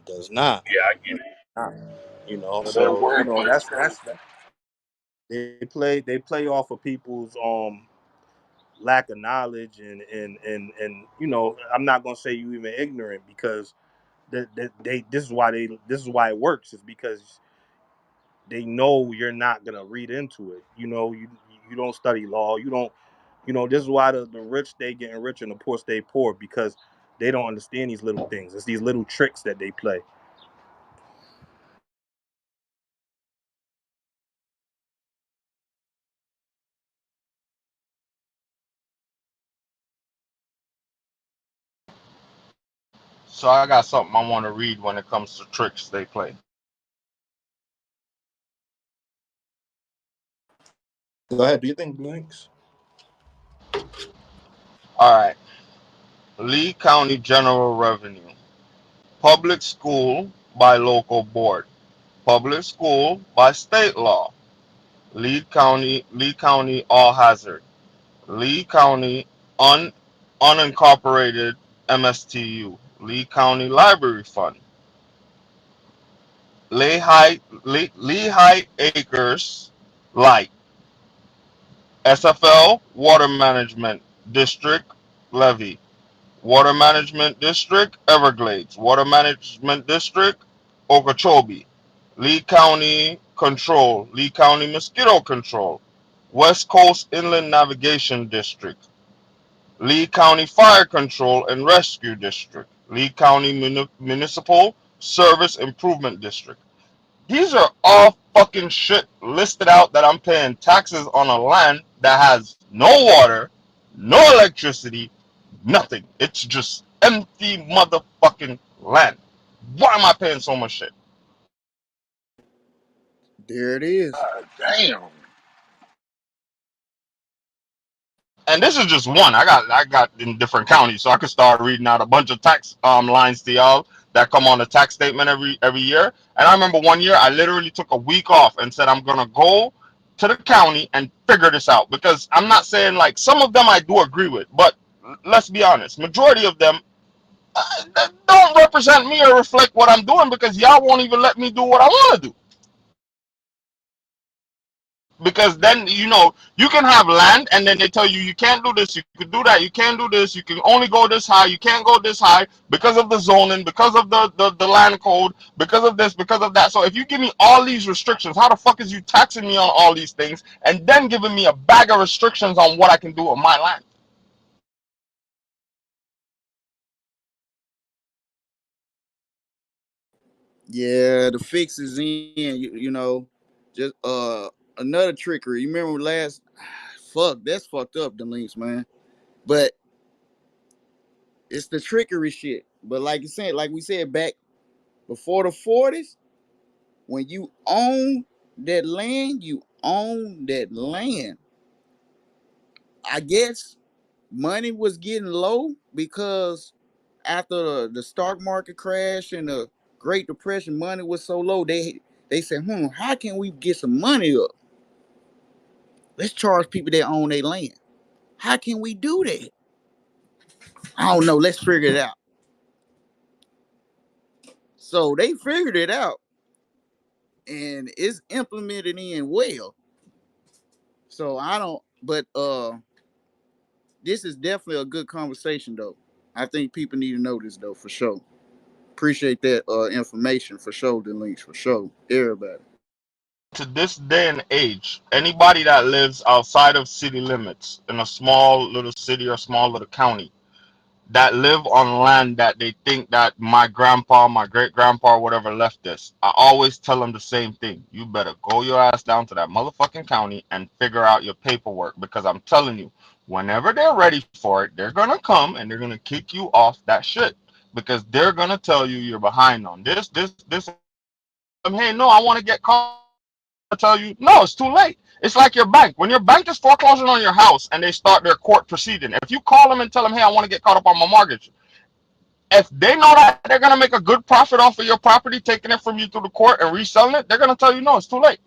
does not. Yeah, I get it. So So workplace that's they play off of people's lack of knowledge and I'm not gonna say you even ignorant because they this is why it works is because they know you're not gonna read into it. You don't study law. You don't. This is why the rich stay getting rich and the poor stay poor because they don't understand these little things. It's these little tricks that they play. So I got something I want to read when it comes to tricks they play. Go ahead. Do you think blinks? All right. Lee County General Revenue. Public school by local board. Public school by state law. Lee County all hazard. Lee County un, unincorporated MSTU. Lee County Library Fund. Lehigh Acres Light. SFL Water Management District levy. Water Management District Everglades. Water Management District Okeechobee. Lee County Control. Lee County Mosquito Control. West Coast Inland Navigation District. Lee County Fire Control and Rescue District. Lee County Municipal Service Improvement District. These are all fucking shit listed out that I'm paying taxes on a land that has no water, no electricity, nothing. It's just empty motherfucking land. Why am I paying so much shit? There it is. damn. And this is just one. I got in different counties, so I could start reading out a bunch of tax lines to y'all that come on the tax statement every year. And I remember one year I literally took a week off and said I'm gonna go to the county and figure this out because I'm not saying like some of them I do agree with, but let's be honest, majority of them don't represent me or reflect what I'm doing because y'all won't even let me do what I want to do. Because then you can have land and then they tell you you can't do this, you can do that, you can't do this, you can only go this high, you can't go this high because of the zoning, because of the land code, because of this, because of that. So if you give me all these restrictions, how the fuck is you taxing me on all these things and then giving me a bag of restrictions on what I can do on my land? Yeah, the fix is in. Just another trickery. You remember last? Fuck, that's fucked up. The links, man. But it's the trickery shit. But like we said back before the 40s, when you own that land, you own that land. I guess money was getting low because after the stock market crash and the Great Depression, money was so low. They said, how can we get some money up? Let's charge people that own their land. How can we do that? I don't know. Let's figure it out. So they figured it out and it's implemented in well. So I don't, but this is definitely a good conversation though. I think people need to know this though for sure. Appreciate that information for sure, the links for sure. Everybody. To this day and age, anybody that lives outside of city limits in a small little city or small little county that live on land that they think that my grandpa, my great grandpa, whatever left this, I always tell them the same thing. You better go your ass down to that motherfucking county and figure out your paperwork because I'm telling you, whenever they're ready for it, they're gonna come and they're gonna kick you off that shit because they're gonna tell you you're behind on this. Hey, no, I want to get caught. Tell you, no, it's too late. It's like your bank. When your bank is foreclosing on your house and they start their court proceeding, if you call them and tell them, hey, I want to get caught up on my mortgage, if they know that they're going to make a good profit off of your property, taking it from you through the court and reselling it, they're going to tell you, no, it's too late.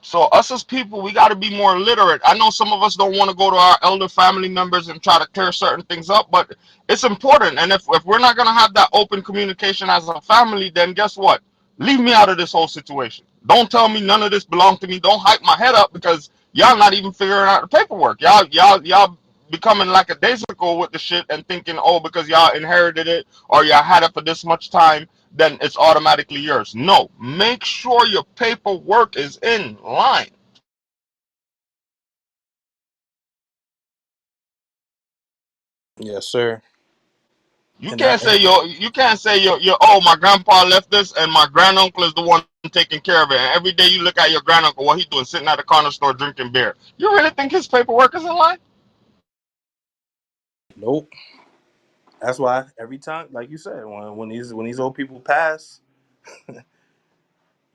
So us as people, we got to be more literate. I know some of us don't want to go to our elder family members and try to clear certain things up, but it's important. And if we're not gonna have that open communication as a family, then guess what? Leave me out of this whole situation. Don't tell me none of this belongs to me. Don't hype my head up because y'all not even figuring out the paperwork. Y'all becoming like a daisical with the shit and thinking, oh, because y'all inherited it or y'all had it for this much time, then it's automatically yours. No, make sure your paperwork is in line. Yes, sir. You And I can't say you can't say your oh, my grandpa left this and my granduncle is the one taking care of it. And every day you look at your granduncle, what he doing, sitting at the corner store drinking beer. You really think his paperwork is in line? nope. That's why every time, like you said, when these old people pass, you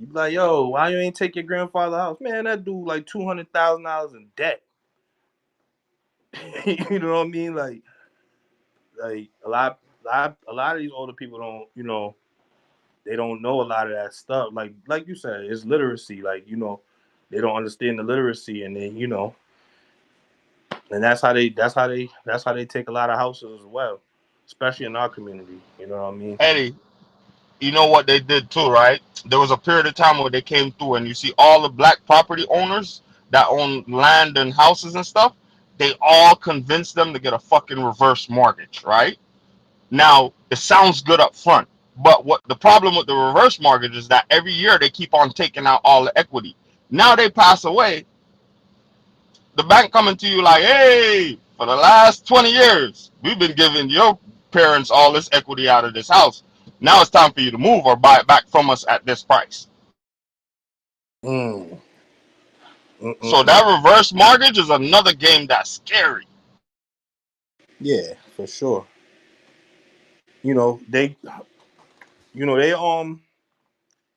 be like, yo, why you ain't take your grandfather's house? Man, that dude like $200,000 in debt. You know what I mean? Like a lot of these older people don't, they don't know a lot of that stuff. Like you said, it's literacy. Like, they don't understand the literacy, and then, and that's how they take a lot of houses as well, especially in our community. You know what I mean? Eddie, you know what they did too, right? There was a period of time where they came through and you see all the black property owners that own land and houses and stuff, they all convinced them to get a fucking reverse mortgage, right? Now, it sounds good up front, but what the problem with the reverse mortgage is that every year they keep on taking out all the equity. Now they pass away, the bank coming to you like, hey, for the last 20 years, we've been giving your parents all this equity out of this house. Now it's time for you to move or buy it back from us at this price. Mm. So Mm-mm-mm. that reverse mortgage is another game that's scary. Yeah, for sure. You know they, they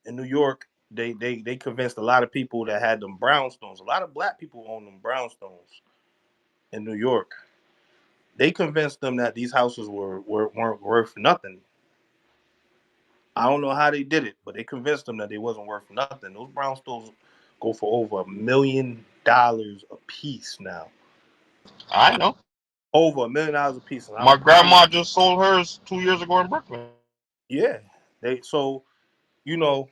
in New York, they convinced a lot of people that had them brownstones. A lot of black people own them brownstones in New York. They convinced them that these houses weren't worth nothing. I don't know how they did it, but they convinced them that they wasn't worth nothing. Those brownstones go for over $1 million a piece now. I know. Over $1 million a piece, and I My promise grandma you, just sold hers 2 years ago in Brooklyn. yeah. So you know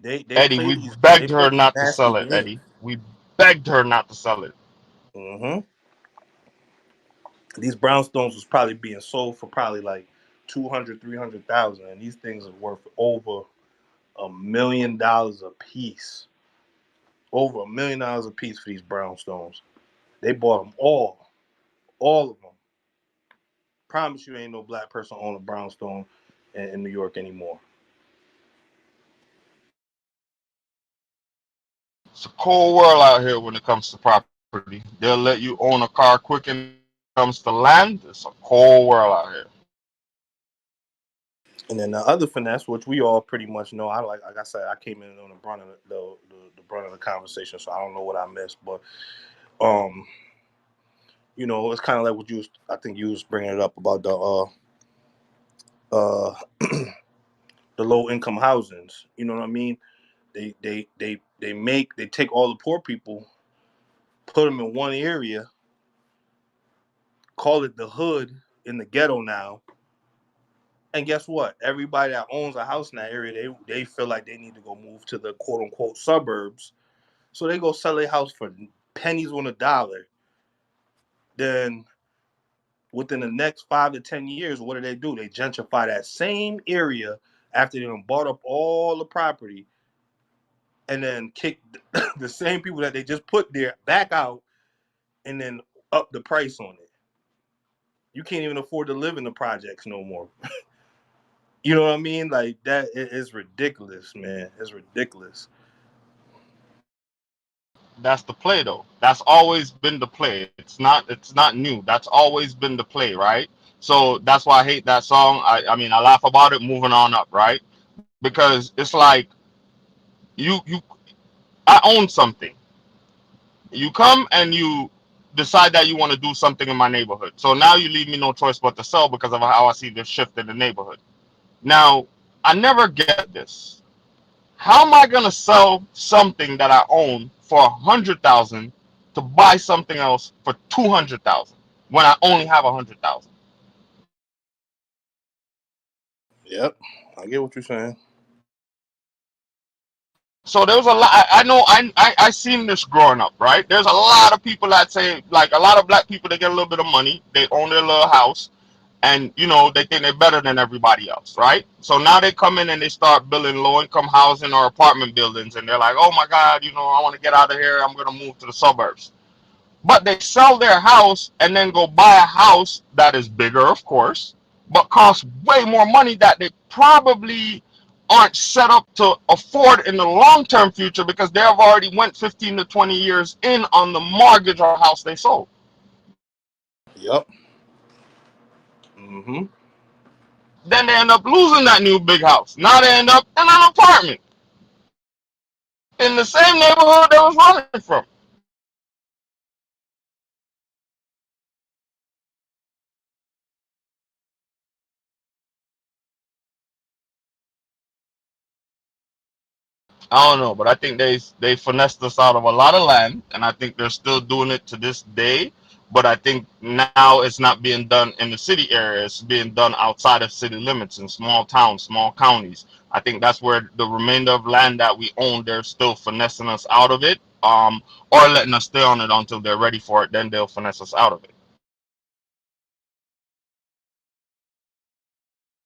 they Eddie, play we these they begged play her these not to nasty sell it, games. Eddie. We begged her not to sell it. Hmm. These brownstones was probably being sold for probably like 200, 300,000, and these things are worth over $1 million a piece. Over $1 million a piece for these brownstones. They bought them all of them. Promise you, ain't no black person own a brownstone in New York anymore. It's a cold world out here when it comes to property. They'll let you own a car quick enough, but when it comes to land, it's a cold world out here. And then the other finesse, which we all pretty much know, like I said, I came in on the brunt of the brunt of the conversation, so I don't know what I missed, but um, it's kind of like what I think you was bringing it up about uh the low income housings. You know what I mean? They take all the poor people, put them in one area, call it the hood in the ghetto now. And guess what? Everybody that owns a house in that area, they feel like they need to go move to the quote unquote suburbs. So they go sell their house for pennies on a dollar. Then within the next 5 to 10 years, what do? They gentrify that same area after they done bought up all the property, and then kick the same people that they just put there back out, and then up the price on it. You can't even afford to live in the projects no more. You know what I mean? Like that is ridiculous, man. It's ridiculous. That's the play though. That's always been the play. It's not new. That's always been the play, right? So that's why I hate that song. I mean I laugh about it moving on up, right? Because it's like you I own something. You come and you decide that you want to do something in my neighborhood. So now you leave me no choice but to sell because of how I see the shift in the neighborhood. Now, I never get this. How am I gonna sell something that I own for 100,000 to buy something else for 200,000 when I only have 100,000? Yep, I get what you're saying. So there was a lot. I know. I seen this growing up. Right. There's a lot of people that say, like, a lot of black people, they get a little bit of money, they own their little house, and they think they're better than everybody else. Right. So now they come in and they start building low income housing or apartment buildings, and they're like, oh my God, I want to get out of here. I'm gonna move to the suburbs. But they sell their house and then go buy a house that is bigger, of course, but costs way more money that they probably aren't set up to afford in the long-term future because they have already went 15 to 20 years in on the mortgage or house they sold. Yep. Mm-hmm. Then they end up losing that new big house. Now they end up in an apartment in the same neighborhood they was running from. I don't know, but I think they finessed us out of a lot of land, and I think they're still doing it to this day. But I think now it's not being done in the city area; it's being done outside of city limits in small towns, small counties. I think that's where the remainder of land that we own, they're still finessing us out of it, or letting us stay on it until they're ready for it. Then they'll finesse us out of it.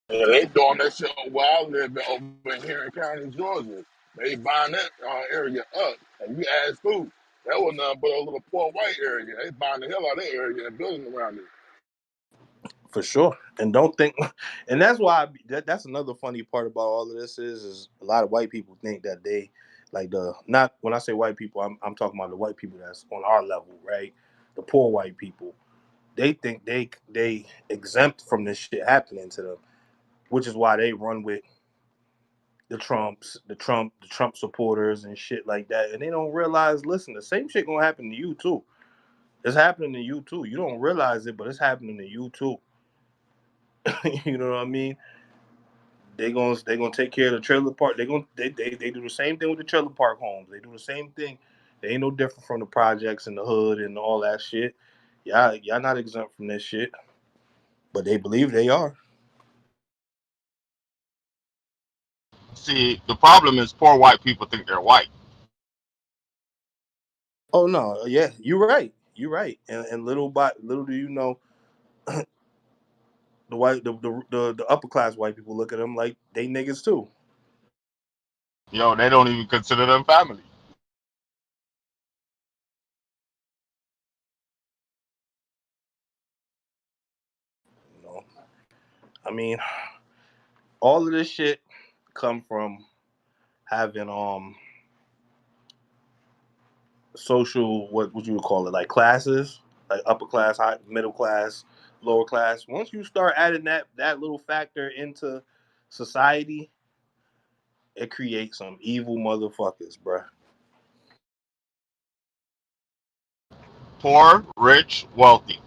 Yeah, they doing that shit where I live over in Henry County, Georgia. They buying that area up, and you ask who? That was nothing but a little poor white area. They buying the hell out of that area and building around it. For sure. And don't think, and that's why that's another funny part about all of this is a lot of white people think that they like the not when I say white people, I'm talking about the white people that's on our level, right? The poor white people. They think they exempt from this shit happening to them, which is why they run with the Trump supporters and shit like that. And they don't realize, listen, the same shit gonna happen to you too. It's happening to you too. You don't realize it, but it's happening to you too. You know what I mean? They gonna take care of the trailer park. They do the same thing with the trailer park homes. They do the same thing. They ain't no different from the projects in the hood and all that shit. Y'all not exempt from this shit, but they believe they are. See, the problem is poor white people think they're white. Oh no, yeah, you're right. You're right. And little by little do you know, the upper class white people look at them like they niggas too. Yo, they don't even consider them family. You know, I mean, all of this shit come from having social, what would you call it, like classes, like upper class, high, middle class, lower class. Once you start adding that little factor into society, it creates some evil motherfuckers, bruh. Poor, rich, wealthy.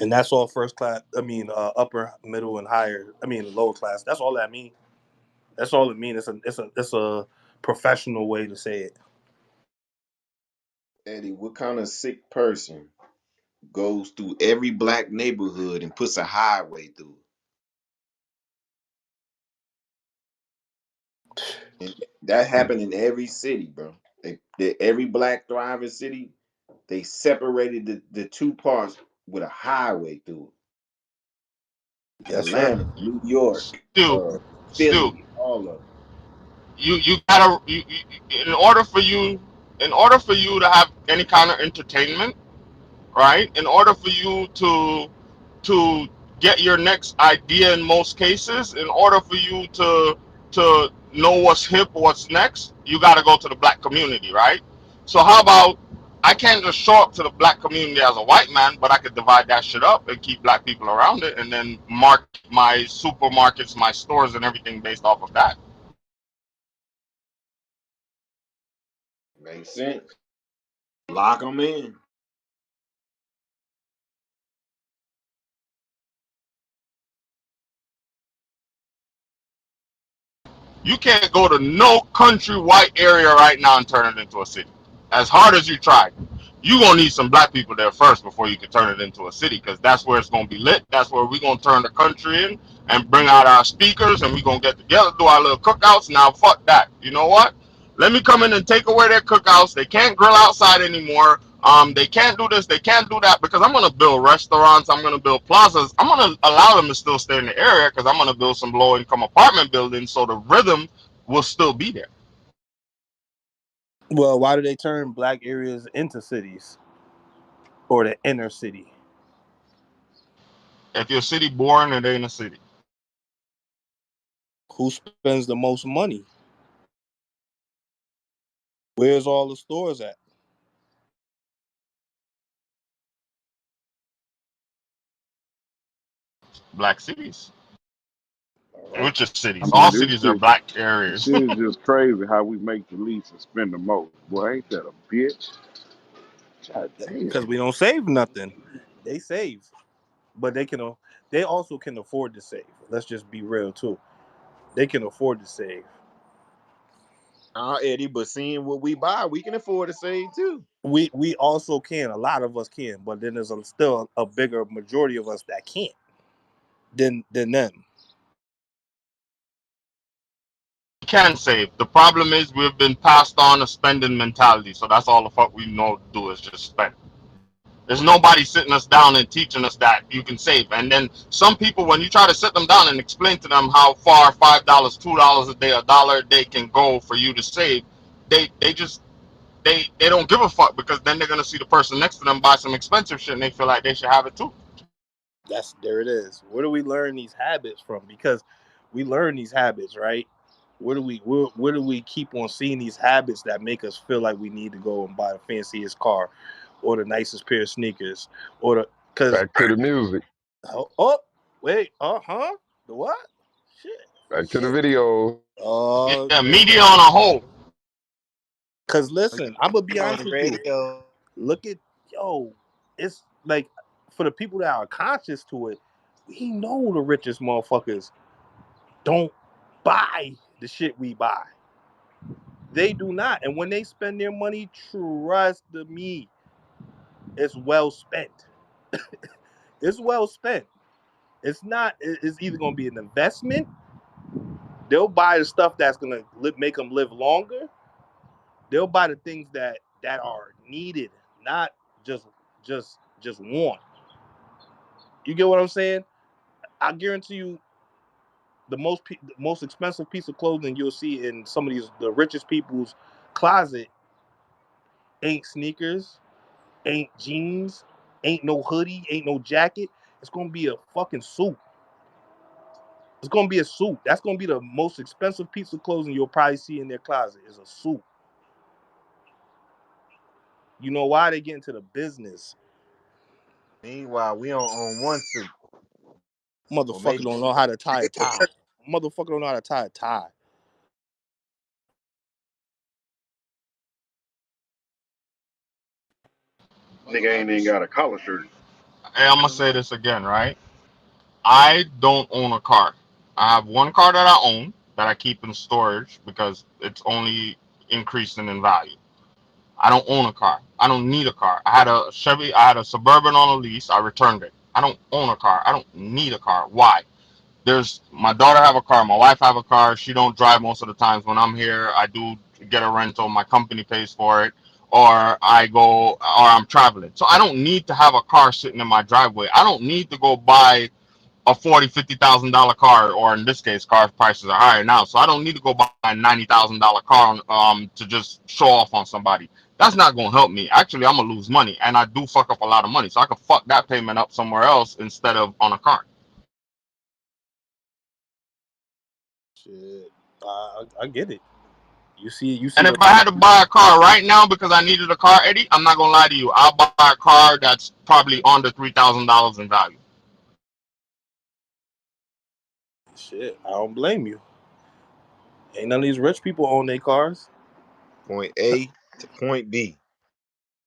And that's all first class. I mean, upper, middle, and higher. I mean, lower class. That's all that means. That's all it means. It's a professional way to say it. Eddie, what kind of sick person goes through every black neighborhood and puts a highway through it? And that happened in every city, bro. Every black thriving city, they separated the two parts with a highway through it. Yes, sir. Atlanta, New York, Stu, Stu, Philly, all of them. you gotta in order for you to have any kind of entertainment, right? In order for you to get your next idea in most cases, in order for you to know what's hip, what's next, you gotta go to the black community, right? So how about I can't just show up to the black community as a white man, but I could divide that shit up and keep black people around it and then market my supermarkets, my stores and everything based off of that. Makes sense. Lock them in. You can't go to no country white area right now and turn it into a city. As hard as you try, you gonna need some black people there first before you can turn it into a city, because that's where it's gonna be lit. That's where we gonna turn the country in and bring out our speakers, and we gonna get together, do our little cookouts. Now fuck that. You know what? Let me come in and take away their cookouts. They can't grill outside anymore. They can't do this, they can't do that, because I'm gonna build restaurants, I'm gonna build plazas, I'm gonna allow them to still stay in the area, because I'm gonna build some low income apartment buildings so the rhythm will still be there. Well, why do they turn black areas into cities or the inner city? If your city boring, it ain't a city. Who spends the most money? Where's all the stores at? Black cities, All right. which are I cities. mean, All this cities are shit, black this areas. shit is just crazy how we make the least and spend the most. Boy, ain't that a bitch? God damn. Because we don't save nothing. They save, but they also can afford to save. Let's just be real too. They can afford to save. Eddie, but seeing what we buy, we can afford to save too. We also can. A lot of us can, but then there's still a bigger majority of us that can't than them. Can save. The problem is we've been passed on a spending mentality, so that's all the fuck we know to do is just spend. There's nobody sitting us down and teaching us that you can save. And then some people, when you try to sit them down and explain to them how far $5, $2 a day, $1 a day can go for you to save, they just they don't give a fuck, because then they're gonna see the person next to them buy some expensive shit and they feel like they should have it too. That's there it is. Where do we learn these habits from? Because we learn these habits, right? Where do we keep on seeing these habits that make us feel like we need to go and buy the fanciest car, or the nicest pair of sneakers, or the because Back to the music. oh wait the what shit Back to the shit videos. oh Yeah, there we media go. on a whole. Because listen, I'm gonna be On honest the with you. radio. Look at yo, it's like for the people that are conscious to it, we know the richest motherfuckers don't buy the shit we buy. They do not. And when they spend their money, trust me, it's well spent. It's well spent. It's not, it's either going to be an investment. They'll buy the stuff that's going to make them live longer. They'll buy the things that are needed, not just want. You get what I'm saying? I guarantee you the most expensive piece of clothing you'll see in some of these the richest people's closet ain't sneakers, ain't jeans, ain't no hoodie, ain't no jacket. It's gonna be a fucking suit. It's gonna be a suit. That's gonna be the most expensive piece of clothing you'll probably see in their closet is a suit. You know why they get into the business? Meanwhile, we don't own one suit, or Motherfucker maybe don't know how to tie a tie. Motherfucker don't know how to tie a tie. Nigga ain't even got a collar shirt. Hey, I'm gonna say this again, right? I don't own a car. I have one car that I own that I keep in storage because it's only increasing in value. I don't own a car. I don't need a car. I had a Chevy, I had a Suburban on a lease. I returned it. I don't own a car. I don't need a car. Why? There's my daughter have a car, my wife have a car. She don't drive most of the times. When I'm here, I do get a rental. My company pays for it, or I go, or I'm traveling. So I don't need to have a car sitting in my driveway. I don't need to go buy a 40, $50,000 car, or in this case, car prices are higher now. So I don't need to go buy a $90,000 car to just show off on somebody. That's not gonna help me. Actually, I'm gonna lose money, and I do fuck up a lot of money. So I could fuck that payment up somewhere else instead of on a car. Shit. I get it. You see And if the I had to buy a car right now because I needed a car, Eddie, I'm not gonna lie to you. I'll buy a car that's probably under $3,000 in value. shit. I don't blame you. Ain't none of these rich people own their cars. point A to point B.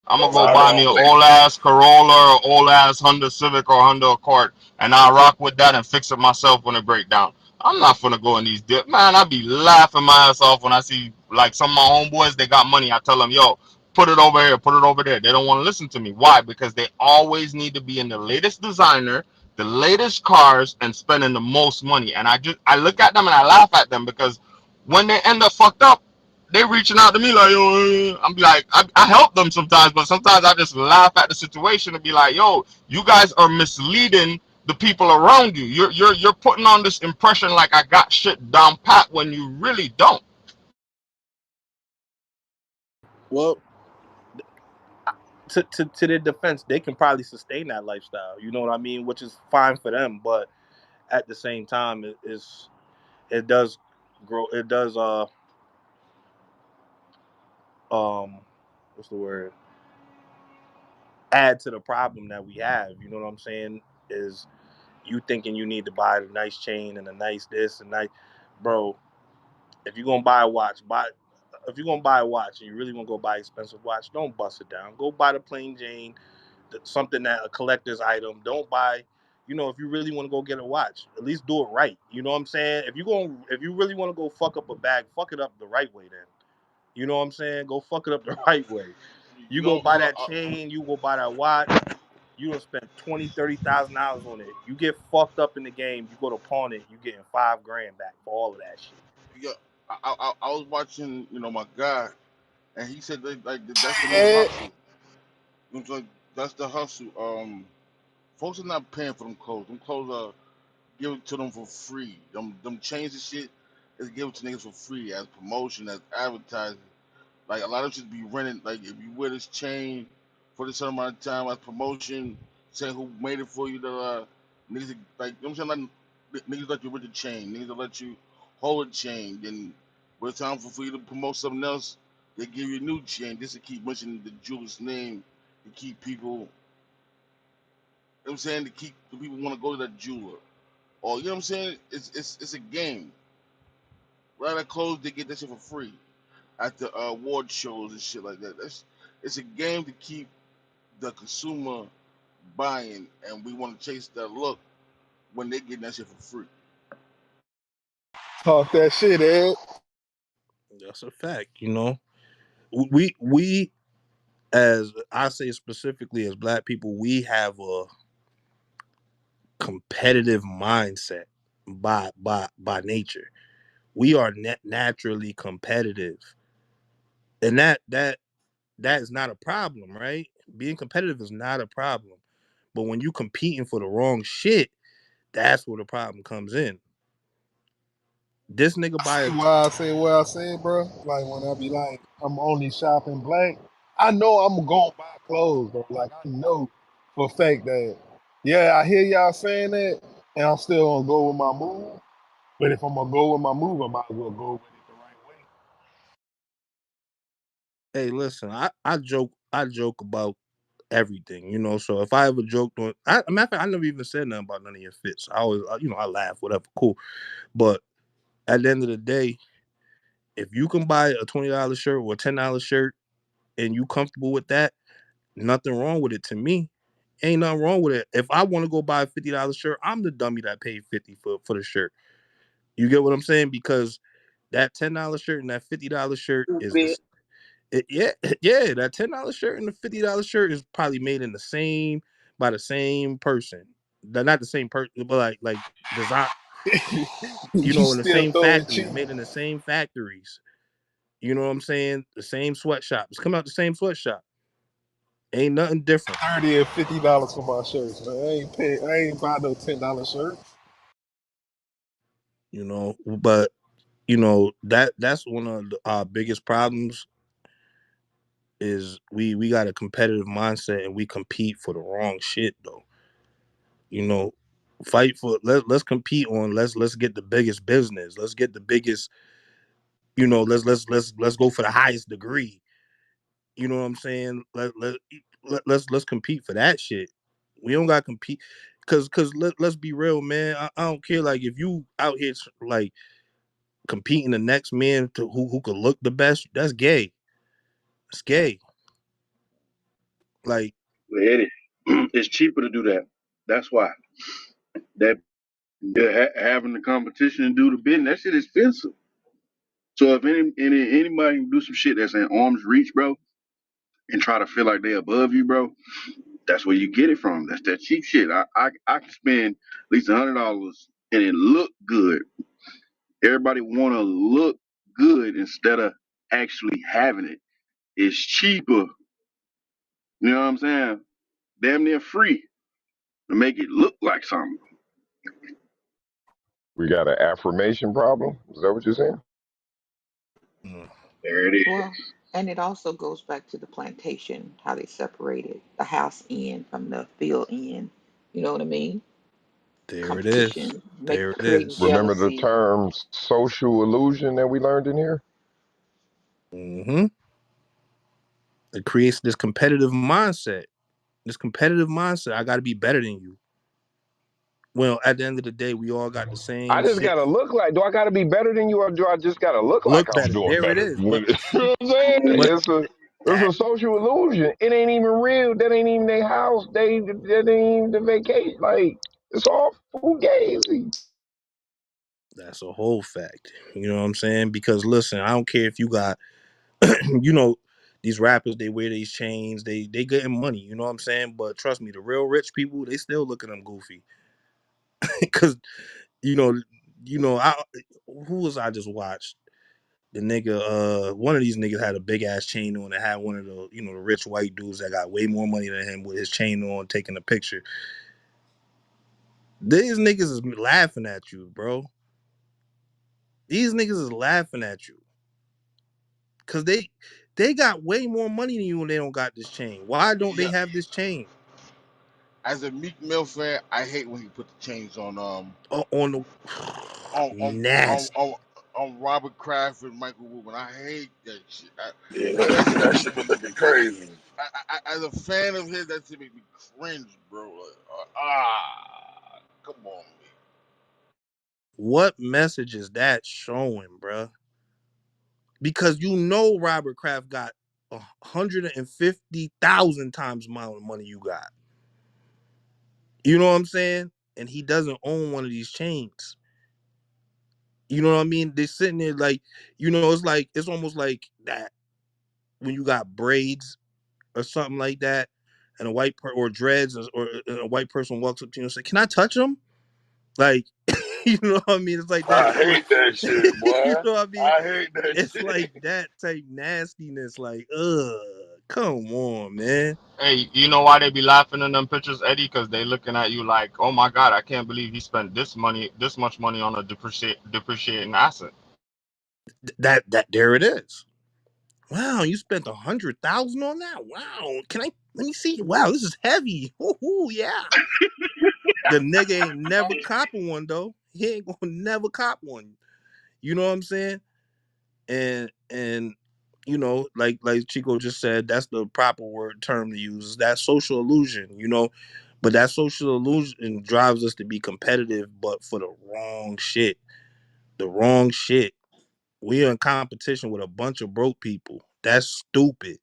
I'm gonna That's go how buy they me an operate. old ass Corolla or old ass Honda Civic or Honda Accord, and I'll rock with that and fix it myself when it break down. I'm not finna go in these dip, man. I be laughing my ass off when I see like some of my homeboys. They got money. I tell them, yo, put it over here, put it over there. They don't want to listen to me. Why? Because they always need to be in the latest designer, the latest cars, and spending the most money. And I look at them and I laugh at them because when they end up fucked up, they reaching out to me like, yo, I'm be like, I help them sometimes, but sometimes I just laugh at the situation and be like, yo, you guys are misleading the people around you. You're putting on this impression like I got shit down pat when you really don't. Well, to their defense, they can probably sustain that lifestyle. You know what I mean? Which is fine for them, but at the same time, it does grow. It does what's the word? Add to the problem that we have. You know what I'm saying? Is you thinking you need to buy a nice chain and a nice this and nice, bro. If you're gonna buy a watch, buy. If you're gonna buy a watch and you really want to go buy an expensive watch, don't bust it down. Go buy the plain Jane, something that a collector's item. Don't buy. You know, if you really want to go get a watch, at least do it right. You know what I'm saying? If you really want to go fuck up a bag, fuck it up the right way. Then, you know what I'm saying? Go fuck it up the right way. You go Yo, buy that chain, you go buy that watch. You don't spend 20, $30,000 on it. You get fucked up in the game. You go to pawn it. You getting 5 grand back for all of that shit. yo, I was watching, my guy, and he said that's the new Yeah. hustle. It's like that's the hustle. Folks are not paying for them clothes. Them clothes are given to them for free. Them chains and shit is given to niggas for free as promotion, as advertising. Like a lot of shit be rented. Like if you wear this chain for this certain amount of time as promotion, saying who made it for you, niggas like you know what I'm saying. Like, niggas let you with the chain. Niggas will let you hold a chain. Then when it's time for you to promote something else, they give you a new chain just to keep mentioning the jeweler's name to keep people. You know what I'm saying, to keep the people want to go to that jeweler. Or you know what I'm saying? It's a game. Right at close, they get that shit for free at the award shows and shit like that. It's a game to keep the consumer buying, and we want to chase that look when they getting that shit for free. Talk that shit, Ed. That's a fact. You know, we as I say specifically as black people, we have a competitive mindset by nature. We are naturally competitive, and that is not a problem, right? Being competitive is not a problem, but when you competing for the wrong shit, that's where the problem comes in. This nigga I buy say a what I say, what I say, bro. Like when I be like, I'm only shopping black. I know I'm gonna buy clothes, bro. Like I know for a fact that, yeah, I hear y'all saying that, and I'm still gonna go with my move. But if I'm gonna go with my move, I might as well go with it the right way. hey, listen, I joke about everything, you know. So if I ever joked on, matter of fact, I never even said nothing about none of your fits. I always, I laugh, whatever, cool. But at the end of the day, if you can buy a $20 shirt or a $10 shirt and you comfortable with that, nothing wrong with it to me. Ain't nothing wrong with it. If I want to go buy a $50 shirt, I'm the dummy that paid 50 for the shirt. You get what I'm saying? Because that $10 shirt and that $50 shirt is Stupid. the yeah, yeah, that $10 shirt and the $50 shirt is probably made in the same by the same person. Not the same person, but like design. You You know, in the still same throwing factories, cheap made in the same factories. You know what I'm saying? The same sweatshops. Come out the same sweatshop. Ain't nothing different. $30 and $50 for my shirts, man. I ain't buy no $10 shirt. You know, but that's one of our biggest problems is we got a competitive mindset and we compete for the wrong shit though. You know, fight for let's compete on let's get the biggest business. Let's get the biggest, let's go for the highest degree. You know what I'm saying? Let's compete for that shit. We don't gotta compete let's be real, man. I don't care like if you out here like competing the next man to who could look the best, that's gay. It's gay. Like Eddie, it's cheaper to do that. That's why. That Yeah, having the competition and do the bidding, that shit expensive. So if anybody can do some shit that's in arm's reach, bro, and try to feel like they above you, bro, that's where you get it from. That's that cheap shit. I can spend at least $100 and it look good. Everybody want to look good instead of actually having it. It's cheaper. You know what I'm saying? Damn near free to make it look like something. We got an affirmation problem. Is that what you're saying? Mm. There it is. Well, and it also goes back to the plantation, how they separated the house end from the field end. You know what I mean? There it is. Competition, make There it creating is. Remember the jealousy. term social illusion that we learned in here? Hmm. It creates this competitive mindset. This competitive mindset. I got to be better than you. Well, at the end of the day, we all got the I same just shit. gotta look like. Do I gotta be better than you, or do I just gotta look like Look I'm better. doing There it better? is. You But know see, what I'm saying? but It's that a social illusion. It ain't even real. That ain't even their house. That ain't even the vacation. Like it's all fugazi. that's a whole fact. You know what I'm saying? Because listen, I don't care if you got, you know, these rappers. They wear these chains. They getting money. You know what I'm saying? But trust me, the real rich people, they still look at them goofy. Because you know, I who was I just watched? The nigga, one of these niggas had a big ass chain on that had one of the, the rich white dudes that got way more money than him with his chain on taking a picture. These niggas is laughing at you, bro. These niggas is laughing at you because they got way more money than you and they don't got this chain. Why don't they Yeah, have this chain as a Meek Mill fan, I hate when he put the chains on the on on on nasty? on, on Robert Kraft and Michael Rubin. I hate that shit. Yeah, As a that shit been looking crazy. as a fan of his, that shit make me cringe, bro. Like, come on, man. What message is that showing, bro? Because Robert Kraft got 150,000 times the amount of money you got. You know what I'm saying? And he doesn't own one of these chains. You know what I mean? They're sitting there like, it's almost like that when you got braids or something like that, and or dreads, or a white person walks up to you and say, "Can I touch them?" Like, you know what I mean? It's like that. I hate that shit, You boy. know what I mean? I hate that It's shit. like that type nastiness. Like, come on, man. Hey, you know why they be laughing in them pictures, Eddie? Because they looking at you like, oh my God, I can't believe he spent this much money on a depreciating asset. That there it is. Wow, you spent 100,000 on that. Wow, can I let me see? Wow, this is heavy. Ooh, yeah. The nigga ain't never copping one though. He ain't gonna never cop one. You know what I'm saying? And like Chico just said, that's the proper word term to use. Is that social illusion. But that social illusion drives us to be competitive, but for the wrong shit. The wrong shit. We are in competition with a bunch of broke people. That's stupid.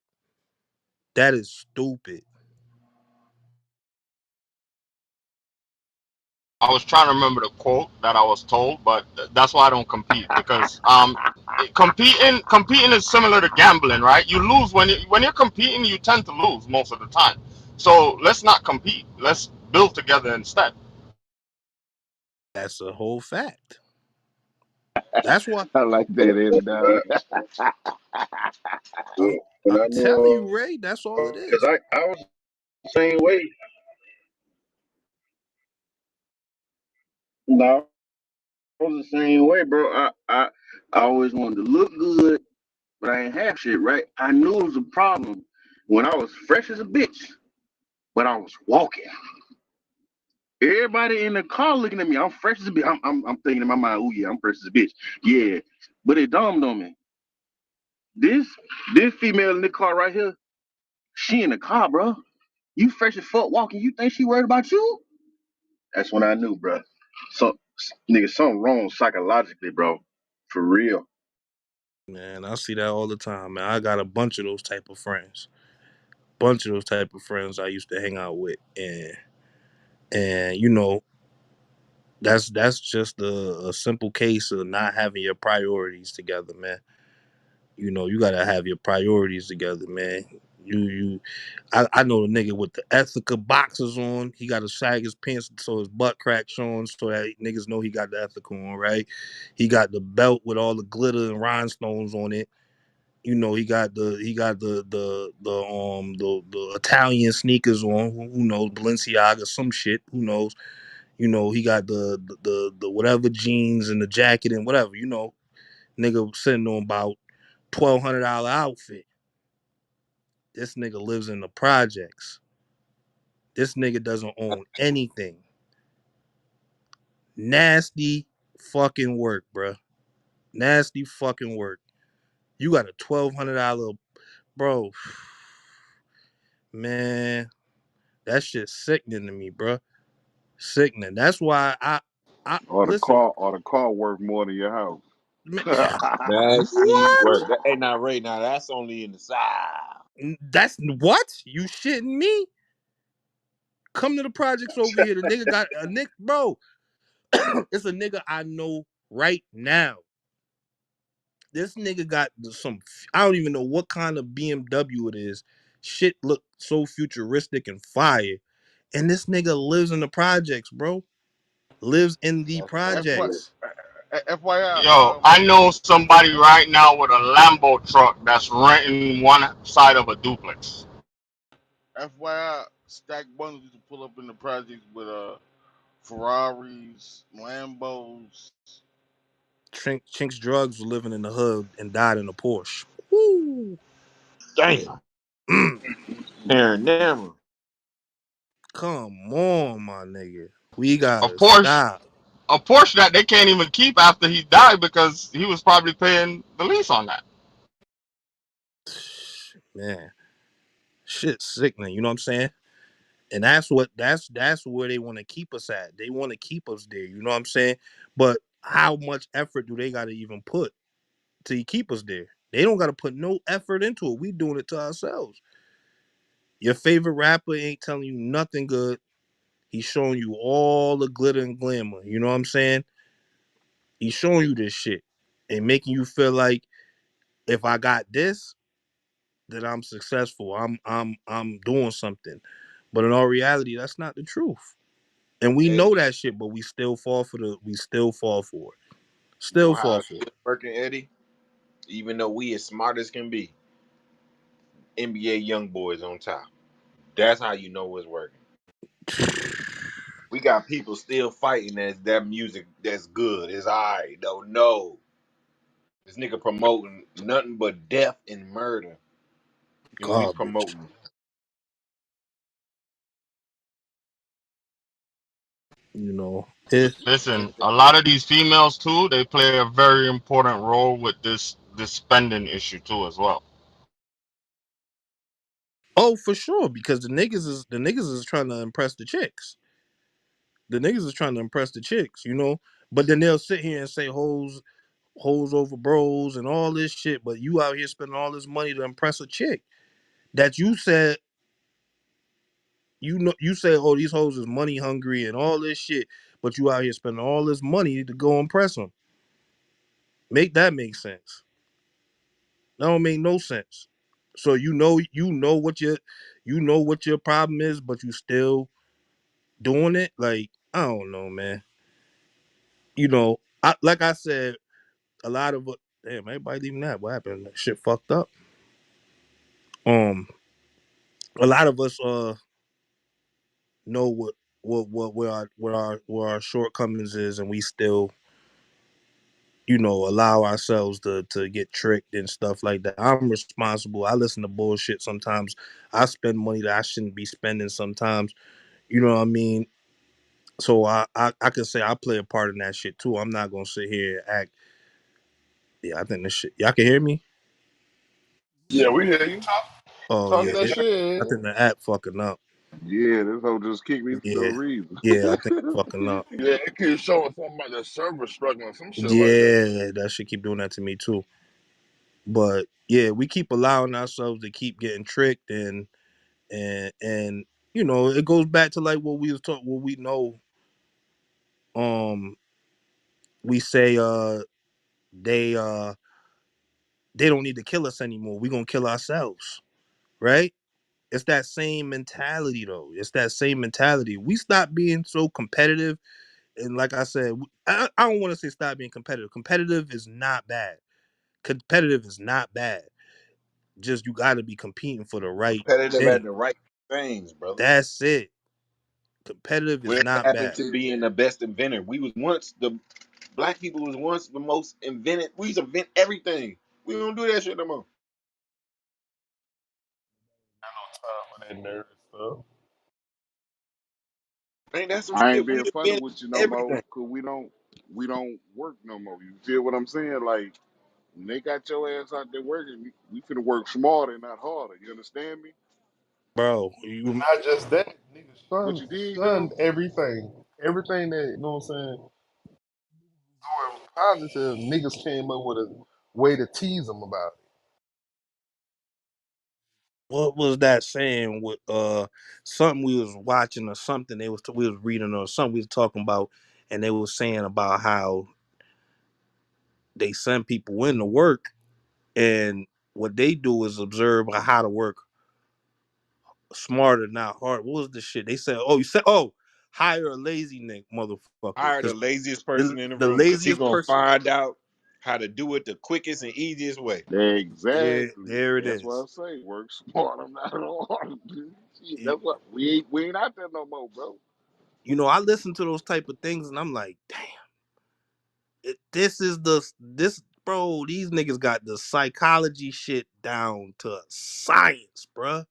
That is stupid. I was trying to remember the quote that I was told, but that's why I don't compete because competing is similar to gambling, right? You lose when you're competing, you tend to lose most of the time. So let's not compete. Let's build together instead. That's a whole fact. That's why I like that, Eddie Dog. I'm But I'm I telling know you, Ray, that's all it because is. I was the same way. No, I was the same way, bro. I always wanted to look good, but I ain't have shit, right? I knew it was a problem when I was fresh as a bitch, but I was walking. Everybody in the car looking at me. I'm fresh as a bitch. I'm thinking in my mind, oh yeah, I'm fresh as a bitch. Yeah. But it dawned on me. This this female in the car right here, she in the car, bro. You fresh as fuck walking. You think she worried about you? That's when I knew, bro. So nigga, something wrong psychologically, bro. For real. Man, I see that all the time, man. I got a bunch of those type of friends. Bunch of those type of friends I used to hang out with. And That's just a simple case of not having your priorities together, man. You know, you gotta have your priorities together, man. I know the nigga with the Ethica boxers on. He got to sag his pants so his butt crack showing, so that niggas know he got the Ethica on, right? He got the belt with all the glitter and rhinestones on it. You know, he got the Italian sneakers on. Who knows, Balenciaga, some shit. Who knows? You know, he got the whatever jeans and the jacket and whatever. You know, nigga sitting on about $1,200 outfit. This nigga lives in the projects. This nigga doesn't own anything. Nasty fucking work, bruh. Nasty fucking work. You got a $1,200, bro. Man, that shit's sickening to me, bruh. Sickening. That's why I listen. Or the car worth more than your house. Man, Nasty what? work. That ain't not right now. That's only in the South. That's what? You shitting me? Come to the projects over here. The nigga got a nick, bro. It's a nigga I know right now. This nigga got some. I don't even know what kind of BMW it is. Shit look so futuristic and fire. And this nigga lives in the projects, bro. Lives in the That's nasty FY, work. projects. FYI, Yo, I know somebody right now with a Lambo truck that's renting one side of a duplex. FYI, stack bundles used to pull up in the projects with Ferraris, Lambos. Chink's drugs was living in the hood and died in a Porsche. Woo. Damn. Mm. Aaron Nemmer. Come on, my nigga. We A gotta Porsche, stop. a Porsche that they can't even keep after he died because he was probably paying the lease on that. Man, shit sickening. You know what I'm saying? And that's where they want to keep us at. They want to keep us there. You know what I'm saying? But how much effort do they got to even put to keep us there? They don't got to put no effort into it. We doing it to ourselves. Your favorite rapper ain't telling you nothing good. He's showing you all the glitter and glamour. You know what I'm saying? He's showing you this shit and making you feel like if I got this, then I'm successful. I'm doing something. But in all reality, that's not the truth. And we know Eddie. that shit, but we still fall for it. You Still know fall how for it's working, Eddie? Even though we as smart as can be, NBA young boys on top. That's how you know it's working. it. We got people still fighting that music that's good. It's alright. Don't know. This nigga promoting nothing but death and murder. You know, he's Garbage. promoting. You know. It Listen, a lot of these females too, they play a very important role with this spending issue too as well. oh for sure, because the niggas is trying to impress the chicks. The niggas is trying to impress the chicks, you know. But then they'll sit here and say hoes over bros and all this shit, but you out here spending all this money to impress a chick that you said you say, oh, these hoes is money hungry and all this shit, but you out here spending all this money to go impress them. Make that make sense. That don't make no sense. So you know what your problem is, but you still doing it. Like I don't know, man. You know, like I said, a lot of damn everybody leaving that. What happened? That shit fucked up. Um, a lot of us know what where our shortcomings is, and we still allow ourselves to get tricked and stuff like that. I'm responsible. I listen to bullshit sometimes. I spend money that I shouldn't be spending sometimes. You know what I mean? So I can say I play a part in that shit too. I'm not gonna sit here and act. Yeah, I think this shit. Y'all can hear me? Yeah, we hear you. Oh Talk yeah, that I shit. think the app fucking up. Yeah, this hoe just kicked me for no Yeah, reason. yeah, I think it's fucking up. Yeah, it keeps showing something about the server struggling, some shit like that. Yeah, that shit keep doing that to me too. But yeah, we keep allowing ourselves to keep getting tricked and it goes back to like what we was talking, what we know. um we say they uh they don't need to kill us anymore. We're gonna kill ourselves, right? It's that same mentality though. It's that same mentality. We stop being so competitive, and like I said, I don't want to say stop being competitive. Competitive is not bad. Competitive is not bad. Just you got to be competing for the right Competitive at thing. the right things, brother. That's it. Competitive is Whatever not happened bad. to being the best inventor? We was once the black people was once the most invented. We used to invent everything. We don't do that shit no more. For that nerd stuff. Ain't that some I ain't shit? We being funny invent with you no more, everything, cause we don't work no more. You feel what I'm saying? Like when they got your ass out there working, we finna work smarter, not harder. You understand me? Bro, And you not just that, niggas What you dig shunned though? everything. Everything that, you know what I'm saying, going positive, niggas came up with a way to tease them about it. what was that saying with something we was watching or something we was reading or something we was talking about, and they was saying about how they send people in to work, and what they do is observe how to work smarter, not hard. What was the shit they said? Oh, you said, oh, hire a lazy Nick motherfucker, hire because the laziest person in the the room because he laziest gonna person. find out how to do it the quickest and easiest way. Exactly. There it That's what is. I say. Work smarter, not harder. Shit, You, that's what we ain't out there no more, bro. I listen to those type of things, and I'm like, damn, this is this bro. These niggas got the psychology shit down to science, bruh.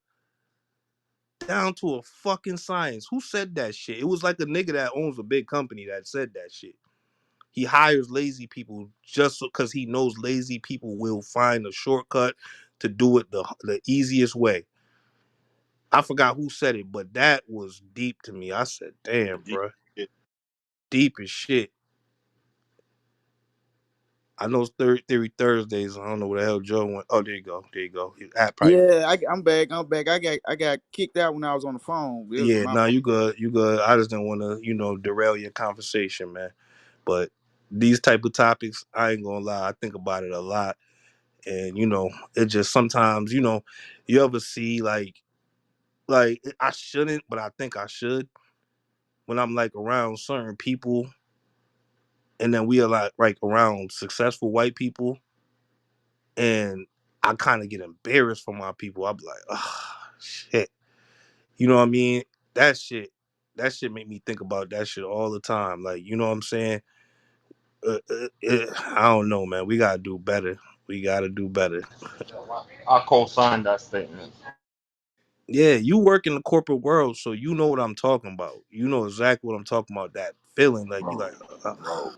Down to a fucking science. Who said that shit? It was like a nigga that owns a big company that said that shit. He hires lazy people just because he knows lazy people will find a shortcut to do it the easiest way. I forgot who said it, but that was deep to me. I said, "Damn, Deep bro, shit. deep as shit." I know it's Theory Thursdays. I don't know where the hell Joe went. Oh, there you go. There you go. His app probably. Yeah, I'm back. I'm back. I got kicked out when I was on the phone. It was Yeah, my no, fault. you good. You good. I just didn't want to, derail your conversation, man. But these type of topics, I ain't gonna lie. I think about it a lot, and it just sometimes, you ever see like I shouldn't, but I think I should when I'm like around certain people, and then we are like around successful white people, and I kind of get embarrassed for my people. I'll be like, oh shit, you know what I mean? That shit, that shit make me think about that shit all the time. Like, you know what I'm saying? I don't know, man. We gotta do better. We gotta do better. I co-sign that statement. Yeah, you work in the corporate world, so you know what I'm talking about. You know exactly what I'm talking about. That feeling, like you Bro, like, bro,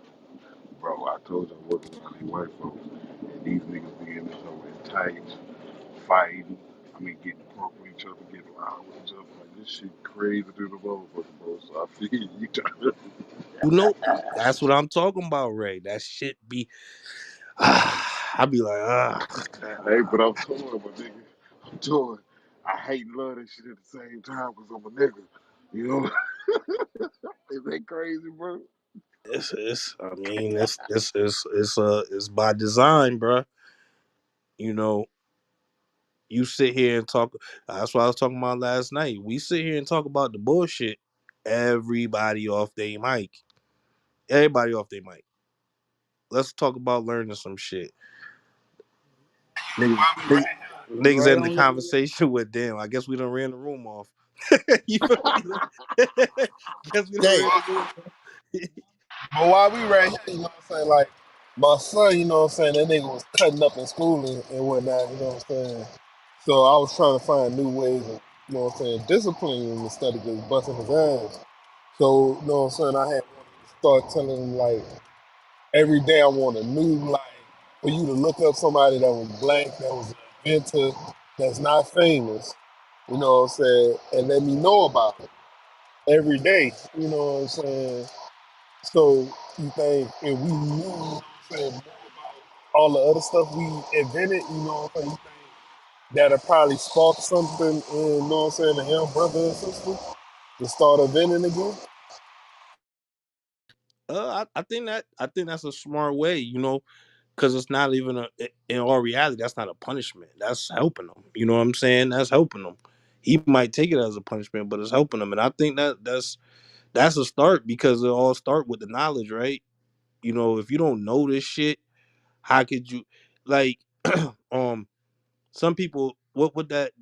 bro, I told you I wasn't around these white folks. And these niggas be in this over in tights, fighting. I mean, getting drunk with each other, getting loud with each other. Like, this shit crazy to the motherfucker, bro. So I feel you trying to. you know, that's what I'm talking about, Ray. That shit be, I be like, Hey, but I'm torn, my nigga. I'm torn. I hate and love that shit at the same time because I'm a nigga. You know? Is that crazy, bro? it's. I mean, it's by design, bruh. You know, you sit here and talk. That's what I was talking about last night. We sit here and talk about the bullshit. Everybody off their mic. Everybody off their mic. Let's talk about learning some shit. Niggas, Why we niggas, right here? We niggas right in the on your conversation with them. I guess we done ran the room off. You feel me? Guess we done Hey, ran the but, room off. but while we right here, you know what I'm saying? Like my son, you know what I'm saying, that nigga was cutting up in school and whatnot, you know what I'm saying? So I was trying to find new ways of, you know what I'm saying, disciplining him instead of just busting his ass. So, you know what I'm saying, I had to start telling him like every day I want a new like for you to look up somebody that was black, that was an inventor, that's not famous, you know what I'm saying, and let me know about it every day, you know what I'm saying? So you think if we knew, you know what I'm saying, more about all the other stuff we invented, you know what I'm saying, you think that'll probably spark something in, you know what I'm saying, the young brother and sister to start inventing again? I think that's a smart way, because it's not even in all reality, that's not a punishment. That's helping them. You know what I'm saying? That's helping them. He might take it as a punishment, but it's helping them, and I think that's a start because it all start with the knowledge, right? If you don't know this shit, how could you, like, um, some people, what that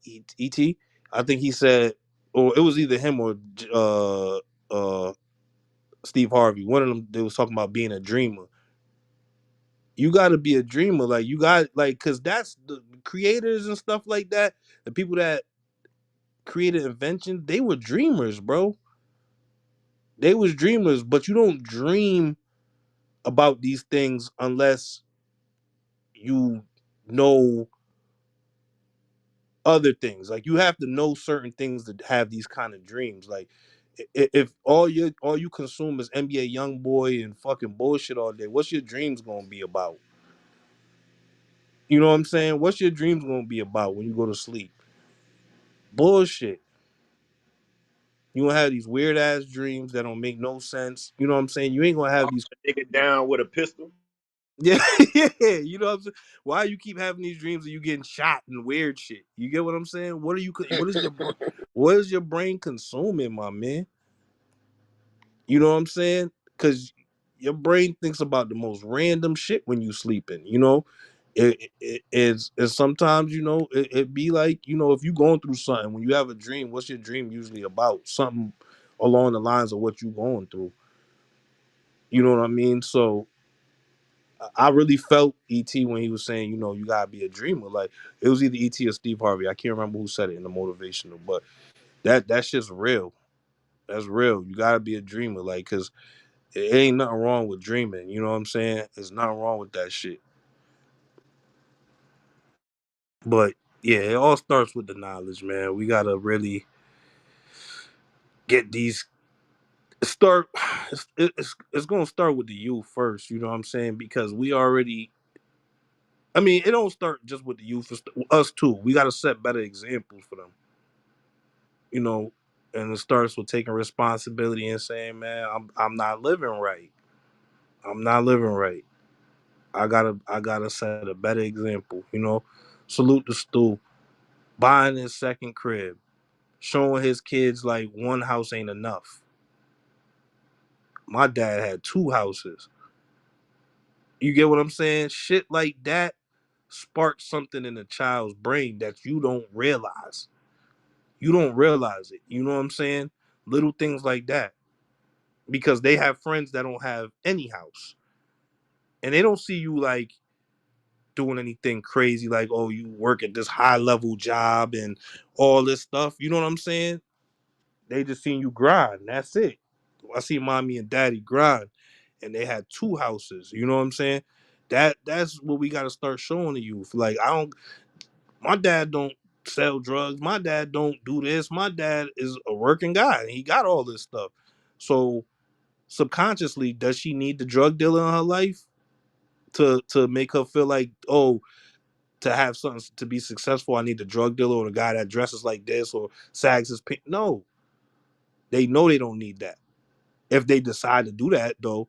et? I think he said, or it was either him or uh Steve Harvey. One of them, they was talking about being a dreamer. You got to be a dreamer, like you got like, cause that's the creators and stuff like that. The people that created inventions, they were dreamers, bro. They was dreamers, but you don't dream about these things unless you know other things. Like you have to know certain things to have these kind of dreams. Like if all you consume is NBA young boy and fucking bullshit all day, what's your dreams gonna be about? You know what I'm saying? What's your dreams gonna be about when you go to sleep? Bullshit. You gonna have these weird ass dreams that don't make no sense. You know what I'm saying? You ain't gonna have these. Nigga down with a pistol. Yeah, yeah. You know what I'm saying? Why you keep having these dreams of you getting shot and weird shit? You get what I'm saying? What are you? What is your brain consuming, my man? You know what I'm saying? Because your brain thinks about the most random shit when you sleeping. It's sometimes it be like if you going through something when you have a dream. What's your dream usually about? Something along the lines of what you going through. You know what I mean? So I really felt ET when he was saying, you gotta be a dreamer. Like it was either ET or Steve Harvey. I can't remember who said it in the motivational, but that's just real. That's real. You gotta be a dreamer, like, cause it ain't nothing wrong with dreaming. You know what I'm saying? There's nothing wrong with that shit. But yeah, it all starts with the knowledge, man. We gotta really get these start. It's gonna start with the youth first. You know what I'm saying? Because we already. I mean, it don't start just with the youth. It's us too. We gotta set better examples for them. You know, and it starts with taking responsibility and saying, "Man, I'm not living right. I'm not living right. I gotta set a better example." Salute the stool, buying his second crib, showing his kids like one house ain't enough. My dad had two houses. You get what I'm saying? Shit like that sparks something in a child's brain that you don't realize. You don't realize it. You know what I'm saying? Little things like that. Because they have friends that don't have any house. And they don't see you like doing anything crazy like, oh, you work at this high level job and all this stuff. You know what I'm saying? They just seen you grind. That's it. I see mommy and daddy grind, and they had two houses. You know what I'm saying? That's what we got to start showing the youth. Like I don't. My dad don't sell drugs. My dad don't do this. My dad is a working guy. And he got all this stuff. So subconsciously, does she need the drug dealer in her life to make her feel like, oh, to have something to be successful, I need the drug dealer or the guy that dresses like this or sags his pink? No, they know they don't need that. If they decide to do that, though,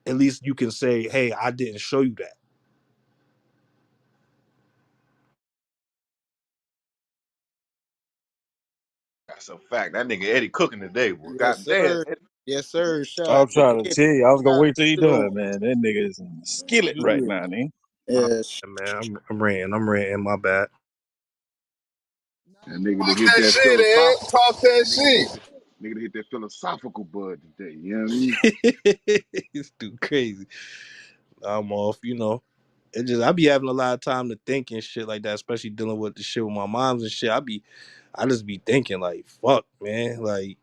at least you can say, "Hey, I didn't show you that." That's a fact. That nigga Eddie cooking today, boy. Yes, God damn. sir. Yes, sir. I'm Shout trying to yeah, tell you, I was gonna shout wait till he to done, man. That nigga is in the skillet right yeah. now, man. My Yes. bad, man, I'm ranting. I'm ranting. My bad. That nigga to Talk hit that that shit, Ed. philosophical. Talk that Nigga to hit shit. the nigga to hit that philosophical bud today. You know what I mean? It's too crazy. I'm off. It just I be having a lot of time to think and shit like that, especially dealing with the shit with my moms and shit. I just be thinking like, fuck, man, like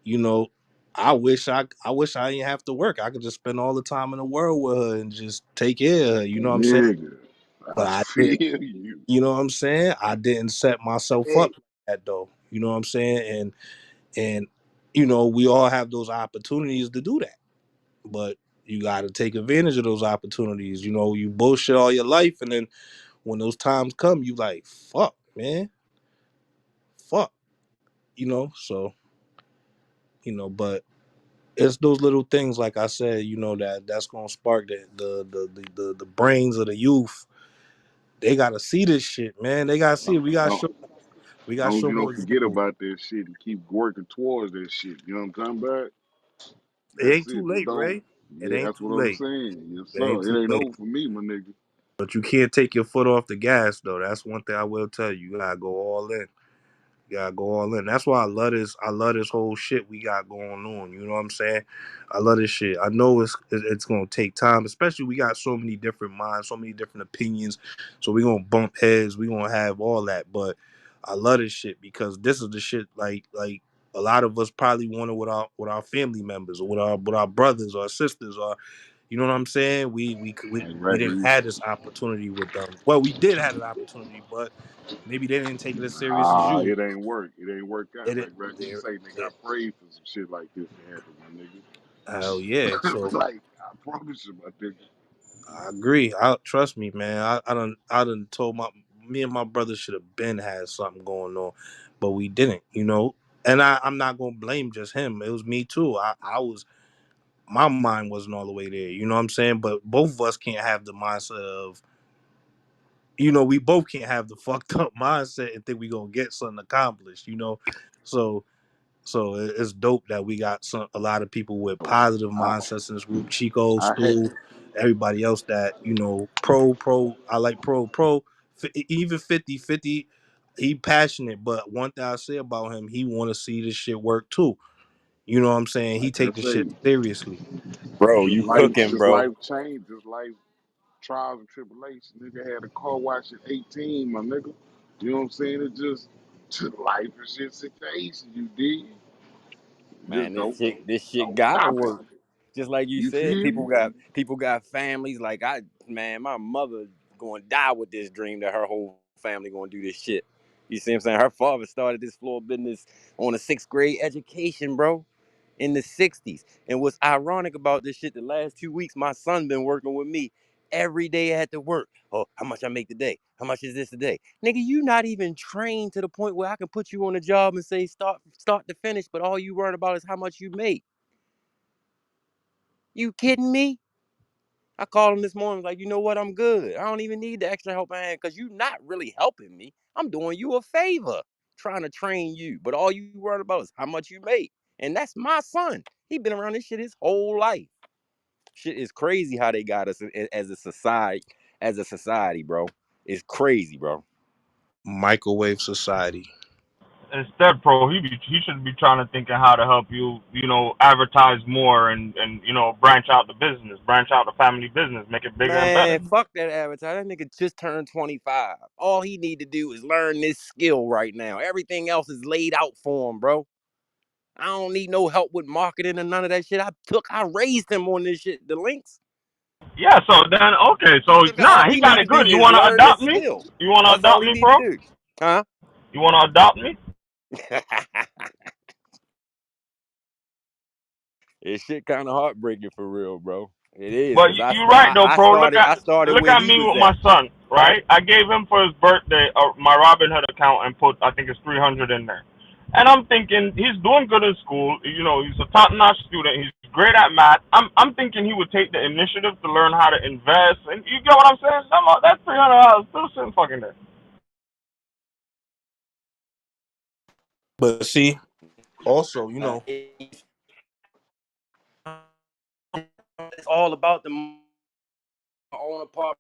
you know. I wish I didn't have to work. I could just spend all the time in the world with her and just take care of her. You know what I'm saying? Nigga. But I I feel didn't. you. You know what I'm saying? I didn't set myself up Mm. like that though. You know what I'm saying? And we all have those opportunities to do that. But you got to take advantage of those opportunities. You bullshit all your life, and then when those times come, you like, fuck, man, fuck. So but it's those little things, like I said, that's gonna spark the brains of the youth. They gotta see this shit, man. They gotta see it. Long, We gotta long, show. We gotta long as show you more don't forget examples. about that shit and keep working towards that shit. You know what I'm talking about? It That's ain't too it. Just late, don't. Ray. It Yeah, ain't that's too what I'm late. saying. Yes, It ain't sir. too It ain't late. over for me, my nigga. But you can't take your foot off the gas, though. That's one thing I will tell you. You gotta go all in. You gotta go all in. That's why I love this. I love this whole shit we got going on. You know what I'm saying? I love this shit. I know it's gonna take time, especially we got so many different minds, so many different opinions. So we gonna bump heads. We gonna have all that. But I love this shit because this is the shit like a lot of us probably wanted with our family members or with our brothers or sisters or you know what I'm saying? We Right. didn't have this opportunity with them. Well, we did have an opportunity, but maybe they didn't take it as serious as Nah, you. it ain't work. It ain't work out. It, Like it, Rex used to there, say, nigga, I there, prayed for some shit like this to happen, my hell yeah. nigga. So Like, I promise you, my nigga. I agree. Trust me, man. I done told me and my brother should have been had something going on, but we didn't. And I'm not gonna blame just him. It was me too. I was my mind wasn't all the way there. You know what I'm saying? But both of us can't have the mindset of we both can't have the fucked up mindset and think we gonna get something accomplished. So it's dope that we got a lot of people with positive I, mindsets in this group. Chico, I had, Stu, everybody else that pro. I like pro. Even 50-50. He passionate, but one thing I say about him, he want to see this shit work too. You know what I'm saying? He like I take the shit say, seriously. Bro, you cooking, just bro. life changed, just life trials and tribulations. Nigga had a car wash at 18, my nigga. You know what I'm saying? It just life and shit situations. You did. Just Man, don't this shit don't gotta stop it. work. Just like you You said, feel me? people got families. Like man, my mother gonna die with this dream that her whole family gonna do this shit. You see what I'm saying? Her father started this floor business on a sixth grade education, bro, in the 60s. And what's ironic about this shit, the last 2 weeks, my son been working with me every day at the work. Oh, how much I make today? How much is this today? Nigga, you not even trained to the point where I can put you on a job and say start to finish, but all you worrying about is how much you make. You kidding me? I called him this morning, like, you know what? I'm good. I don't even need the extra help I had because you're not really helping me. I'm doing you a favor trying to train you. But all you worried about is how much you make. And that's my son. He been around this shit his whole life. Shit is crazy how they got us as a society, bro. It's crazy, bro. Microwave society. Instead, pro, he should be trying to thinking how to help you, advertise more and branch out the business, branch out the family business, make it bigger and better. Man, fuck that advertising. That nigga just turned 25. All he need to do is learn this skill right now. Everything else is laid out for him, bro. I don't need no help with marketing and none of that shit. I raised him on this shit, the links. Yeah. So then, okay. So All he he got need to it do good. You is want to learn adopt this me? skill. You want to That's all adopt he me, need to bro? do. Huh? You want to adopt me? This shit kind of heartbreaking for real, bro. It is, But cause I you're start right I, though, I pro. started I started Look where at he me was with my at. son, right? I gave him for his birthday my Robinhood account and put I think it's 300 in there. And I'm thinking he's doing good in school. He's a top-notch student. He's great at math. I'm thinking he would take the initiative to learn how to invest. And you get what I'm saying? That $300 still sitting fucking there. But see, also, It's all about the own apartment.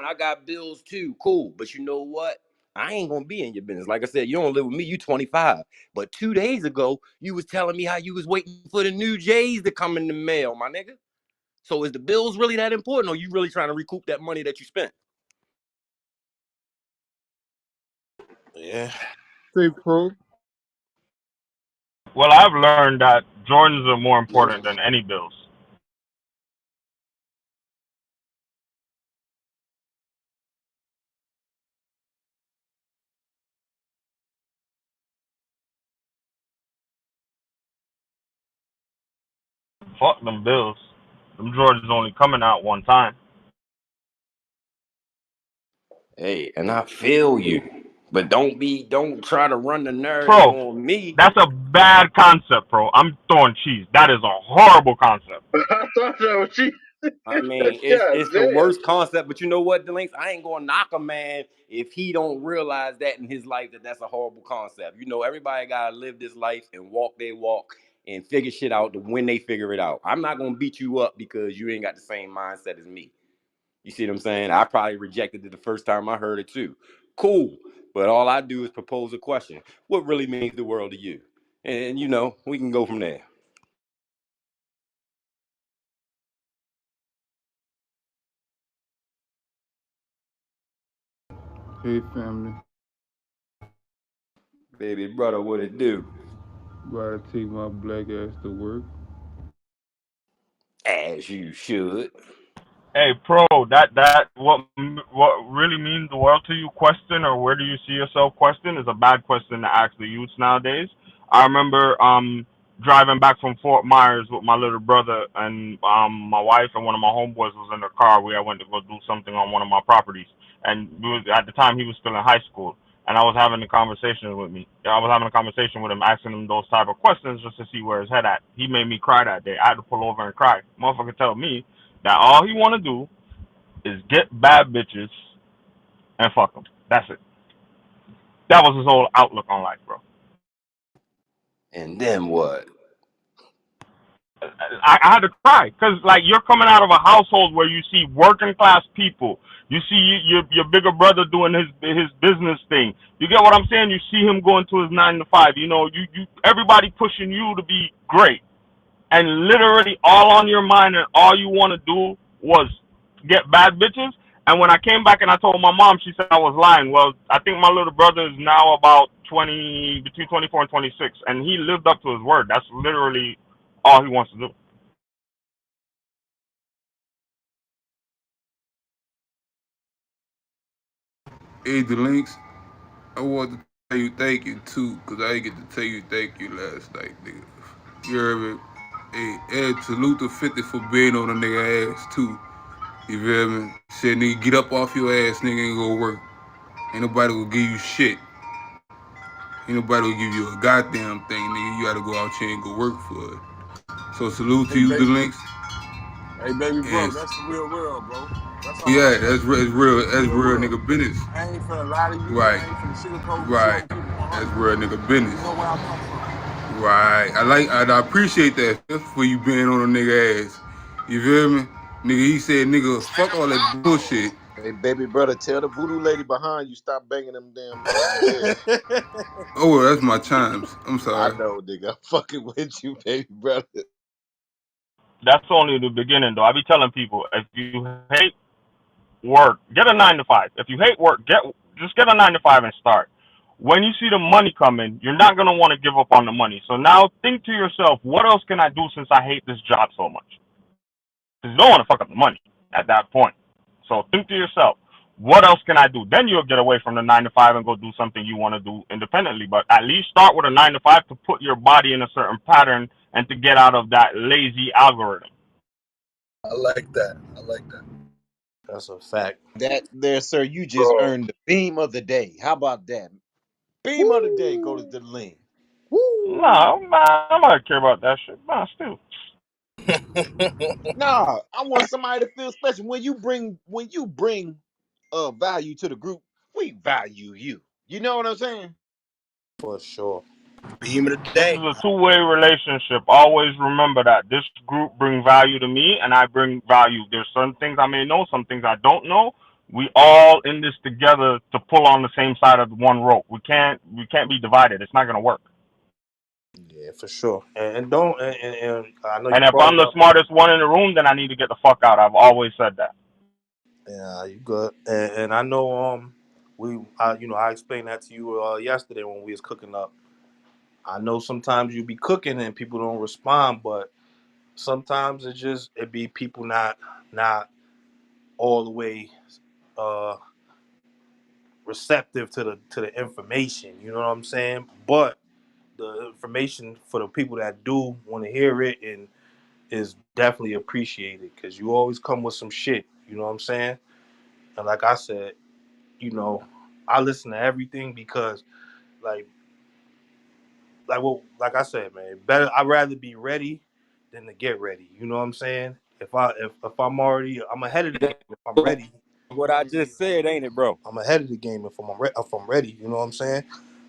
I got bills too. Cool. But you know what? I ain't gonna be in your business. Like I said, you don't live with me, you 25. But 2 days ago, you was telling me how you was waiting for the new J's to come in the mail, my nigga. So is the bills really that important, or you really trying to recoup that money that you spent? yeah. Say, pro. Well, I've learned that Jordans are more Yes. important than any bills. Fuck them bills. Them Jordans only coming out one time. Hey, and I feel you. But don't try to run the narrative Pro, on me. that's a bad concept, bro. I'm throwing cheese. That is a horrible concept. I thought that was she. I mean, God it's the damn. worst concept, but you know what, Delinks? I ain't gonna knock a man if he don't realize that in his life that that's a horrible concept. You know, everybody gotta live this life and walk their walk and figure shit out to when they figure it out. I'm not gonna beat you up because you ain't got the same mindset as me. You see what I'm saying? I probably rejected it the first time I heard it too. Cool, but all I do is propose a question. What really means the world to you? And you know, we can go from there. Hey family, Baby brother, what it do? about to take my black ass to work. As you should. Hey, pro, that what really means the world to you question or where do you see yourself question is a bad question to ask the youths nowadays. I remember driving back from Fort Myers with my little brother and my wife and one of my homeboys was in the car. We I went to go do something on one of my properties, and at the time he was still in high school. And I was having a conversation with me. I was having a conversation with him, asking him those type of questions just to see where his head at. He made me cry that day. I had to pull over and cry. Motherfucker tell me that all he want to do is get bad bitches and fuck them. That's it. That was his whole outlook on life, bro. And then what? I had to cry because like you're coming out of a household where you see working class people. You see your bigger brother doing his business thing. You get what I'm saying? You see him going to his 9 to 5. You know, you everybody pushing you to be great. And literally all on your mind and all you want to do was get bad bitches. And when I came back and I told my mom, she said I was lying. Well, I think my little brother is now about 20, between 24 and 26, and he lived up to his word. That's literally all he wants to do. Hey, the links. I want to tell you thank you too, cause I didn't get to tell you thank you last night, nigga. You heard me? Hey, Ed, salute to 50 for being on a nigga ass too. You feel me? Said nigga, get up off your ass, nigga, and go work. Ain't nobody gonna give you shit. Ain't nobody gonna give you a goddamn thing, nigga. You gotta go out here and go work for it. So salute to Hey, you, the baby, links. hey, baby And brother, that's the real, bro. That's oh all I'm yeah, saying. that's real. That's the That's real real. nigga business. I ain't finna lie to you. Right, I ain't finna sugarcoat the shit. right. I'm keeping That's 100 with real you. nigga You business. know where I come from. Right. I appreciate that for you being on a nigga ass. You feel me? Nigga, he said, nigga, fuck all that bullshit. Hey, baby brother, tell the voodoo lady behind you stop banging them damn bells. Oh, well, that's my chimes. I'm I sorry. know, nigga. I'm fucking with you, baby brother. That's only the beginning, though. I be telling people if you hate work, get a 9 to 5. If you hate work, just get a 9 to 5 and start. When you see the money coming, you're not gonna want to give up on the money. So now think to yourself, what else can I do since I hate this job so much? Because you don't want to fuck up the money at that point. So think to yourself, what else can I do? Then you'll get away from the 9 to 5 and go do something you want to do independently. But at least start with a 9 to 5 to put your body in a certain pattern and to get out of that lazy algorithm. I like that. I like that. That's a fact. That there, sir, you just Bro, earned the beam of the day. How about that? Beam of the day goes Woo! to the lean. Woo! No, man, I don't care about that shit. Nah, still. Nah, I want somebody to feel special. When you bring value to the group, we value you. You know what I'm saying? For sure. beam of the This is day. a two-way relationship. Always remember that. This group brings value to me, and I bring value. There's some things I may know, some things I don't know. We all in this together to pull on the same side of one rope. We can't be divided. It's not gonna work. Yeah, for sure. And don't and I know And you if brought I'm it the up. smartest one in the room, then I need to get the fuck out. I've always said that. Yeah, you good. And I know I explained that to you yesterday when we was cooking up. I know sometimes you be cooking and people don't respond, but sometimes it be people not all the way uh receptive to the information. You know what I'm saying? But the information for the people that do want to hear it and is definitely appreciated because you always come with some shit. You know what I'm saying? And like I said, you know. I listen to everything because like like I said, man, better I'd rather be ready than to get ready. You know what I'm saying? If I'm already I'm ahead of the game if I'm ready. What I just said, ain't it, bro? I'm ahead of the game if I'm ready. You know what I'm saying?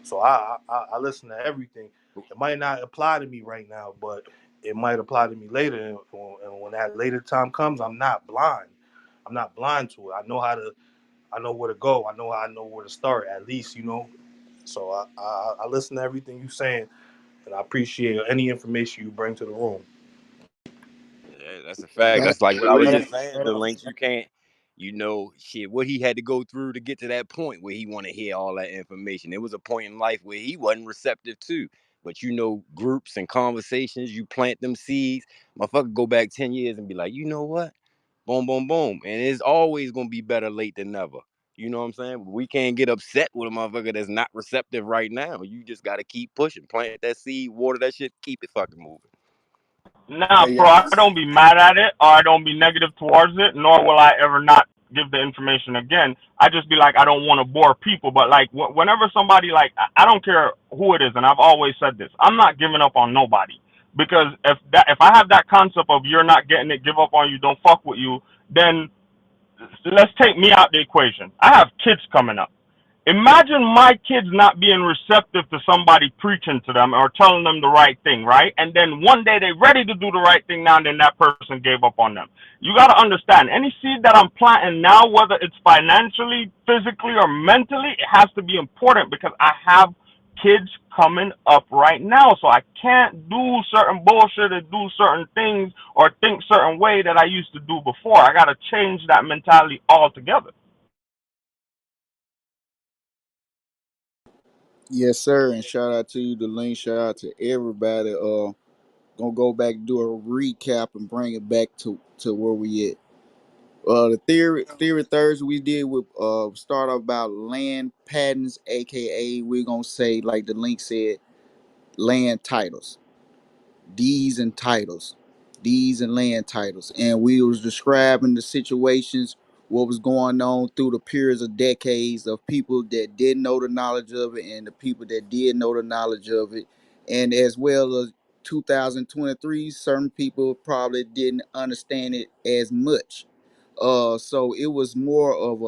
So I listen to everything. It might not apply to me right now, but it might apply to me later. And when that later time comes, I'm not blind. I'm not blind to it. I know where to go. I know where to start. At least So I listen to everything you're saying, and I appreciate any information you bring to the room. Yeah, that's a fact. Thank That's like you. what I was Thank just you. saying. The links you can't, shit, what he had to go through to get to that point where he want to hear all that information. There was a point in life where he wasn't receptive to. But groups and conversations, you plant them seeds. Motherfucker go back 10 years and be like, you know what? Boom, boom, boom. And it's always gonna be better late than never. You know what I'm saying? We can't get upset with a motherfucker that's not receptive right now. You just gotta keep pushing, plant that seed, water that shit, keep it fucking moving. Nah, Hey, bro, yeah, I don't be mad at it or I don't be negative towards it, nor will I ever not give the information again. I just be like, I don't want to bore people. But like, whenever somebody, like, I don't care who it is, and I've always said this, I'm not giving up on nobody. Because if I have that concept of you're not getting it, give up on you, don't fuck with you, then let's take me out the equation. I have kids coming up. Imagine my kids not being receptive to somebody preaching to them or telling them the right thing, right? And then one day they're ready to do the right thing now, and then that person gave up on them. You got to understand, any seed that I'm planting now, whether it's financially, physically, or mentally, it has to be important because I have kids coming up right now. So I can't do certain bullshit and do certain things or think certain way that I used to do before. I got to change that mentality altogether. Yes, sir. And shout out to you, the link. Shout out to everybody. Gonna go back and do a recap and bring it back to where we at. The theory Thursday we did with start off about land patents, aka we're gonna say like the link said, land titles, deeds and titles, deeds and land titles, and we was describing the situations, what was going on through the periods of decades of people that didn't know the knowledge of it and the people that did know the knowledge of it, and as well as 2023, certain people probably didn't understand it as much. So it was more of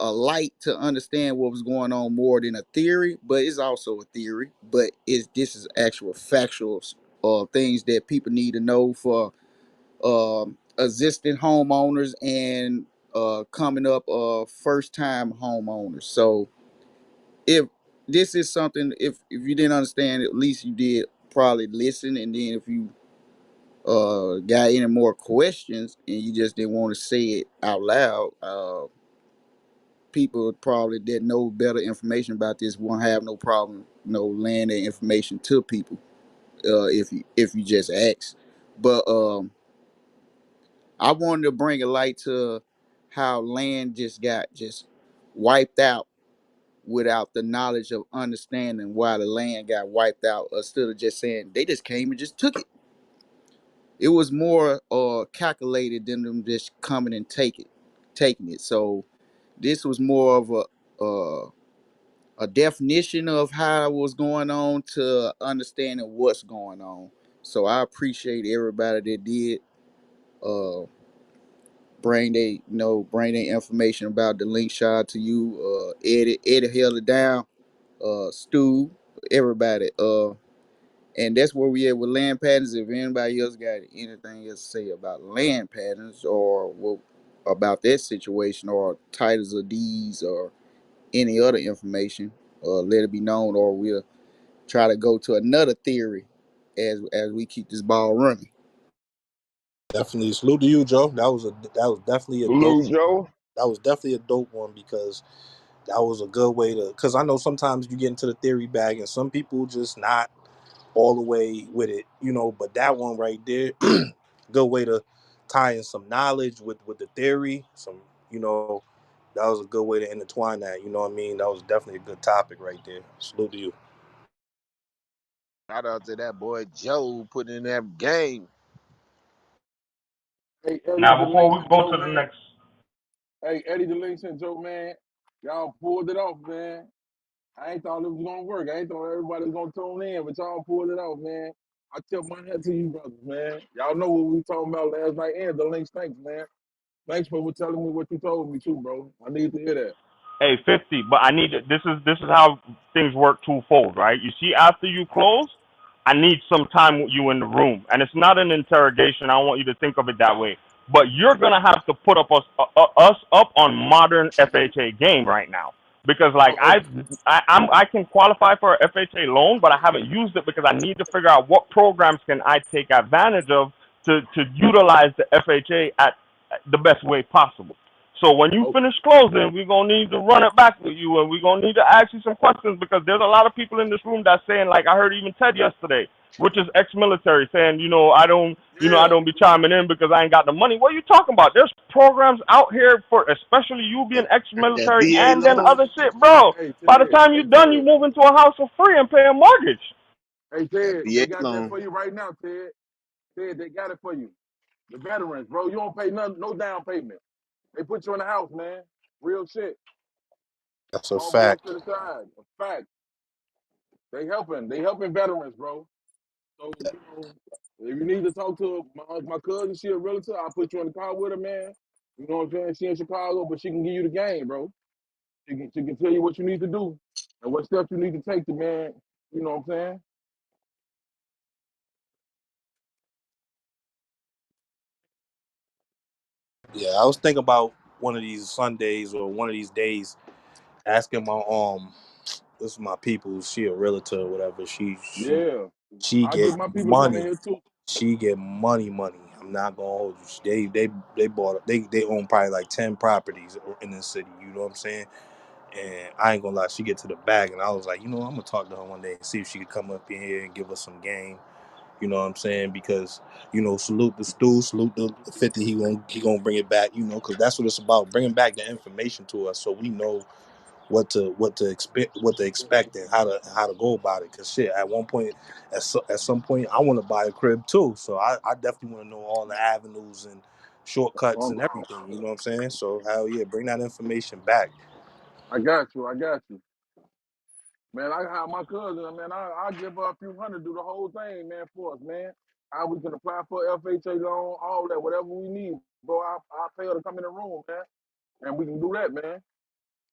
a light to understand what was going on more than a theory, but it's also a theory. But this is actual factual things that people need to know for existing homeowners and coming up first time homeowners. So if this is something, if you didn't understand, at least you did probably listen, and then if you got any more questions and you just didn't want to say it out loud, people probably that know better information about this won't have no problem, laying their information to people if you just ask. But I wanted to bring a light to how land just wiped out without the knowledge of understanding why the land got wiped out. Instead of just saying they just came and just took it, it was more calculated than them just coming and taking it. So this was more of a definition of how it was going on to understanding what's going on. So I appreciate everybody that did uh bring their information about the link. Shot to you, Eddie held it down, Stu, everybody. And that's where we at with land patterns. If anybody else got anything else to say about land patterns or about that situation or titles of deeds or any other information, let it be known, or we'll try to go to another theory as we keep this ball running. Definitely salute to you, Joe. That was definitely a dope. Salute, Joe. That was definitely a dope one because that was a good way to. Because I know sometimes you get into the theory bag and some people just not all the way with it, But that one right there, good way to tie in some knowledge with the theory. You know, that was a good way to intertwine that. You know what I mean? That was definitely a good topic right there. Salute to you. Shout out to that boy Joe putting in that game. hey, Eddie Now, the before Links we and go Joe, to the man. next, Hey, Eddie the Links and Joe, man. Y'all pulled it off, man. I ain't thought it was gonna work. I ain't thought everybody was gonna tune in, but y'all pulled it off, man. I tip my hat to you brothers, man. Y'all know what we talking about last night and the links. Thanks, man. Thanks for telling me what you told me too, bro. I need to hear that. Hey, 50, but I need this is how things work twofold, right? You see, after you close, I need some time with you in the room, and it's not an interrogation. I don't want you to think of it that way. But you're gonna have to put us up on modern FHA game right now, because like Oh, I can qualify for a FHA loan, but I haven't used it because I need to figure out what programs can I take advantage of to utilize the FHA at the best way possible. So when you oh, finish closing, we're gonna need to run it back with you, and we're gonna need to ask you some questions because there's a lot of people in this room that's saying, like I heard even Ted yesterday, which is ex-military, saying, I yeah. don't be chiming in because I ain't got the money. What are you talking about? There's programs out here for, especially you being That ex-military VA and then loan. other shit, bro. Hey By the Ted, time you're hey done, you Ted, move into a house for free and pay a mortgage. hey That Ted. They VA got that loan. for you right now, Ted. Ted, they got it for you. The veterans, bro. You don't pay no down payment. They put you in the house, man. Real shit. That's a All bullshit fact. aside. A fact. They helping. They helping veterans, bro. So, if you need to talk to my cousin, she a realtor, I'll put you in the car with her, man. You know what I'm saying? She in Chicago, but she can give you the game, bro. She can tell you what you need to do and what steps you need to take to, man. You know what I'm saying? Yeah, I was thinking about one of these Sundays or one of these days asking my this is my people. She a realtor or whatever. Yeah. She I get get my people to come in money. here too. She get money. I'm not gonna hold you. They bought they own probably like 10 properties in this city. You know what I'm saying? And I ain't gonna lie, she get to the bag, and I was like, I'm gonna talk to her one day and see if she could come up in here and give us some game. You know what I'm saying? Because salute the stew, salute the 50. He gonna bring it back. Because that's what it's about, bringing back the information to us, so we know what to expect and how to go about it. Cause shit, at one point, at some point, I want to buy a crib too. So I definitely want to know all the avenues and shortcuts Um, and everything. You know what I'm saying? So hell yeah, bring that information back. I got you. I got you. Man, I have my cousin, man. I give her a few hundred, do the whole thing, man, for us, man. How we can apply for FHA loan, all that, whatever we need, bro. I pay her to come in the room, man, and we can do that, man.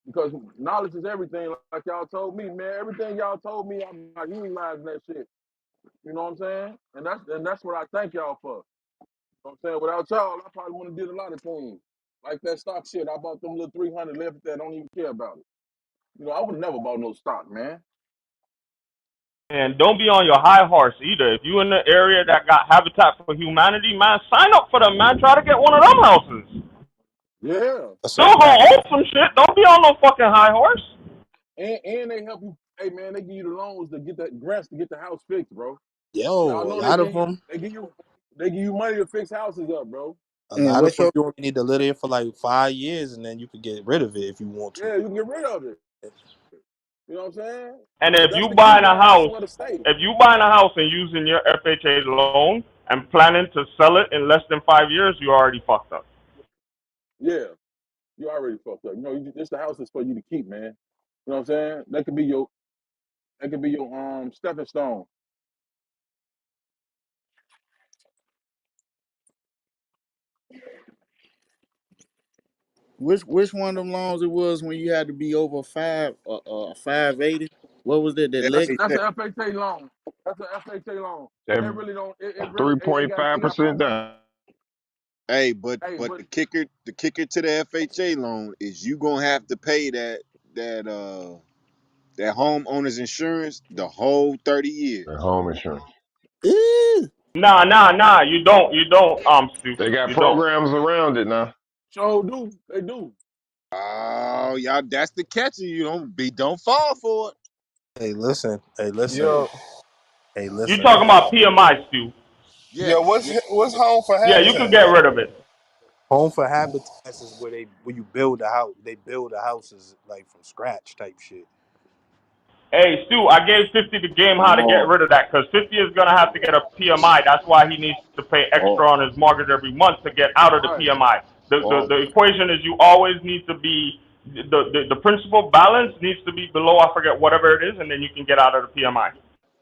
Because knowledge is everything, like y'all told me, man. Everything y'all told me, I'm like utilizing that shit. You know what I'm saying? And that's what I thank y'all for. You know what I'm saying? Without y'all, I probably wouldn't have did a lot of things. Like that stock shit. I bought them little 300 left that don't even care about it. I would never bought no stock, man. And don't be on your high horse either. If you in the area that got Habitat for Humanity, man, sign up for them, man. Try to get one of them houses. Yeah. That's a Still fact. gonna own some shit. Don't be on no fucking high horse. And they help you. Hey man, they give you the loans to get that grants to get the house fixed, bro. Y'all Yo, a know lot of them. they give you money to fix houses up, bro. A And lot of what's them, your you only need to live there for like 5 years, and then you could get rid of it if you want to. Yeah, you can get rid of it. You know what I'm saying? And Because if that's you the key, buying a man. Have house, somewhere to stay. if you buying a house and using your FHA loan and planning to sell it in less than 5 years, you already fucked up. Yeah, you already fucked up. This the house is for you to keep, man. You know what I'm saying? That could be your stepping stone. which one of them loans it was when you had to be over 580? What was that? That That's leg? that's FHA. an FHA loan. That's an FHA loan. That They really don't. It really it got 3.5% programs. down. Hey, but Hey, but but the kicker to the FHA loan is you gonna have to pay that homeowner's insurance the whole 30 years. The home insurance. Ew. Nah. You don't. You don't. Stu. They got You don't. programs around it now. sure do. They do. Oh, y'all, that's the catcher. You don't fall for it. Hey, listen. Hey, listen. Yo, Hey, You listen. talking about PMI, Stu? yo, Yes, yes. what's home for Yeah, you could Habitat? get rid of it. Home for Habitats is where you build a house. They build the houses like from scratch type shit. Hey, Stu, I gave 50 the game how to get Oh, rid of that because 50 is going to have to get a PMI. That's why he needs to pay extra oh, on his mortgage every month to get out of the Right. PMI. The oh. equation is you always need to be The principal balance needs to be below, I forget, whatever it is, and then you can get out of the PMI.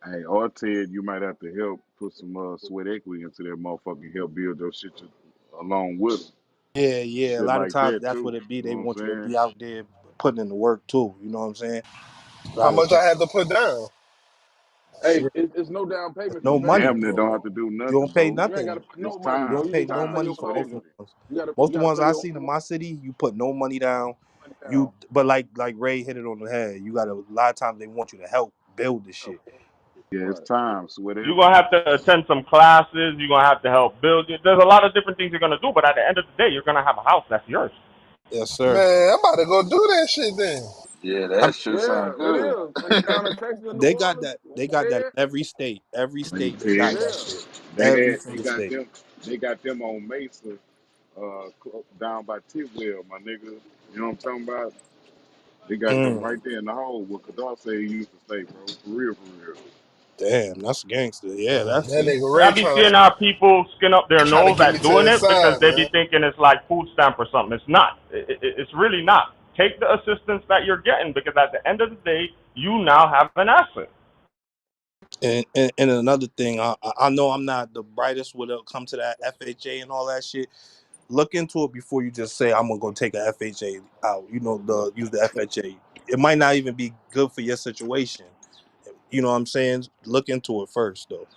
Hey, or Ted, you might have to help put some sweat equity into that motherfucker, help build those shit along with them. Yeah, yeah. A Shit lot of like times that that's too. what it be. You know They what I'm want you to saying? be out there putting in the work too. You know what I'm saying? A How lot of much times, I had to put down? Hey, shit, it's no down payment for no nothing, money, Damn near bro. don't bro. have to do You nothing, don't pay bro. You ain't got to nothing. pay It's no money, You bro. time. don't You pay just got no to pay Time money your for sweat most closing. equity. ones. You Most of got the to ones pay I your seen in my city, you put no money down. money down. But like Ray hit it on the head. You got a lot of times they want you to help build the shit. Yeah, it's Right. time sweat You're gonna equity. have to attend some classes. You're gonna have to help build it. There's a lot of different things you're gonna do, but at the end of the day, you're gonna have a house that's yours. Yes, sir. Man, I'm about to go do that shit then. Yeah, I that shit Yeah, sound it good. is. Down in Texas and New They got Orleans, that. They got that in yeah, every state. Every Hey state they got Ted, that yeah. shit. Every they single got state. them on Mesa, down by Tidwell, my nigga. You know what I'm talking about? They got them Mm, right there in the hole where Kadar said he used to stay, bro. For real, for real. damn, that's gangster. Yeah, that's That see. nigga I Ray be seeing how people skin up their trying to nose get me at to doing his it because side, they be man. thinking it's like food stamp or something. It's not. It's really not. Take the assistance that you're getting because at the end of the day, you now have an asset. And another thing, I know I'm not the brightest when it come to that FHA and all that shit. Look into it before you just say I'm gonna go take a FHA out. You know, the use the FHA. It might not even be good for your situation. You know what I'm saying? Look into it first, though.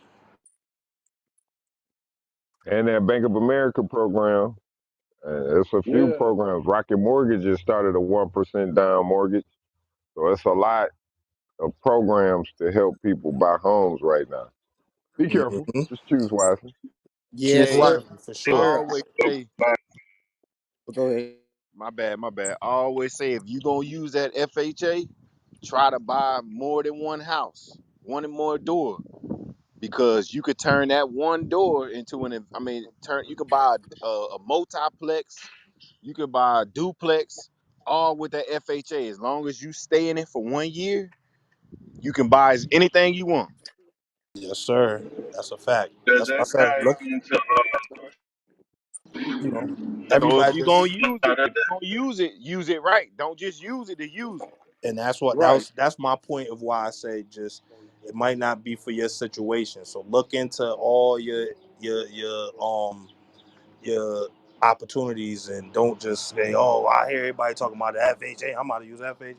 And that Bank of America program, it's a few Yeah. programs. Rocket Mortgage just started a 1% down mortgage. So it's a lot of programs to help people buy homes right now. Be careful. Hmm. Just choose wisely. Choose Yeah, Sweat. yeah. wisely for I sure. always say, Go ahead. my bad. I always say if you gonna use that FHA, try to buy more than one house, one and more door, because you could turn that one door into an. I mean, turn. You could buy a multiplex. You could buy a duplex, all with that FHA. As long as you stay in it for 1 year, you can buy anything you want. Yes, sir. That's a fact. Does That's what I that said. tie Look, into you know, So if everybody you're just, gonna use it, if you're gonna use it right. Don't just use it to use it. and that's what that Right. was. That's my point of why I say just it might not be for your situation. So look into all your opportunities and don't just say, "Oh, I hear everybody talking about the FHA. I'm about to use FHA."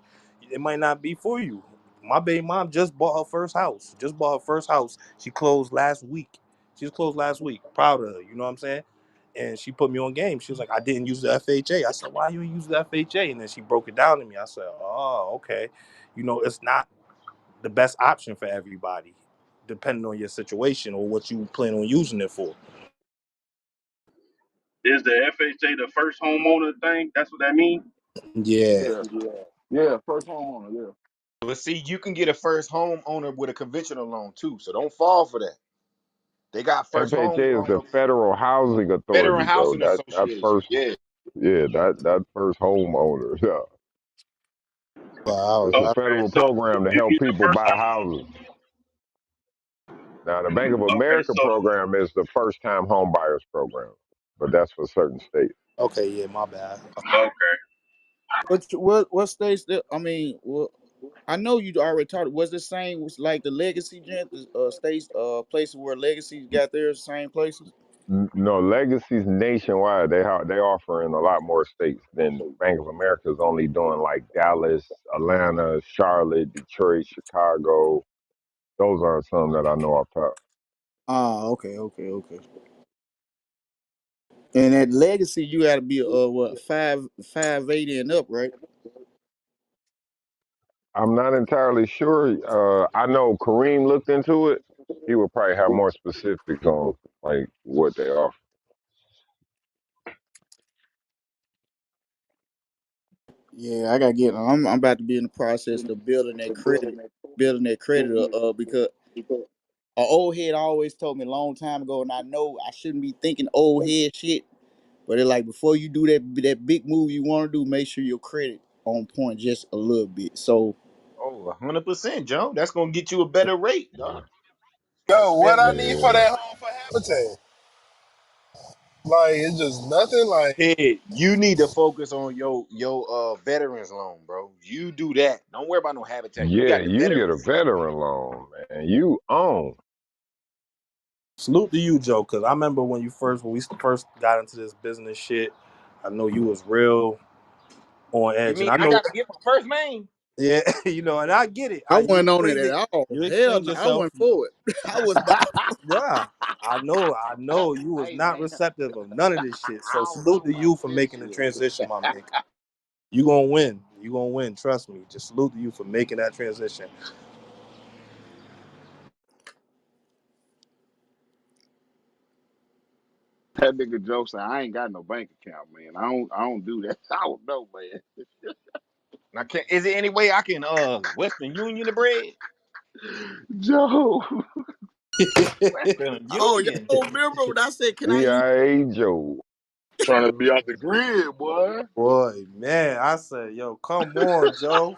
It might not be for you. My baby mom just bought her first house. Just bought her first house. She closed last week. She just closed last week. Proud of her. You know what I'm saying? And she put me on game. She was like, "I didn't use the FHA." I said, "Why you ain't use the FHA?" And then she broke it down to me. I said, "Oh, okay. You know, it's not the best option for everybody, depending on your situation or what you plan on using it for." is the FHA the first homeowner thing? That's what that means. Yeah. Yeah. Yeah. First homeowner. Yeah. But see, you can get a first home owner with a conventional loan too. So don't fall for that. They got first home FHA is the loan, Federal Housing Veteran Authority, bro. Housing That Association. first, Yeah. yeah, that first homeowner. Yeah. Wow. It's a Okay, federal so program to you help get the people first buy home. houses. Now, the Bank of Okay, America so program is the first time home buyers program, but that's for certain states. Okay, yeah, my bad. okay, What states that I mean? Well, I know you already taught. Was the same was like the legacy gent, the states, places where legacies got theirs, same places. No, Legacy's nationwide. They offer in a lot more states than Bank of America is only doing like Dallas, Atlanta, Charlotte, Detroit, Chicago. Those are some that I know off top. Ah, okay, okay, okay. And at legacy, you got to be what 580 and up, right? I'm not entirely sure. I know Kareem looked into it. He would probably have more specifics on like what they offer. Yeah, I gotta get. I'm about to be in the process of building that credit. Because an old head always told me a long time ago, and I know I shouldn't be thinking old head shit. But it's like before you do that big move you want to do, make sure your credit on point just a little bit. So Oh, 100%, Joe. That's gonna get you a better rate, dog. Yo, what I Better. need for yeah, that home for Habitat? Like it's just nothing. Like Hey, you need to focus on your veterans loan, bro. You do that. Don't worry about no habitat. You Yeah, got the you get a veterans. veteran loan, man. You own. Salute to you, Joe, because I remember when we first got into this business shit. I know you was real on You edge, and mean I I know, got to get my first name? yeah, and I get it. I You wasn't on it explained at it. all. You Hell explained no, I yourself. wasn't for it. I was about. Yeah, I know you was Hey not man, receptive of none of this shit. I So don't know salute to about you for this making the shit. transition, my man. You gonna win. You gonna win. Trust me. Just salute to you for making that transition. That nigga Joe said, I ain't got no bank account, man. I don't do that. I don't know, man. Now, is there any way I can Western Union the bread? Joe. Western Oh, y'all Union. don't remember when I said, "Can I use?" CIA Joe. Trying to be off the grid, boy. Boy, man, I said, yo, come on, Joe.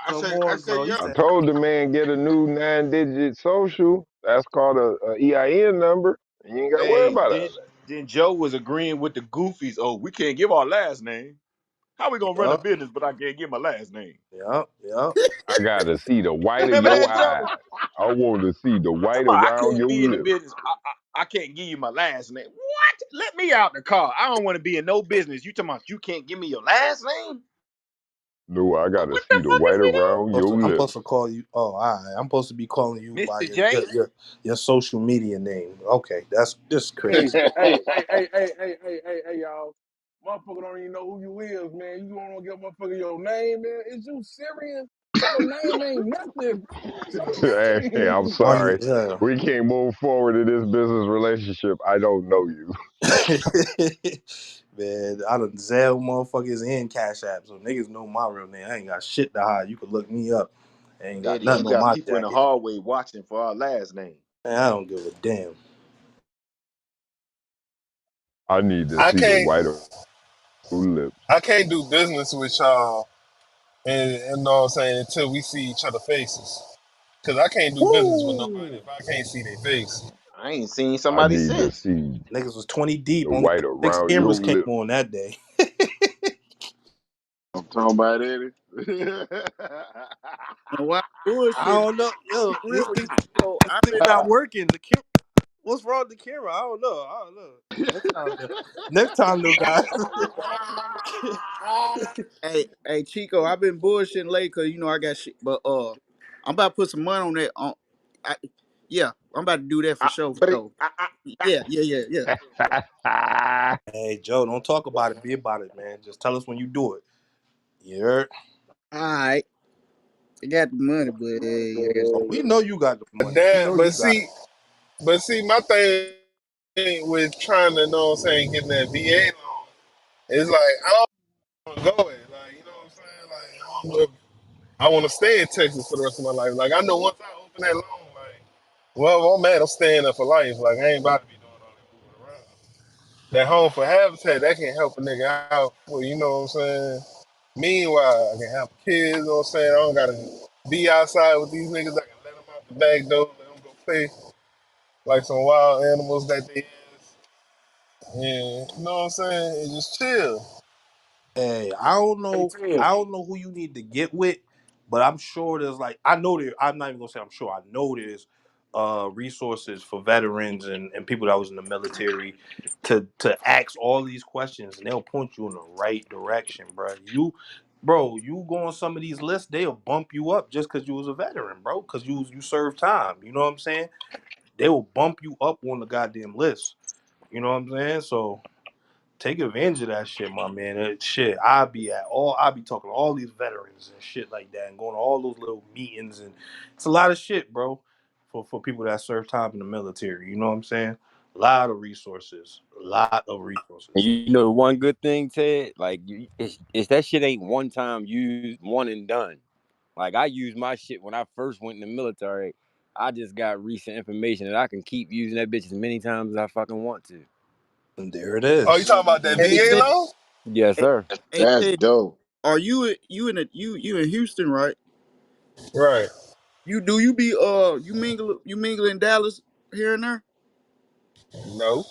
Come I on, say, Joe. He yo, I said, told the man get a new 9-digit social. That's called a EIN number. And you ain't got to worry Hey, about then Joe was agreeing with the goofies. Oh, we can't give our last name. How we gonna run a yup, business, but I can't give my last name? yup. I got to see the white of Remember your that, Joe? eyes. I want to see the white Come on, I around can't your be in the lips. business. I can't give you my last name. What? Let me out the car. I don't want to be in no business. You talking about you can't give me your last name? No, I got to What the see the fuck is white we doing? around your I'm supposed lips. to call you. Oh, all right. I'm supposed to be calling you by Mr. J? your social media name. Okay, that's this crazy. Hey, y'all. Motherfucker don't even know who you is, man. You don't want to give motherfucker your name, man. Is you serious? Your name ain't nothing. Hey, I'm Money, sorry. yeah. We can't move forward in this business relationship. I don't know you. Man, I done Zell motherfuckers and Cash App, so niggas know my real name. I ain't got shit to hide. You can look me up. I ain't got Eddie, you nothing on got my people in the jacket. hallway watching for our last name. Man, I don't give a damn. I need to I see the can't white of your lips. I can't do business with y'all, and you know what I'm saying, until we see each other faces. Cause I can't do business with nobody Woo! if I can't see their face. I ain't seen I somebody need to since. see Niggas was 20 deep. the Only white six around your cameras came lips. on that day. I'm talking about Eddie. And why I bullshit? don't know. Be Yo, real with you, Chico. this thing not working. What's wrong with the camera? I don't know. I don't know. Next time, though, guys. Hey, Chico, I've been bullshitting late because you know I got shit, but I'm about to put some money on that. I, yeah, I'm about to do that for sure, for But it, sure. Yeah. Hey, Joe, don't talk about it. Be about it, man. Just tell us when you do it. You heard? All right, I got the money, but I got. Oh, we know you got the money. We know Damn, you got it. but see, my thing with trying to know what I'm saying, getting that VA loan, it's like I don't want to go it. Like, you know what I'm saying? Like, I don't know if I want to stay in Texas for the rest of my life. Like, I know once I open that loan, like, well, I'm mad, I'm staying there for life. Like, I ain't about to be doing all that moving around. That home for habitat, that can help a nigga out. Well, you know what I'm saying? Meanwhile, I can have kids, you know what I'm saying? I don't gotta be outside with these niggas. I can let them out the back door, let them go play like some wild animals that they is. And you know what I'm saying? And just chill. Hey, I don't Hey, know. Ted. I don't know who you need to get with, but I'm sure there's like I know there. I'm not even gonna say I'm sure. I know there's resources for veterans and people that was in the military to ask all these questions, and they'll point you in the right direction, bro. You go on some of these lists, they'll bump you up just because you was a veteran, bro. Because you served time. You know what I'm saying? They will bump you up on the goddamn list. You know what I'm saying? So take advantage of that shit, my man. Shit, I be talking to all these veterans and shit like that, and going to all those little meetings, and it's a lot of shit, bro, for people that serve time in the military. You know what I'm saying? A lot of resources, a lot of And resources. you know the one good thing, Ted, like it's that shit ain't one time used, one and done. Like I used my shit when I first went in the military. I just got recent information that I can keep using that bitch as many times as I fucking want to. And there it Oh, you is. talking about that Hey VA Ted, loan? Yes, hey, sir. hey that's Ted, dope. are you in you in Houston, right? Right. You be you mingle in Dallas here and there? No.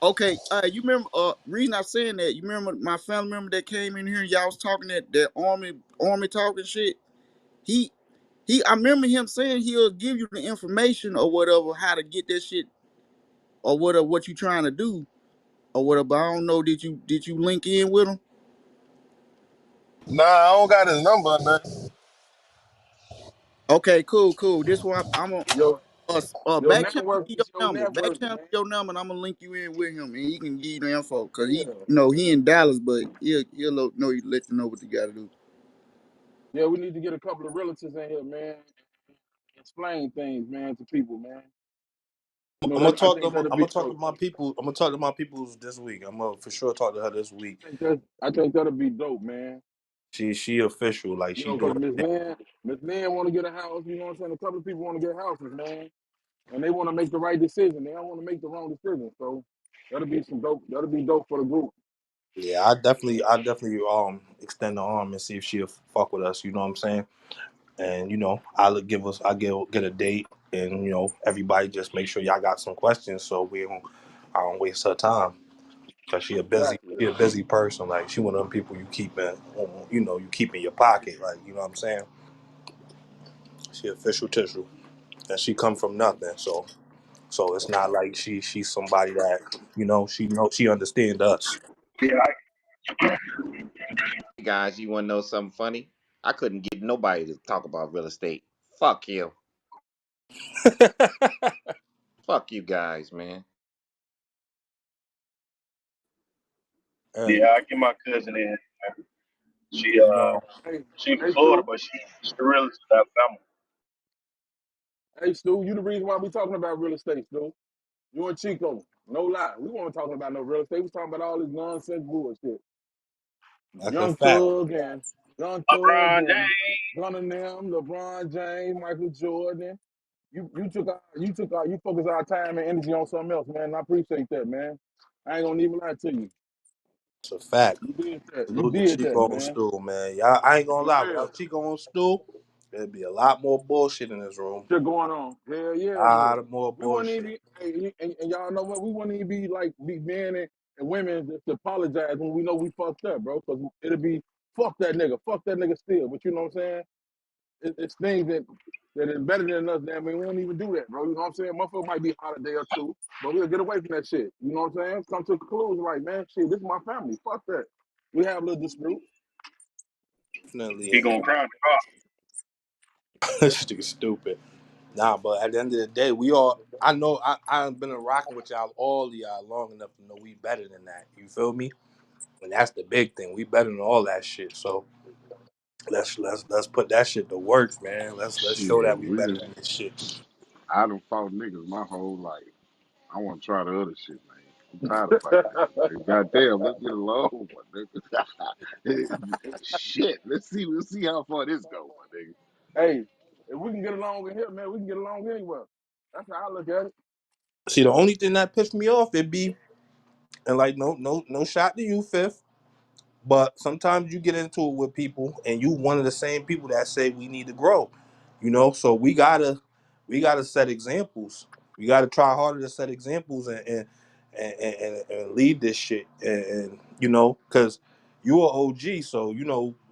Okay, you remember? Reason I'm saying that, you remember my family member that came in here and y'all was talking that army talking shit. He I remember him saying he'll give you the information or whatever how to get that shit or whatever what you trying to do or whatever. But I don't know. Did you link in with him? Nah, I don't got his number, man. Okay, cool. This one I'm gonna Your your back channel network me your is your number. Back network, channel man. me your number, and I'm gonna link you in with him, and he can give you the info. Cause he, Yeah. he in Dallas, but he'll know he let you know what you got to do. Yeah, we need to get a couple of relatives in here, man. Explain things, man, to people, man. You know I'm gonna that I talk to think that'll I'm be gonna talk to dope. my people. I'm gonna talk to my peoples this week. I'm gonna for sure talk to her this week. I think that'll be dope, man. She official, like You she know, do because her thing. Miss Lynn want to get a house. You know what I'm saying? A couple of people want to get houses, man, and they want to make the right decision. They don't want to make the wrong decision. So that'll be some dope. That'll be dope for the group. Yeah, I definitely extend the arm and see if she'll fuck with us. You know what I'm saying? And I get a date, and everybody just make sure y'all got some questions so I don't waste her time. Cause Exactly. she a busy person. Like she one of them people you keep you keep in your pocket. Like you know what I'm saying. She official tissue, and she come from nothing. So it's not like she's somebody that she understand us. Yeah, Guys, you want to know something funny? I couldn't get nobody to talk about real estate. Fuck you. Fuck you guys, man. And yeah, I get my cousin in. She you know, Hey, she from hey, Florida, Stu. but she really to Alabama. Hey, Stu. You the reason why we talking about real estate, Stu. You and Chico. No lie. We weren't talking about no real estate. We talking about all this nonsense bullshit. that's a Young fact. Thug and Young Thug LeBron and James. Gun of them, LeBron James, Michael Jordan. You focus our time and energy on something else, man. And I appreciate that, man. I ain't gonna even lie to you. It's a fact. You did that. You Salute to did that, Chico on man. stool, man. Y'all, I ain't gonna For lie. real. Without Chico on stool, there'd be a lot more bullshit in this room. Shit going on. Hell A yeah, it lot would. of more We wouldn't even bullshit. be, hey, and y'all know what? We wouldn't even be like be men and women to apologize when we know we fucked up, bro. Because it'll be fuck that nigga still. But you know what I'm saying? It's things that is better than us. Damn, we won't even do that, bro. You know what I'm saying? Motherfucker might be hot a day or two, but we'll get away from that shit. You know what I'm saying? Come to a conclusion like, man, shit, this is my family. Fuck that. We have a little dispute. Definitely. He gonna cry in the car. This nigga stupid. Nah, but at the end of the day, we all. I know. I've been rocking with y'all all of y'all long enough to know we better than that. You feel me? And that's the big thing. We better than all that shit. So let's put that shit to work, man. Let's show Shit, that we we better just than this shit. I done fought niggas my whole life. I want to try the other shit, man. I'm tired of fighting niggas, man. Goddamn, let's get along, my nigga. Shit, let's see how far this go, my nigga. Hey, if we can get along in here, man, we can get along anywhere. That's how I look at it. See, the only thing that pissed me off, it be and like no shot to you, Fifth. But sometimes you get into it with people, and you one of the same people that say we need to grow. So we gotta set examples. We gotta try harder to set examples and lead this shit. And because you are OG, so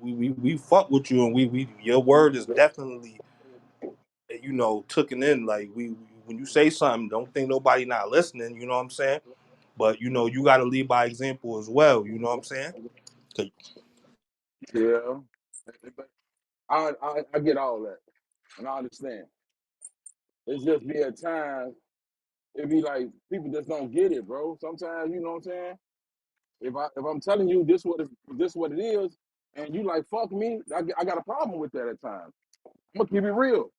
we fuck with you, and we your word is definitely taken in. Like when you say something, don't think nobody not listening. You know what I'm saying? But you got to lead by example as well. You know what I'm saying? 'Cause Yeah. But I get all that. And I understand. It's just be at times, it be like people just don't get it, bro. Sometimes, you know what I'm saying? If I'm telling you this what it is, and you like fuck me, I got a problem with that at times. I'm gonna keep it real.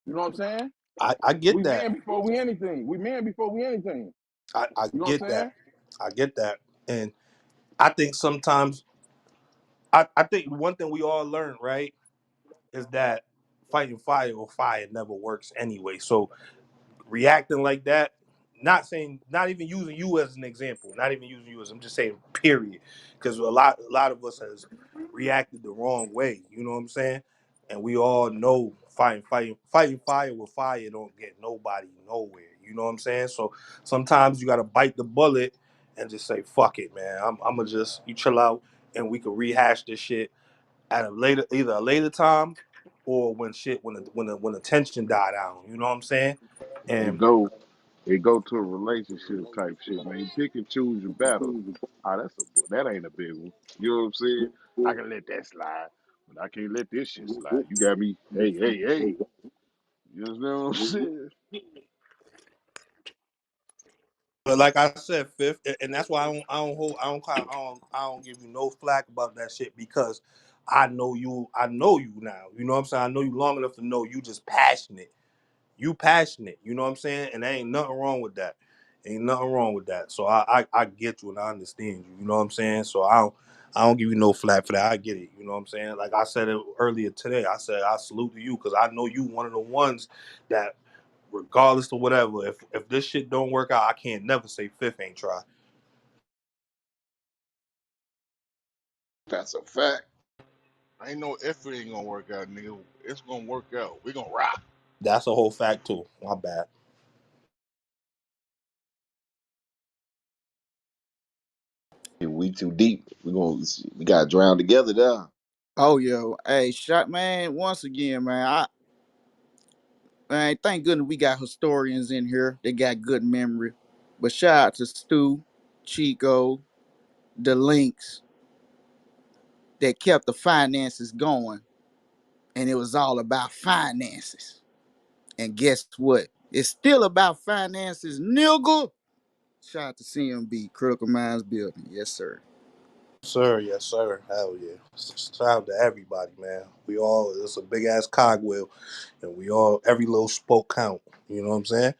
You know what I'm saying? I get We that. men before we anything. We men before we anything. I You know what get I'm that. saying? I get that. And I think sometimes I think one thing we all learn, right, is that fighting fire or fire never works anyway. So reacting like that, not even using you as an example, not even using you as I'm just saying period, because a lot of us has reacted the wrong way. You know what I'm saying? And we all know fighting fire with fire don't get nobody nowhere. You know what I'm saying? So sometimes you gotta bite the bullet and just say, fuck it, man. I'm gonna just you chill out and we can rehash this shit at a later either a later time or when the tension die down. You know what I'm saying? It And go it go to a relationship type shit, man. You pick and choose your battles. Ah, that ain't a big one. You know what I'm saying? I can let that slide, but I can't let this shit slide. You got me, hey, hey, hey. You understand what I'm saying? but like I said, fifth, and that's why I don't give you no flack about that shit because I know you now. You know what I'm saying? I know you long enough to know you just passionate. You passionate. You know what I'm saying? And there ain't nothing wrong with that. Ain't nothing wrong with that. So I get you and I understand you. You know what I'm saying? So I don't give you no flack for that. I get it. You know what I'm saying? Like I said it earlier today. I said I salute to you because I know you one of the ones that regardless of whatever, if this shit don't work out, I can't never say fifth ain't try. That's a fact. I ain't know if it ain't gonna work out, nigga. It's gonna work out. We gonna rock. That's a whole fact too. My bad. We too deep. We gotta drown together there. Oh yo, hey, shot man. Once again, man. Man, thank goodness we got historians in here. They got good memory. But shout out to Stu, Chico, the links that kept the finances going, and it was all about finances. And guess what? It's still about finances, nigga. Shout out to CMB, Critical Minds Building. Yes, sir. Sir, yes, sir. Hell yeah. Shout out to everybody, man. We all it's a big ass cogwheel and we all every little spoke count. You know what I'm saying?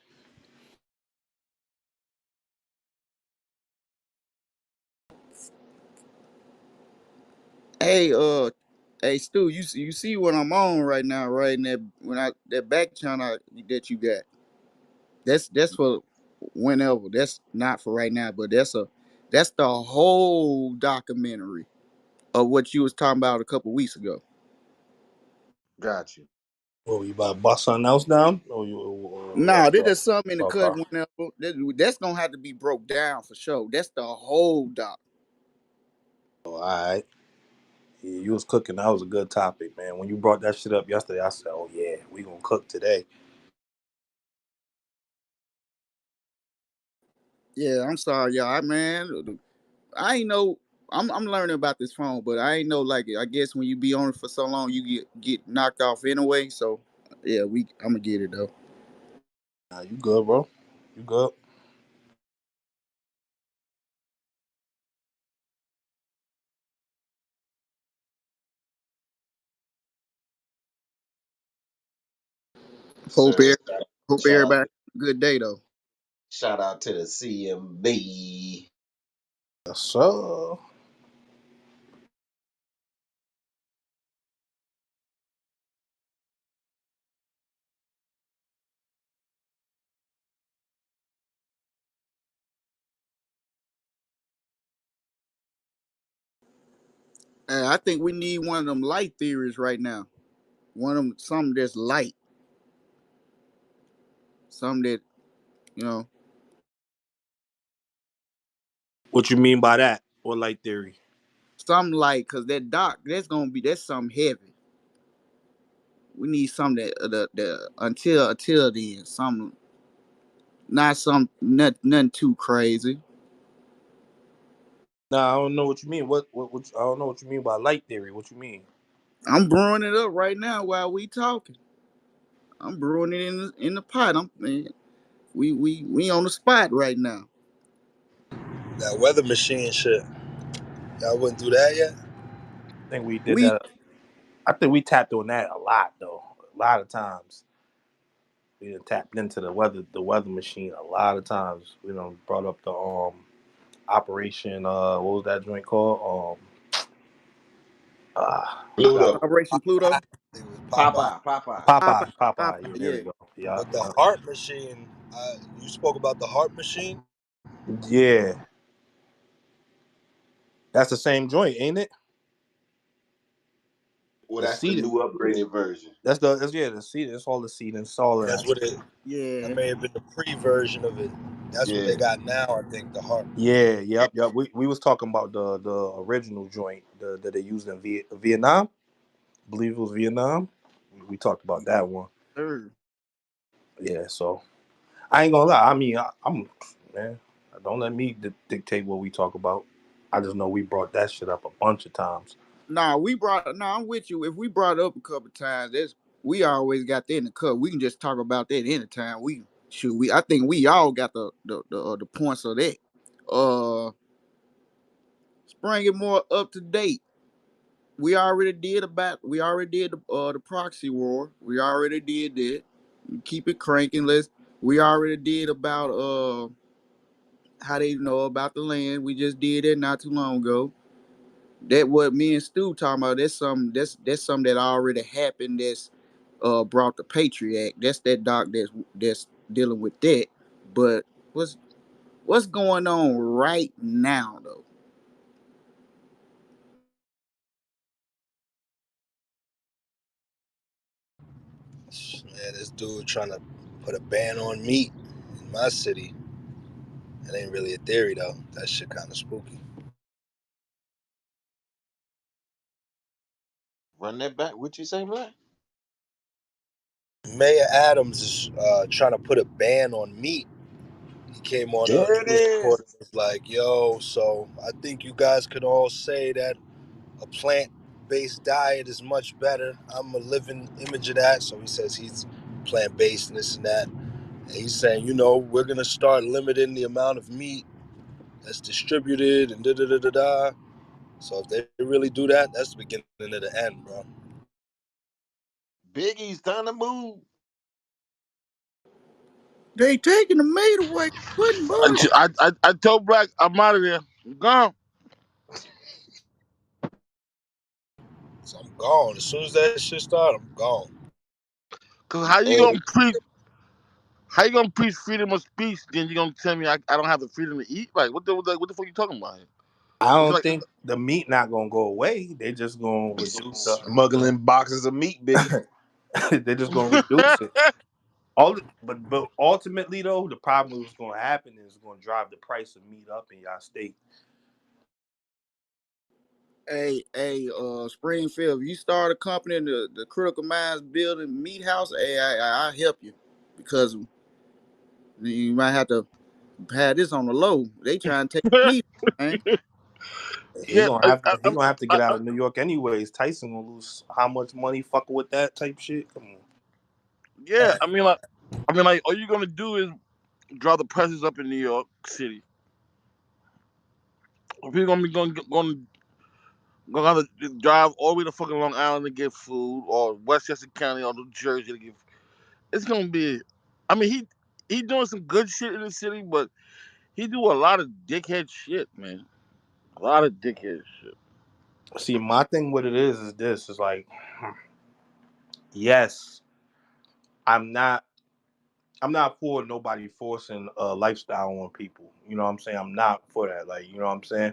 Hey, hey Stu, you see what I'm on right now, right? And that back channel that you got. That's for whenever. That's not for right now, but that's the whole documentary of what you was talking about a couple weeks ago. Got you. Oh, you about to bust something else down? Or Nah, what? there's just something in the cut Okay. whenever. That's gonna have to be broke down for sure. That's the whole doc. Oh, all right. Yeah, you was cooking. That was a good topic, man. When you brought that shit up yesterday, I said, "Oh yeah, we gonna cook today." Yeah, I'm sorry, y'all, man. I ain't know. I'm learning about this phone, but I ain't know like I guess when you be on it for so long, you get knocked off anyway. So yeah, I'm gonna get it though. Nah, you good, bro? You good? Hope Sir, hope shout out everybody good day though. shout out to the CMB. Yes, sir. I think we need one of them light theories right now. One of them, something that's light, something that you know, What you mean by that? What light theory? something light, cause that dark, that's something heavy. We need something that until then, something not some nothing too crazy. Nah, I don't know what you mean. What I don't know what you mean by light theory. What you mean? I'm brewing it up right now while we talking. I'm brewing it in the pot. Man, we on the spot right now. That weather machine shit. Y'all wouldn't do that yet? I think we did We that. I think we tapped on that a lot though. A lot of times we done tapped into the weather machine a lot of times. We done brought up the operation. What was that joint called? I forgot. Pluto. Operation Pluto. I think it was Popeye. Popeye. Popeye. Popeye, Popeye. Popeye, Popeye. Yeah, there we yeah. go. Yeah, But the yeah. heart machine, you spoke about the heart machine? Yeah, that's the same joint, ain't it? Well, The that's the seating. new upgraded version. That's yeah, the seating. It's all the seating. It's all of That's that what shit. it. That Yeah. may have been the pre-version of it. That's what they Yeah. got now. I think the heart. Yeah, yep. We was talking about the original joint that they used in Vietnam. I believe it was Vietnam. We talked about that one. Sir. Yeah, so I ain't gonna lie. I mean, I'm man. Don't let me dictate what we talk about. I just know we brought that shit up a bunch of times. Nah, I'm with you. If we brought it up a couple times, that's we always got that in the cup. We can just talk about that anytime. I think we all got the points of that. Uh bring it more up to date. We already did the proxy war. We already did that. Keep it cranking. Let's We already did about how they know about the land. We just did that not too long ago. That what me and Stu talking about. That's something that already happened. That's brought the Patriot Act. That's that doc that's dealing with that. But what's what's going on right now though? Man, this dude trying to put a ban on meat in my city. That ain't really a theory though. That shit kind of spooky. Run that back. What you say, Black? Mayor Adams is trying to put a ban on meat. He came on There a it news report and is. was like, "Yo, so I think you guys could all say that a plant-based diet is much better. I'm a living image of that." So he says he's plant-based and this and that. And he's saying, we're gonna start limiting the amount of meat that's distributed and da da da da da. So if they really do that, that's the beginning of the end, bro. Biggie's time to move. They taking the maid away, putting birds. I told Black I'm out of there. I'm gone. So I'm gone. As soon as that shit started, I'm gone. Cause Hey, how you gonna preach freedom of speech? Then you gonna tell me I don't have the freedom to eat? Like what the fuck you talking about? Here? I It's don't like think the meat not gonna go away. They just gonna reduce the. smuggling boxes of meat, Biggie. They're just gonna reduce it. But ultimately though, the problem that's gonna happen is it's gonna drive the price of meat up in y'all state. Springfield, if you start a company in the Critical Minds Building Meat House, hey, I help you because you might have to have this on the low. They trying to take the meat, man. He yeah, gonna have to. He gonna have to get out of New York anyways. Tyson gonna lose how much money fucking with that type shit? Come on. yeah. I mean like all you're gonna do is draw the prices up in New York City. People gonna be gonna have to drive all the way to fucking Long Island to get food, or Westchester County, or New Jersey to get. It's gonna be. I mean, he doing some good shit in the city, but he do a lot of dickhead shit, man. A lot of dickhead shit. See, my thing with it is this: is like, yes, I'm not. I'm not for nobody forcing a lifestyle on people. You know what I'm saying? I'm not for that. Like, you know what I'm saying?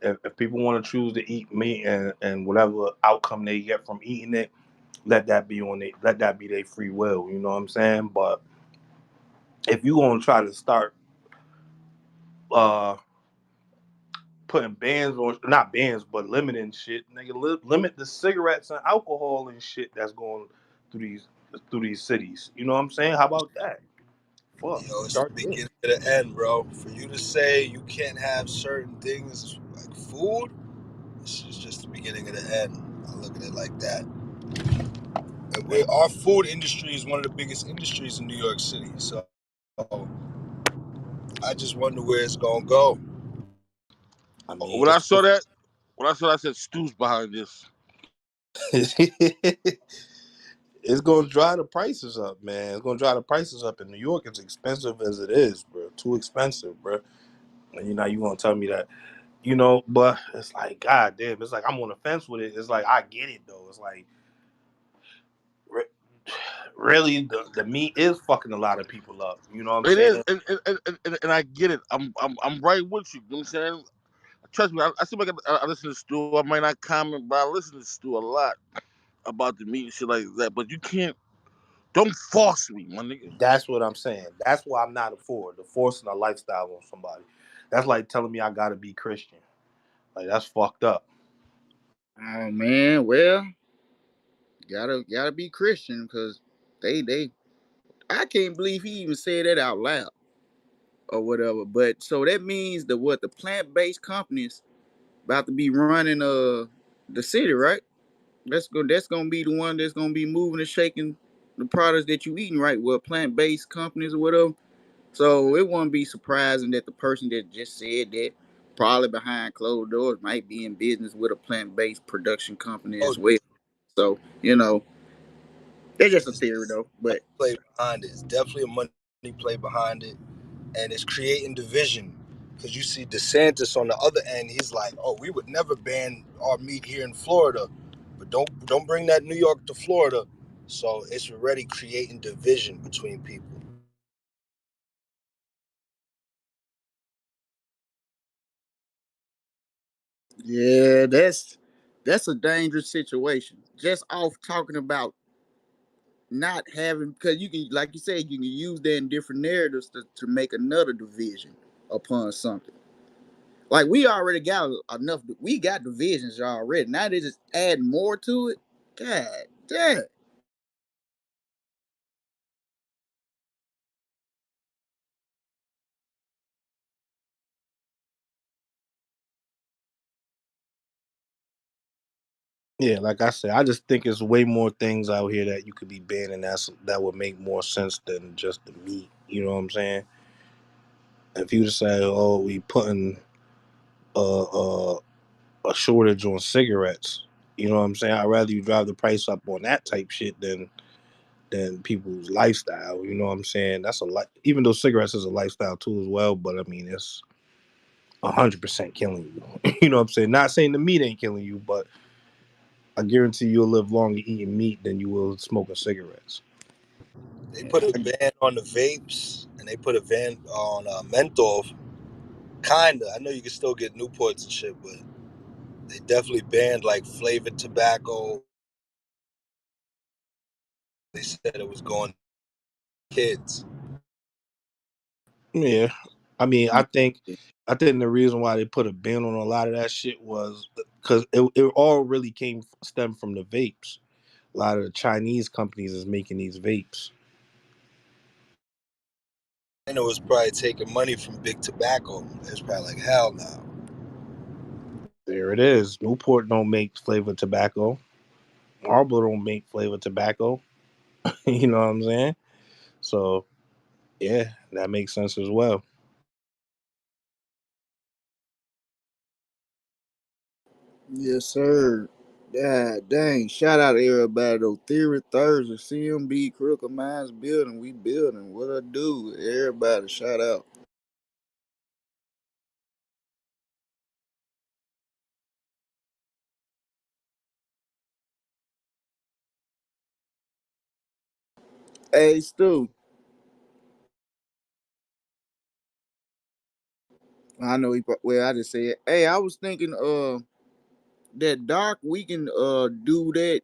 If people want to choose to eat meat and whatever outcome they get from eating it, let that be their free will. You know what I'm saying? But if you gonna try to start uh putting bans on, not bans but limiting shit, nigga, limit the cigarettes and alcohol and shit that's going through these cities. You know what I'm saying? How about that? Fuck, Yo, it's the start there. beginning of the end, bro. For you to say you can't have certain things like food, this is just the beginning of the end. I look at it like that. And our food industry is one of the biggest industries in New York City. So I just wonder where it's gonna go. I mean, When I saw that, I said Stu's behind this. it's gonna drive the prices up, man. It's gonna drive the prices up. In New York, it's expensive as it is, bro. Too expensive, bro. And you gonna tell me that, but it's like, god damn, it's like I'm on the fence with it. It's like I get it though. It's like re- really the meat is fucking a lot of people up. You know what I'm It is, saying? and I get it. I'm right with you. You know what I'm saying? Trust me, I seem like I listen to Stu. I might not comment, but I listen to Stu a lot. about the meat and shit like that. But you can't. Don't force me, my nigga. That's what I'm saying. That's why I'm not for the forcing a lifestyle on somebody. That's like telling me I gotta be Christian. Like that's fucked up. Oh man, well, gotta be Christian because they I can't believe he even said that out loud or whatever. But so that means that what the plant based companies about to be running the city, right? That's gonna be the one that's gonna be moving and shaking the products that you eating, right? Well, plant based companies or whatever. So it wouldn't be surprising that the person that just said that probably behind closed doors might be in business with a plant based production company Oh, as well. So, that's just a it's theory though. But play behind it. It's definitely a money play behind it, and it's creating division. Because you see DeSantis on the other end, he's like, "Oh, we would never ban our meat here in Florida, but don't bring that New York to Florida." So it's already creating division between people. yeah, that's a dangerous situation. Just off talking about not having, because you can, like you said, you can use that in different narratives to make another division upon something. Like we already got enough. We got divisions already. Now they just add more to it. God damn. Yeah, like I said, I just think it's way more things out here that you could be banning that would make more sense than just the meat. You know what I'm saying? If you just say, "Oh, we putting a, a, a shortage on cigarettes," you know what I'm saying? I'd rather you drive the price up on that type shit than people's lifestyle. You know what I'm saying? That's a lot. Even though cigarettes is a lifestyle too as well, but I mean it's 100% killing you. You know what I'm saying? Not saying the meat ain't killing you, but I guarantee you'll live longer eating meat than you will smoking cigarettes. They put a ban on the vapes, and they put a ban on menthol. Kinda. I know you can still get Newports and shit, but they definitely banned like flavored tobacco. They said it was going to kids. Yeah, I mean, I think the reason why they put a ban on a lot of that shit was because it all really came stemmed from the vapes. A lot of the Chinese companies is making these vapes. And it was probably taking money from big tobacco. It's probably like hell no. There it is. Newport don't make flavored tobacco. Marlboro don't make flavored tobacco. You know what I'm saying? So yeah, that makes sense as well. Yes, sir. God dang. Shout out to everybody though. Theory Thursday, CMB, Critical Minds Building. We building. What I do. Everybody, shout out. Hey, Stu. I know well, I just said, hey, I was thinking that dark we can do that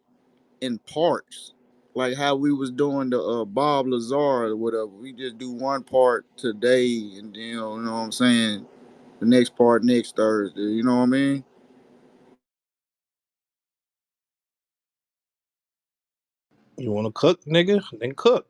in parts. Like how we was doing the Bob Lazar or whatever. We just do one part today and then you know what I'm saying, the next part next Thursday. You know what I mean? You want to cook, nigga? Then cook.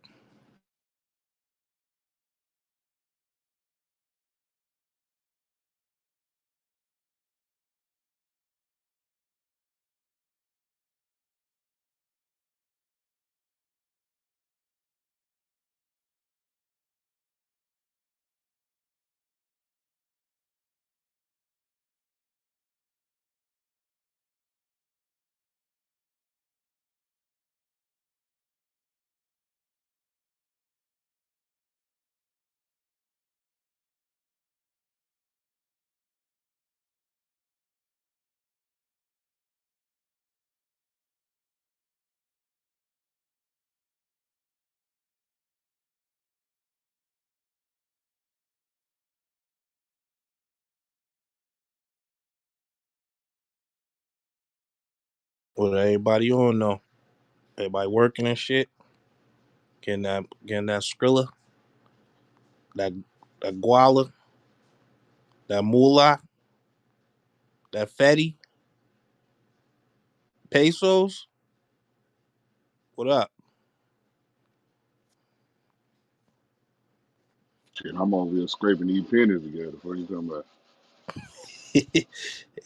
What everybody on though? Everybody working and shit, getting that Skrilla, that that Guala, that Moolah, that Fetty, pesos. What up? Shit, I'm over here scraping these pennies together. What you talking about?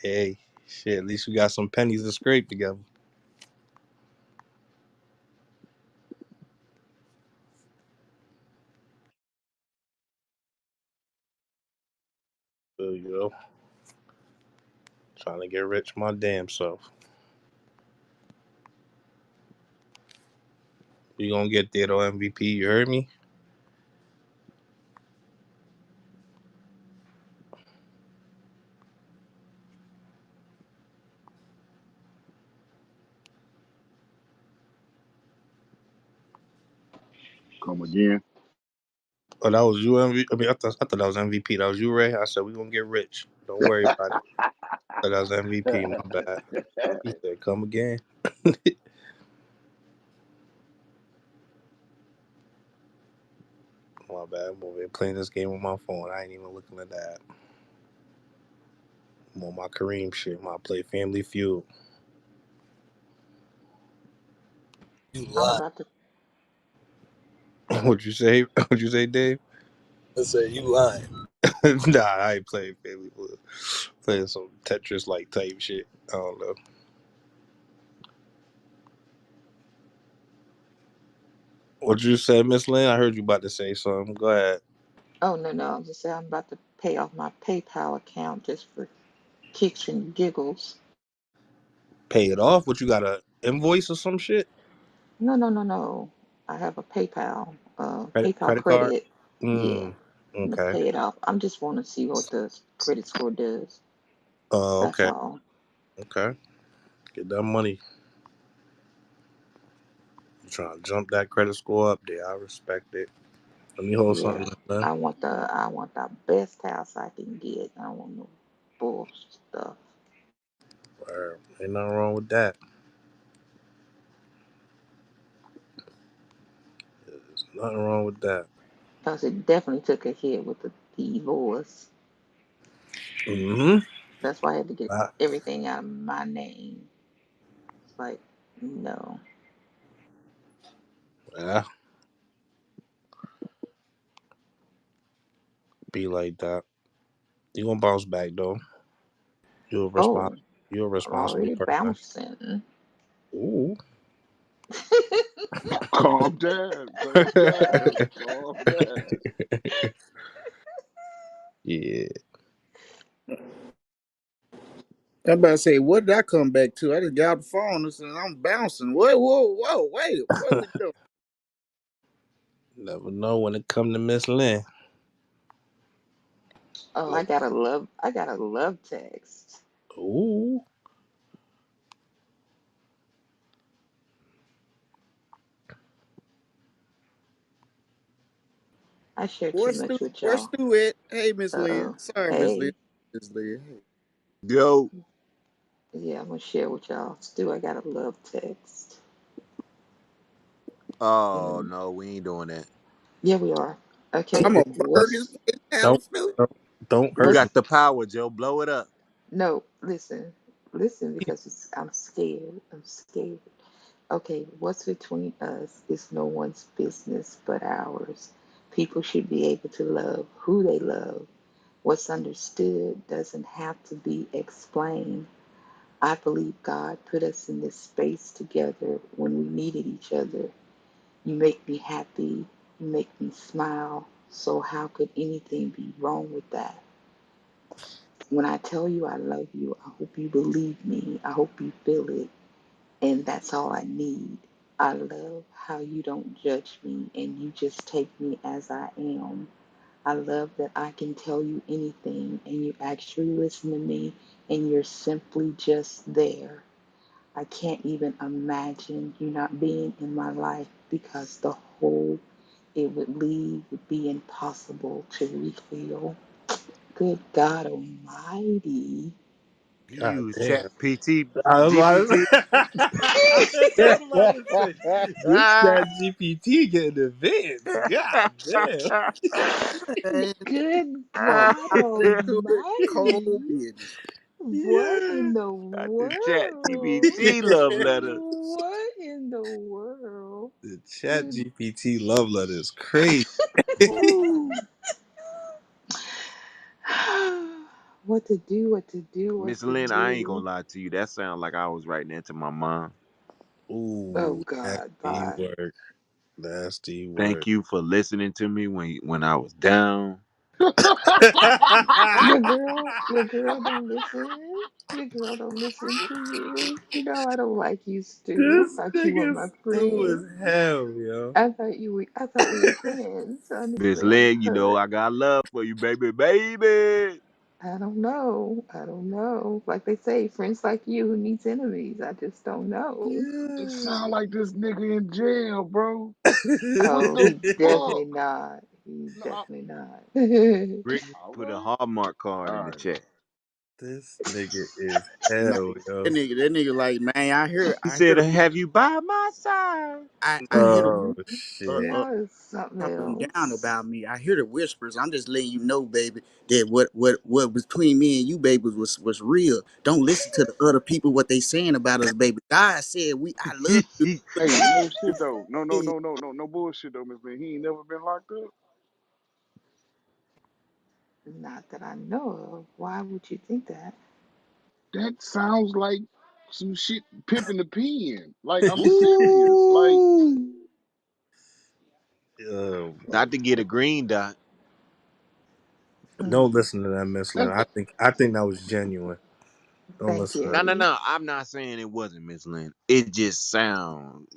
Hey, shit. At least we got some pennies to scrape together. So, trying to get rich my damn self. We gonna get there though, MVP. You heard me? Come again? Oh, that was you, MVP. I thought that was MVP. That was you, Ray. I said we gonna get rich. Don't worry about it. I thought that was MVP. My bad. He said, "Come again." My bad. I'm over here playing this game on my phone. I ain't even looking at that. I'm on my Kareem shit. I play Family Feud. You I'm lying. about to. What'd you say? What'd you say, Dave? I said you lying. Nah, I ain't playing Family Feud. Playing some Tetris like type shit. I don't know. What you said, Miss Lynn? I heard you about to say something. Go ahead. Oh no, no, I'm just saying I'm about to pay off my PayPal account just for kicks and giggles. Pay it off. What you got a invoice or some shit? No, no, no, no. I have a PayPal Credit card. credit. Yeah, Mm. I'm gonna Okay. pay it off. I'm just want to see what the credit score does. That's Okay. all. Okay. Get that money. You trying to jump that credit score up there? I respect it. Let me hold Yeah, something, man. I want the best house I can get. I don't want no bull stuff. Ain't nothing wrong with that. There's nothing wrong with that. Cause it definitely took a hit with the divorce. Mm-hmm. That's why I had to get Ah, everything out of my name. It's like, no. yeah, be like that. You gonna bounce back though. You're a respons- Oh, You're a I'm responsible already person. bouncing. Ooh. Calm down, calm down, calm down. Yeah. I'm about to say, what did I come back to? I just got off the phone and said I'm bouncing. Whoa, whoa, whoa, wait, what we doing? Never know when it come to Miss Lynn. Oh, I got a love text. Ooh. I share too Where's Stu? much with Where's y'all. Stu at? Hey, Miss Lynn. Uh, Sorry, Miss Lynn. hey, Miss Lynn. Hey. Yo, yeah, I'm gonna share with y'all. Stu, I got a love text. oh And no, we ain't doing that. yeah, we are. I'm Okay, gonna burn this what's place down, Don't Stu. don't You hurt what's got the power, Joe. Blow it up. no? Listen, because I'm scared. I'm scared. Okay, what's between us is no one's business but ours. People should be able to love who they love. What's understood doesn't have to be explained. I believe God put us in this space together when we needed each other. You make me happy. You make me smile. So, how could anything be wrong with that? When I tell you I love you, I hope you believe me. I hope you feel it. And that's all I need. I love how you don't judge me and you just take me as I am. I love that I can tell you anything and you actually listen to me and you're simply just there. I can't even imagine you not being in my life because the hole it would leave would be impossible to refill. Good God Almighty. You God use damn. Chat PT I was GPT. about to, I was about to say, this chat GPT getting advanced. God damn. Man, Good I God to it cold Almighty! business. What Yeah. in the Got the Chat world? GPT love letter. What in the world? The chat Good. GPT love letter is crazy. Ooh. What to do? What to do? What Miss to Lynn, I ain't gonna do? lie to you. That sounds like I was writing into my mom. Oh Ooh, God! nasty Bye. work. Nasty Thank work. you for listening to me when I was down. Your girl don't listen. Your girl don't listen to you. You know I don't like you, Stu. This I thought you were nigga my Stu friend. as hell, yo. I thought we were friends. Miss Honestly, I'm Lynn, you know hurt. I got love for you, baby, baby. I don't know. I don't know. Like they say, friends like you who needs enemies. I just don't know. It Yeah. sound like this nigga in jail, bro. What Oh, the he fuck? definitely not. He No, definitely not. Brittany all put a right, Hallmark card all in the right. chat. This nigga is Man, hell, yo. that nigga like, man, He I hear said, the "Have you by my side?" I hear the Oh uh, shit. uh Y'all is something talking down else. about me. I hear the whispers. I'm just letting you know, baby, that what between me and you, baby, was real. Don't listen to the other people what they saying about us, baby. God said I love you. Hey, no shit though. Yeah, No bullshit though, Miss Lynn. He ain't never been locked up. Not that I know of. Why would you think that? That sounds like some shit pimping the pen. Like I'm serious. Like Ooh. Oh my. Not to get a green dot. Don't Hmm. listen to that, Miss Lynn. that. I think that was genuine. Don't Thank listen to No, no, you. no. I'm not saying it wasn't Miss Lynn. It just sound,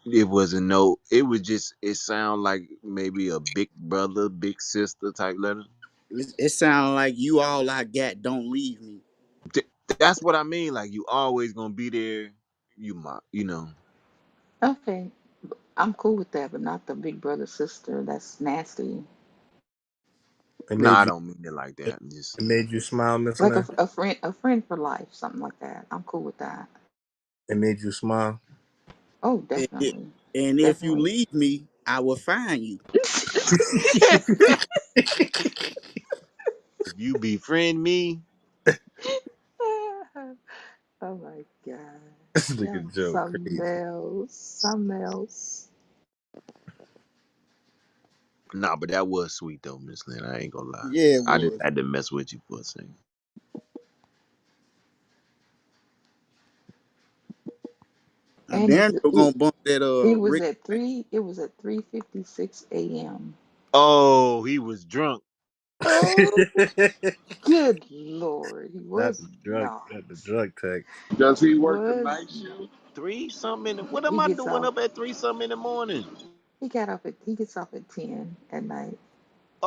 it wasn't no. It was just. It sound like maybe a big brother, big sister type letter. it sounds like you all I got. Don't leave me. That's what I mean. Like you always gonna be there. You might, Okay, I'm cool with that, but not the big brother sister. That's nasty. it. No, I don't mean it like that. Just It made you smile, Miss Like Lynn. a friend for life, something like that. I'm cool with that. It made you smile. Oh, And, definitely, and if you definitely. leave me, I will find you. if you befriend me, Oh my God. This Yeah, nigga joke something crazy. else. Something else. nah. But that was sweet though, Miss Lynn. I ain't gonna lie. Yeah, it I just was. had to mess with you for a second. I And damn sure gonna bump that Rick. it was at 3:56 a.m. Oh, he was drunk. Oh, good Lord. He not was the drug, not. not the drug text. Does he He work the was night shift? not. Three something. What am He I gets doing off up at three something in the morning? he gets off at 10 at night,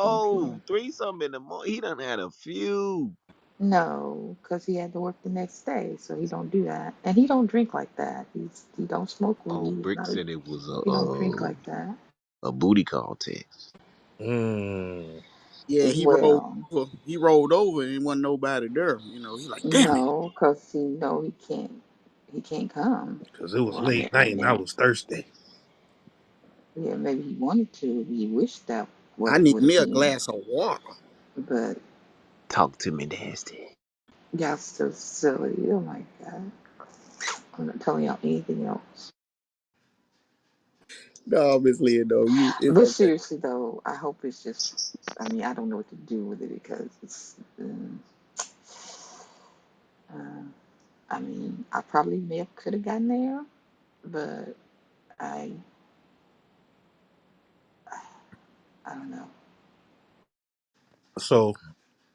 10 Oh, p.m. three something in the morning. He done had a few. No, because he had to work the next day, so he don't do that. And he don't drink like that. He don't smoke Oh, weed. Brick said it was He don't drink like that. a booty call text. Mm. Yeah, Well, he rolled over and wasn't nobody there. You know, he like, damn it. no, because he know he can't come. Cause it was Well, late night and I maybe was thirsty. yeah, maybe he wanted to. He wished that I what need would have me a been, glass of water. but Talk to me, nasty. y'all so silly. Oh my God, I'm not telling y'all anything else. No, obviously, no, you it's But okay. seriously though, I hope it's just. I mean, I don't know what to do with it because it's. Uh, I mean, I probably may have could have gotten there, but I, I don't know. So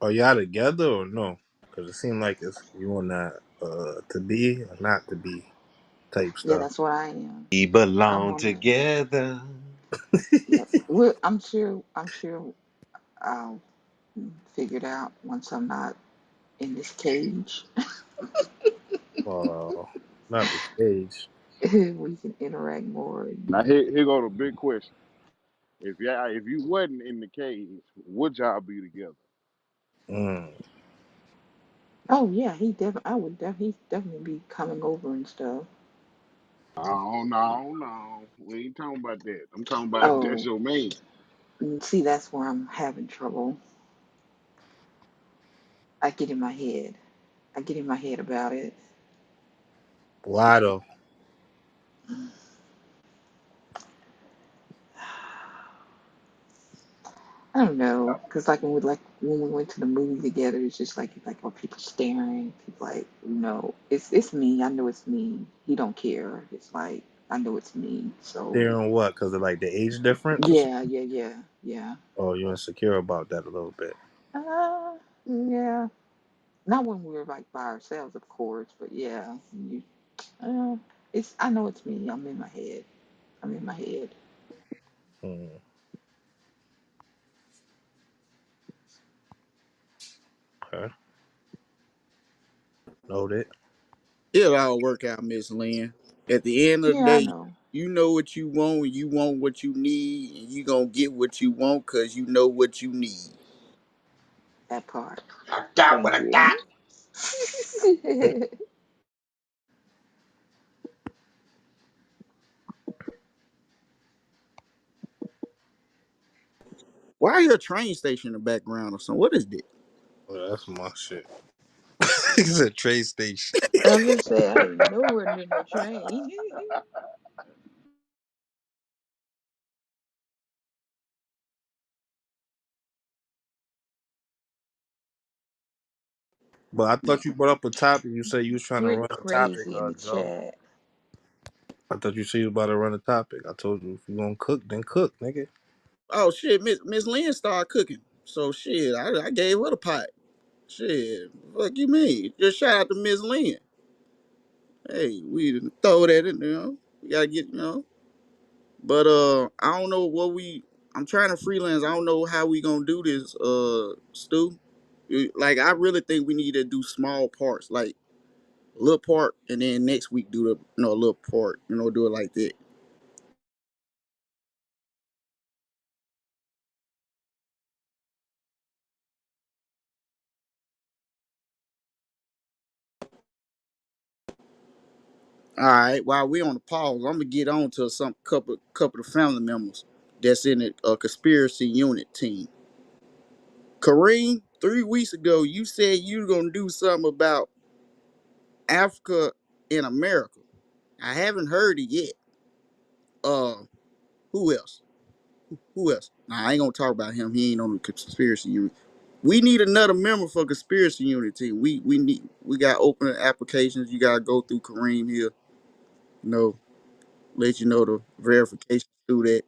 are y'all together or no? Cause it seemed like it's you on that to be or not to be type Yeah, stuff. that's where I am. We I'm belong on that. together. Yep. I'm sure. I'm sure I'll figure it out once I'm not in this cage. Uh, not the cage. We can interact more. And, Now here go the big question. If you wasn't in the cage, would y'all be together? Mm. Oh yeah, he definitely. I would definitely. He'd definitely be coming over and stuff. Oh no, no, we ain't talking about that. I'm talking about that's Oh, your man. see, that's where I'm having trouble. I get in my head. I get in my head about it. Why though? I don't know, cause like when we went to the movie together, it's just like oh people staring, people like it's me. I know it's me. He don't care. It's like I know it's me. So They're on what? Because of like the age difference or something? yeah, yeah, yeah, yeah. Oh, you're insecure about that a little bit. Yeah. Not when we were like by ourselves, of course, but yeah, uh, it's I know it's me. I'm in my head. I'm in my head. Mm. Okay. Noted. It'll all work out, Miss Lynn. At the end of the Yeah, I day, know you know what you want, and you want what you need, and you gonna get what you want because you know what you need. that part. I got what Thank I got. you. Why I hear a train station in the background or something? What is this? Oh, that's my shit. It's a trade station. I just say I ain't nowhere near no train. But I thought you brought up a topic. You said you was trying to run Rick a topic, crazy in the Joe. chat. I thought you said you was about to run a topic. I told you if you gonna cook, then cook, nigga. Oh shit, Miss Lynn started cooking. So shit, I gave her the pot. Shit, fuck you mean? Just shout out to Miss Lynn. Hey, we didn't throw that in there. We gotta get. But I don't know what we. I'm trying to freelance. I don't know how we gonna do this, Stu. Like I really think we need to do small parts, like a little part, and then next week do the a little part. Do it like that. All right. While we on the pause, I'm gonna get on to some couple of family members that's in the conspiracy unit team. Kareem, 3 weeks ago, you said you were gonna do something about Africa in America. I haven't heard it yet. Uh, who else? Who else? Nah, I ain't gonna talk about him. He ain't on the conspiracy unit. We need another member for conspiracy unit team. We got open applications. You gotta go through Kareem here. Let you know the verification through that.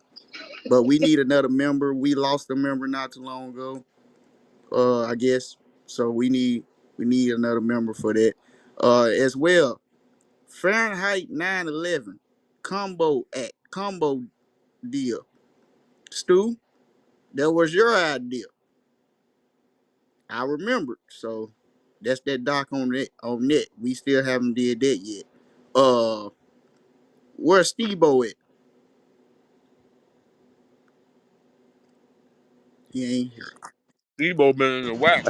But we need another member. We lost a member not too long ago. I guess so. We need another member for that. As well. Fahrenheit 9/11 combo deal. Stu, that was your idea. I remember. So that's that doc on that. On that, we still haven't did that yet. Uh, where's Steve-O at? He ain't here. Debo been in the wax.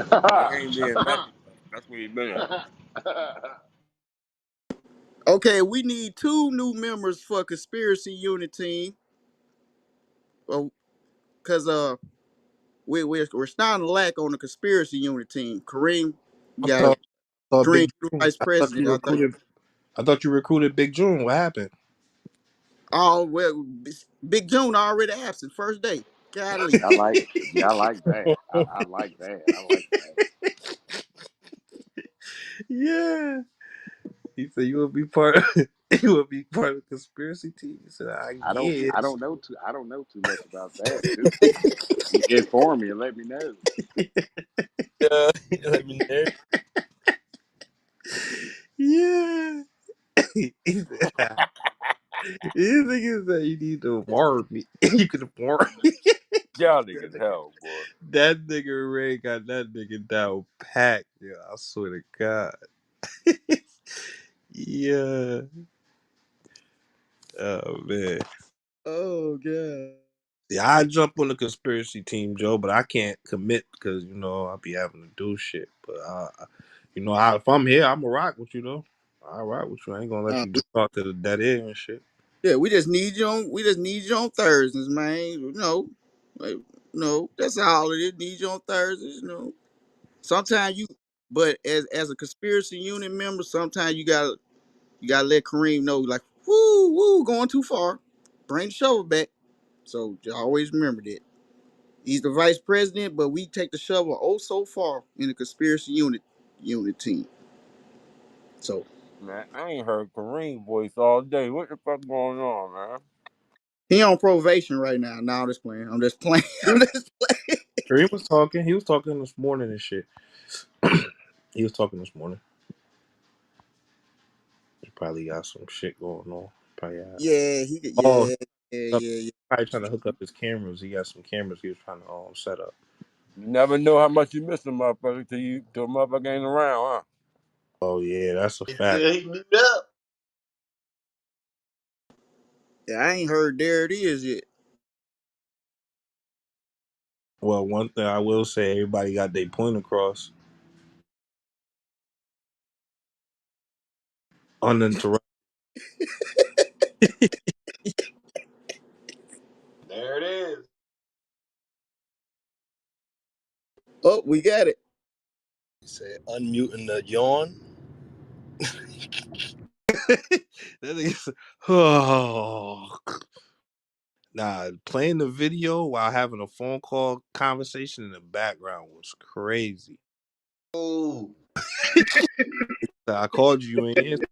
He ain't did nothing. That's what he been at. Okay, we need two new members for conspiracy unit team. Cause we're starting to lack on the conspiracy unit team. Kareem, I you got thought Kareem, Big you June. vice president. I thought. I thought you recruited Big June. What happened? Oh well, Big June already absent first day. Golly. I like, yeah, I like that. I like that. I like that. Yeah. He said you will be part of you will be part of the conspiracy team. He said, I guess. I don't know too much about that. Just inform me and let me know. Yeah, let me know. Yeah. He said, you think he said you need to warn me. You can warn me. Y'all That niggas nigga, hell, boy. that nigga Ray got that nigga down packed. Yeah, I swear to God. Yeah. Oh man. Oh god. Yeah, I jump on the conspiracy team, Joe, but I can't commit because I'll be having to do shit. But if I'm here, I'm gonna rock with you though. I rock with you. I ain't gonna let Uh, you get caught to the dead end and shit. yeah, we just need you on. We just need you on Thursdays, man. Like, that's all it is. Need you on Thursdays. Sometimes you, but as a conspiracy unit member, sometimes you gotta let Kareem know, like, woo, going too far. Bring the shovel back. So just always remember that. He's the vice president, but we take the shovel oh so far in the conspiracy unit team. So Man, I ain't heard Kareem voice all day. What the fuck going on, man? he on probation right now. No, I'm just playing. I'm just playing. I'm just playing. Kareem was talking. He was talking this morning and shit. He was talking this morning. He probably got some shit going on. Probably got, Yeah, oh, yeah, he yeah. probably trying to hook up his cameras. He got some cameras he was trying to set up. You never know how much you miss a motherfucker till a motherfucker ain't around, huh? Oh yeah, that's a fact. Until he mute up. Yeah, I ain't heard there it is yet. Well, one thing I will say, everybody got their point across uninterrupted. There it is. Oh, we got it. He said unmuting the yawn. That nigga oh. Nah, playing the video while having a phone call conversation in the background was crazy. Oh, I called you, you ain't answer.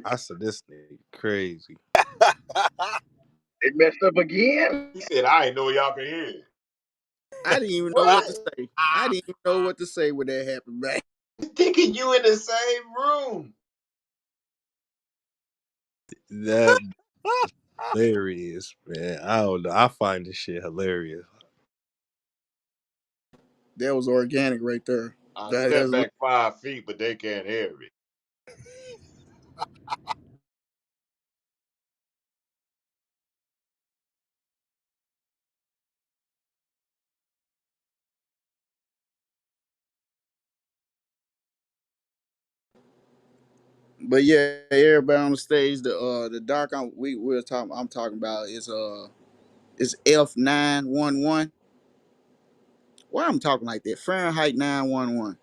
I said, this nigga crazy. They messed up again. he said, I ain't know y'all can hear it. I didn't even know what What? to say. I didn't even know what to say when that happened, man. Thinking you in the same room. That hilarious, man. I don't know. I find this shit hilarious. That was organic right there. I stepped That's back 5 feet, but they can't hear me. but yeah, everybody on the stage, the dark I'm talking about is F911. Why I'm talking like that? Fahrenheit 911.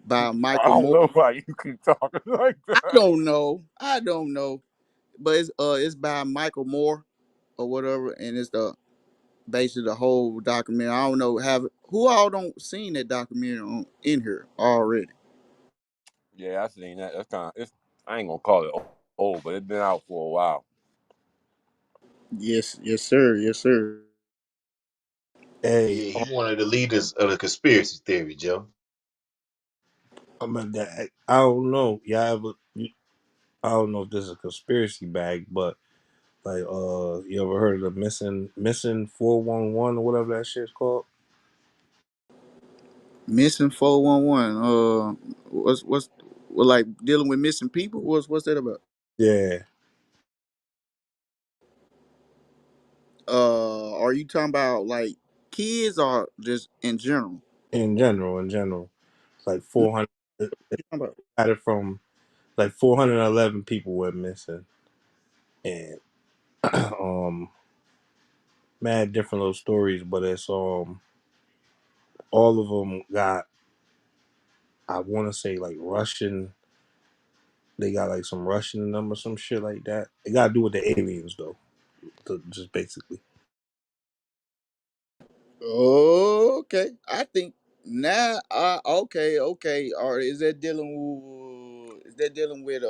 By I Michael don't Moore. know why you keep talking like I that. don't know. I don't know. But it's by Michael Moore or whatever, and it's the basically the whole documentary. I don't know have who all don't seen that documentary in here already. Yeah, I seen that. That's kind of. I ain't gonna call it old, but it's been out for a while. Yes, sir, yes, sir. Hey, Yeah, he's one of the leaders of the conspiracy theory, Joe. I'm at that. I don't know. I don't know if this is a conspiracy bag, but like, you ever heard of the missing 411 or whatever that shit's called? Missing 411. What's what like dealing with missing people? What's that about? Yeah, Are you talking about like kids or just in general? in general, it's like 400. It You talking about? got it from like 411 people went missing, and um, mad different little stories, but it's all of them got, I want to say, like Russian. They got like some Russian in them or some shit like that. It got to do with the aliens though, just basically. Okay, I think now. Okay. Or is that dealing with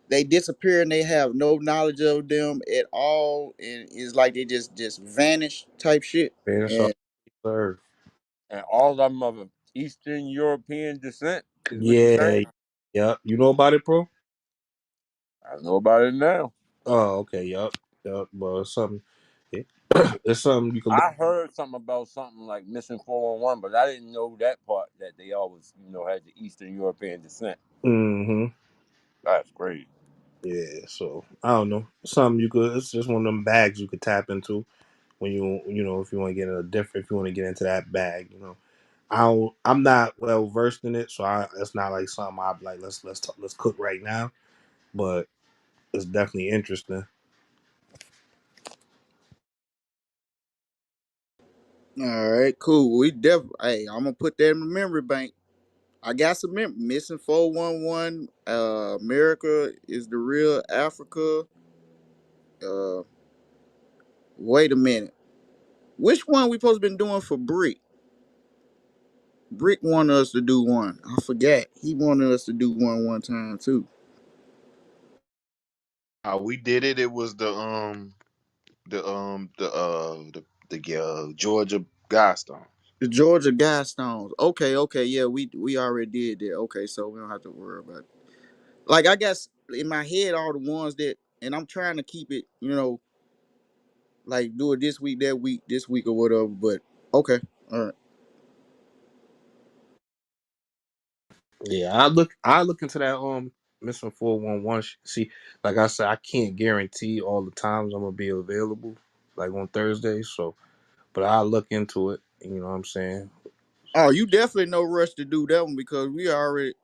they disappear and they have no knowledge of them at all, and it's like they just vanish type shit. Man, that's all, And sir. And all of them of Eastern European descent is what you're Yeah, saying. yep. You know about it, bro? I know about it now. Oh, okay, yep. Well, it's something. It, it's something you can look. I heard something about something like missing 411, but I didn't know that part that they always, had the Eastern European descent. Mm-hmm. That's crazy. Yeah, so I don't know. Something you could. It's just one of them bags you could tap into when if you want to get in a different, if you want to get into that bag. I'm not well versed in it, so it's not like something I'm like. Let's cook right now, but it's definitely interesting. All right, cool. We definitely. Hey, I'm gonna put that in the memory bank. I got some missing 411. America is the real Africa. Uh, wait a minute. Which one we supposed to been doing for Brick? Brick wanted us to do one. I forgot. He wanted us to do one time too. How we did it, it was the Georgia Guidestones. The Georgia Guidestones. Okay, okay, yeah, we already did that. Okay, so we don't have to worry about it. Like I guess in my head, all the ones that, and I'm trying to keep it, like do it this week, that week, this week or whatever. But okay, all right. Yeah, I look into that missing 411. See, like I said, I can't guarantee all the times I'm gonna be available, like on Thursday. So, but I look into it. You know what I'm saying? Oh, you definitely no rush to do that one because we already,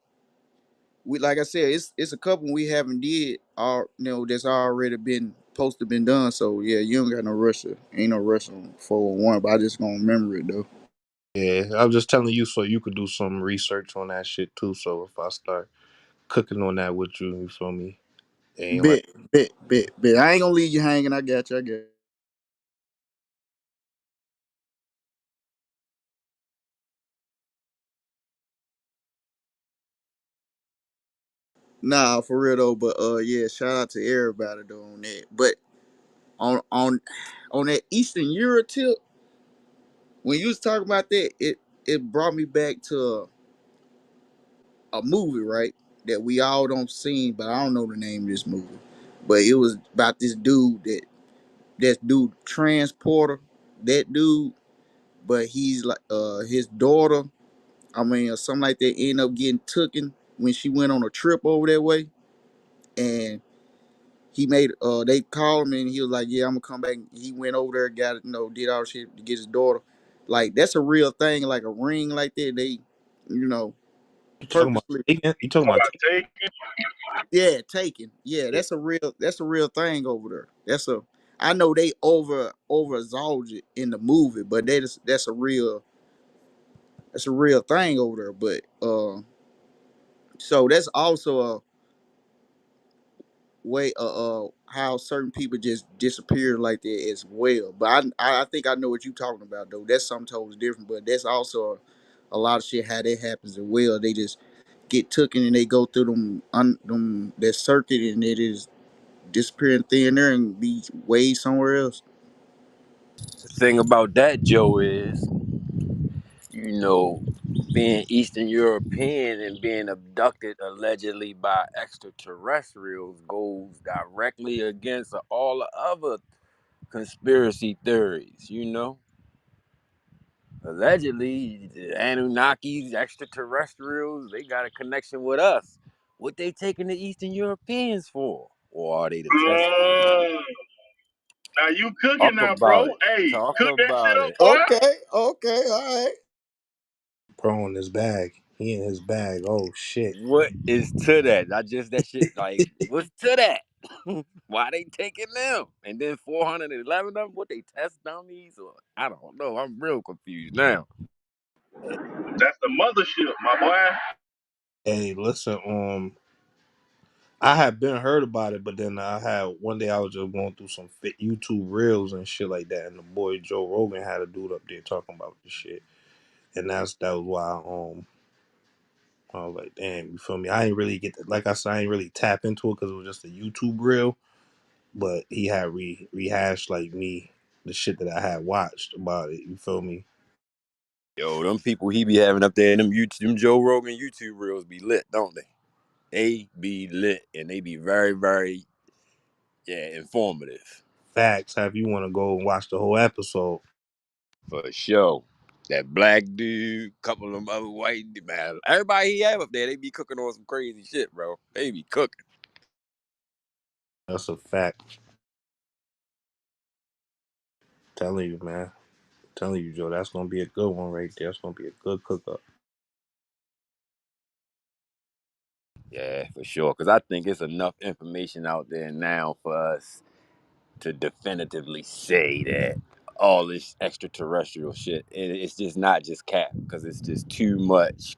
we like I said, it's a couple we haven't did, that's already been posted, been done. So yeah, you don't got no rush. Ain't no rush on 411. But I just gonna remember it though. Yeah, I'm just telling you so you could do some research on that shit too. So if I start cooking on that with you, you feel me? It ain't like Bet. I ain't gonna leave you hanging. I got you. I got you. Nah, for real though. But yeah, shout out to everybody though on that. But on that Eastern Europe tip, when you was talking about that, it brought me back to a movie, right? That we all don't seen, but I don't know the name of this movie. But it was about this dude dude transporter, that dude, but he's like his daughter, I mean, or something like that, ended up getting taken when she went on a trip over that way. And he made they called him and he was like, yeah, I'm gonna come back. He went over there, got did all the shit to get his daughter. Like that's a real thing, like a ring like that. They, you know, you talking about purposely. taking. You talking about Somebody take it. Yeah, taken. Yeah, taking. that's a real thing over there. I know they overexalted it in the movie, but that's a real thing over there. But so that's also a way how certain people just disappear like that as well. But I think I know what you're talking about though. That's something totally different. But that's also a lot of shit how that happens as well. They just get taken and they go through them that circuit and it is disappear in thin air and be way somewhere else. The thing about that, Joe, is you know, being Eastern European and being abducted allegedly by extraterrestrials goes directly against all the other conspiracy theories, you know? Allegedly, the Anunnakis, extraterrestrials, they got a connection with us. What they taking the Eastern Europeans for? Or are they the test? Uh, now you cooking Talk now, bro. about it. Hey, Talk cook that shit about up, it. boy. Okay, okay, all right. Bro in his bag. He in his bag. Oh shit. What is to that? Not just that shit. Like, what's to that? Why they taking them? And then 411 of them? What they test dummies? Or I don't know. I'm real confused now. That's the mothership, my boy. Hey, listen. I had been heard about it, but then I had one day I was just going through some fit YouTube reels and shit like that, and the boy Joe Rogan had a dude up there talking about this shit, and that was why I was like, damn, you feel me? I ain't really like I said, I ain't really tap into it because it was just a YouTube reel, but he had rehashed like me the shit that I had watched about it. You feel me? Yo, them people he be having up there in them Joe Rogan YouTube reels be lit, don't they? They be lit and they be very, very, yeah, informative. Facts. Have you want to go and watch the whole episode? For sure. That black dude, couple of them other white man. Everybody he have up there, they be cooking on some crazy shit, bro. They be cooking. That's a fact. Telling you, man. Telling you, Joe. That's gonna be a good one right there. That's gonna be a good cook up. Yeah, for sure. Because I think it's enough information out there now for us to definitively say that all this extraterrestrial shit, it's just not just cap. Because it's just too much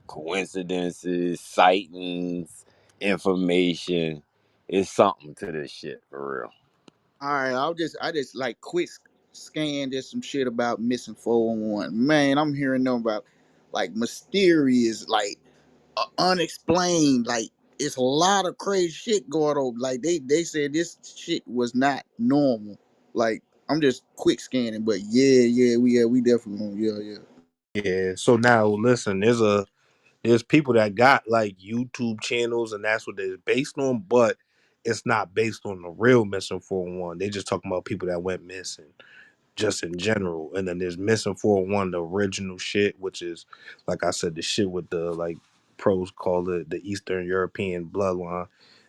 coincidences, sightings, information. It's something to this shit for real. All right, I just like quick scan just some shit about missing 411. Man, I'm hearing them about like mysterious, like unexplained, like it's a lot of crazy shit going on. Like they said this shit was not normal. Like I'm just quick scanning, but we definitely yeah. Yeah. So now listen, there's people that got like YouTube channels and that's what they're based on, but it's not based on the real missing 411. They just talking about people that went missing just in general. And then there's missing 411, the original shit, which is like I said, the shit with the like pros call it the Eastern European bloodline.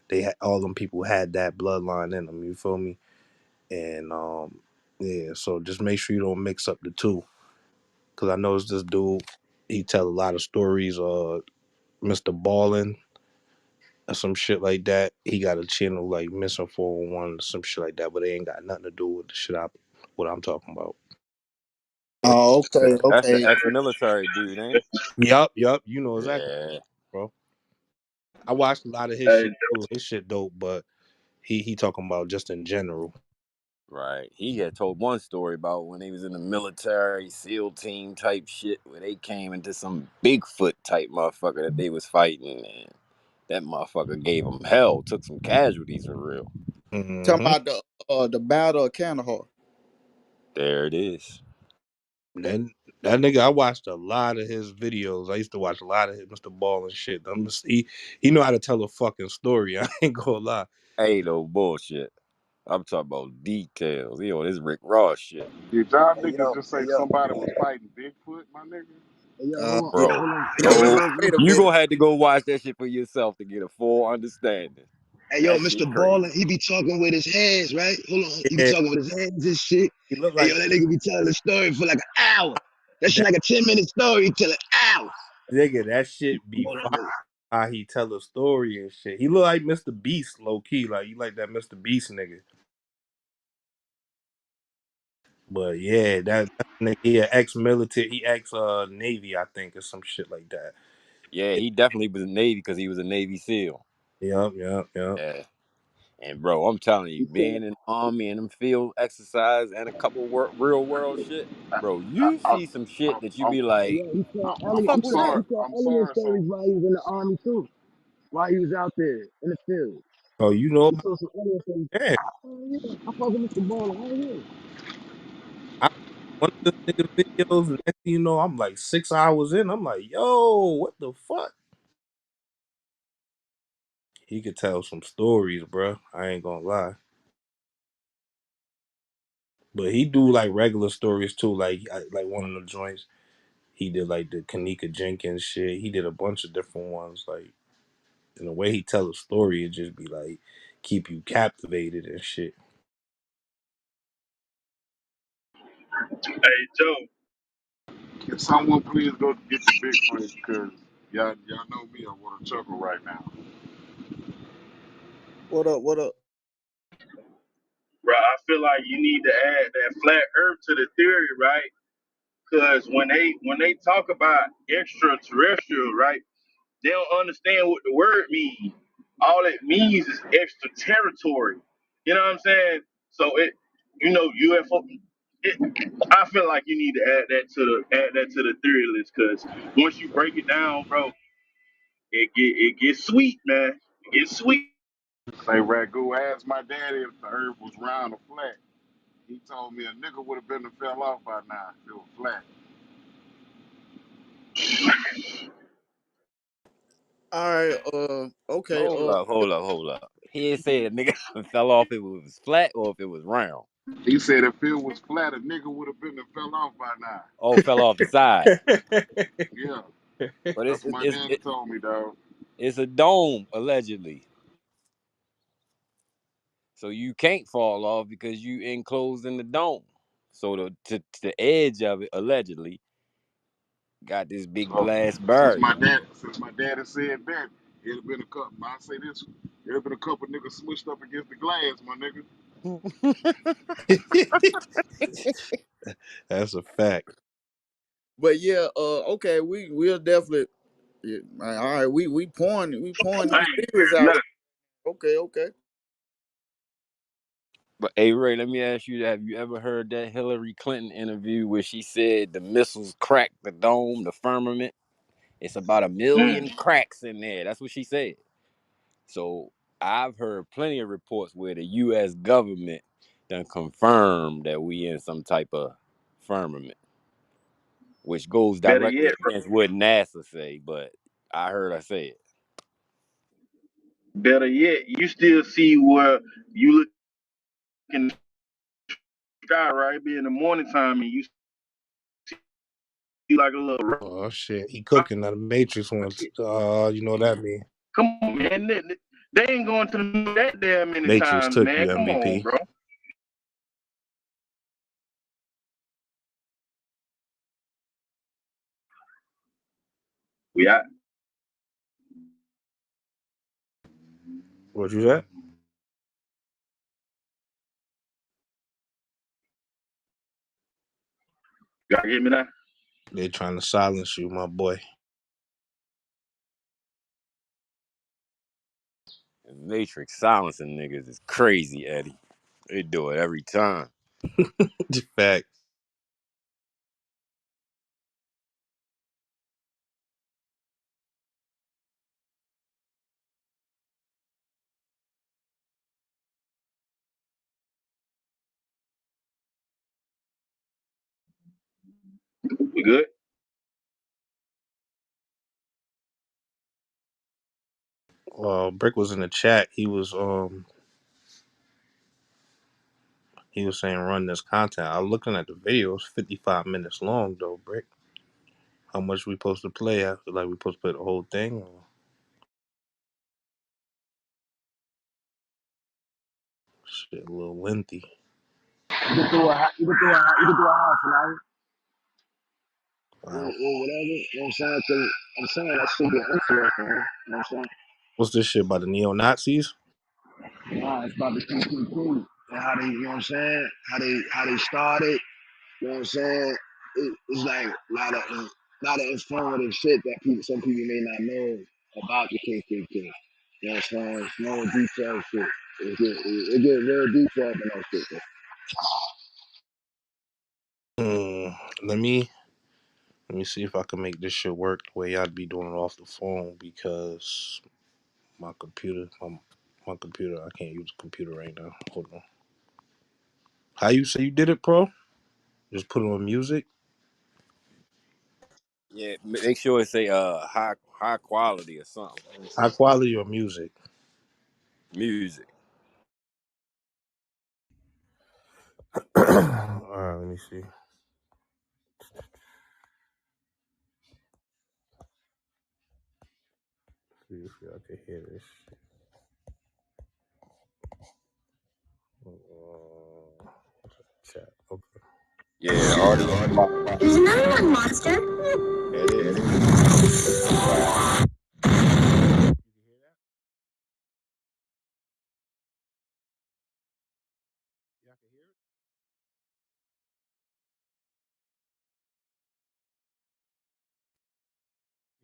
They had all them people had that bloodline in them, you feel me? And yeah, so just make sure you don't mix up the two. Cause I noticed this dude, he tell a lot of stories, Mr. Ballin or some shit like that. He got a channel like Missing 411 or some shit like that, but they ain't got nothing to do with the shit what I'm talking about. Oh, okay, That's the okay. ex-military dude, ain't it? Yup, you know exactly, Yeah, bro. I watched a lot of his Hey, shit too. His shit dope, but he talking about just in general. right. He had told one story about when he was in the military SEAL team type shit, where they came into some Bigfoot type motherfucker that they was fighting, and that motherfucker gave them hell, took some casualties for real. Talking Hmm. about the battle of Kandahar. There it is. Then that nigga, I watched a lot of his videos. I used to watch a lot of his Mr. Ball and shit. He know how to tell a fucking story. I ain't gonna lie. Ain't no bullshit. I'm talking about details. You know, this Rick Ross shit, Did y'all Hey niggas yo, just hey say yo, somebody was fighting Bigfoot, my nigga? hey yo, Uh, yeah, bro. hold on, yeah. hey Go. yo, Wait a You minute. gonna have to go watch that shit for yourself to get a full understanding. hey yo, That shit Mr. crazy. Ballin, he be talking with his hands, right? Hold on, he be Yeah, talking with his hands and shit. he looked Hey like yo, that nigga be telling a story for like an hour. That shit that like a 10-minute story. He tell an hour. nigga. That shit be Boy, that fire. nigga. How he tell a story and shit. He look like Mr. Beast, low key. Like you like that Mr. Beast nigga. But yeah, that nigga, he a ex-military. He ex Navy, I think, or some shit like that. Yeah, he definitely was in Navy because he was a Navy SEAL. Yep. Yeah. And bro, I'm telling you, He said, being in the army and them field exercise and a couple real world shit, bro, I, you I, see some shit that you I'm, be hey like, yo, he what told the Elliot, fuck he was told that? he told I'm Elliot sorry. So stories while he was in the army too. While he was out there in the field. Oh, you know, He told some Elliot stories. yeah. Oh yeah, I fuck with Mr. Ballin. Oh yeah. I one of this nigga videos, and next thing you know, I'm like 6 hours in. I'm like, yo, what the fuck? He could tell some stories, bro. I ain't gonna lie. But he do like regular stories too. Like one of the joints, he did like the Kanika Jenkins shit. He did a bunch of different ones. Like, and the way he tell a story, it just be like keep you captivated and shit. hey, Joe. can someone please go get the big one? Cause y'all know me. I want to chuckle right now. What up? What up? Bro, I feel like you need to add that flat Earth to the theory, right? Because when they talk about extraterrestrial, right, they don't understand what the word means. All it means is extra territory. You know what I'm saying? So UFO. I feel like you need to add that to the theory list because once you break it down, bro, it gets sweet, man. It gets sweet. Say Ragu asked my daddy if the earth was round or flat. He told me a nigga would have been and fell off by now if it was flat. All right. Okay. Hold up. He ain't say a nigga fell off if it was flat or if it was round. He said if it was flat, a nigga would have been and fell off by now. Oh, fell off the side. Yeah, But that's what my daddy it, told me, dog. it's a dome, allegedly. So you can't fall off because you enclosed in the dome. So the edge of it allegedly got this big So glass barrier. since my dad has said that, it'd have been a couple. I say this, it'd have been a couple niggas smushed up against the glass, my nigga. That's a fact. But yeah, okay, we'll definitely. Yeah, all right, we pouring Hey, these theories out. look, Okay, okay. But hey Ray, let me ask you, have you ever heard that Hillary Clinton interview where she said the missiles cracked the dome, the firmament? It's about a million cracks in there. That's what she said. So I've heard plenty of reports where the US government done confirmed that we in some type of firmament, which goes better directly yet, against what NASA say, but I heard I say it. better yet, you still see where you look in the sky, right? Be in the morning time, and you see like a little Oh shit, he cooking. Now the Matrix wants. You know what that mean? come on, man. They ain't going to the moon that damn many Matrix times, took man. you, Come on, MVP. bro. We out. What you said? Y'all get me now? They trying to silence you, my boy. Matrix silencing niggas is crazy, Eddie. They do it every time. Fact. We good? Brick was in the chat. He was saying run this content. I was looking at the video. It's 55 minutes long though, Brick. How much we supposed to play after? Like we supposed to play the whole thing? Or shit, a little lengthy. You can throw you can throw a house tonight. Wow. Or whatever. You know what I'm saying? 'Cause I'm saying that shit get interesting. You know what I'm saying? What's this shit by the neo Nazis? Nah, it's about the PPP and how they, you know what I'm saying? How they started. You know what I'm saying? It's like a lot of informative shit that some people may not know about the KKK. You know what I'm saying? It's more detailed shit. It get real detailed in that shit. Hmm. Let me see if I can make this shit work the way I'd be doing it off the phone because my computer, I can't use the computer right now. Hold on. How you say you did it, bro? Just put on music. Yeah, make sure it's a high quality or something. Let me High see. quality or music? Music. All right, let me see. See if I can hear this. Uh, chat. Okay. Yeah, the audio quality. There's another one, monster. It is. Y'all can hear it?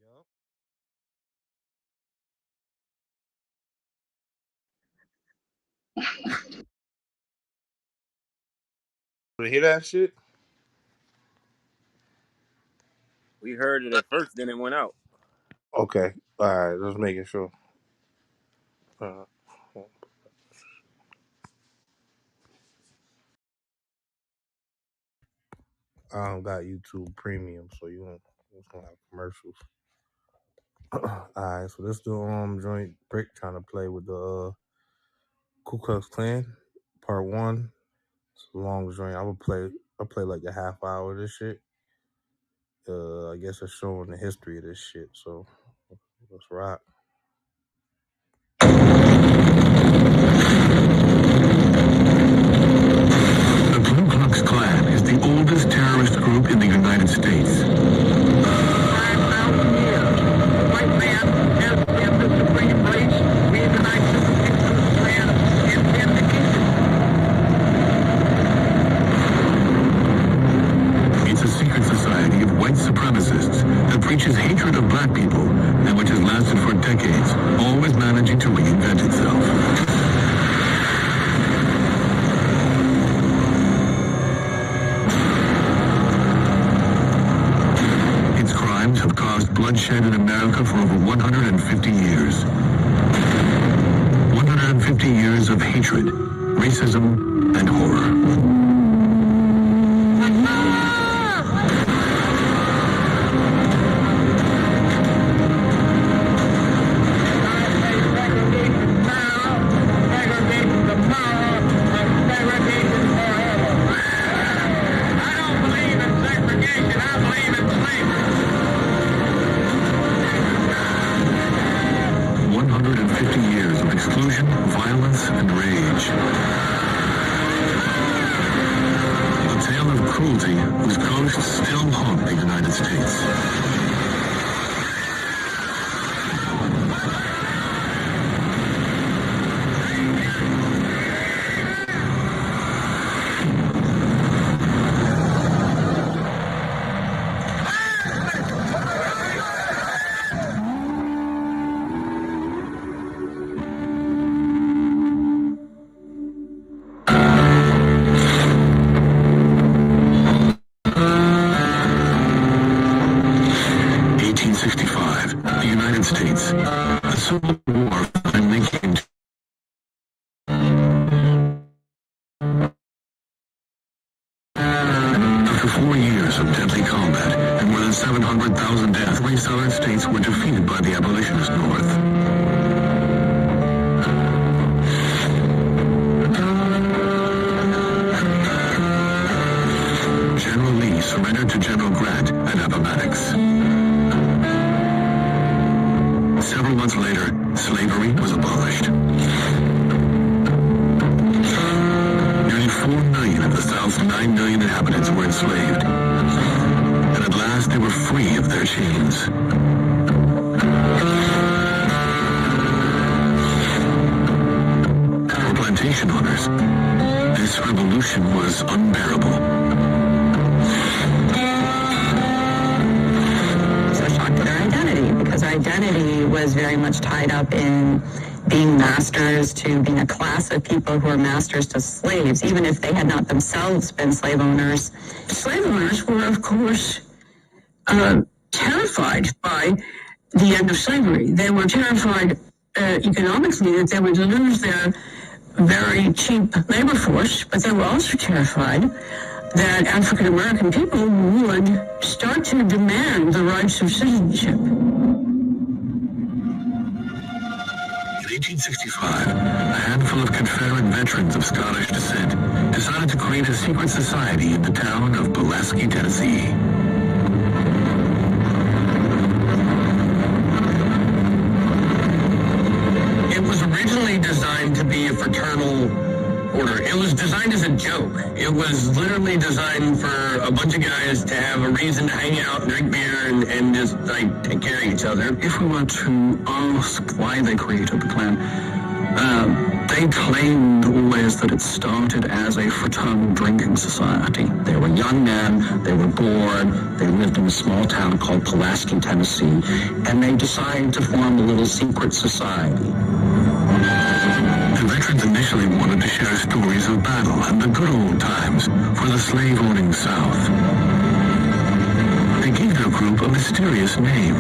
Yup. You hear that shit? We heard it at first, then it went out. Okay. All right. Just making sure. Uh, I don't got YouTube Premium, so you won't. It's gonna have commercials. All right. So this the joint Brick trying to play with the Ku Klux Klan Part One. It's a long joint. I play like a half hour of this shit. I guess it's showing the history of this shit. So let's rock. spread in America for over 150 years. 150 years of hatred, racism, and horror. I don't believe in segregation. I believe in slavery. 150 years of exclusion, violence, and rage. A tale of cruelty whose ghosts still haunt the United States. The United States. The Civil War finally came to after 4 years of deadly combat and more than 700,000 deaths, three southern states were defeated by the abolitionist North. General Lee surrendered to General Grant at Appomattox. Several months later, slavery was abolished. Nearly 4 million of the South's 9 million inhabitants were enslaved. And at last they were free of their chains. For plantation owners, this revolution was unbearable. Because our identity was very much tied up in being masters to being a class of people who are masters to slaves, even if they had not themselves been slave owners. Slave owners were, of course, terrified by the end of slavery. They were terrified economically that they would lose their very cheap labor force, but they were also terrified that African American people would start to demand the rights of citizenship. In 1865, a handful of Confederate veterans of Scottish descent decided to create a secret society in the town of Pulaski, Tennessee. It was originally designed to be a fraternal order. It was designed as a joke. It was literally designed for a bunch of guys to have a reason to hang out, drink beer, and just like take care of each other. If we were to ask why they created the Klan, they claimed always that it started as a fraternal drinking society. They were young men, they were bored, they lived in a small town called Pulaski, Tennessee, and they decided to form a little secret society. The veterans initially wanted to share stories of battle and the good old times for the slave-owning South. They gave their group a mysterious name,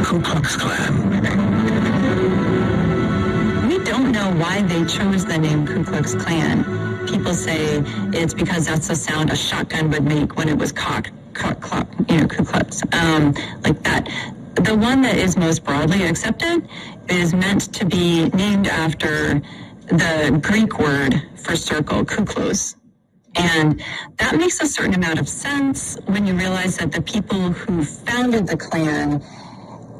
Ku Klux Klan. We don't know why they chose the name Ku Klux Klan. People say it's because that's the sound a shotgun would make when it was cocked, Ku Klux, like that. The one that is most broadly accepted is meant to be named after the Greek word for circle, kuklos. And that makes a certain amount of sense when you realize that the people who founded the Klan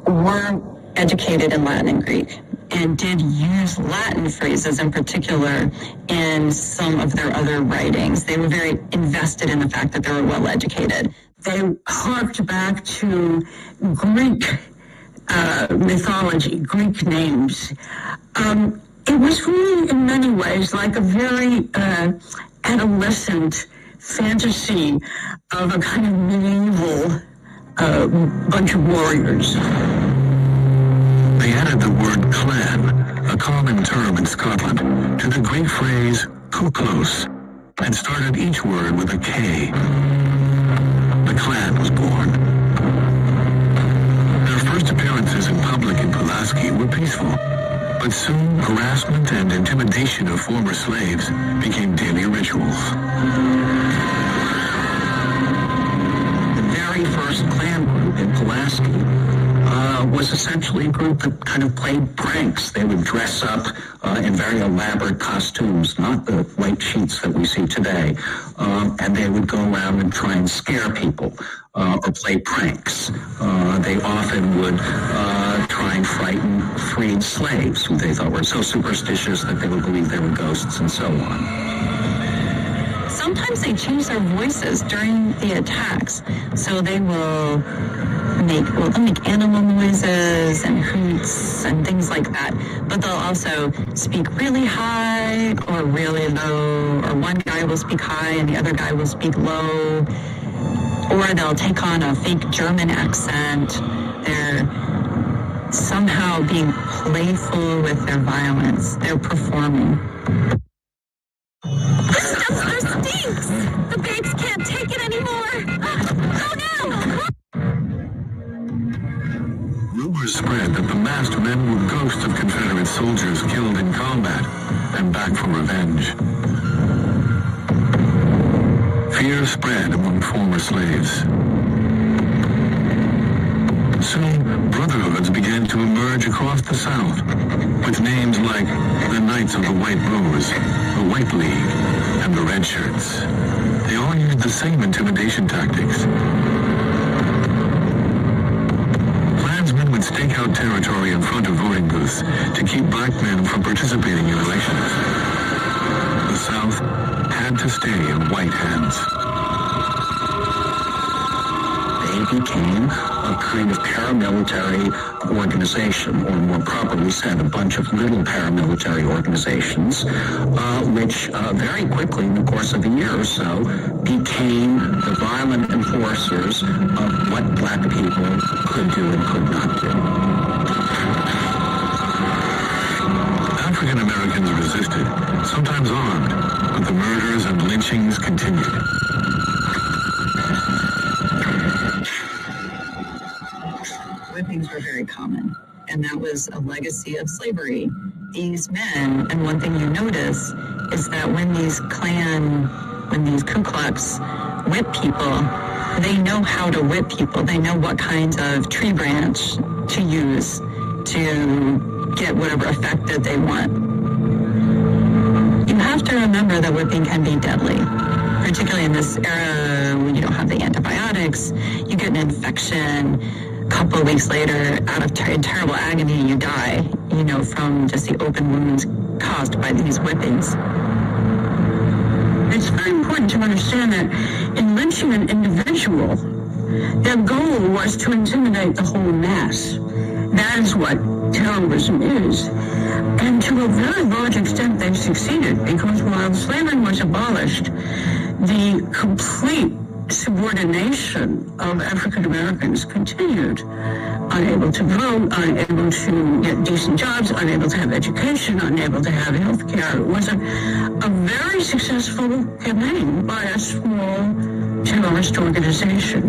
were educated in Latin and Greek and did use Latin phrases in particular in some of their other writings. They were very invested in the fact that they were well educated. They harked back to Greek mythology, Greek names. It was really, in many ways, like a very adolescent fantasy of a kind of medieval bunch of warriors. They added the word clan, a common term in Scotland, to the Greek phrase kuklos, and started each word with a K. The Klan was born. But soon, harassment and intimidation of former slaves became daily rituals. The very first Klan group in Pulaski was essentially a group that kind of played pranks. They would dress up in very elaborate costumes, not the white sheets that we see today, and they would go around and try and scare people or play pranks. They often would try and frighten freed slaves who they thought were so superstitious that they would believe they were ghosts and so on. Sometimes they change their voices during the attacks, so they will they'll make animal noises and hoots and things like that, but they'll also speak really high or really low, or one guy will speak high and the other guy will speak low, or they'll take on a fake German accent. They're somehow being playful with their violence. They're performing. This dumpster stinks! The babes can't take it anymore! Oh no! Rumors spread that the masked men were ghosts of Confederate soldiers killed in combat and back for revenge. Fear spread among former slaves. Soon, brotherhoods began to emerge across the South, with names like the Knights of the White Rose, the White League, and the Red Shirts. They all used the same intimidation tactics. Klansmen would stake out territory in front of voting booths to keep black men from participating in elections. The South had to stay in white hands. They became a kind of paramilitary organization, or more properly said, a bunch of little paramilitary organizations, which very quickly, in the course of a year or so, became the violent enforcers of what black people could do and could not do. African Americans resisted, sometimes armed, but the murders and lynchings continued. Whippings were very common, and that was a legacy of slavery. These men, and one thing you notice is that when these Ku Klux whip people, they know how to whip people. They know what kinds of tree branch to use to get whatever effect that they want. You have to remember that whipping can be deadly, particularly in this era when you don't have the antibiotics. You get an infection. A couple of weeks later, out of terrible agony, you die, from just the open wounds caused by these whippings. It's very important to understand that in lynching an individual, their goal was to intimidate the whole mass. That is what terrorism is. And to a very large extent, they succeeded, because while slavery was abolished, the complete subordination of African Americans continued. Unable to vote, unable to get decent jobs, unable to have education, unable to have health care. It was a very successful campaign by a small terrorist organization.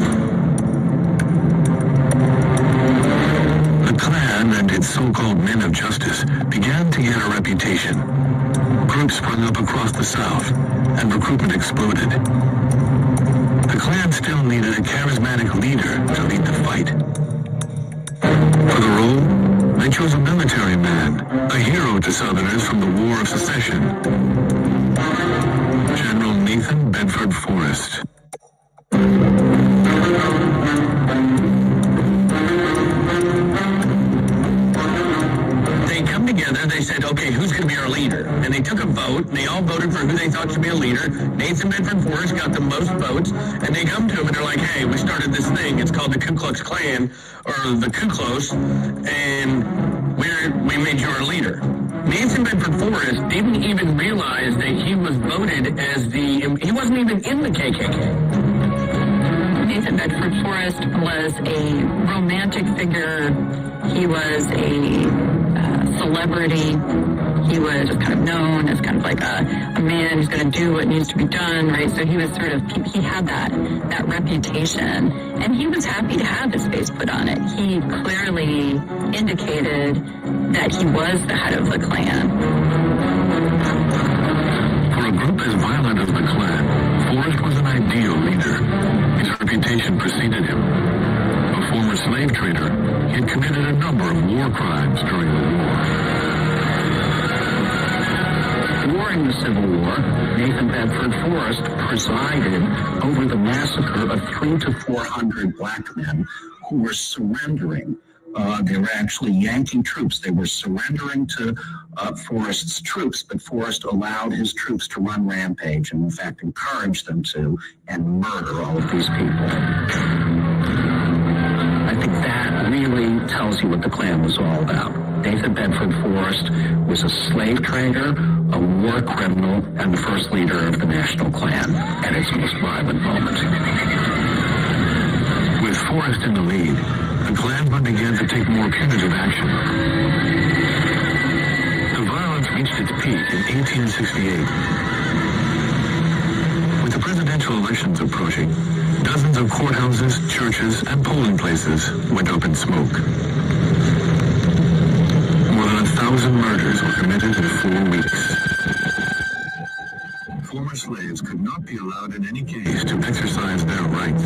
The Klan and its so-called men of justice began to get a reputation. Groups sprung up across the South, and recruitment exploded. The Klan still needed a charismatic leader to lead the fight. For the role, they chose a military man, a hero to Southerners from the War of Secession, General Nathan Bedford Forrest. Together, they said, okay, who's going to be our leader? And they took a vote, and they all voted for who they thought should be a leader. Nathan Bedford Forrest got the most votes, and they come to him and they're like, hey, we started this thing. It's called the Ku Klux Klan, or the Ku Klux, and we made you our leader. Nathan Bedford Forrest didn't even realize that he was voted as he wasn't even in the KKK. Nathan Bedford Forrest was a romantic figure. He was a celebrity. He was just kind of known as kind of like a man who's going to do what needs to be done, right? So he was he had that reputation, and he was happy to have his face put on it. He clearly indicated that he was the head of the Klan. For a group as violent as the Klan, Forrest was an ideal leader. His reputation preceded him. A former slave trader, he had committed a number of war crimes during the war. During the Civil War, Nathan Bedford Forrest presided over the massacre of 300 to 400 black men who were surrendering. They were actually Yankee troops. They were surrendering to Forrest's troops, but Forrest allowed his troops to run rampage and, in fact, encouraged them to and murder all of these people. I think that really tells you what the Klan was all about. Nathan Bedford Forrest was a slave trader, a war criminal, and the first leader of the National Klan at its most violent moment. With Forrest in the lead, the Klansmen began to take more punitive action. The violence reached its peak in 1868. With the presidential elections approaching, dozens of courthouses, churches, and polling places went up in smoke. More than 1,000 murders were committed in 4 weeks. Former slaves could not be allowed in any case to exercise their rights.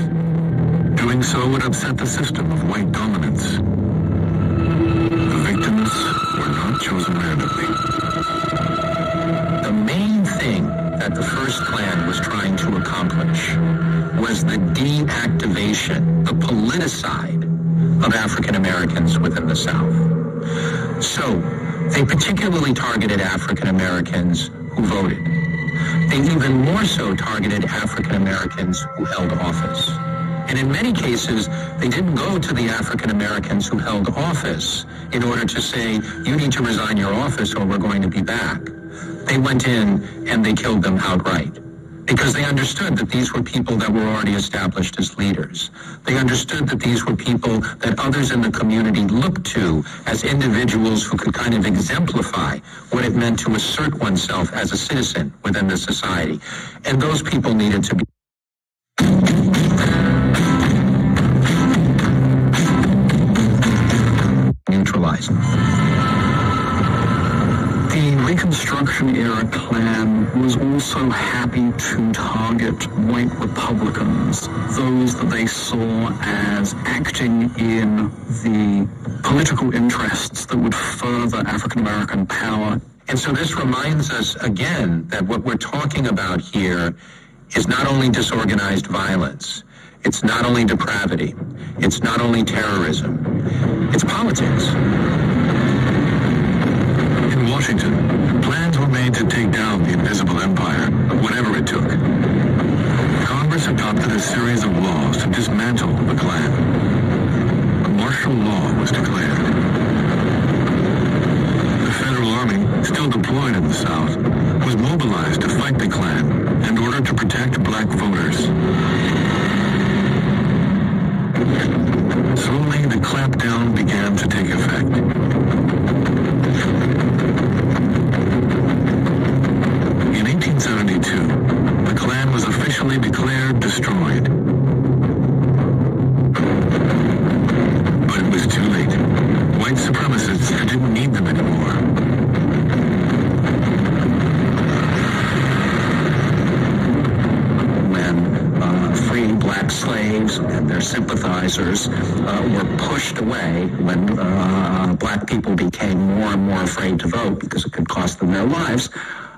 Doing so would upset the system of white dominance. The victims were not chosen randomly. The main thing that the first Klan was trying to accomplish was the deactivation, the politicide of African Americans within the South. So, they particularly targeted African Americans who voted. They even more so targeted African Americans who held office. And in many cases, they didn't go to the African Americans who held office in order to say, you need to resign your office or we're going to be back. They went in and they killed them outright. Because they understood that these were people that were already established as leaders. They understood that these were people that others in the community looked to as individuals who could kind of exemplify what it meant to assert oneself as a citizen within the society. And those people needed to be neutralized. The Reconstruction era Klan was also happy to target white Republicans, those that they saw as acting in the political interests that would further African American power. And so this reminds us again that what we're talking about here is not only disorganized violence, it's not only depravity, it's not only terrorism, it's politics. In Washington, plans were made to take down the invisible empire, whatever it took. Congress adopted a series of laws to dismantle the Klan. A martial law was declared. The Federal Army, still deployed in the South, was mobilized to fight the Klan in order to protect black voters. Slowly, the clampdown began to take effect. In 1872, the Klan was officially declared destroyed. But it was too late. White supremacists didn't need them anymore. Free black slaves and their sympathizers were pushed away when black people became more and more afraid to vote because it could cost them their lives.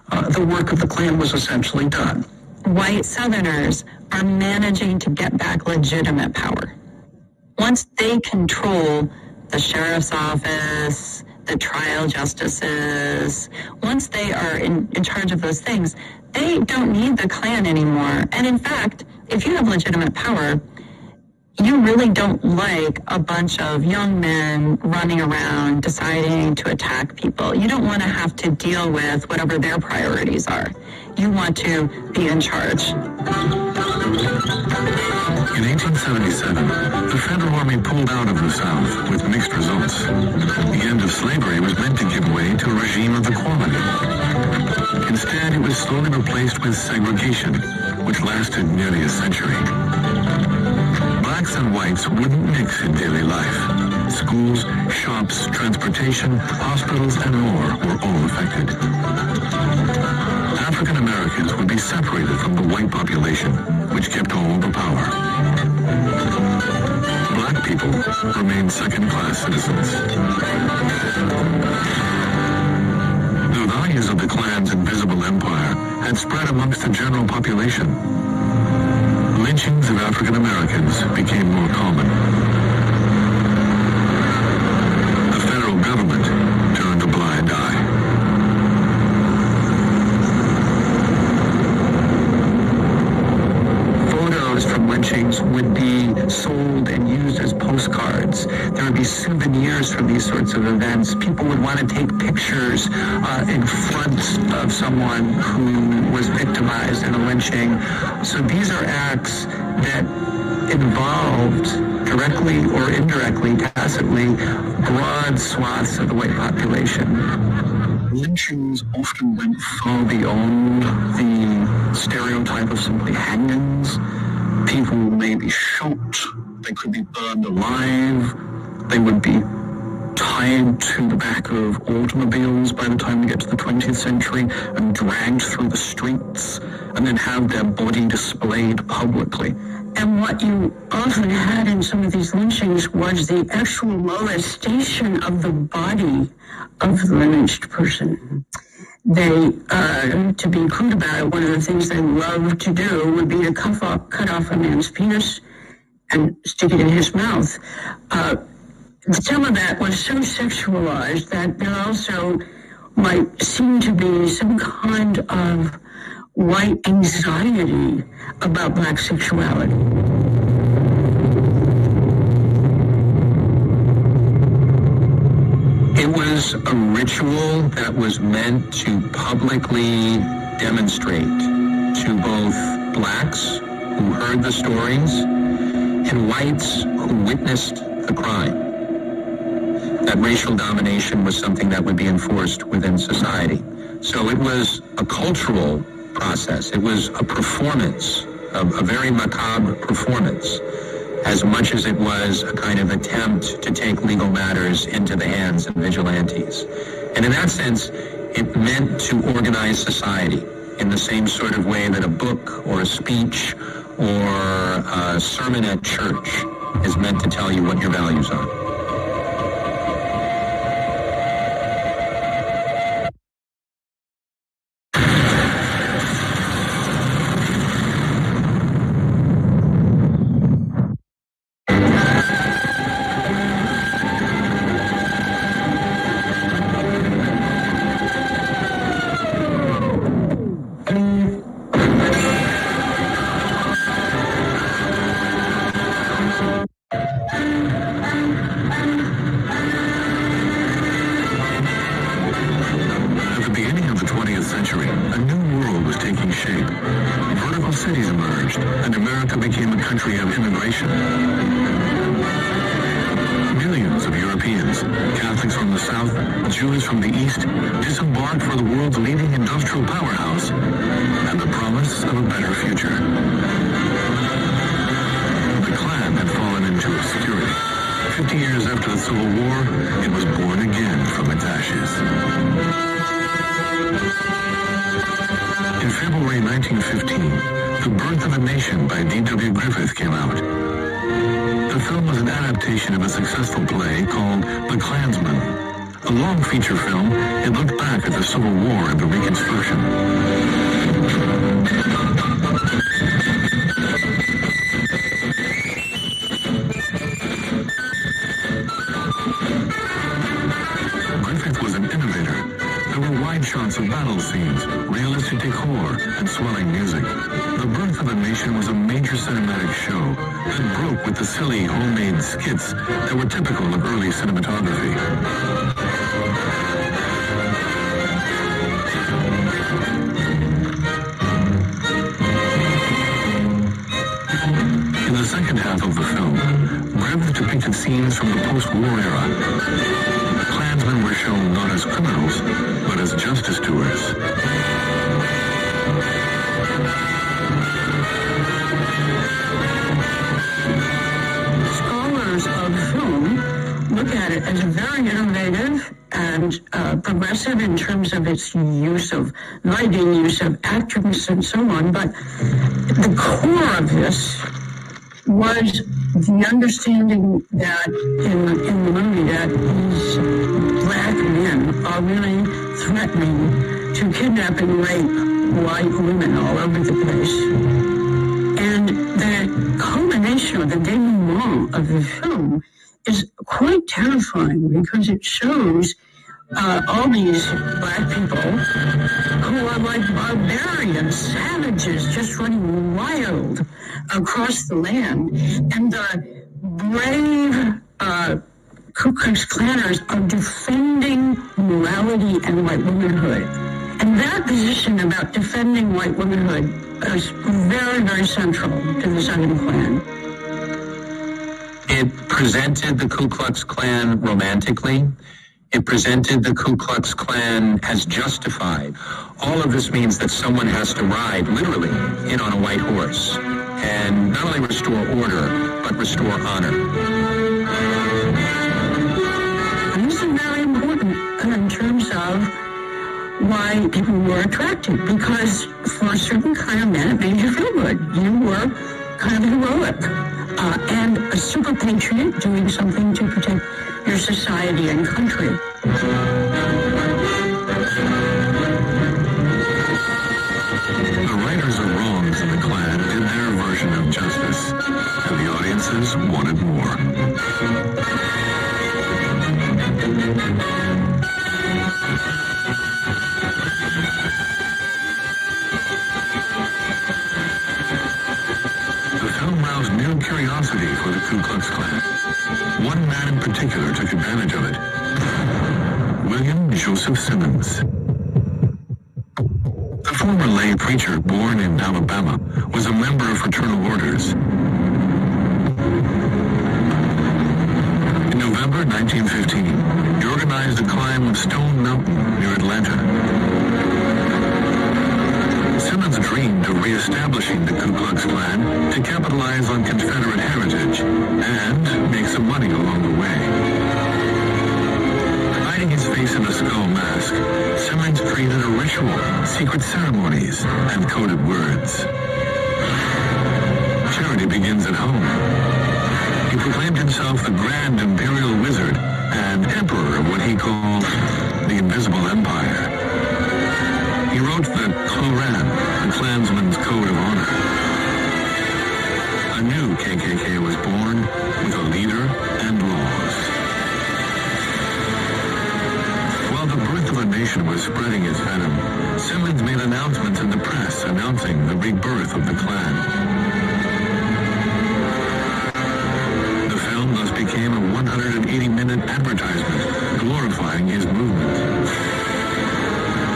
The work of the Klan was essentially done. White Southerners are managing to get back legitimate power. Once they control the sheriff's office, the trial justices, once they are in charge of those things, they don't need the Klan anymore. And in fact, if you have legitimate power, you really don't like a bunch of young men running around deciding to attack people. You don't want to have to deal with whatever their priorities are. You want to be in charge. In 1877, the Federal Army pulled out of the South with mixed results. The end of slavery was meant to give way to a regime of equality. Instead, it was slowly replaced with segregation, which lasted nearly a century. But blacks and whites wouldn't mix in daily life. Schools, shops, transportation, hospitals, and more were all affected. African Americans would be separated from the white population, which kept all the power. Black people remained second-class citizens. The values of the Klan's invisible empire had spread amongst the general population. Lynchings of African Americans became more common. The federal government turned a blind eye. Photos from lynchings would be sold and used as postcards. There would be souvenirs from these sorts of events. People would want to take pictures in front of someone who was victimized in a lynching. So these are acts that involved, directly or indirectly, tacitly, broad swaths of the white population. Lynchings often went far beyond the stereotype of simply hangings. People may be shot, they could be burned alive, they would be tied to the back of automobiles by the time we get to the 20th century and dragged through the streets and then have their body displayed publicly. And what you often had in some of these lynchings was the actual molestation of the body of the lynched person. They, to be crude about it, one of the things they loved to do would be to cut off a man's penis and stick it in his mouth. Some of that was so sexualized that there also might seem to be some kind of white anxiety about black sexuality. It was a ritual that was meant to publicly demonstrate to both blacks who heard the stories and whites who witnessed the crime that racial domination was something that would be enforced within society. So it was a cultural process. It was a performance, a very macabre performance, as much as it was a kind of attempt to take legal matters into the hands of vigilantes. And in that sense, it meant to organize society in the same sort of way that a book or a speech or a sermon at church is meant to tell you what your values are. Feature film, it looked back at the Civil War and the Reconstruction. Griffith was an innovator. There were wide shots of battle scenes, realistic decor, and swelling music. The Birth of a Nation was a major cinematic show that broke with the silly homemade skits that were typical of early cinematography. In the second half of the film, Griffith depicted scenes from the post-war era. Klansmen were shown not as criminals, but as justice doers. progressive in terms of its use of lighting, use of actors, and so on. But the core of this was the understanding that in the movie that these black men are really threatening to kidnap and rape white women all over the place. And the culmination or the denouement of the film is quite terrifying because it shows all these black people who are like barbarians, savages, just running wild across the land. And the brave Ku Klux Klanners are defending morality and white womanhood. And that position about defending white womanhood is very, very central to the Southern Klan. It presented the Ku Klux Klan romantically. It presented the Ku Klux Klan as justified. All of this means that someone has to ride, literally, in on a white horse and not only restore order, but restore honor. And this is very important in terms of why people were attracted, because for a certain kind of man, it made you feel good. You were kind of heroic and a super patriot doing something to protect your society and country. The righters of wrongs in the Klan did their version of justice, and the audiences wanted more. The film roused new curiosity for the Ku Klux Klan. One man in particular took advantage of it. William Joseph Simmons. The former lay preacher born in Alabama was a member of fraternal orders. In November 1915, he organized a climb of Stone Mountain near Atlanta. Simmons dreamed of reestablishing the Ku Klux Klan to capitalize on Confederate heritage and make some money along the way. Hiding his face in a skull mask, Simmons created a ritual, secret ceremonies, and coded words. Charity begins at home. He proclaimed himself the Grand Imperial Wizard and Emperor of what he called the Invisible Empire. He wrote the Koran, the Klansman's Code of Honor. A new KKK was born with a leader and laws. While the birth of a nation was spreading its venom, Simmons made announcements in the press announcing the rebirth of the Klan. The film thus became a 180-minute advertisement glorifying his movement.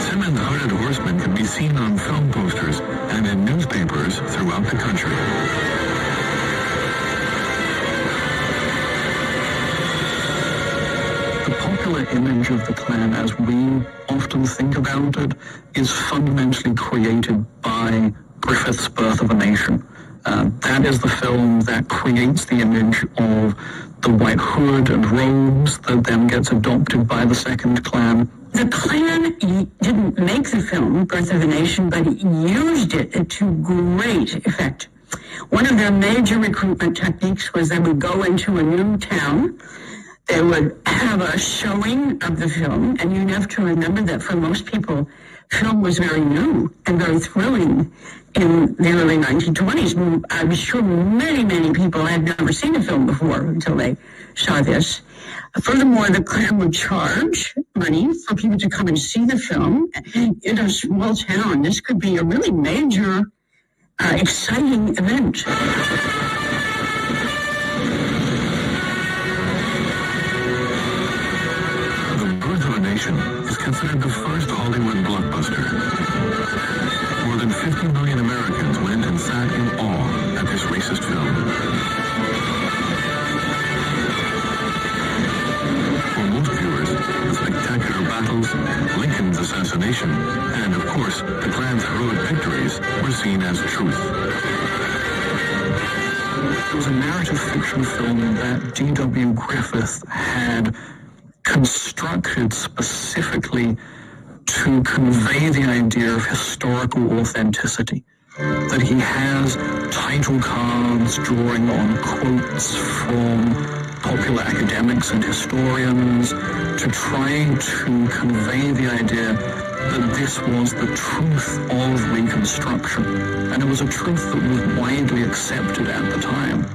Simmons' hooded horsemen could be seen on film posters and in newspapers throughout the country. The popular image of the Klan, as we often think about it, is fundamentally created by Griffith's Birth of a Nation. That is the film that creates the image of the white hood and robes that then gets adopted by the Second Klan. The Klan didn't make the film, Birth of a Nation, but it used it to great effect. One of their major recruitment techniques was they would go into a new town. They would have a showing of the film, and you have to remember that for most people, film was very new and very thrilling in the early 1920s. I'm sure many, many people had never seen a film before until they saw this. Furthermore, the Klan would charge money for people to come and see the film. In a small town, this could be a really major, exciting event. Is considered the first Hollywood blockbuster. More than 50 million Americans went and sat in awe at this racist film. For most viewers, the spectacular battles, Lincoln's assassination, and of course, the Klan's heroic victories were seen as truth. It was a narrative fiction film that D.W. Griffith had constructed specifically to convey the idea of historical authenticity. That he has title cards drawing on quotes from popular academics and historians to try to convey the idea that this was the truth of Reconstruction. And it was a truth that was widely accepted at the time.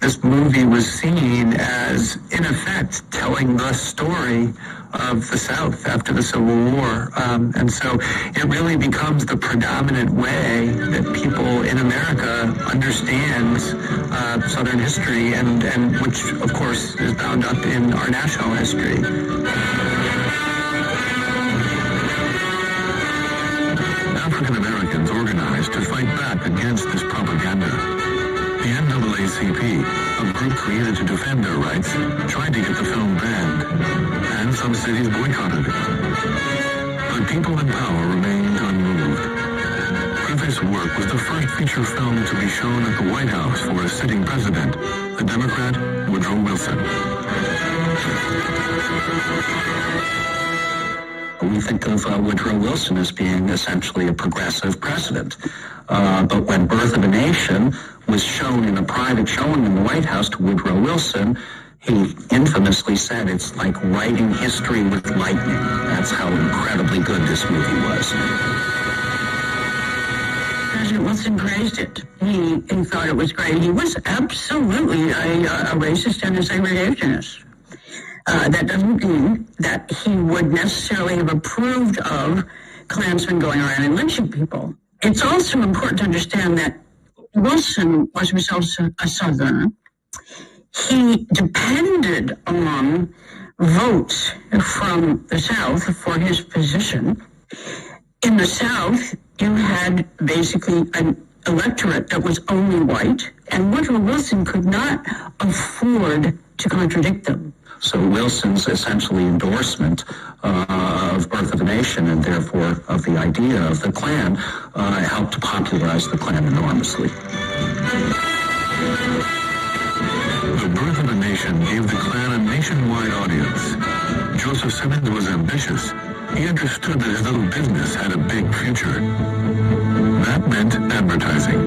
This movie was seen as, in effect, telling the story of the South after the Civil War. And so it really becomes the predominant way that people in America understand Southern history, and which, of course, is bound up in our national history. African Americans organized to fight back against this propaganda. The NAACP, a group created to defend their rights, tried to get the film banned, and some cities boycotted it. But people in power remained unmoved. Griffith's work was the first feature film to be shown at the White House for a sitting president, the Democrat Woodrow Wilson. We think of Woodrow Wilson as being essentially a progressive president. But when Birth of a Nation was shown in a private showing in the White House to Woodrow Wilson, he infamously said it's like writing history with lightning. That's how incredibly good this movie was. President Wilson praised it. He thought it was great. He was absolutely a racist and a segregationist. That doesn't mean that he would necessarily have approved of Klansmen going around and lynching people. It's also important to understand that Wilson was himself a Southerner. He depended on votes from the South for his position. In the South, you had basically an electorate that was only white, and Woodrow Wilson could not afford to contradict them. So Wilson's essentially endorsement of Birth of a Nation, and therefore of the idea of the Klan, helped to popularize the Klan enormously. The Birth of a Nation gave the Klan a nationwide audience. Joseph Simmons was ambitious. He understood that his little business had a big future. That meant advertising.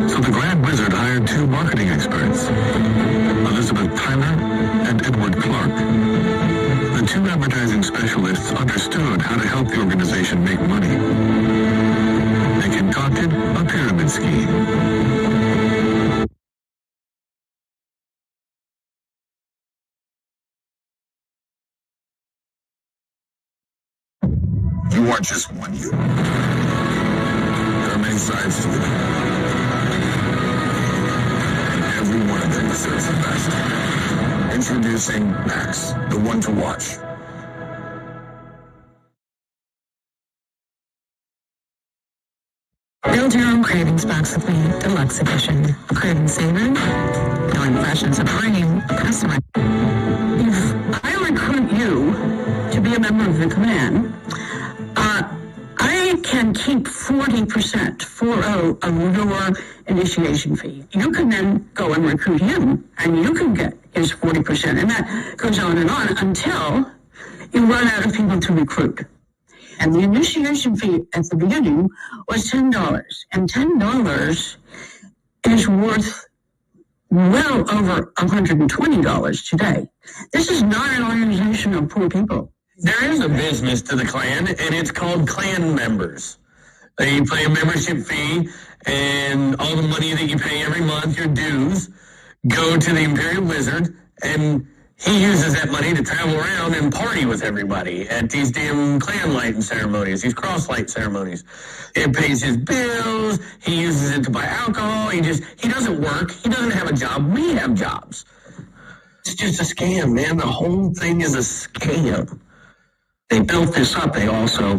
So the Grand Wizard hired two marketing experts, Elizabeth Tyler and Edward Clark. The two advertising specialists understood how to help the organization make money. They concocted a pyramid scheme. You aren't just one you. There are many sides to you. Every one of them deserves the best. Introducing Max, the one to watch. Build your own cravings box with me, deluxe edition. Craving savor, knowing fashion supreme, customer. If I recruit you to be a member of the Command, I can keep 40% of your initiation fee. You can then go and recruit him, and you can get his 40%, and that goes on and on until you run out of people to recruit. And the initiation fee at the beginning was $10, and $10 is worth well over $120 today. This is not an organization of poor people. There is a business to the Klan, and it's called Klan members. You pay a membership fee, and all the money that you pay every month, your dues, go to the Imperial Wizard, and he uses that money to travel around and party with everybody at these damn Klan lighting ceremonies, these cross light ceremonies. It pays his bills, he uses it to buy alcohol, he doesn't work, he doesn't have a job, we have jobs. It's just a scam, man. The whole thing is a scam. They built this up. They also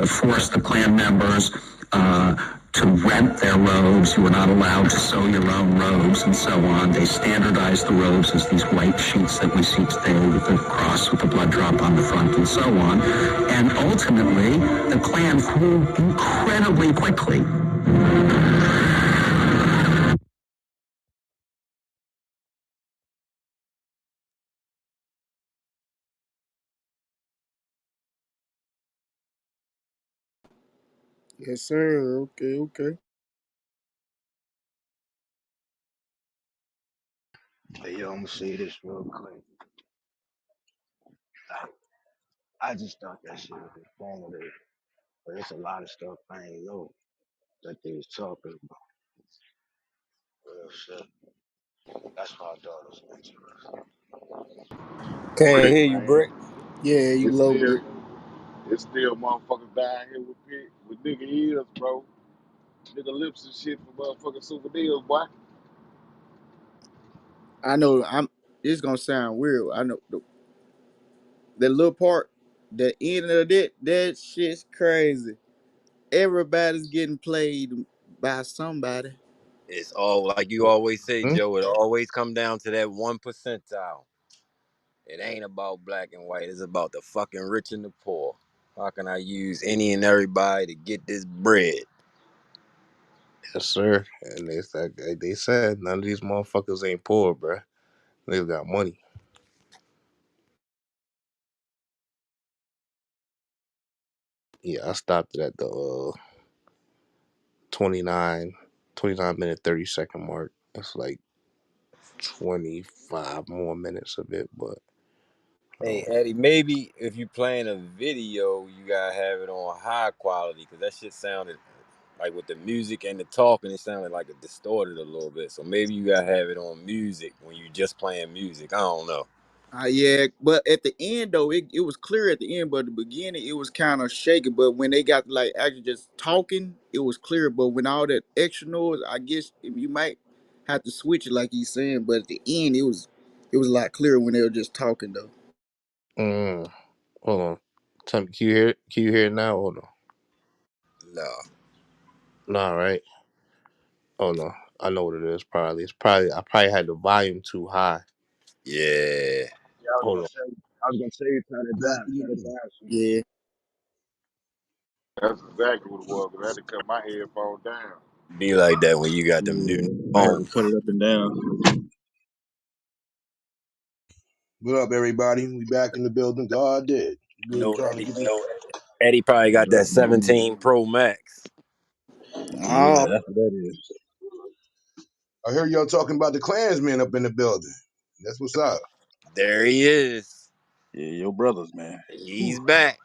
forced the Klan members to rent their robes. You were not allowed to sew your own robes and so on. They standardized the robes as these white sheets that we see today with the cross with the blood drop on the front and so on. And ultimately, the Klan grew incredibly quickly. Yes, sir. Okay, okay. Hey, yo, I'm gonna say this real quick. I just thought that shit was informative, but it's a lot of stuff I ain't know that they was talking about. Real shit. That's why I thought it was interesting. Can't Brick, hear you, man. Brick. Yeah, you It's low still brick. it's still motherfuckers down here with nigga ears, bro. Nigga lips and shit for motherfucking souvenirs, boy. I know I'm it's gonna sound weird. I know the little part, the end of that shit's crazy. Everybody's getting played by somebody. It's all like you always say, Hmm? Joe. It always come down to that 1%. It ain't about black and white. It's about the fucking rich and the poor. How can I use any and everybody to get this bread? Yes, sir. And they said none of these motherfuckers ain't poor, bruh. They got money. Yeah, I stopped it at the 29, 29 minute 30 second mark. It's like 25 more minutes of it, but Hey um, Eddie, maybe if you playing a video, you gotta have it on high quality because that shit sounded like with the music and the talking, it sounded like it distorted a little bit. So maybe you gotta have it on music when you just playing music. I don't know. Yeah, but at the end though, it was clear at the end, but at the beginning it was kind of shaky. But when they got like actually just talking, it was clear. But when all that extra noise, I guess you might have to switch it like he's saying. But at the end, it was a lot clearer when they were just talking though. mm, hold on. Tell me, can you hear it? Can you hear it now? Hold on. No. Nah, right? Oh no, I know what it is. Probably it's probably I probably had the volume too high. Yeah. Yeah, Hold on. I was gonna say, turn it down. Yeah, That's exactly what it was, because I had to cut my headphones down. Be like that when you got them new Yeah, I had to cut phones. it up and down. What up, everybody? We back in the building. God did. You Good know trying to Eddie. get this. Eddie probably got that Yeah, 17 Pro Max. oh, that's what that is. I heard y'all talking about the Klansmen up in the building. That's what's up. There he is. Yeah, your brothers, man. He's Whew. back.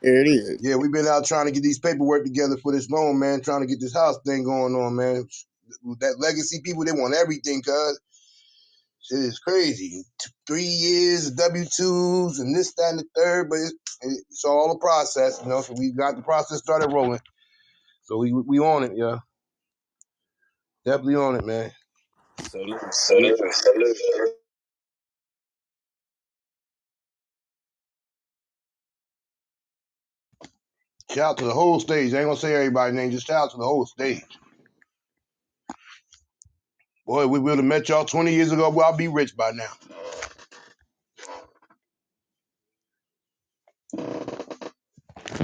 there it is. Yeah, we've been out trying to get these paperwork together for this loan, man. Trying to get this house thing going on, man. That legacy people, they want everything, cuz. Shit is crazy. 3 years, W-2s, and this, that, and the third, but it's all a process, you know. So we got the process started rolling. So we on it, yeah. Definitely on it, man. Salute, salute. Salute, salute. Shout out to the whole stage. I ain't gonna say everybody's name, just shout out to the whole stage. Boy, we would have met y'all 20 years ago. Well, I'll be rich by now.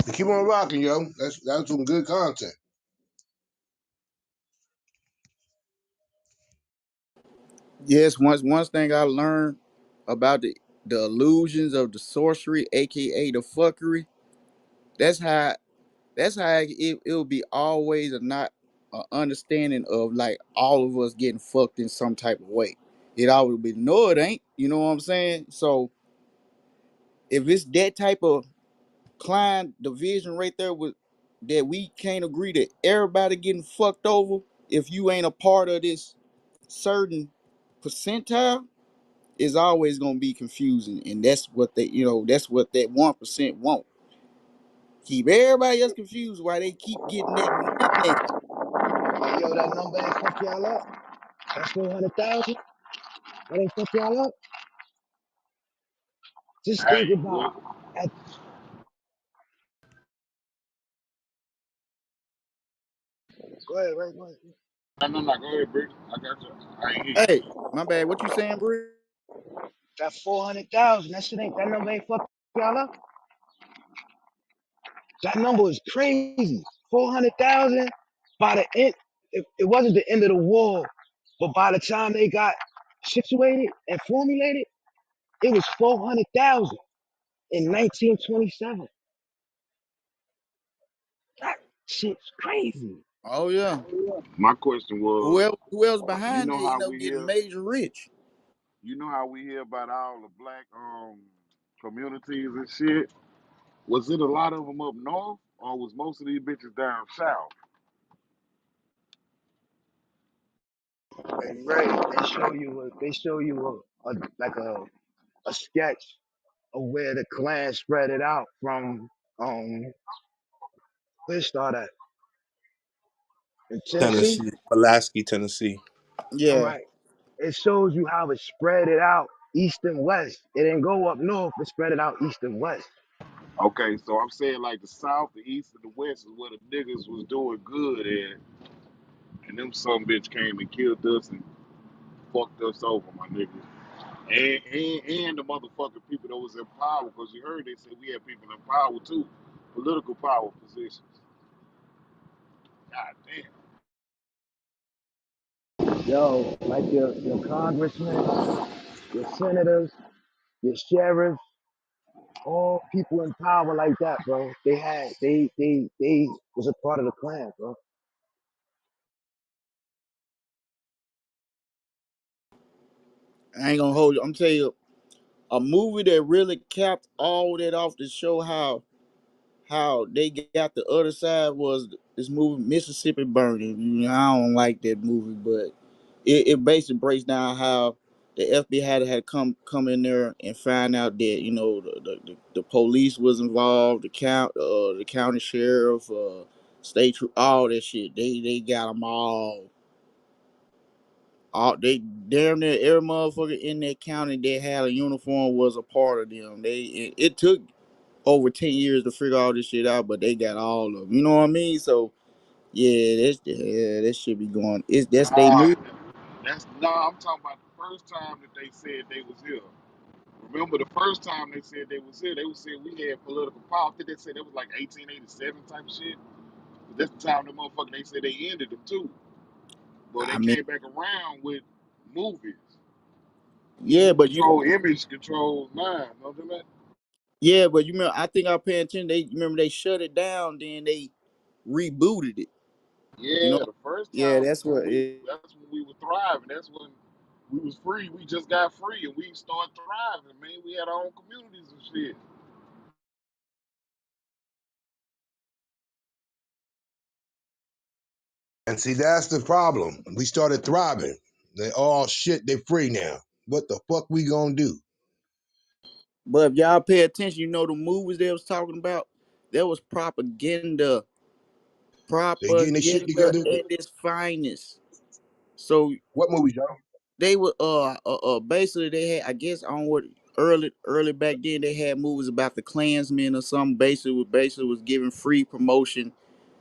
So keep on rocking, yo. That's some good content. Yes, once thing I learned about the illusions of the sorcery, aka the fuckery. That's how it'll be always a not a understanding of like all of us getting fucked in some type of way. It always be no, it ain't. You know what I'm saying? So if it's that type of client division right there with that we can't agree that everybody getting fucked over if you ain't a part of this certain percentile is always gonna be confusing. And that's what that's what that 1% want. Keep everybody else confused while they keep getting that money. Hey, yo, that number ain't fuck y'all up. That's 400,000. That ain't fuck y'all up. Just Hey, think about look. it. Go ahead, right? Go ahead. No, go ahead, Brick. I got you. I ain't hear you. Hey, my bad. What you saying, Bree? That 400,000. That shit ain't. That number ain't fuck y'all up. That number is crazy. 400,000 by the end. It wasn't the end of the war, but by the time they got situated and formulated, it was 400,000 in 1927. Shit's crazy. Oh yeah. My question was, Who else you behind know it how end up we getting hear, major rich? you know how we hear about all the black communities and shit. Was it a lot of them up north, or was most of these bitches down south? And right, they show you a sketch of where the Klan spread it out from um where it start at in Tennessee. Tennessee, Pulaski, Tennessee. All Yeah. right. It shows you how it spread it out east and west. It didn't go up north, it spread it out east and west. Okay, so I'm saying like the south, the east, and the west is where the niggas was doing good at, and them some bitch came and killed us and fucked us over, my niggas. And the motherfucking people that was in power, because you heard they said we had people in power too, political power positions. God damn. Yo, like your congressmen, your senators, your sheriffs, all people in power like that, bro. They was a part of the Klan, bro. I ain't gonna hold you. I'm telling you, a movie that really capped all that off to show how they got the other side was this movie Mississippi Burning. You know, I don't like that movie, but it basically breaks down how the FBI had come in there and find out that the police was involved, the county sheriff, state troop, all that shit. They got them all they damn near every motherfucker in that county that had a uniform was a part of them. It took over 10 years to figure all this shit out, but they got all of them. You know what I mean? So that should be going. That's they Nah, move. I'm talking about the first time that they said they was here. Remember the first time they said they was here, they was saying we had political power. I think they said it was like 1887 type of shit. But that's the time the motherfucker they said they ended them too. But they I mean, came back around with movies. yeah, but you Control image, control mind. You know what I mean? yeah, but you remember? I think I paying attention. They remember they shut it down, then they rebooted it. You know? Yeah, the first Yeah, time that's what. that's when we were thriving. That's when we was free. We just got free and we started thriving, man. We had our own communities and shit. And see, that's the problem. We started thriving. They all shit. They free now. What the fuck we gonna do? But if y'all pay attention, the movies they was talking about. There was They getting their shit propaganda together. at its finest. So What movie, John? they were basically they had, I guess, on what early back then they had movies about the Klansmen or something. Basically was giving free promotion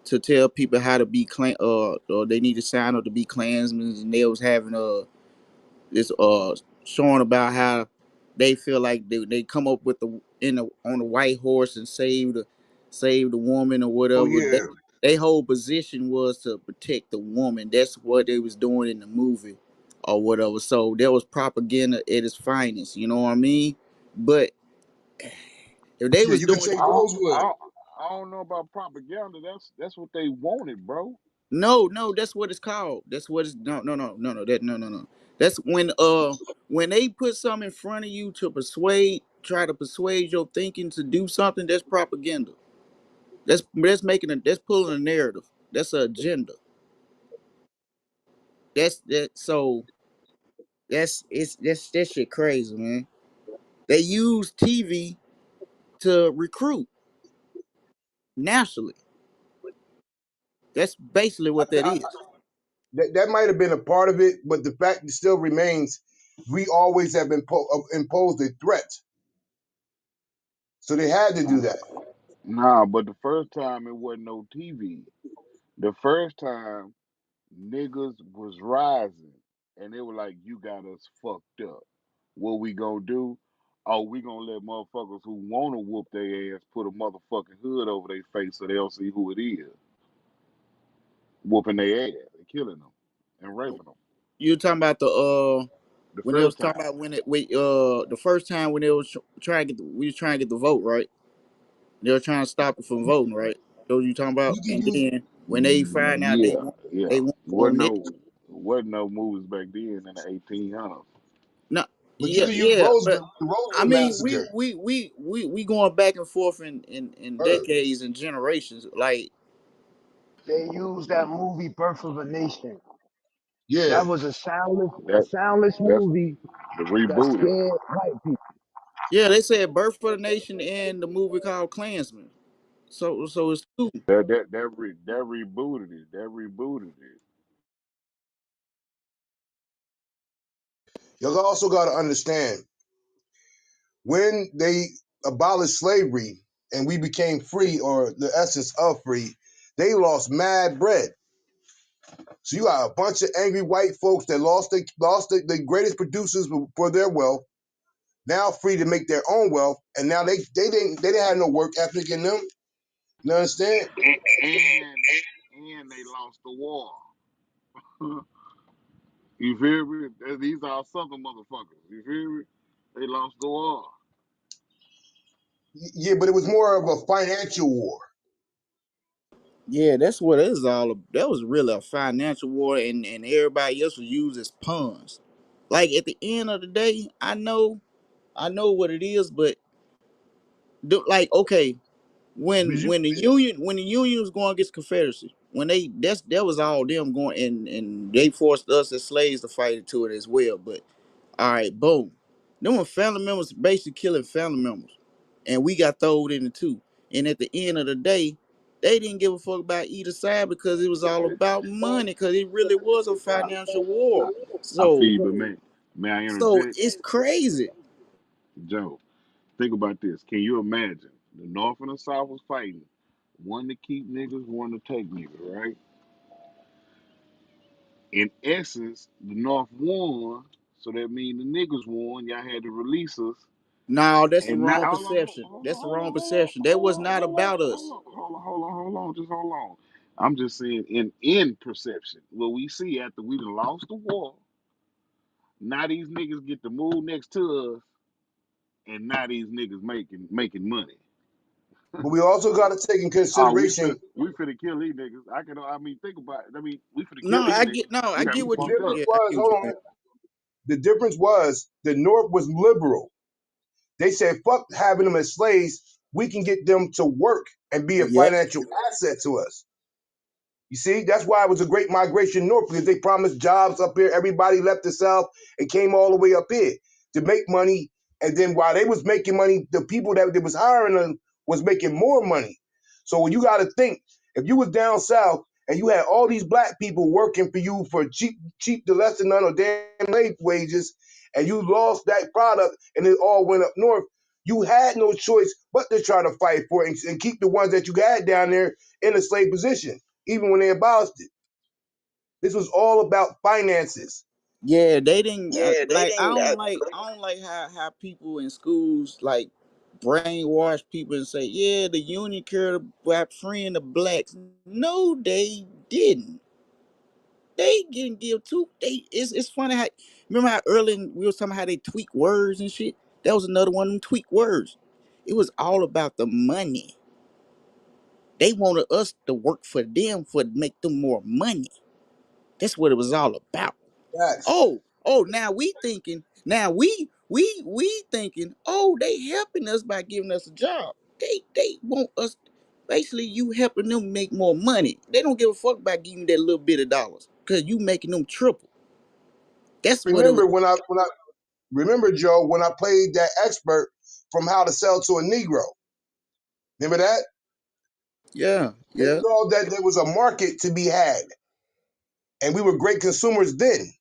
to tell people how to be or they need to sign up to be Klansmen, and they was having this showing about how they feel like they come up with on the white horse and save the woman or Oh whatever. yeah. They whole position was to protect the woman. That's what they was doing in the movie or whatever. So there was propaganda at its finest. You know what I mean? But if they Shit, was you could doing say I don't, I Rosewood. don't, I don't know about propaganda. That's what they wanted, bro. no, that's what it's called. That's what it's no that no. That's when they put something in front of you to try to persuade your thinking to do something. That's propaganda. That's pulling a narrative. That's an agenda. So that's that shit crazy, man. They use TV to recruit nationally. That's basically what that is. That might have been a part of it, but the fact still remains, we always have been imposed a threat, so they had to do that. Nah, but the first time it wasn't no TV. The first time niggas was rising and they were like, you got us fucked up. What we gonna do? Oh, we gonna let motherfuckers who wanna whoop their ass put a motherfucking hood over their face so they don't see who it is, whooping their ass and killing them and raping them. You talking about the The when they was first talking time. about when it we the first time when they was trying to get we was trying to get the vote right. They were trying to stop it from voting right. Those you talking about? You can And use. then when they find out Yeah, yeah. they want more Wasn't niggas. no movies back then in the 1800s. No, But you yeah, can use yeah, but The I Roosevelt mean, we massacre. we we we we going back and forth in Heard. decades and generations. Like, They used that movie Birth of a Nation. Yeah. That was a That soundless that's movie the that rebooted. scared white people. yeah, they said "Birth for the Nation" and the movie called Klansman. So it's two. That rebooted it. That rebooted it. Y'all also got to understand when they abolished slavery and we became free, or the essence of free, they lost mad bread. So you got a bunch of angry white folks that lost the greatest producers for their wealth, now free to make their own wealth, and now they didn't have no work ethic in them. You understand? And they lost the war. You feel me? These are southern motherfuckers. You feel me? They lost the war. Yeah, but it was more of a financial war. Yeah, that's what it is all. That was really a financial war, and everybody else was used as pawns. Like at the end of the day, I know what it is, but like okay, when the union was going against Confederacy, when that was all them going, and they forced us as slaves to fight into it as well. But all right, boom, them were family members basically killing family members, and we got thrown in it too. And at the end of the day, they didn't give a fuck about either side because it was all about money. Because it really was a financial war. I feel So you, but may I so interject? it's crazy. Joe, think about this. Can you imagine? The North and the South was fighting. One to keep niggas, one to take niggas, right? In essence, the North won, so that means the niggas won. Y'all had to release us. No, that's the And now, wrong perception. That's the wrong perception. That was not about us. just hold on. I'm just saying, in perception, what we see after we done lost the war, now these niggas get to move next to us, and now these niggas making money. But we also got to take in Oh, consideration we finna kill these niggas. I mean, think about it. I mean, we finna No, kill these I niggas. get no, I You got get me what the you. fucked up. difference Yeah, I was, get what hold you're on, saying. the difference was the North was liberal. They said, fuck having them as slaves. We can get them to work and be a Yep. financial asset to us. You see, that's why it was a great migration north, because they promised jobs up here. Everybody left the South and came all the way up here to make money. And then while they was making money, the people that they was hiring them was making more money. So when you got to think, if you was down south and you had all these black people working for you for cheap to less than none or damn slave wages, and you lost that product and it all went up north, you had no choice but to try to fight for it and keep the ones that you had down there in a slave position even when they abolished it. This was all about finances. Yeah, they didn't Yeah, they like. didn't. I don't like how people in schools like brainwash people and say, yeah, the union cared about freeing the blacks. No, they didn't. They didn't give two. It's funny how remember how early we was talking about how they tweak words and shit. That was another one of them tweak words. It was all about the money. They wanted us to work for them for to make them more money. That's what it was all about. Facts. Oh, now we thinking, oh, they helping us by giving us a job. They want us basically you helping them make more money. They don't give a fuck about giving you that little bit of dollars. Cause you making them triple. That's what it was. Remember when I remember Joe when I played that expert from How to Sell to a Negro. Remember that? Yeah, They yeah. saw that there was a market to be had, and we were great consumers then.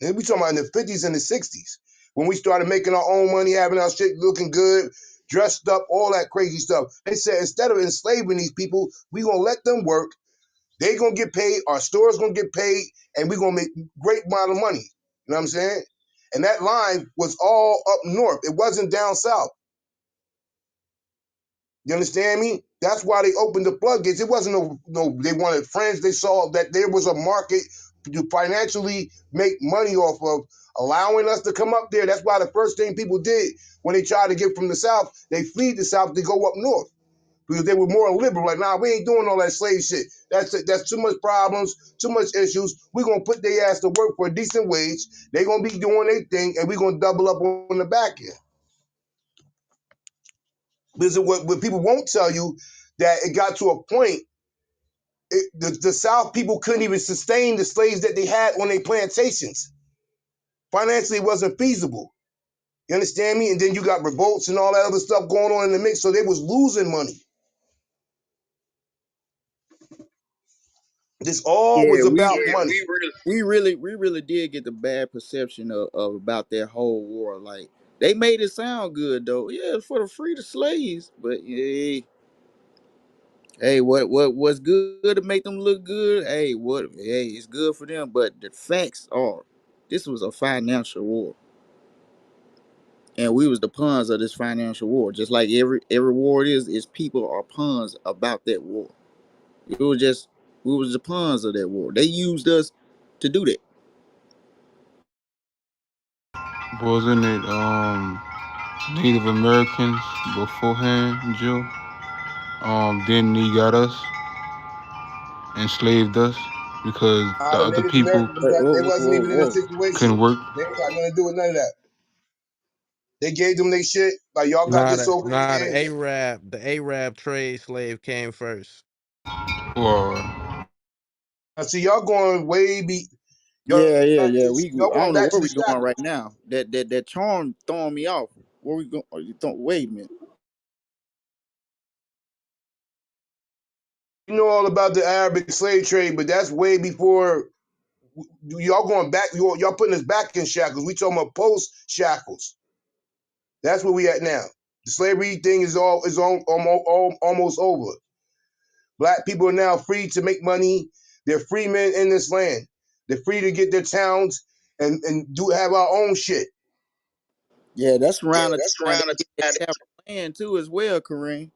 And we talking about in the 50s and the 60s when we started making our own money, having our shit looking good, dressed up, all that crazy stuff. They said instead of enslaving these people, we gonna let them work. They gonna get paid. Our stores gonna get paid, and we gonna make great amount of money. You know what I'm saying? And that line was all up north. It wasn't down south. You understand me? That's why they opened the floodgates. It wasn't no. They wanted friends. They saw that there was a market to financially make money off of, allowing us to come up there. That's why the first thing people did when they tried to get from the south, they fled the south to go up north. because they were more liberal. Like, nah, we ain't doing all that slave shit. That's too much problems, too much issues. We're gonna put their ass to work for a decent wage. They're gonna be doing their thing, and we're gonna double up on the back end. Because what people won't tell you that it got to a point. The South people couldn't even sustain the slaves that they had on their plantations. Financially, it wasn't feasible. You understand me? And then you got revolts and all that other stuff going on in the mix, so they was losing money. This all Yeah, was about money. we really did get the bad perception of about that whole war. Like they made it sound good though. Yeah, it's for the free the slaves, but hey, what's good to make them look good? Hey, it's good for them. But the facts are, this was a financial war, and we was the pawns of this financial war. Just like every war is people are pawns about that war. It was just we was the pawns of that war. They used us to do that. Wasn't it Native Americans beforehand, Joe? Then he got us, enslaved us, because the The other Native people Americans, Wait, they whoa, wasn't whoa, even in a whoa. couldn't situation. work. They ain't got nothing to do with none of that. They gave them their shit. Like, y'all got this over The here. Arab trade slave came first. Or Now, see, y'all going way y'all Yeah. y'all I going don't know back to where the we going shadows. right now. That charm throwing me off. Where we going? You thought? Wait a minute. You know all about the Arabic slave trade, but that's way before y'all going back. Y'all putting us back in shackles. We talking about post shackles. That's where we at now. The slavery thing almost over. Black people are now free to make money. They're free men in this land. They're free to get their towns and do have our own shit. Yeah, that's around the time they get their capital land too, as well, Kareem.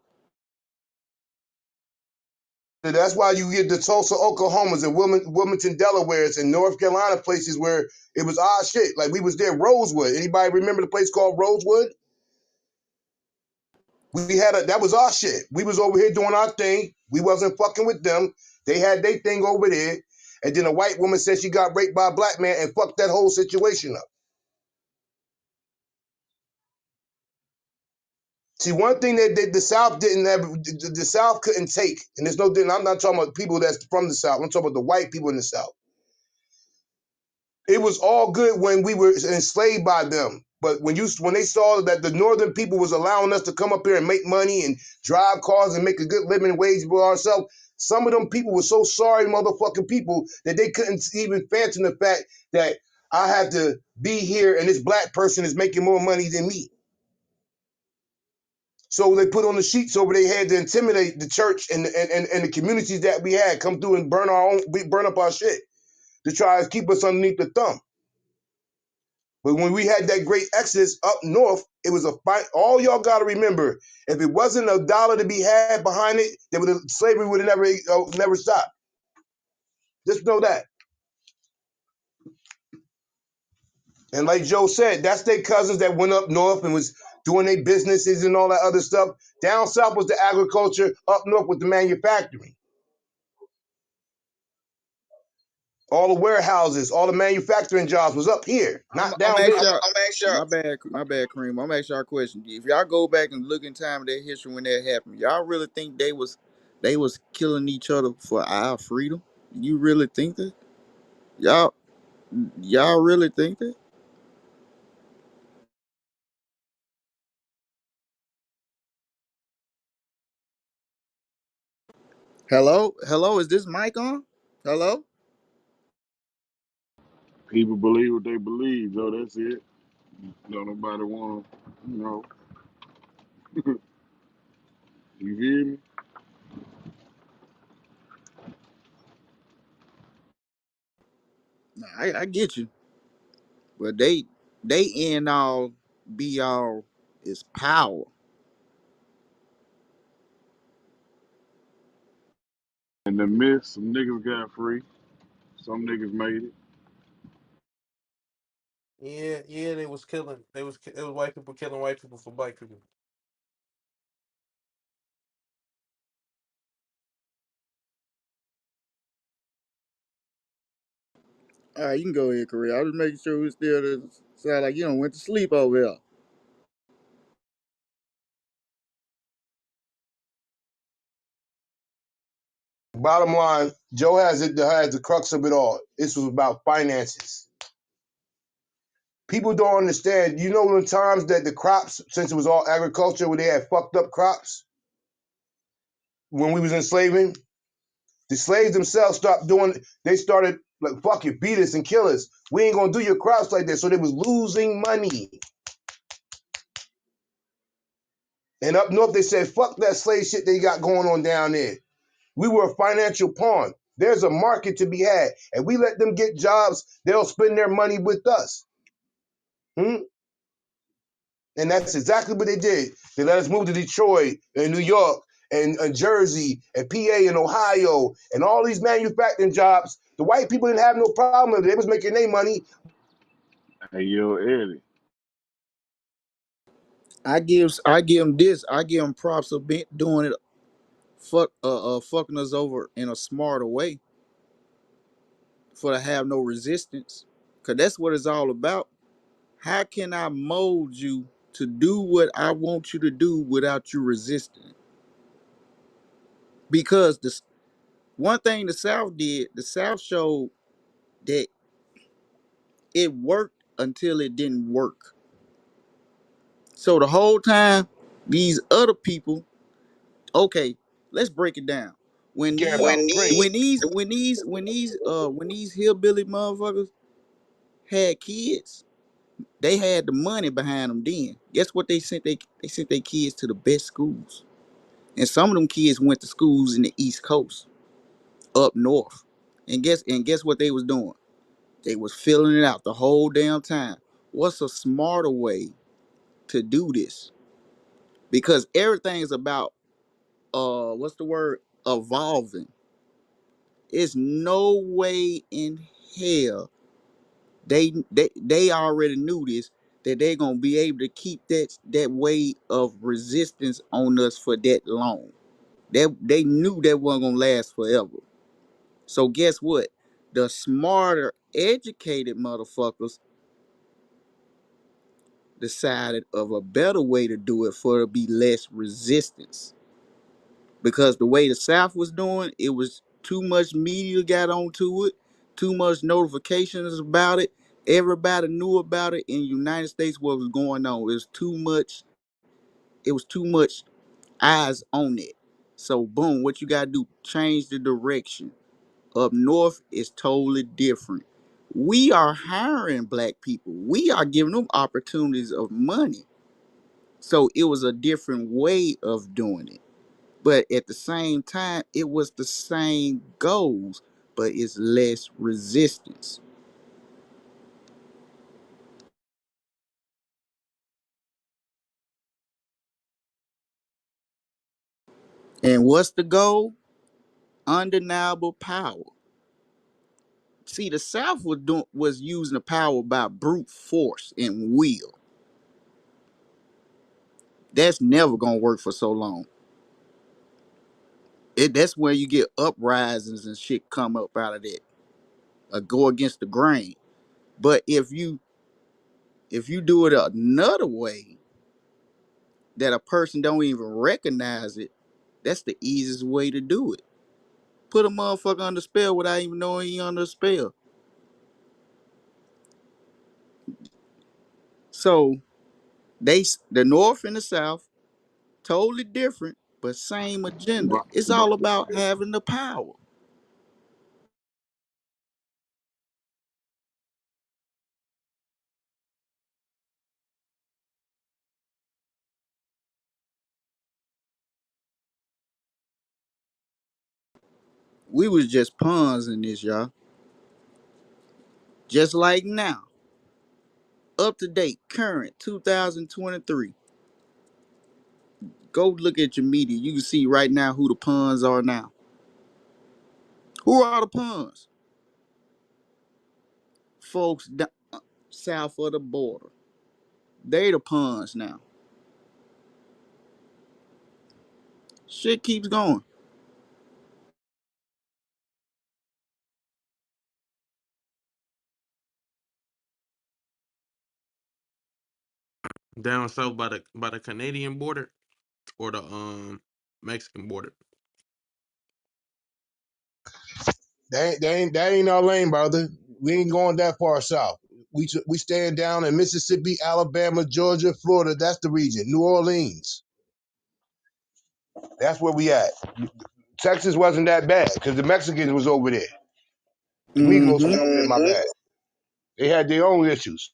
And that's why you get the Tulsa, Oklahomas and Wilmington, Delawares and North Carolina places where it was our shit. Like we was there, Rosewood. Anybody remember the place called Rosewood? We had that was our shit. We was over here doing our thing. We wasn't fucking with them. They had their thing over there. And then a white woman said she got raped by a black man and fucked that whole situation up. See, one thing that the South didn't have, the South couldn't take, and there's no, I'm not talking about people that's from the South. I'm talking about the white people in the South. It was all good when we were enslaved by them. But when they saw that the northern people was allowing us to come up here and make money and drive cars and make a good living wage for ourselves, some of them people were so sorry, motherfucking people, that they couldn't even fathom the fact that I have to be here and this black person is making more money than me. So they put on the sheets over their head to intimidate the church and the communities that we had come through and burn up our shit to try to keep us underneath the thumb. But when we had that great exodus up north, it was a fight. All y'all got to remember, if it wasn't a dollar to be had behind it, slavery would have never stopped. Just know that. And like Joe said, that's their cousins that went up north and was doing their businesses and all that other stuff. Down south was the agriculture. Up north was the manufacturing. All the warehouses, all the manufacturing jobs was up here, I'm not I'm down ask there. y'all. My bad, Kareem. I'm asking y'all a question. If y'all go back and look in time of their history when that happened, y'all really think they was killing each other for our freedom? You really think that? Y'all y'all really think that? Hello, is this mic on? Hello? People believe what they believe, though. That's it. Don't nobody want to, you know. You hear me? Nah, I get you, but they end all be all is power. In the midst, some niggas got free. Some niggas made it. Yeah, they was killing. It was white people killing white people for black people. All right, you can go ahead, Korea. I was making sure we still sound like you don't went to sleep over here. Bottom line, Joe has the crux of it all. This was about finances. People don't understand. You know the times that the crops, since it was all agriculture, where they had fucked up crops when we was enslaving, the slaves themselves stopped doing. They started like, fuck it, beat us and kill us. We ain't gonna do your crops like that. So they was losing money. And up north, they said, fuck that slave shit they got going on down there. We were a financial pawn. There's a market to be had. And we let them get jobs, they'll spend their money with us. Hmm? And that's exactly what they did. They let us move to Detroit and New York and Jersey and PA and Ohio and all these manufacturing jobs. The white people didn't have no problem with it. They was making their money. Hey, yo, Eddie. I give them this. I give them props of doing it. Fucking us over in a smarter way for to have no resistance. Cause that's what it's all about. How can I mold you to do what I want you to do without you resisting? Because this one thing the South did, the South showed that it worked until it didn't work. So the whole time, these other people, okay, let's break it down. When Care these about drink. when these hillbilly motherfuckers had kids, they had the money behind them then. Guess what they sent their kids to the best schools. And some of them kids went to schools in the East Coast, up north. And guess what they was doing? They was filling it out the whole damn time. What's a smarter way to do this? Because everything is about what's the word? Evolving. It's no way in hell they already knew this, that they're gonna be able to keep that way of resistance on us for that long. They knew that wasn't gonna last forever. So guess what? The smarter, educated motherfuckers decided of a better way to do it for to be less resistance. Because the way the South was doing, it was too much media got onto it, too much notifications about it. Everybody knew about it in the United States what was going on. It was too much eyes on it. So boom, what you gotta do? Change the direction. Up north is totally different. We are hiring black people. We are giving them opportunities of money. So it was a different way of doing it. But at the same time, it was the same goals, but it's less resistance. And what's the goal? Undeniable power. See, the South was using the power by brute force and will. That's never gonna work for so long. That's where you get uprisings and shit come up out of that. Go against the grain. But if you do it another way that a person don't even recognize it, that's the easiest way to do it. Put a motherfucker under spell without even knowing he under a spell. So the North and the South, totally different, but same agenda. It's all about having the power. We was just pawns in this, y'all. Just like now, up to date, current 2023. Go look at your media. You can see right now who the pawns are now. Who are the pawns? Folks south of the border. They the pawns now. Shit keeps going. Down south by the Canadian border or the Mexican border. That ain't our lane, brother. We ain't going that far south. We staying down in Mississippi, Alabama, Georgia, Florida. That's the region. New Orleans. That's where we at. Texas wasn't that bad because the Mexicans was over there. The Migos was over there, my bad. They had their own issues.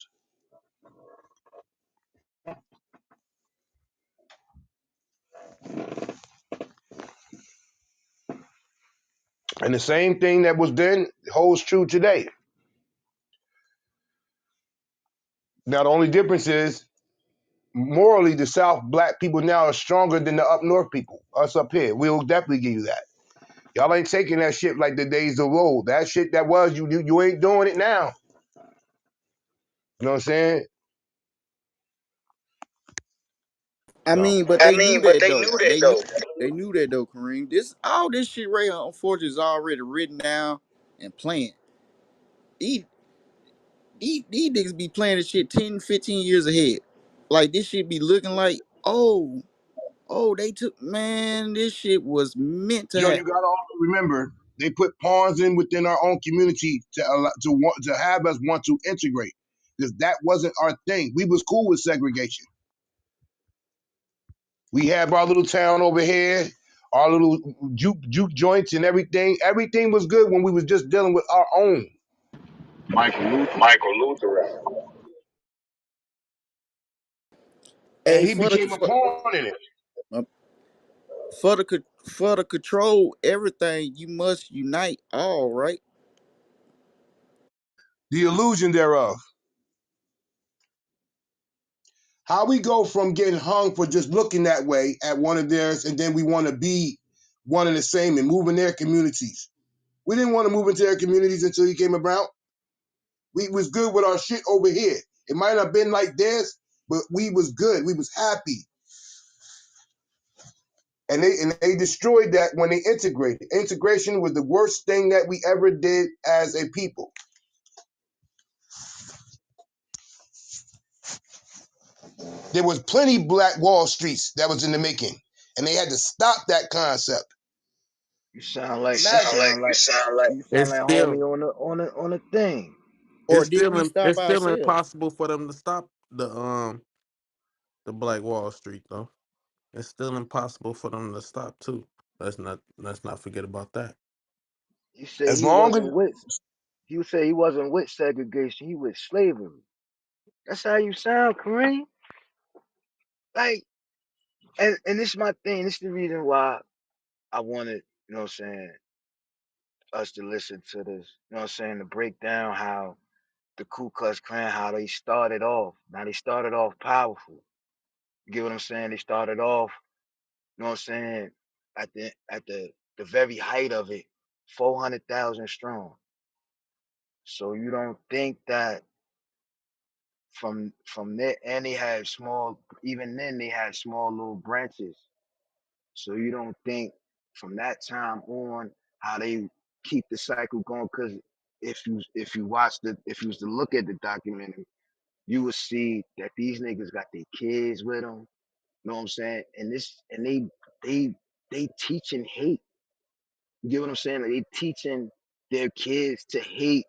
And the same thing that was then holds true today. Now the only difference is morally the South black people now are stronger than the up north people. Us up here. We'll definitely give you that. Y'all ain't taking that shit like the days of old. That shit that was you ain't doing it now. You know what I'm saying? I So mean, but I they knew mean, but that they though. knew that though. They knew that though, Kareem. All this shit right here, unfortunately, is already written down and planned. These, these niggas be playing this shit 10, 15 years ahead. Like this shit be looking like, they took, man, this shit was meant to Yo, you happen. gotta also remember they put pawns in within our own community to have us want to integrate because that wasn't our thing. We was cool with segregation. We have our little town over here, our little juke joints and everything. Everything was good when we was just dealing with our own. Michael Luther. Michael Luther. And Hey, he became a pawn in it. uh, for the control everything, you must unite all, right? The illusion thereof. How we go from getting hung for just looking that way at one of theirs, and then we want to be one and the same and move in their communities. We didn't want to move into their communities until he came about. We was good with our shit over here. It might not have been like this, but we was good. We was happy. And they destroyed that when they integrated. Integration was the worst thing that we ever did as a people. There was plenty Black Wall Streets that was in the making, and they had to stop that concept. You sound like you Imagine. sound like you sound It's like still homie on a thing. Or did we stop it's still ourselves? impossible for them to stop the Black Wall Street though. It's still impossible for them to stop too. Let's not forget about that. You say As he long as wasn't with you say he wasn't with segregation, he with slavery. That's how you sound, Kareem. Like and this is my thing. This is the reason why I wanted, you know what I'm saying, us to listen to this. You know what I'm saying, to break down how the Ku Klux Klan, how they started off. Now they started off powerful. You get what I'm saying? They started off, you know what I'm saying, at the very height of it, 400,000 strong. So you don't think that from there, and they had small, even then they had small little branches. So you don't think from that time on how they keep the cycle going? Because if you was to look at the documentary, you would see that these niggas got their kids with them. You know what I'm saying? And they teaching hate. You get what I'm saying? Like they teaching their kids to hate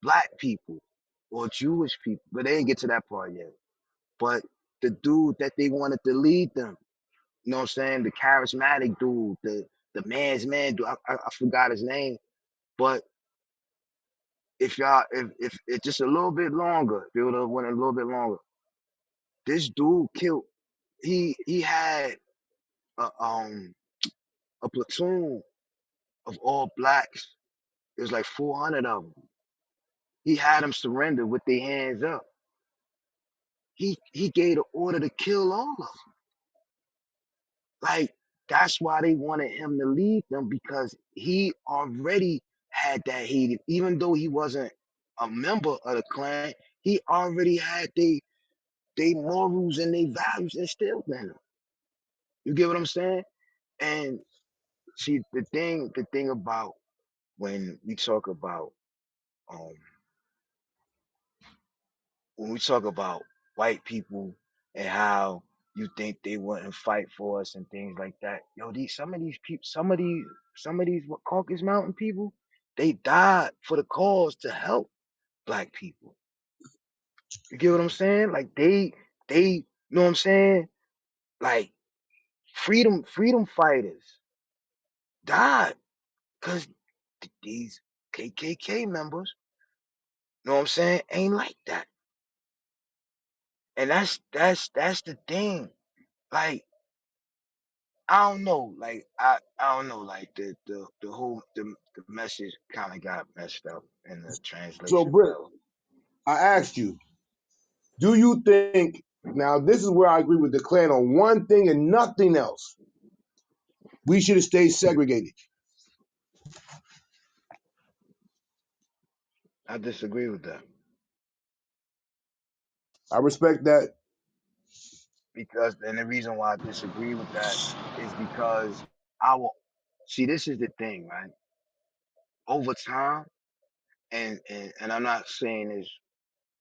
black people or Jewish people, but they didn't get to that part yet. But the dude that they wanted to lead them, you know what I'm saying? The charismatic dude, the man's man dude. I forgot his name, but if y'all if it's just a little bit longer, if it would have went a little bit longer, this dude killed. He had a platoon of all blacks. It was like 400 of them. He had them surrender with their hands up. He gave the order to kill all of them. Like that's why they wanted him to lead them because he already had that hated. Even though he wasn't a member of the Klan, he already had they morals and their values instilled in him. You get what I'm saying? And see the thing about when we talk about um when we talk about white people and how you think they wouldn't fight for us and things like that. Yo, these some of these people, some of these what, Caucasus Mountain people, they died for the cause to help black people. You get what I'm saying? Like they, you know what I'm saying? Like freedom fighters died because these KKK members, you know what I'm saying, ain't like that. And that's the thing. Like I don't know, like I don't know, like the whole the message kind of got messed up in the So, translation, Britt, whatever. I asked you, do you think, now this is where I agree with the Klan on one thing and nothing else. We should have stayed segregated. I disagree with that I respect that. because, and the reason why I disagree with that is because our see, this is the thing, right? Over time, and I'm not saying this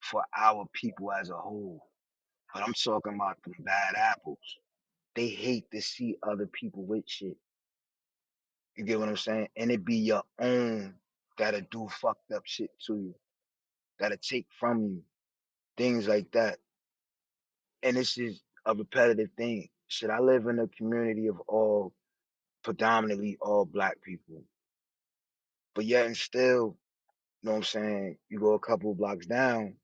for our people as a whole, but I'm talking about them bad apples. They hate to see other people with shit. You get what I'm saying? And it be your own that'll do fucked up shit to you, that'll take from you, things like that. And this is a repetitive thing. Should I live in a community of all predominantly all black people, but yet and still, you know what I'm saying? You go a couple of blocks down,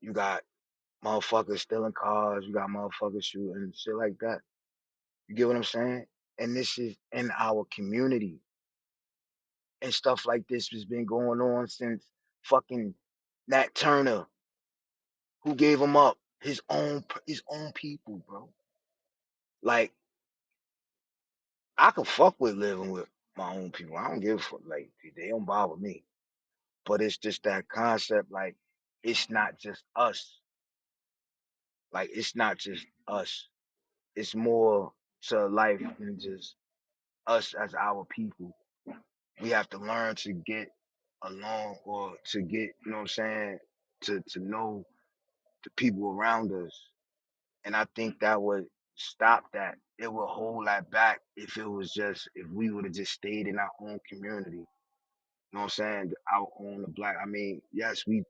you got motherfuckers stealing cars, you got motherfuckers shooting and shit like that. You get what I'm saying? And this is in our community. And stuff like this has been going on since fucking Nat Turner, who gave him up his own people, bro. Like I could fuck with living with my own people. I don't give a fuck. Like they don't bother me. But it's just that concept. Like it's not just us. Like it's not just us. It's more to life than just us as our people. We have to learn to get along or to get, you know what I'm saying, to know the people around us. And I think that would stop that. It would hold that back if it was just if we would have just stayed in our own community. You know what I'm saying? Our own black. I mean, yes, we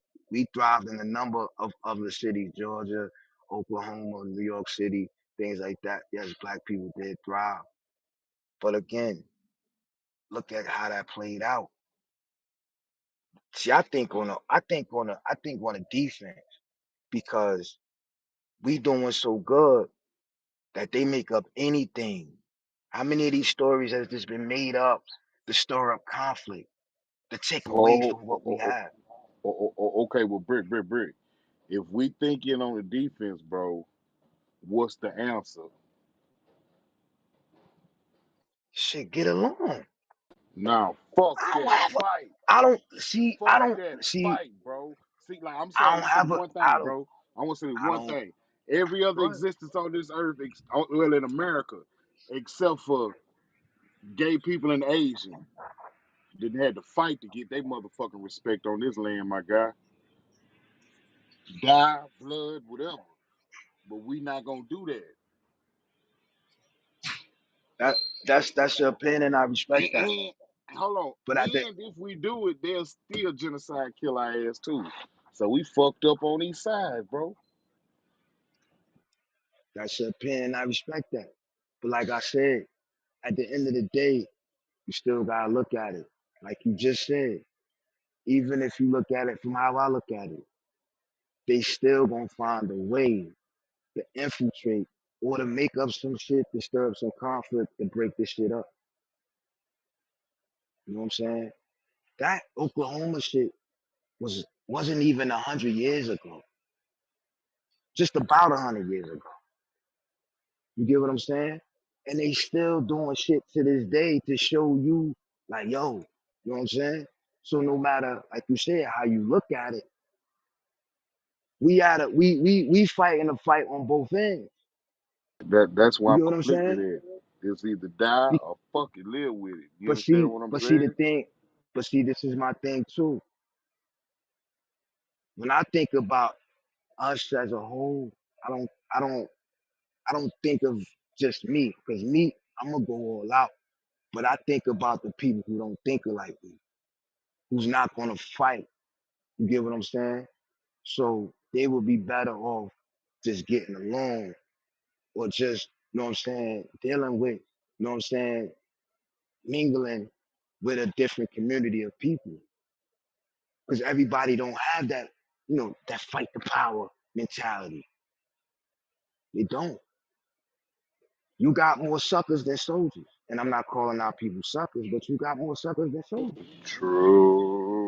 thrived in a number of other cities, Georgia, Oklahoma, New York City, things like that. Yes, black people did thrive. But again, look at how that played out. See, I think on a defense because we doing so good that they make up anything. How many of these stories has just been made up to stir up conflict, to take away Oh, from what we have? okay. Well, Brick. If we thinking on the defense, bro, what's the answer? Shit, get along. Now, fuck I don't that have a, fight. I don't see, I Fuck don't that see, fight, bro. See, like I'm I saying, I'm don't gonna say have a, one thing, I don't, bro. I want to say I one don't, thing. Every other go ahead. existence on this earth, well, in America, except for gay people and Asian, didn't have to fight to get their motherfucking respect on this land, my guy. Die, blood, whatever. But we not gonna do that. That, that's your opinion, I respect that. And hold on. But I think And if we do it, they'll still genocide kill our ass too. So we fucked up on each side, bro. that's your opinion, I respect that. But like I said, at the end of the day, you still gotta look at it. Like you just said, even if you look at it from how I look at it, they still gonna find a way to infiltrate or to make up some shit to stir up some conflict to break this shit up. You know what I'm saying? That Oklahoma shit wasn't even 100 years ago. Just about 100 years ago. You get what I'm saying? And they still doing shit to this day to show you, like, yo, you know what I'm saying? So no matter, like you said, how you look at it, we at a we fighting a fight on both ends. That's why You I'm get what I'm conflicted saying? at. It's either die Be- or fucking live with it. You But understand see, what I'm but see the saying? thing, this is my thing too. When I think about us as a whole, I don't I don't I don't think of just me, because me, I'm gonna go all out. But I think about the people who don't think like me, who's not gonna fight. You get what I'm saying? So they would be better off just getting along, or just, you know what I'm saying, dealing with, you know what I'm saying, mingling with a different community of people. Because everybody don't have that, that fight the power mentality. They don't. You got more suckers than soldiers. And I'm not calling out people suckers, but you got more suckers than soldiers.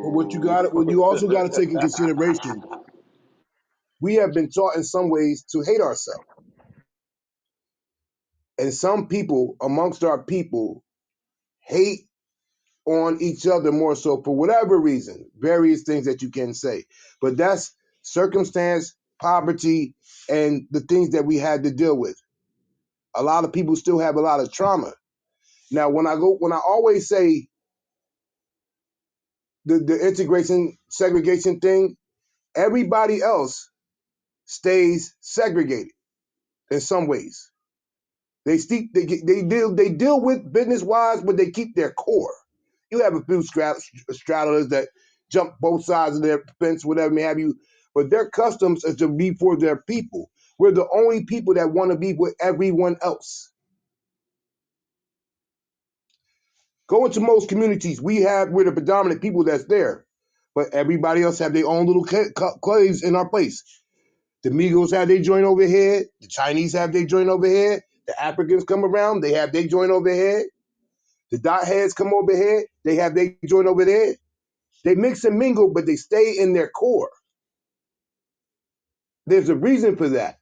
But what you True. got, what you also got to take in consideration, we have been taught in some ways to hate ourselves, and some people amongst our people hate on each other more so for whatever reason, various things that you can say. But that's circumstance, poverty, and the things that we had to deal with. A lot of people still have a lot of trauma. Now, when I always say the integration segregation thing, everybody else stays segregated in some ways. They deal with business wise, but they keep their core. You have a few straddlers that jump both sides of their fence, whatever may have you, but their customs is to be for their people. We're the only people that want to be with everyone else. Go into most communities, we're the predominant people that's there, but everybody else have their own little claves in our place. The Migos have their joint over here. The Chinese have their joint over here. The Africans come around, they have their joint over here. The dot heads come over here, they have their joint over there. They mix and mingle, but they stay in their core. There's a reason for that.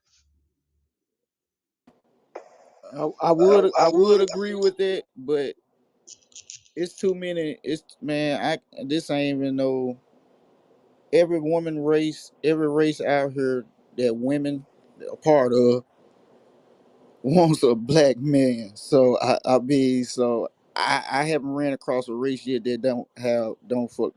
I would agree with that, but it's too many. It's man, this ain't even no every race out here that women are part of wants a black man. So I haven't ran across a race yet that don't fuck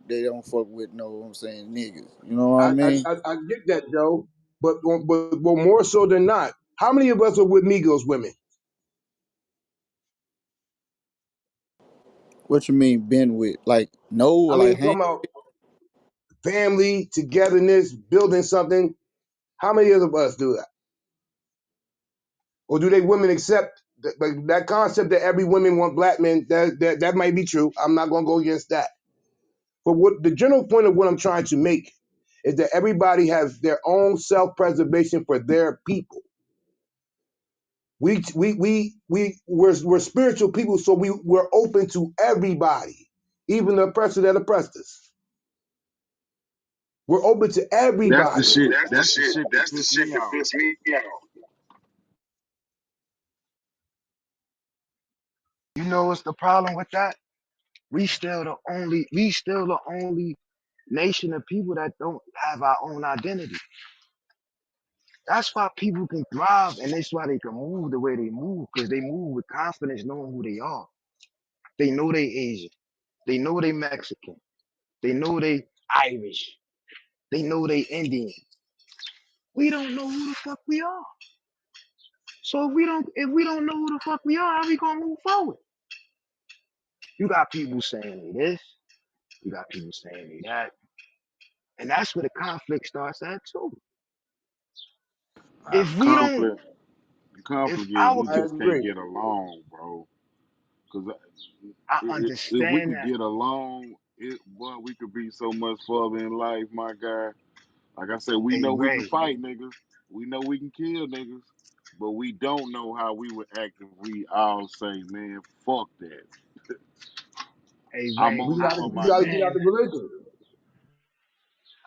with no what I'm saying niggas. You know what I mean? I get that, Joe, but more so than not, how many of us are with Migos women? What you mean been with? Like no, or I mean, like I'm hang talking about family, togetherness, building something. How many of us do that? Or do they women accept that concept that every woman want black men? That might be true. I'm not going to go against that. But what the general point of what I'm trying to make is that everybody has their own self-preservation for their people. We're spiritual people, so we're open to everybody, even the oppressor that oppressed us. We're open to That's the everybody. shit. That's the That's the shit. shit that That's the pissed shit me that off. puts me out. You know what's the problem with that? We still the only nation of people that don't have our own identity. That's why people can thrive, and that's why they can move the way they move, because they move with confidence, knowing who they are. They know they Asian. They know they Mexican. They know they Irish. They know they Indian. We don't know who the fuck we are. So if we don't know who the fuck we are, how we gonna move forward? You got people saying they this. You got people saying they that, and that's where the conflict starts at too. Uh, If we don't, conflict. The if conflict is our we I just can't agree. get along, bro. Because I if we understand could that. get along, boy, we could be so much further in life, my guy. Like I said, we Hey know we can Ray, fight niggas. We know we can kill niggas. But we don't know how we would act if we all say, man, fuck that. hey I'm Ray, We only got to for we my got to get niggas. out the religion.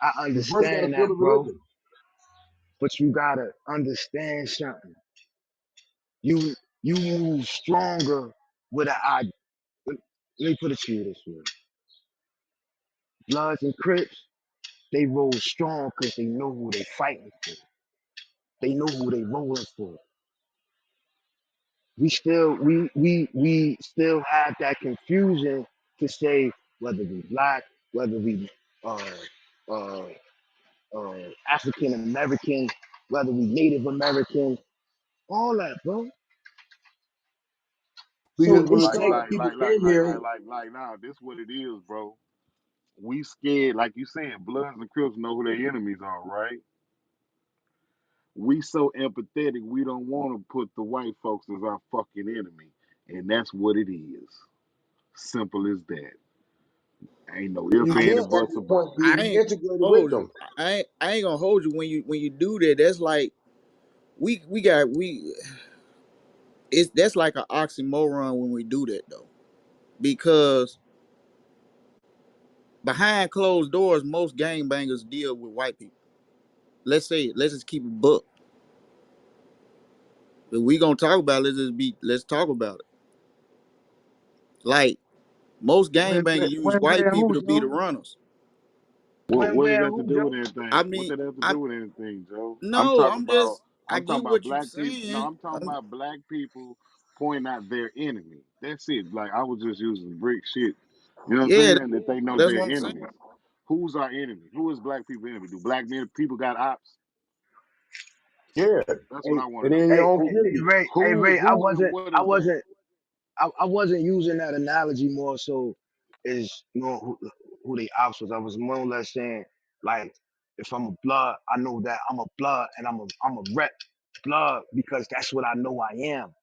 I We first got to understand kill that, the bro. religion. But you gotta understand something. You you move stronger with an I. Let me put it to you this way: Bloods and Crips, they roll strong because they know who they fighting for. They know who they rolling for. We still have that confusion to say whether we black, whether we uh uh African American, whether we Native American, all that, bro. So So Because when it's it's like like, like like people like like came like here, like like like now, this what it is, bro. We scared, like you saying, Bloods and Crips know who their enemies are, right? We so empathetic, we don't want to put the white folks as our fucking enemy, and that's what it is. Simple as that. Ain't no you if, can't and, at or buts this point about it. because I we ain't integrated with hold you. them. I ain't gonna hold you when you do that. That's like we got we it's that's like an oxymoron when we do that though, because behind closed doors, most gangbangers deal with white people. Let's say it. Let's just keep it book. If we gonna talk about it, let's talk about it. Like most gangbangers use white Where and people who, to be the Joe? runners. What does Where that and have to who, do with Joe? anything? I What mean, does that have to I do with anything, Joe? I'm no, talking about I I'm talking get about what you black people. No, saying. I'm talking about black people pointing out their enemy. That's it. Like I was just using brick shit. You know what Yeah, I'm saying? That they know that's their what I'm saying. enemies. Who's our enemy? Who is black people enemy? Do black men people got ops? Yeah. That's what Hey, I want to and know. in your own hey, community. Ray, hey, Who Ray, and what I is that? wasn't, I wasn't using that analogy more so is who they ops was. I was more or less saying like if I'm a blood, I know that I'm a blood and I'm a rep blood because that's what I know I am.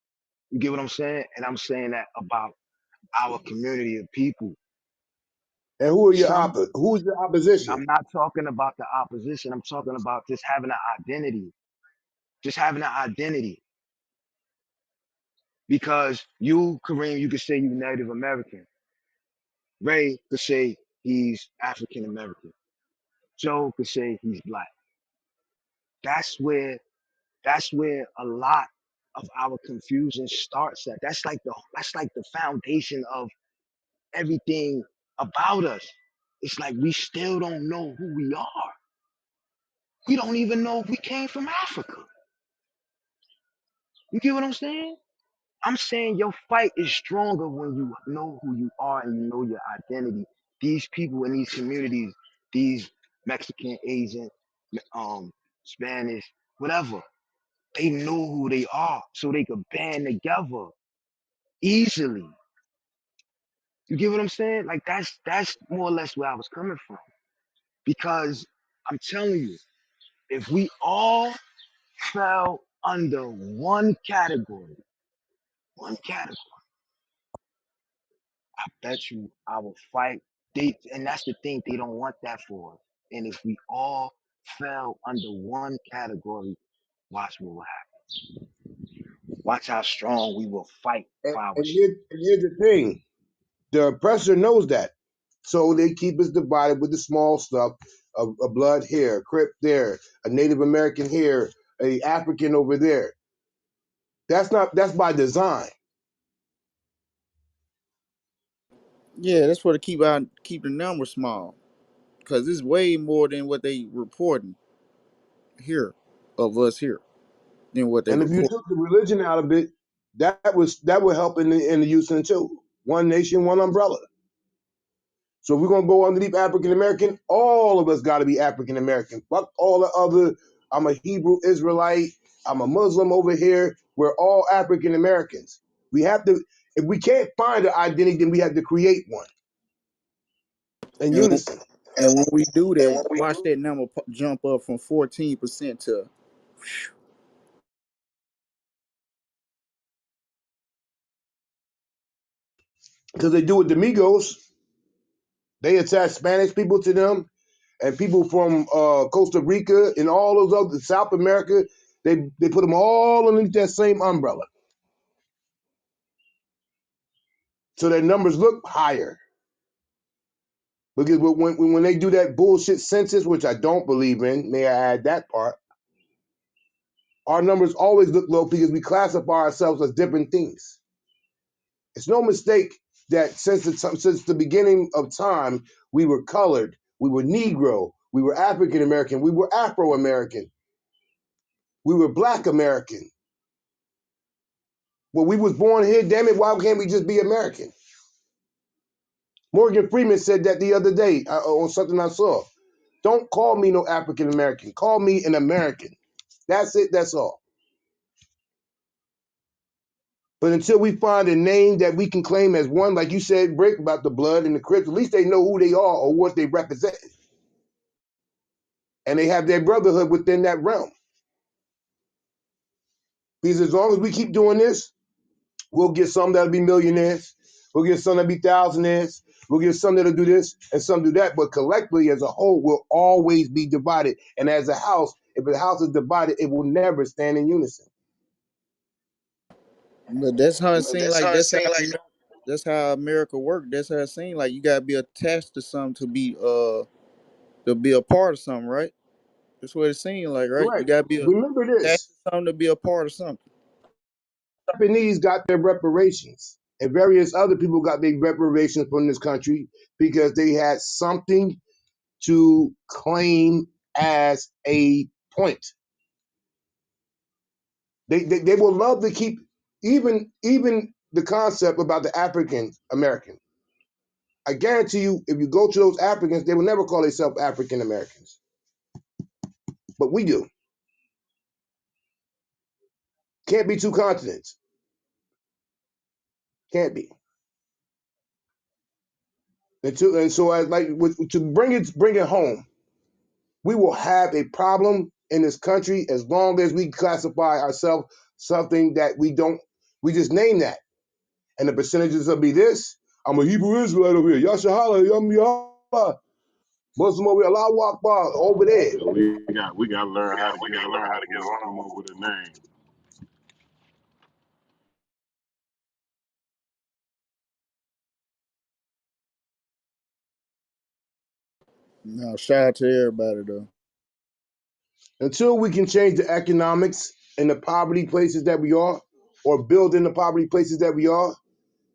You get what I'm saying? And I'm saying that about our community of people. And who are your Some who's your opposition? I'm not talking about the opposition. I'm talking about just having an identity. Just having an identity. Because you, Kareem, you could say you Native American. Ray could say he's African American. Joe could say he's black. That's where a lot of our confusion starts at. That's like the foundation of everything about us. It's like we still don't know who we are. We don't even know if we came from Africa. You get what I'm saying? I'm saying your fight is stronger when you know who you are and you know your identity. These people in these communities, these Mexican, Asian, Spanish, whatever, they know who they are, so they could band together easily. You get what I'm saying? Like that's more or less where I was coming from. Because I'm telling you, if we all fell under one category, I bet you our fight, and that's the thing, they don't want that for us. And if we all fell under one category, watch what will happen. Watch how strong we will fight And, for our and, shit. here, and here's the thing: the oppressor knows that, so they keep us divided with the small stuff of a blood here, a Crip there, a Native American here, a African over there. That's by design. Yeah, that's for to keep the numbers small, because it's way more than what they reporting here of us here than what they And if you report. took the religion out of it, that would help in the Houston too. One nation, one umbrella. So if we're gonna go underneath African American, all of us got to be African American. Fuck all the other. I'm a Hebrew Israelite. I'm a Muslim over here. We're all African Americans. We have to. If we can't find an identity, then we have to create one in And unison. when we do that, watch that number jump up from 14% to Because they do with the Migos. They attach Spanish people to them and people from Costa Rica and all those other South America. They put them all underneath that same umbrella, so their numbers look higher. Because when they do that bullshit census, which I don't believe in, may I add that part, our numbers always look low because we classify ourselves as different things. It's no mistake that since the beginning of time, we were colored, we were Negro, we were African American, we were Afro American, we were Black American. Well, we was born here, damn it, why can't we just be American? Morgan Freeman said that the other day on something I saw. Don't call me no African American. Call me an American. That's it. That's all. But until we find a name that we can claim as one, like you said, Brick, about the blood and the Crips, at least they know who they are or what they represent. And they have their brotherhood within that realm. Because as long as we keep doing this, we'll get some that'll be millionaires. We'll get some that'll be thousandaires. We'll get some that'll do this and some do that. But collectively, as a whole, we'll always be divided. And as a house, if the house is divided, it will never stand in unison. But that's how it But seems that's like how it seems like. that's how America works. That's how it seems like you gotta be attached to something to be a part of something, right? That's what it seems like, right? You Correct. gotta be Remember attached this. to something to be a part of something. Japanese got their reparations, and various other people got their reparations from this country because they had something to claim as a point. They will love to keep even the concept about the African American. I guarantee you, if you go to those Africans, they will never call themselves African Americans, but we do. Can't be two continents. Can't be. And so, as like to bring it home, we will have a problem in this country as long as we classify ourselves something that we don't. We just name that, and the percentages will be this. I'm a Hebrew Israelite over here. Yashahala, Yam Yah. Muslim over here, Allah Akbar over there. Yeah, we got to learn how to get along before we come up with a name. No, shout out to everybody though. Until we can change the economics in the poverty places that we are, or build in the poverty places that we are,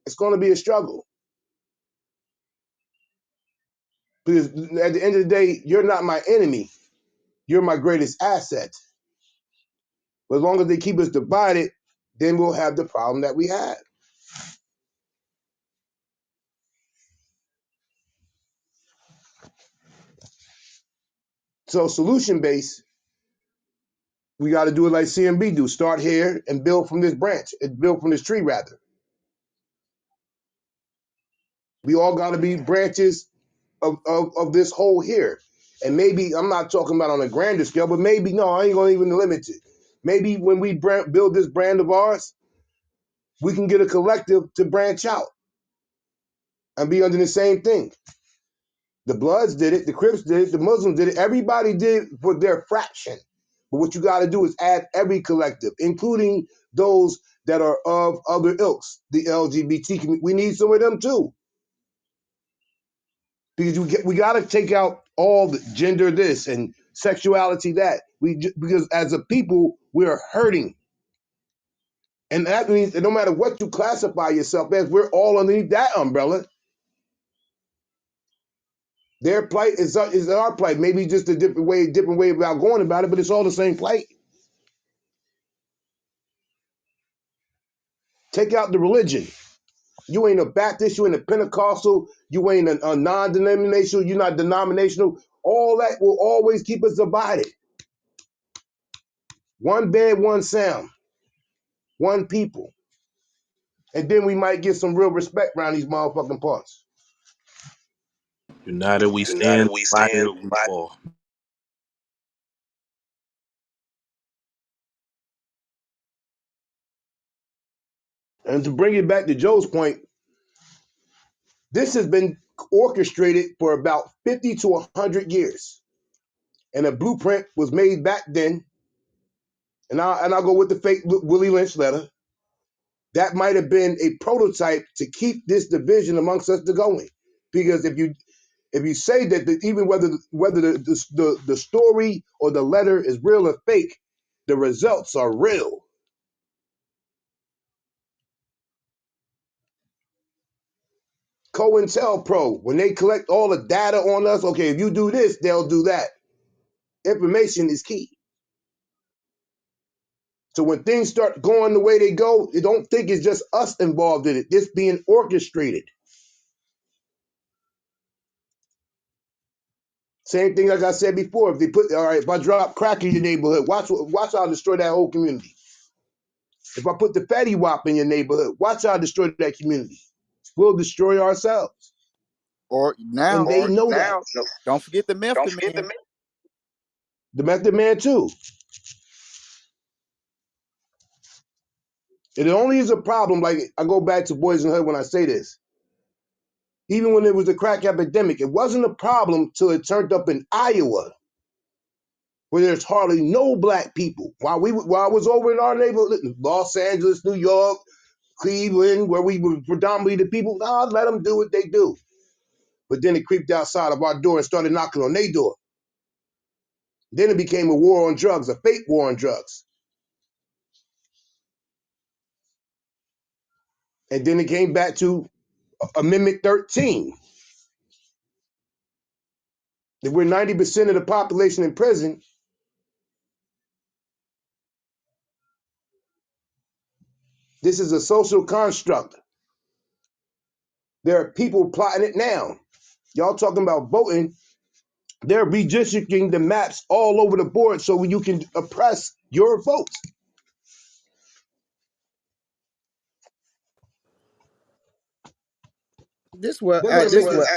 it's going to be a struggle. Because at the end of the day, you're not my enemy. You're my greatest asset. But as long as they keep us divided, then we'll have the problem that we have. So solution based, we got to do it like CMB do. Start here and build from this branch, and build from this tree rather. We all got to be branches of this whole here. And maybe, I'm not talking about on a grander scale, but maybe, no, I ain't going to even limit it. Maybe when we build this brand of ours, we can get a collective to branch out and be under the same thing. The Bloods did it, the Crips did it, the Muslims did it. Everybody did it for their fraction. But what you got to do is add every collective, including those that are of other ilks, the LGBT community. We need some of them too. Because we got to take out all the gender this and sexuality that. Because as a people, we're hurting. And that means that no matter what you classify yourself as, we're all underneath that umbrella. Their plight is our plight. Maybe just a different way about going about it, but it's all the same plight. Take out the religion. You ain't a Baptist, you ain't a Pentecostal, you ain't a non-denominational, you're not denominational. All that will always keep us divided. One band, one sound, one people. And then we might get some real respect around these motherfucking parts. United we United stand, we stand. divided we fall. And to bring it back to Joe's point, this has been orchestrated for about 50 to 100 years. And a blueprint was made back then. And I'll go with the fake Willie Lynch letter. That might have been a prototype to keep this division amongst us to going. Because if you say that even whether the story or the letter is real or fake, the results are real. COINTELPRO, when they collect all the data on us, okay, if you do this, they'll do that. Information is key. So when things start going the way they go, you don't think it's just us involved in it. It's being orchestrated. Same thing like I said before. If they put all right, if I drop crack in your neighborhood, watch how I destroy that whole community. If I put the fatty wop in your neighborhood, watch how I destroy that community. We'll destroy ourselves. Or And now, they know that. don't forget the Method Man. The Method Man too. It only is a problem, like I go back to Boys in the Hood when I say this. Even when it was the crack epidemic, it wasn't a problem till it turned up in Iowa, where there's hardly no black people. While I was over in our neighborhood, Los Angeles, New York, Cleveland, where we were predominantly the people, let them do what they do. But then it creeped outside of our door and started knocking on their door. Then it became a war on drugs, a fake war on drugs. And then it came back to Amendment 13. If we're 90% of the population in prison, this is a social construct. There are people plotting it now. Y'all talking about voting. They're redistricting the maps all over the board so you can oppress your votes. This what They're I gonna make this it. what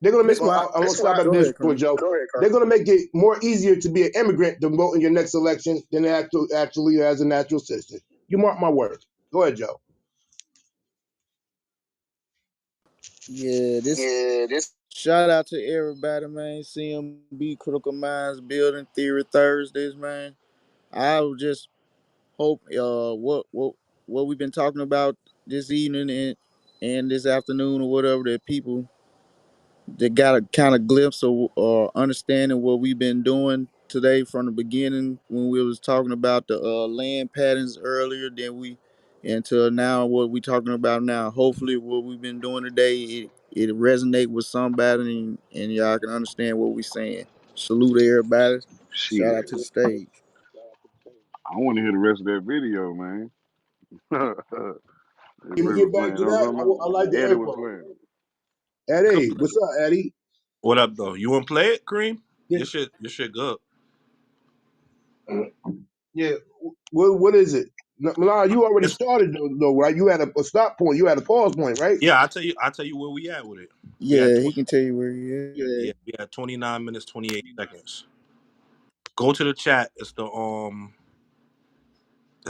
They're gonna make. this what I'm gonna stop at go this ahead, point, Colonel. Joe. They're gonna make it more easier to be an immigrant to vote in your next election than actually as a natural citizen. You mark my words. Go ahead, Joe. Yeah, this shout out to everybody, man. CMB Critical Minds Building Theory Thursdays, man. I would just hope what we've been talking about this evening and this afternoon or whatever, that people that got a kind of glimpse of or understanding what we've been doing today from the beginning when we was talking about the land patterns earlier, then we until now what we talking about now. Hopefully what we've been doing today, it resonate with somebody, and y'all can understand what we saying. Salute to everybody. Shit. Shout out to the stage. I want to hear the rest of that video, man. This Can we brother get back playing. to That was that? on I like the Eddie was info. playing. Eddie, what's up, Eddie? What up though? You want to play it, Kareem? Yeah, Your shit good. yeah. What is it? No, you already It's started though, right? You had a stop point. You had a pause point, right? yeah. I tell you where we at with it. We had Yeah, he 20. can tell you where he is. Yeah, we had 29 minutes 28 seconds. Go to the chat. It's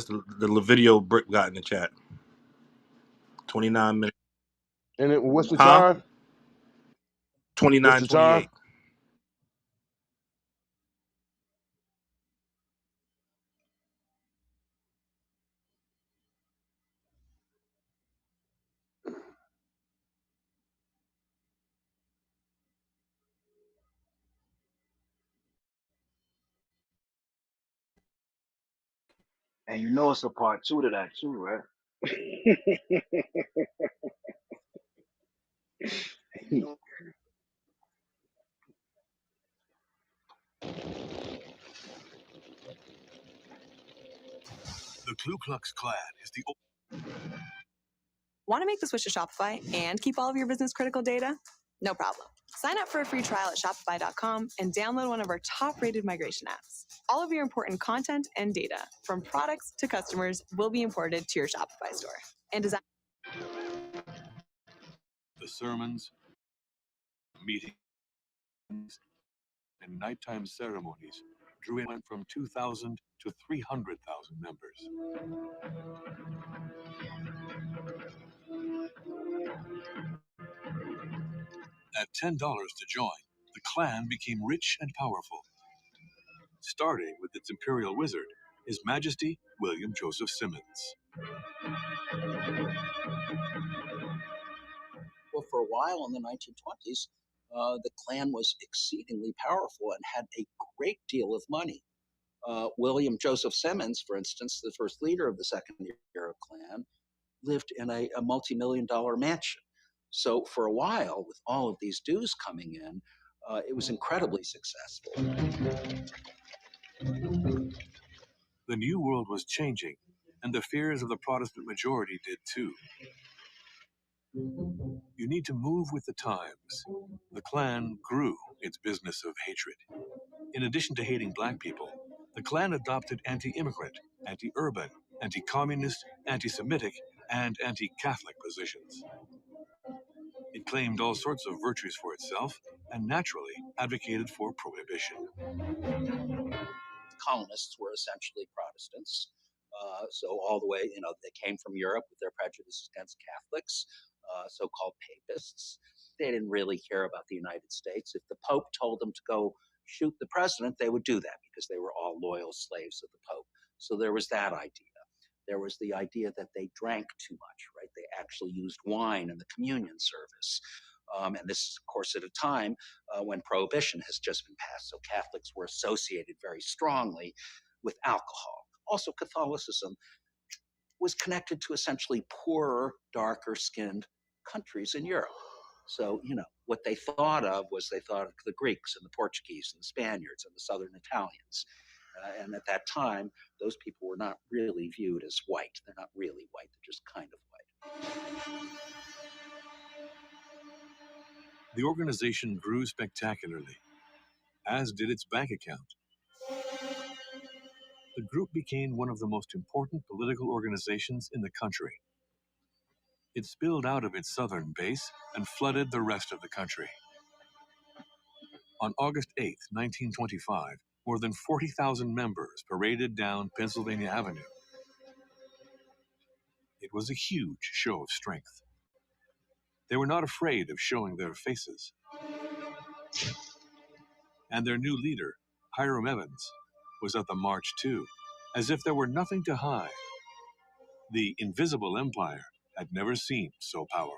the video Brick got in the chat. 29 minutes. And what's the Huh? time? Twenty What's nine the twenty time? eight. And you know it's a part two to that too, right? Want to make the switch to Shopify and keep all of your business critical data? No problem. Sign up for a free trial at Shopify.com and download one of our top rated migration apps. All of your important content and data, from products to customers, will be imported to your Shopify store. And design. Well, for a while in the 1920s, the Klan was exceedingly powerful and had a great deal of money. William Joseph Simmons, for instance, the first leader of the Second Era Klan, lived in a multi-million-dollar mansion. So for a while, with all of these dues coming in, it was incredibly successful. its business of hatred. In addition to hating black people, the Klan adopted anti-immigrant, anti-urban, anti-communist, anti-Semitic, and anti-Catholic positions. It claimed all sorts of virtues for itself and naturally advocated for prohibition. Colonists were essentially Protestants. So all the way, they came from Europe with their prejudices against Catholics, so-called papists. They didn't really care about the United States. If the Pope told them to go shoot the president, they would do that because they were all loyal slaves of the Pope. So there was that idea. There was the idea that they drank too much, right? They actually used wine in the communion service. And this is, of course, at a time when prohibition has just been passed. So Catholics were associated very strongly with alcohol. Also, Catholicism was connected to essentially poorer, darker skinned countries in Europe. So, what they thought of was they thought of the Greeks and the Portuguese and the Spaniards and the Southern Italians. And at that time, those people were not really viewed as white. They're not really white, they're just kind of white. The organization grew spectacularly, as did its bank account. The group became one of the most important political organizations in the country. It spilled out of its southern base and flooded the rest of the country. On August 8, 1925, more than 40,000 members paraded down Pennsylvania Avenue. It was a huge show of strength. They were not afraid of showing their faces. And their new leader, Hiram Evans, was at the march too, as if there were nothing to hide. The invisible empire had never seemed so powerful.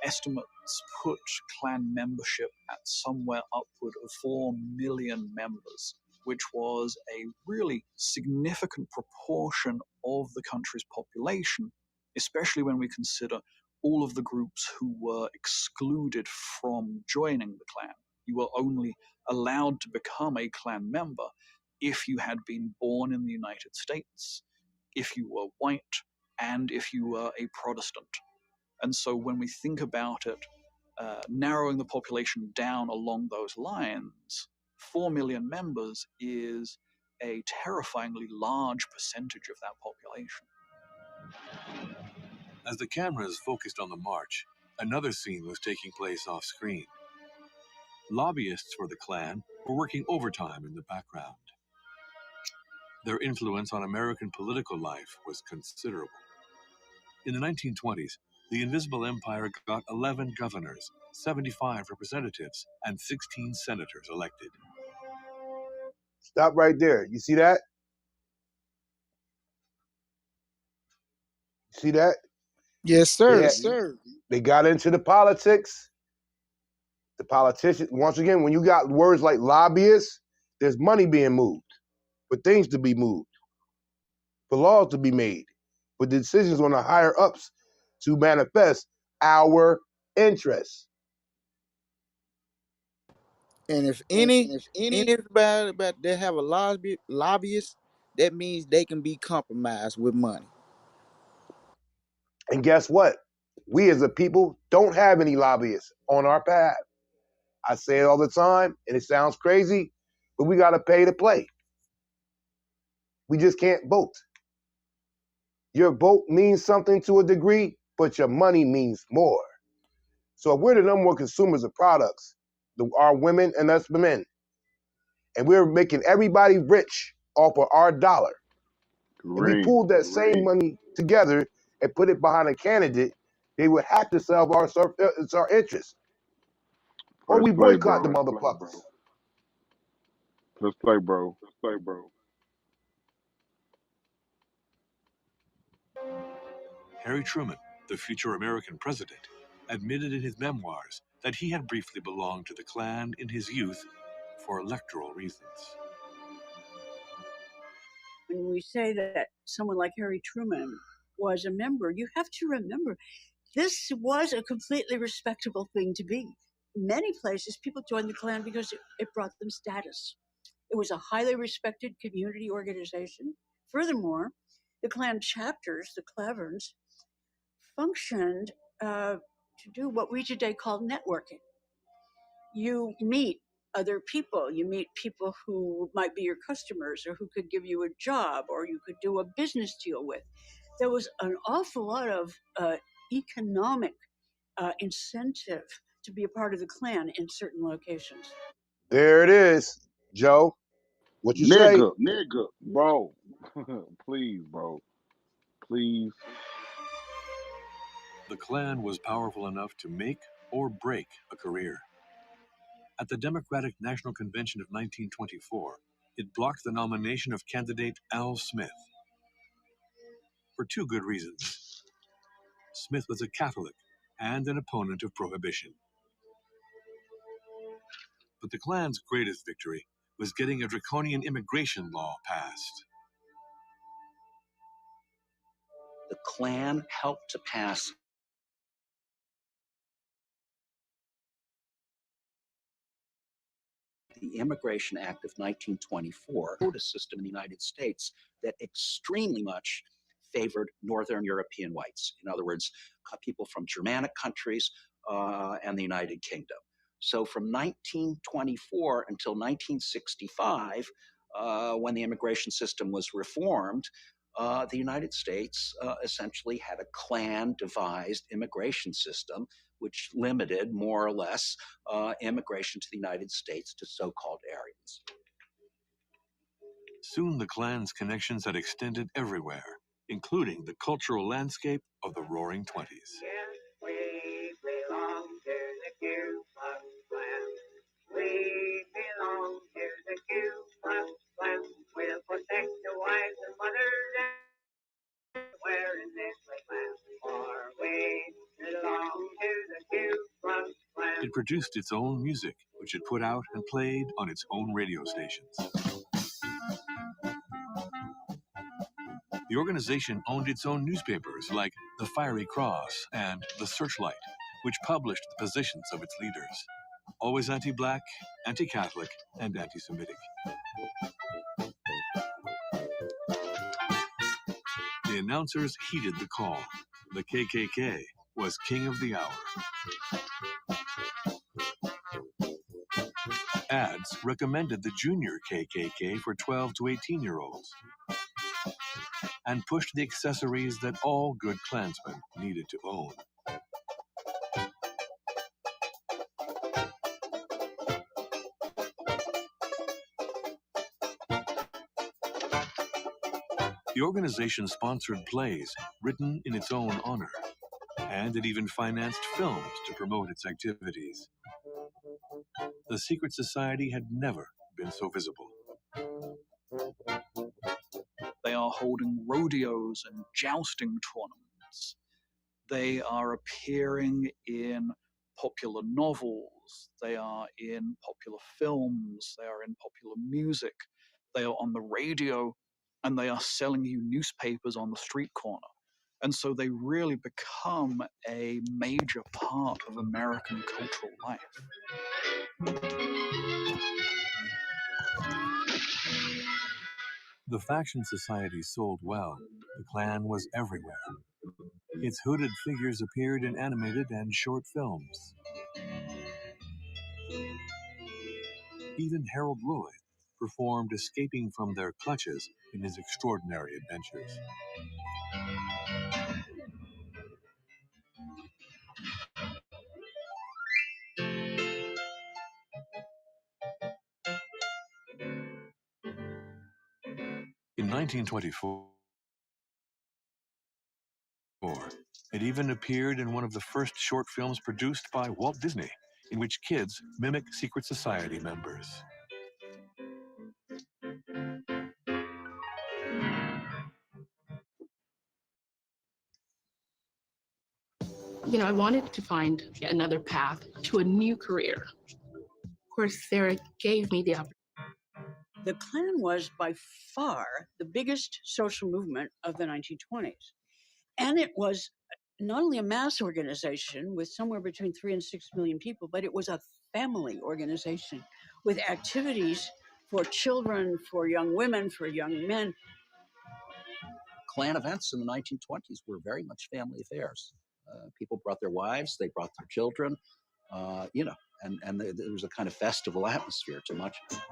Estimates put Klan membership at somewhere upward of 4 million members, which was a really significant proportion of the country's population, especially when we consider all of the groups who were excluded from joining the Klan. You were only allowed to become a Klan member if you had been born in the United States, if you were white, and if you were a Protestant. And so when we think about it, narrowing the population down along those lines, 4 million members is a terrifyingly large percentage of that population. As the cameras focused on the march, another scene was taking place off screen. Lobbyists for the Klan were working overtime in the background. Their influence on American political life was considerable. In the 1920s, the Invisible Empire got 11 governors, 75 representatives, and 16 senators elected. Stop right there. You see that? See that? Yes, They sir. had, they got into the politics. The politicians, once again, when you got words like lobbyists, there's money being moved, for things to be moved, for laws to be made, for decisions on the higher ups to manifest our interests. And if anybody about they have a lobbyist, that means they can be compromised with money. And guess what? We as a people don't have any lobbyists on our path. I say it all the time, and it sounds crazy, but we got to pay to play. We just can't vote. Your vote means something to a degree, but your money means more. So if we're the number one consumers of products, our women and us men, and we're making everybody rich off of our dollar, if we pulled that same money together and put it behind a candidate, they would have to sell it's our interest. Or Press we play, boycott the bro. motherfuckers. Press play, bro. Harry Truman, the future American president, admitted in his memoirs that he had briefly belonged to the Klan in his youth for electoral reasons. When we say that someone like Harry Truman was a member, you have to remember this was a completely respectable thing to be. In many places, people joined the Klan because it brought them status. It was a highly respected community organization. Furthermore, the Klan chapters, the Klaverns, functioned to do what we today call networking. You meet other people. You meet people who might be your customers or who could give you a job or you could do a business deal with. There was an awful lot of economic incentive to be a part of the Klan in certain locations. There it is, Joe. What you say? Nigga, bro. Please, bro. Please. The Klan was powerful enough to make or break a career. At the Democratic National Convention of 1924, it blocked the nomination of candidate Al Smith for two good reasons. Smith was a Catholic and an opponent of prohibition. But the Klan's greatest victory was getting a draconian immigration law passed. The Klan helped to pass the Immigration Act of 1924, quota system in the United States that extremely much favored Northern European whites. In other words, people from Germanic countries and the United Kingdom. So from 1924 until 1965, when the immigration system was reformed, the United States essentially had a Klan-devised immigration system which limited more or less immigration to the United States to so-called Aryans. Soon the Klan's connections had extended everywhere, including the cultural landscape of the Roaring Twenties. Yes, we belong to the Ku Klux Klan. We belong to the Ku Klux Klan. We'll protect the wives and mothers everywhere in this land. For we belong to the Ku Klux Klan. It produced its own music, which it put out and played on its own radio stations. The organization owned its own newspapers like the Fiery Cross and the Searchlight, which published the positions of its leaders. Always anti-black, anti-Catholic, and anti-Semitic. The announcers heeded the call. The KKK was king of the hour. Ads recommended the junior KKK for 12 to 18-year-olds and pushed the accessories that all good Klansmen needed to own. The organization sponsored plays written in its own honor, and it even financed films to promote its activities. The secret society had never been so visible. They are holding rodeos and jousting tournaments. They are appearing in popular novels. They are in popular films. They are in popular music. They are on the radio, and they are selling you newspapers on the street corner. And so they really become a major part of American cultural life. The faction society sold well. The Klan was everywhere. Its hooded figures appeared in animated and short films. Even Harold Lloyd performed escaping from their clutches in his extraordinary adventures. In 1924, it even appeared in one of the first short films produced by Walt Disney, in which kids mimic secret society members. You know, I wanted to find another path to a new career. Of course, Sarah gave me the opportunity. The Klan was by far the biggest social movement of the 1920s. And it was not only a mass organization with somewhere between 3 and 6 million people, but it was a family organization with activities for children, for young women, for young men. Klan events in the 1920s were very much family affairs. People brought their wives, they brought their children, you know, and there was a kind of festival atmosphere to much of it.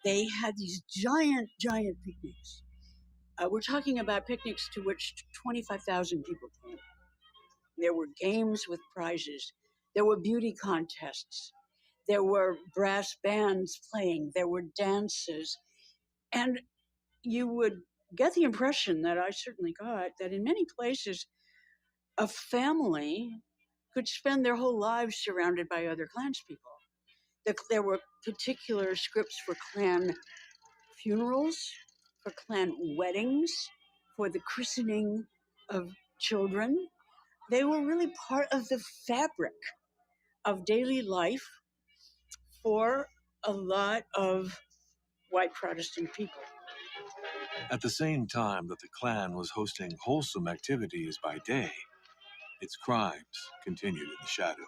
They had these giant picnics. We're talking about picnics to which 25,000 people came. There were games with prizes. There were beauty contests. There were brass bands playing. There were dances. And you would get the impression that I certainly got that in many places, a family could spend their whole lives surrounded by other clanspeople. There were particular scripts for clan funerals, for clan weddings, for the christening of children. They were really part of the fabric of daily life for a lot of white Protestant people. At the same time that the Klan was hosting wholesome activities by day, its crimes continued in the shadows.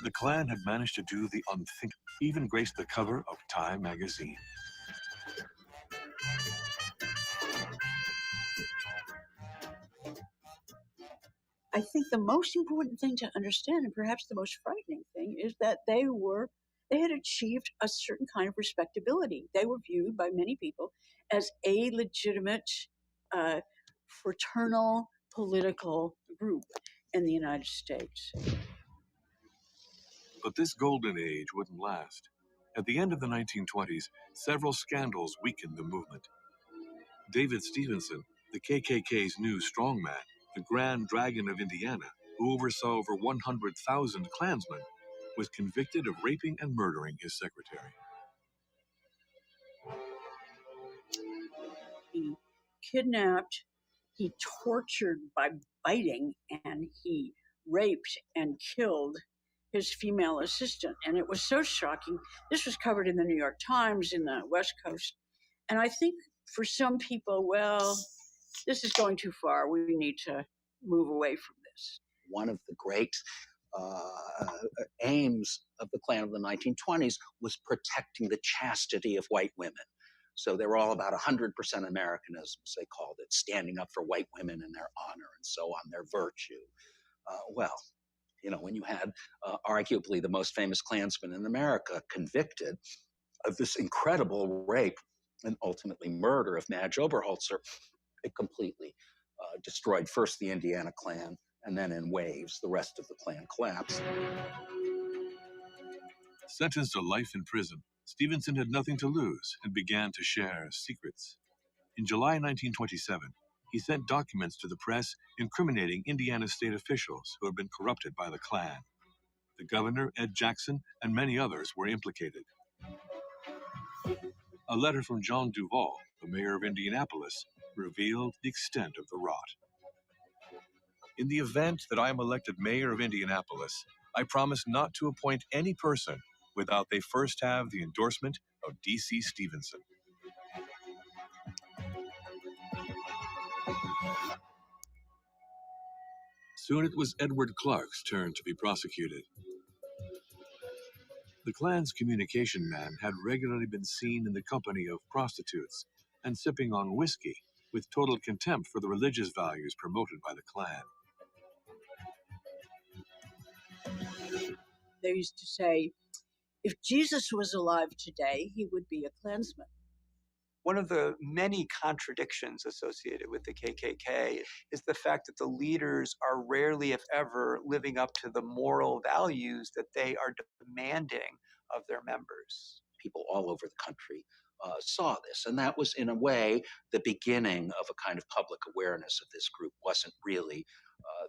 The Klan had managed to do the unthinkable, even graced the cover of Time magazine. I think the most important thing to understand, and perhaps the most frightening thing, is that they had achieved a certain kind of respectability. They were viewed by many people as a legitimate fraternal political group in the United States. But this golden age wouldn't last. At the end of the 1920s, several scandals weakened the movement. David Stevenson, the KKK's new strongman, the Grand Dragon of Indiana, who oversaw over 100,000 Klansmen, was convicted of raping and murdering his secretary. He kidnapped, he tortured by biting, and he raped and killed his female assistant. And it was so shocking. This was covered in the New York Times in the West Coast. And I think for some people, well, this is going too far. We need to move away from this. One of the great aims of the Klan of the 1920s was protecting the chastity of white women. So they were all about 100% Americanism, as they called it, standing up for white women and their honor and so on, their virtue. Well, you know, when you had arguably the most famous Klansman in America convicted of this incredible rape and ultimately murder of Madge Oberholzer, it completely destroyed first the Indiana Klan, and then in waves, the rest of the Klan collapsed. Sentenced to life in prison, Stevenson had nothing to lose and began to share secrets. In July 1927, he sent documents to the press incriminating Indiana state officials who had been corrupted by the Klan. The governor, Ed Jackson, and many others were implicated. A letter from John Duval, the mayor of Indianapolis, revealed the extent of the rot. In the event that I am elected mayor of Indianapolis, I promise not to appoint any person without they first have the endorsement of D.C. Stevenson. Soon it was Edward Clark's turn to be prosecuted. The Klan's communication man had regularly been seen in the company of prostitutes and sipping on whiskey with total contempt for the religious values promoted by the Klan. They used to say, if Jesus was alive today, he would be a Klansman. One of the many contradictions associated with the KKK is the fact that the leaders are rarely, if ever, living up to the moral values that they are demanding of their members. People all over the country saw this, and that was, in a way, the beginning of a kind of public awareness of this group. Wasn't really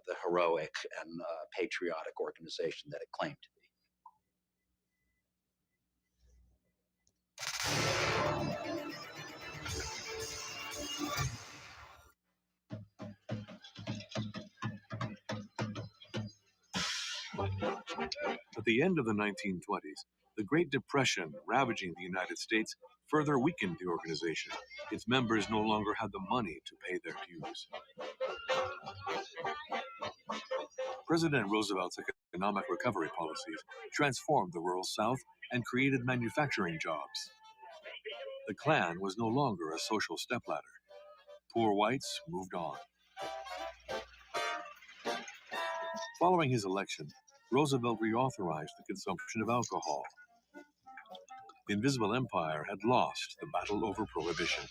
the heroic and patriotic organization that it claimed to be. At the end of the 1920s, the Great Depression ravaging the United States further weakened the organization. Its members no longer had the money to pay their dues. President Roosevelt's economic recovery policies transformed the rural South and created manufacturing jobs. The Klan was no longer a social stepladder. Poor whites moved on. Following his election, Roosevelt reauthorized the consumption of alcohol. The Invisible Empire had lost the battle over prohibition.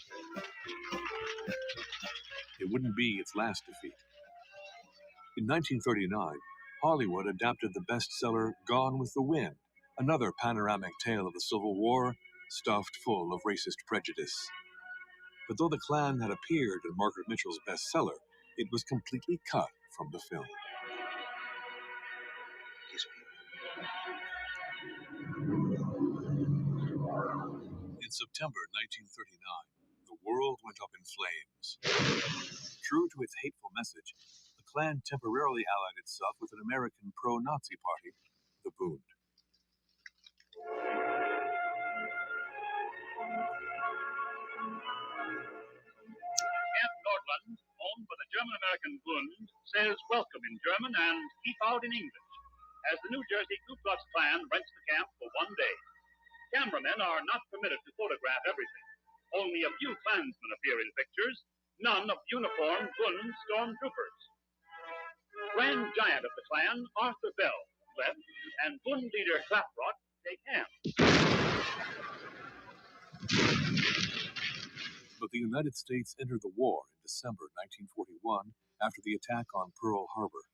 It wouldn't be its last defeat. In 1939, Hollywood adapted the bestseller Gone with the Wind, another panoramic tale of the Civil War, stuffed full of racist prejudice. But though the Klan had appeared in Margaret Mitchell's bestseller, it was completely cut from the film. In September 1939, the world went up in flames. True to its hateful message, the Klan temporarily allied itself with an American pro-Nazi party, the Bund. Camp Nordland, owned by the German-American Bund, says welcome in German and keep out in English, as the New Jersey Ku Klux Klan rents the camp for one day. Cameramen are not permitted to photograph everything. Only a few Klansmen appear in pictures, none of uniformed Bund stormtroopers. Grand Giant of the Klan, Arthur Bell, left, and Bund leader Klaproth take hands. But the United States entered the war in December 1941 after the attack on Pearl Harbor.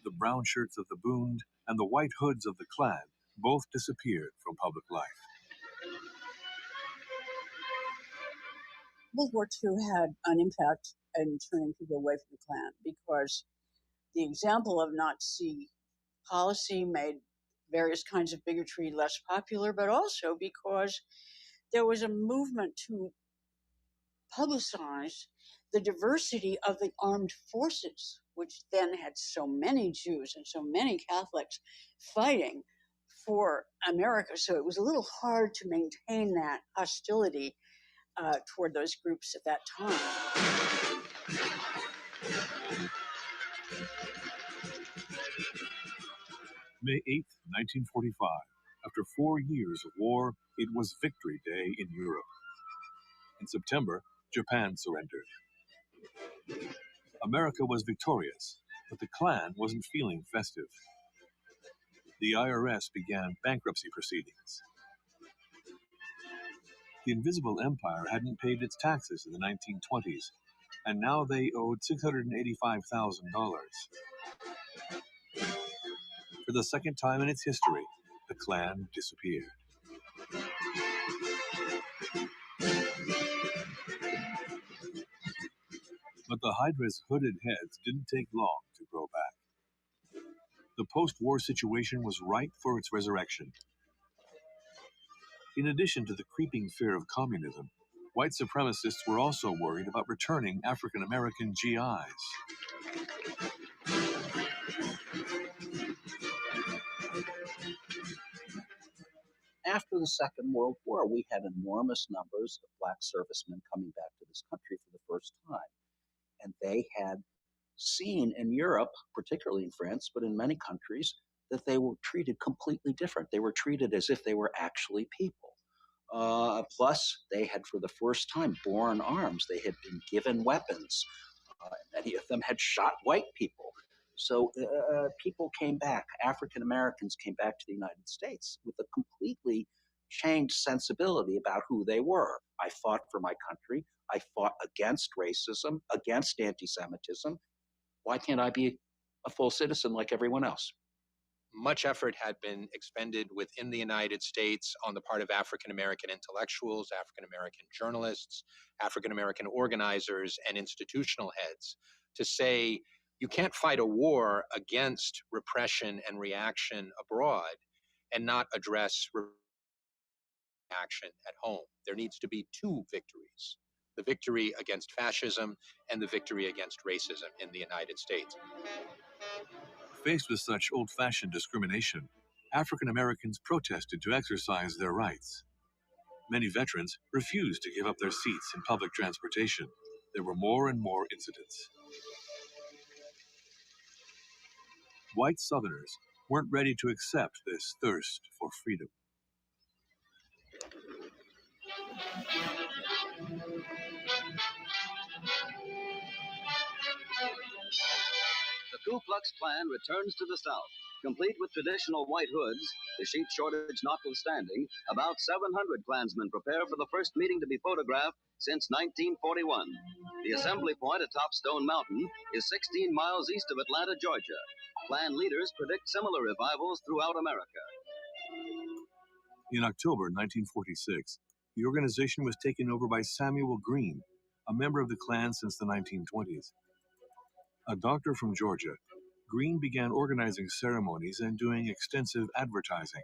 The brown shirts of the Bund and the white hoods of the Klan both disappeared from public life. World War II had an impact in turning people away from the Klan because the example of Nazi policy made various kinds of bigotry less popular, but also because there was a movement to publicize the diversity of the armed forces, which then had so many Jews and so many Catholics fighting for America. So it was a little hard to maintain that hostility toward those groups at that time. May 8th, 1945. After 4 years of war, it was Victory Day in Europe. In September, Japan surrendered. America was victorious, but the Klan wasn't feeling festive. The IRS began bankruptcy proceedings. The Invisible Empire hadn't paid its taxes in the 1920s, and now they owed $685,000. For the second time in its history, the Klan disappeared. But the Hydra's hooded heads didn't take long to grow back. The post-war situation was ripe for its resurrection. In addition to the creeping fear of communism, white supremacists were also worried about returning African-American GIs. After the Second World War, we had enormous numbers of black servicemen coming back to this country for the first time. And they had seen in Europe, particularly in France, but in many countries, that they were treated completely different. They were treated as if they were actually people. Plus, they had, for the first time, borne arms. They had been given weapons. Many of them had shot white people. So people came back, African Americans came back to the United States with a completely changed sensibility about who they were. I fought for my country. I fought against racism, against anti-Semitism. Why can't I be a full citizen like everyone else? Much effort had been expended within the United States on the part of African-American intellectuals, African-American journalists, African-American organizers, and institutional heads to say you can't fight a war against repression and reaction abroad and not address reaction at home. There needs to be two victories: the victory against fascism and the victory against racism in the United States. Faced with such old-fashioned discrimination, African Americans protested to exercise their rights. Many veterans refused to give up their seats in public transportation. There were more and more incidents. White Southerners weren't ready to accept this thirst for freedom. The Ku Klux Klan returns to the South, complete with traditional white hoods, the sheep shortage notwithstanding. About 700 Klansmen prepare for the first meeting to be photographed since 1941. The assembly point atop Stone Mountain is 16 miles east of Atlanta, Georgia. Klan leaders predict similar revivals throughout America. In October 1946, the organization was taken over by Samuel Green, a member of the Klan since the 1920s. A doctor from Georgia, Green began organizing ceremonies and doing extensive advertising.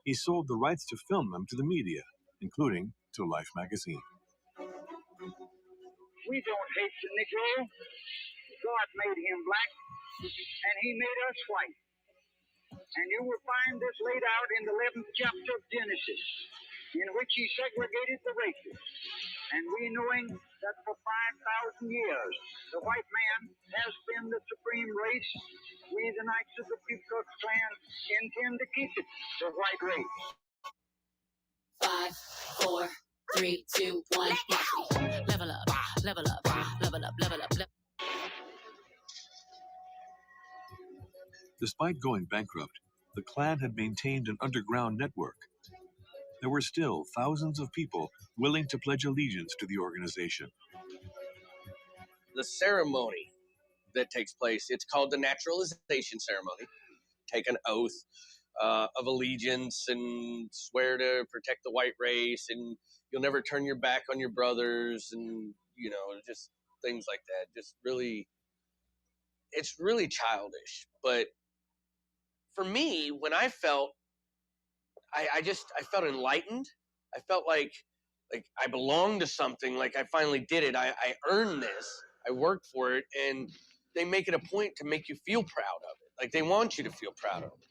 He sold the rights to film them to the media, including to Life magazine. We don't hate the Negro. God made him black, and he made us white. And you will find this laid out in the 11th chapter of Genesis, in which he segregated the races. And we knowing that for 5,000 years, the white man has been the supreme race, we the Knights of the Ku Klux Klan intend to keep it the white race. 5, 4, 3, 2, 1. Level up, level up, level up, level up. Despite going bankrupt, the Klan had maintained an underground network. There were still thousands of people willing to pledge allegiance to the organization. The ceremony that takes place, it's called the naturalization ceremony. Take an oath of allegiance and swear to protect the white race, and you'll never turn your back on your brothers, and just things like that. Just really, it's really childish. But for me, when I felt, I felt enlightened. I felt like I belonged to something. Like I finally did it. I earned this. I worked for it, and they make it a point to make you feel proud of it. Like they want you to feel proud of it.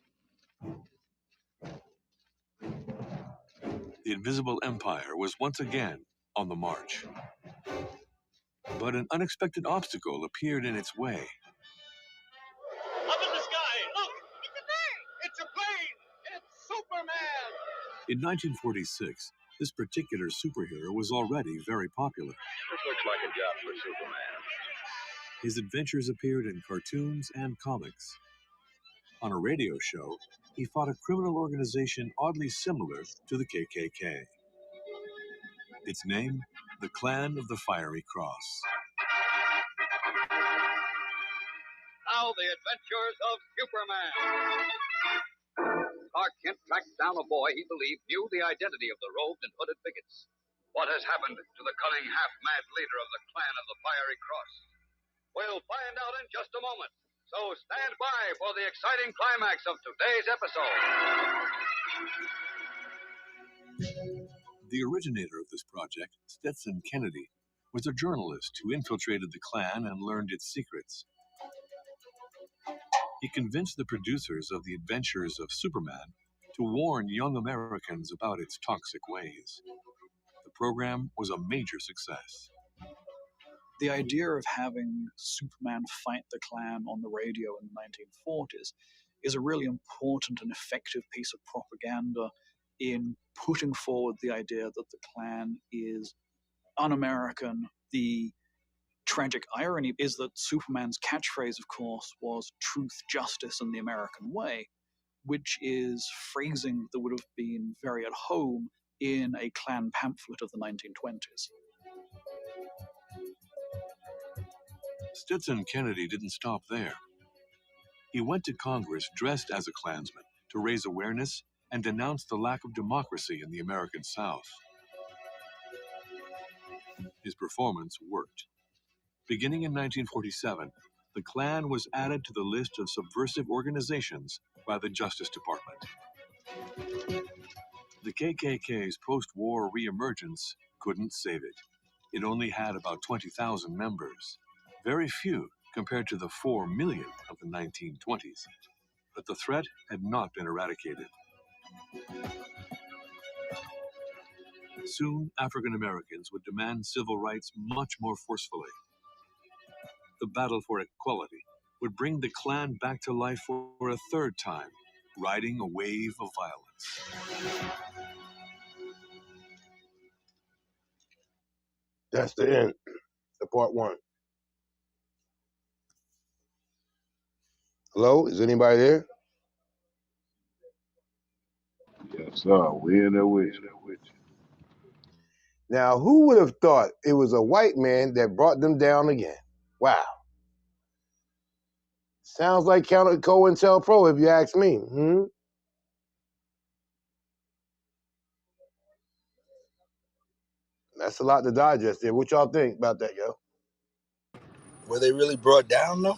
The Invisible Empire was once again on the march. But an unexpected obstacle appeared in its way. Up in the sky, look! It's a bird! It's a plane! It's Superman! In 1946, this particular superhero was already very popular. This looks like a job for Superman. His adventures appeared in cartoons and comics. On a radio show, he fought a criminal organization oddly similar to the KKK. Its name, the Clan of the Fiery Cross. Now the adventures of Superman. Clark Kent tracked down a boy he believed knew the identity of the robed and hooded bigots. What has happened to the cunning half-mad leader of the Clan of the Fiery Cross? We'll find out in just a moment. So stand by for the exciting climax of today's episode. The originator of this project, Stetson Kennedy, was a journalist who infiltrated the Klan and learned its secrets. He convinced the producers of The Adventures of Superman to warn young Americans about its toxic ways. The program was a major success. The idea of having Superman fight the Klan on the radio in the 1940s is a really important and effective piece of propaganda in putting forward the idea that the Klan is un-American. The tragic irony is that Superman's catchphrase, of course, was truth, justice, and the American way, which is phrasing that would have been very at home in a Klan pamphlet of the 1920s. Stetson Kennedy didn't stop there. He went to Congress dressed as a Klansman to raise awareness and denounce the lack of democracy in the American South. His performance worked. Beginning in 1947, the Klan was added to the list of subversive organizations by the Justice Department. The KKK's post-war reemergence couldn't save it. It only had about 20,000 members, very few compared to the 4 million of the 1920s. But the threat had not been eradicated. Soon, African Americans would demand civil rights much more forcefully. The battle for equality would bring the Klan back to life for a third time, riding a wave of violence. That's the end of part one. Hello, is anybody there? Yes, sir. We in there with you. Now, who would have thought it was a white man that brought them down again? Wow. Sounds like COINTELPRO, if you ask me. That's a lot to digest there. What y'all think about that, yo? Were they really brought down though?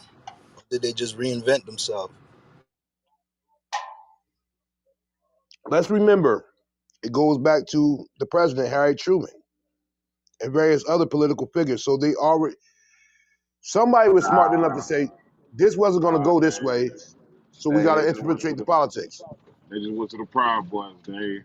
Or did they just reinvent themselves? Let's remember, it goes back to the president, Harry Truman, and various other political figures. So they already, somebody was smart enough to say, this wasn't going to go this way, so we got They to just went to infiltrate the politics. the Proud Boys, Dave.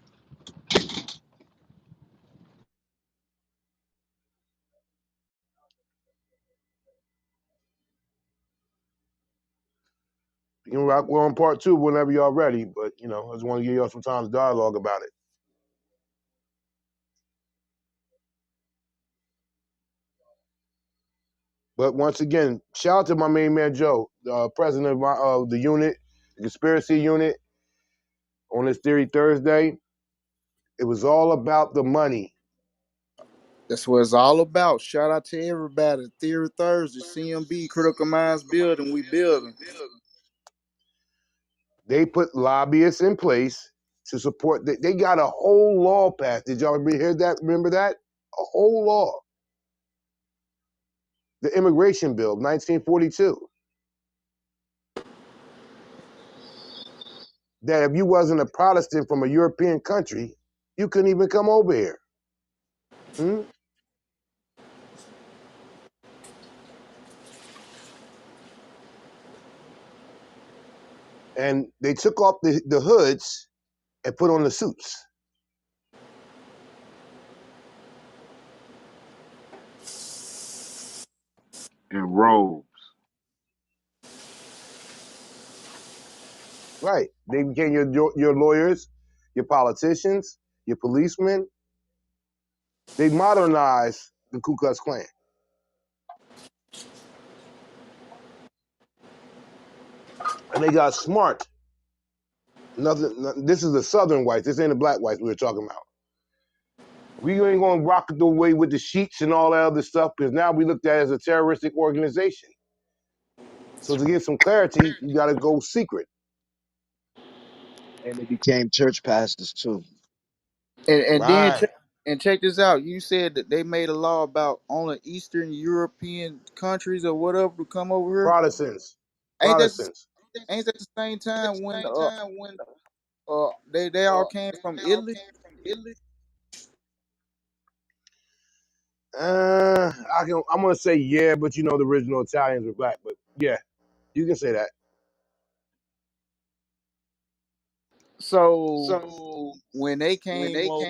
You can rock well on part two whenever y'all ready, but, I just want to give y'all some time to dialogue about it. But once again, shout out to my main man, Joe, president of the unit, the conspiracy unit, on this Theory Thursday. It was all about the money. That's what it's all about. Shout out to everybody. Theory Thursday, CMB, Critical Minds Building. We building. They put lobbyists in place to support. They got a whole law passed. Did y'all ever hear that? Remember that? A whole law. The Immigration Bill, 1942. That if you wasn't a Protestant from a European country, you couldn't even come over here. And they took off the hoods and put on the suits. And robes. Right. They became your lawyers, your politicians, your policemen. They modernized the Ku Klux Klan. And they got smart. This is the Southern whites. This ain't the black whites we were talking about. We ain't going to rock it the way with the sheets and all that other stuff because now we looked at it as a terroristic organization. So to get some clarity, you got to go secret. And they became church pastors too. And then Right. check this out. You said that they made a law about only Eastern European countries or whatever to come over here. Protestants. Ain't that Protestants. ain't that the same time when they all came from Italy? I'm going to say yeah, but the original Italians were black. But yeah, you can say that. So when they came over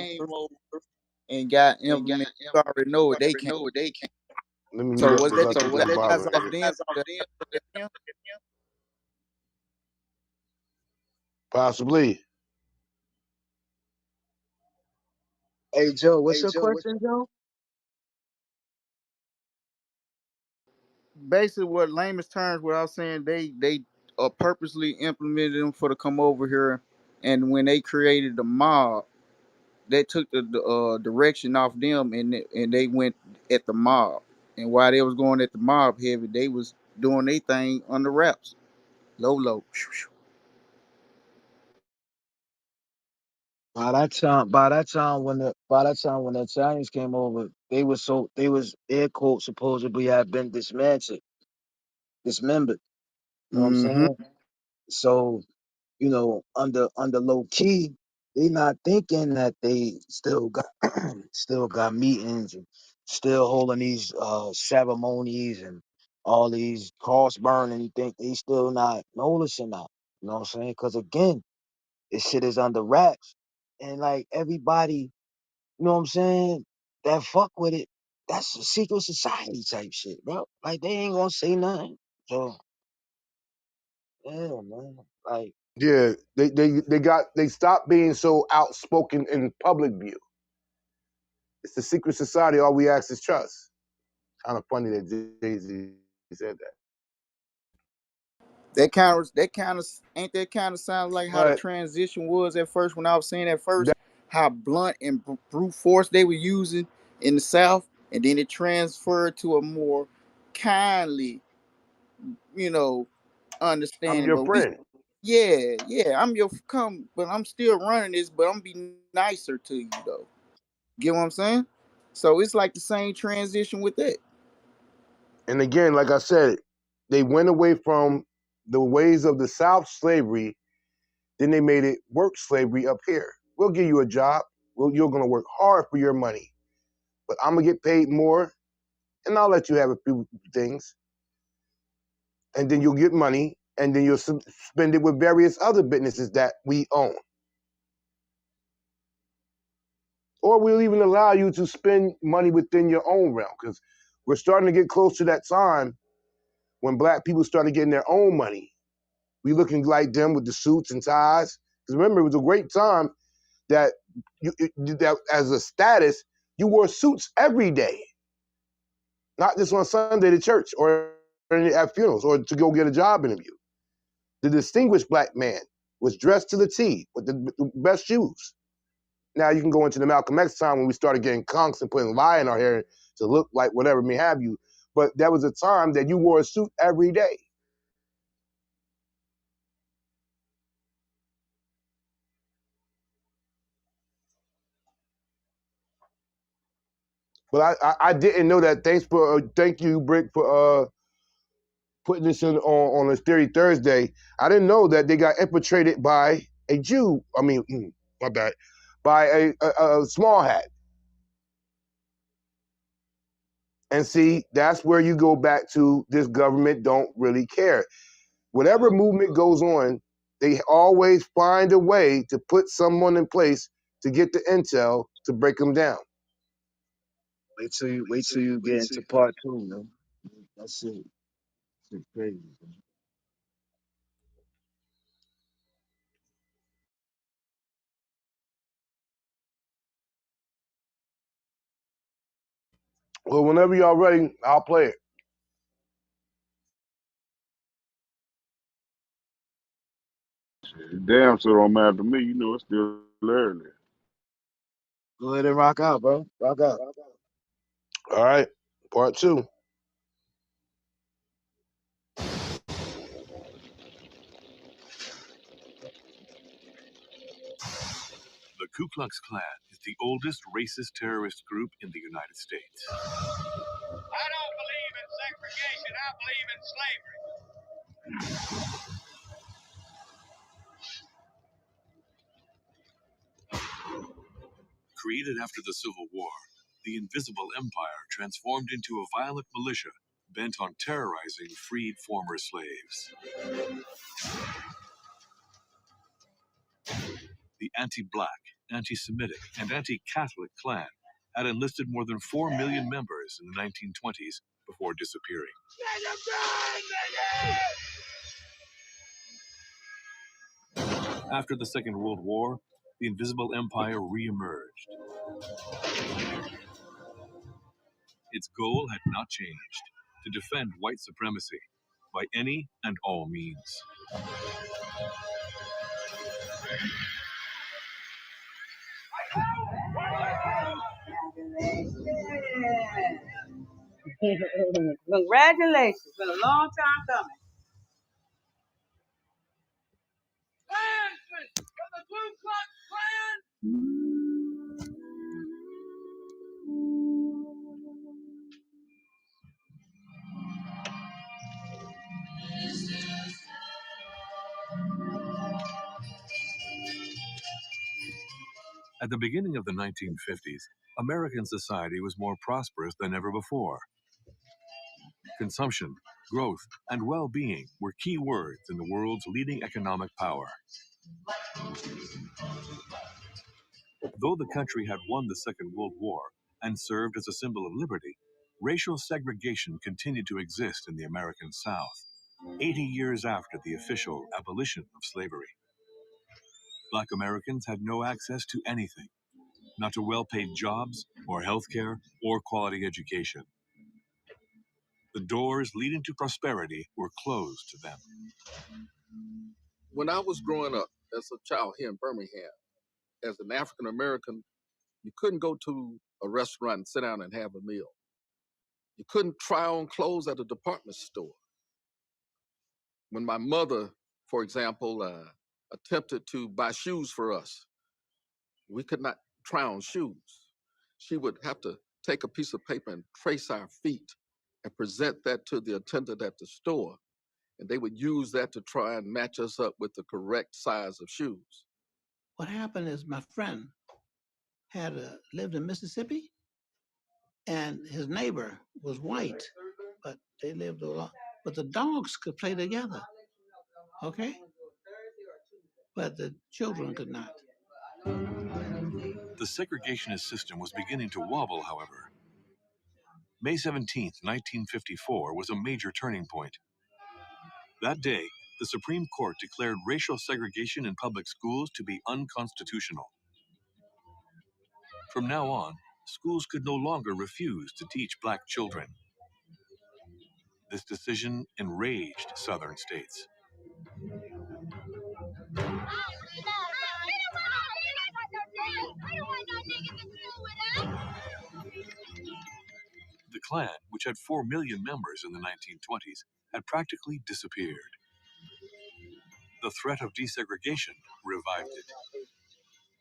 and got implemented, you already know what they came. Let me mute So up was because that I the think that's guys bothering off me. them? Possibly. Hey Joe, what's your question, Joe? Basically, what lamest terms, what I was saying, they purposely implemented them for to come over here, and when they created the mob, they took the direction off them, and they went at the mob. And while they was going at the mob heavy, they was doing their thing under wraps, low. By that time when the Italians came over, they was air quotes supposedly had been dismembered. You know what I'm Mm-hmm. saying? So, under low key, they not thinking that they still got still got meetings and still holding these ceremonies and all these cross burning. You think they still not noticing that? You know what I'm saying? Because again, this shit is under wraps, and like everybody, you know what I'm saying, that fuck with it. That's a secret society type shit, bro. Like they ain't gonna say nothing. So yeah, man. Like. Yeah, they stopped being so outspoken in public view. It's the secret society. All we ask is trust. Kind of funny that Jay-Z said that. That kind of ain't that kind of sounds like how the But transition was at first when I was saying at first that, how blunt and brute force they were using in the South, and then it transferred to a more kindly, you know, I'm understanding. your But we, friend. yeah, I'm your come, but I'm still running this, but I'm be nicer to you though. Get what I'm saying? So it's like the same transition with that. And again, like I said, they went away from the ways of the South slavery. Then they made it work slavery up here. We'll give you a job. You're going to work hard for your money, but I'm going to get paid more, and I'll let you have a few things. And then you'll get money, and then you'll spend it with various other businesses that we own. Or we'll even allow you to spend money within your own realm, because we're starting to get close to that time when black people started getting their own money. We looking like them with the suits and ties. Because remember, it was a great time that that as a status, you wore suits every day, not just on Sunday to church or at funerals or to go get a job interview. The distinguished black man was dressed to the T with the best shoes. Now you can go into the Malcolm X time when we started getting conks and putting lye in our hair to look like whatever may have you. But that was a time that you wore a suit every day. But I didn't know that. Thank you, Brick, for putting this on a Theory Thursday. I didn't know that they got infiltrated by a Jew. I mean, my bad, by a small hat. And see, that's where you go back to this government don't really care. Whatever movement goes on, they always find a way to put someone in place to get the intel to break them down. Wait till you get into part two, man. That's it. Shit crazy, man. Well, whenever y'all ready, I'll play it. Damn, so don't matter to me. You know, it's still early. Go ahead and rock out, bro. Rock out. All right, part two. The Ku Klux Klan is the oldest racist terrorist group in the United States. I don't believe in segregation. I believe in slavery. Created after the Civil War, the Invisible Empire transformed into a violent militia bent on terrorizing freed former slaves. The anti-Black, anti-Semitic, and anti-Catholic Klan had enlisted more than 4 million members in the 1920s before disappearing. After the Second World War, the Invisible Empire re-emerged. Its goal had not changed: to defend white supremacy by any and all means. Congratulations. It's been a long time coming. At the beginning of the 1950s, American society was more prosperous than ever before. Consumption, growth, and well-being were key words in the world's leading economic power. Though the country had won the Second World War and served as a symbol of liberty, racial segregation continued to exist in the American South, 80 years after the official abolition of slavery. Black Americans had no access to anything, not to well-paid jobs or health care or quality education. The doors leading to prosperity were closed to them. When I was growing up as a child here in Birmingham, as an African American, you couldn't go to a restaurant and sit down and have a meal. You couldn't try on clothes at a department store. When my mother, for example, attempted to buy shoes for us, we could not try on shoes. She would have to take a piece of paper and trace our feet and present that to the attendant at the store. And they would use that to try and match us up with the correct size of shoes. What happened is my friend had lived in Mississippi, and his neighbor was white, but they lived a lot. But the dogs could play together, okay? But the children could not. The segregationist system was beginning to wobble, however. May 17, 1954 was a major turning point. That day, the Supreme Court declared racial segregation in public schools to be unconstitutional. From now on, schools could no longer refuse to teach black children. This decision enraged Southern states. The Klan, which had 4 million members in the 1920s, had practically disappeared. The threat of desegregation revived it.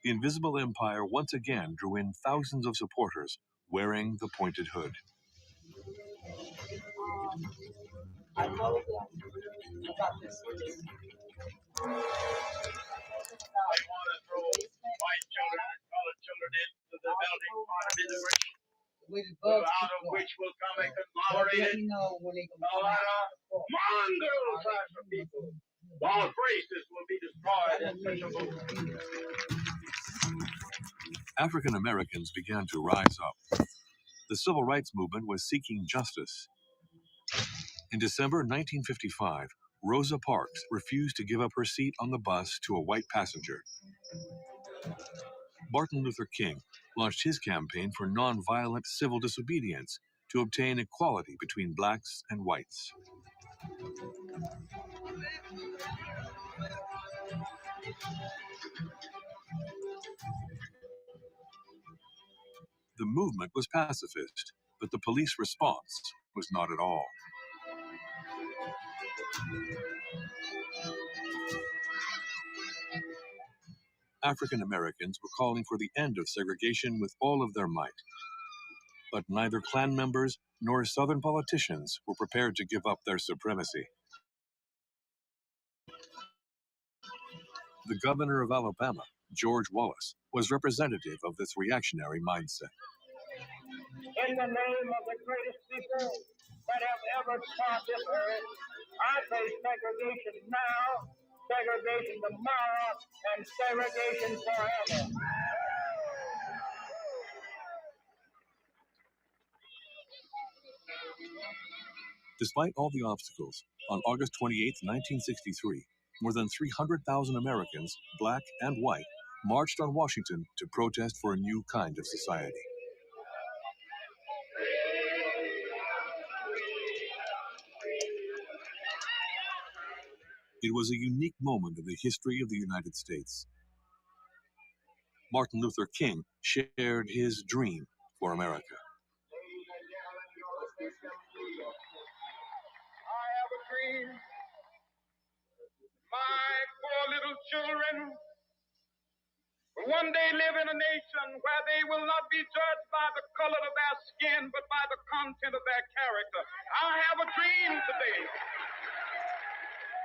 The Invisible Empire once again drew in thousands of supporters wearing the pointed hood. I told them about this. They want to throw white children and colored children into the melting pot of integration, out of which will come a conglomerated, mongrel class of people, while races will be destroyed in such a movement. African Americans began to rise up. The civil rights movement was seeking justice. In December 1955, Rosa Parks refused to give up her seat on the bus to a white passenger. Martin Luther King launched his campaign for nonviolent civil disobedience to obtain equality between blacks and whites. The movement was pacifist, but the police response was not at all. African Americans were calling for the end of segregation with all of their might. But neither Klan members nor Southern politicians were prepared to give up their supremacy. The governor of Alabama, George Wallace, was representative of this reactionary mindset. In the name of the greatest people that have ever trod this earth, I say segregation now, segregation tomorrow, and segregation forever. Despite all the obstacles, on August 28, 1963, more than 300,000 Americans, black and white, marched on Washington to protest for a new kind of society. It was a unique moment in the history of the United States. Martin Luther King shared his dream for America. I have a dream. My poor little children will one day live in a nation where they will not be judged by the color of their skin, but by the content of their character. I have a dream today.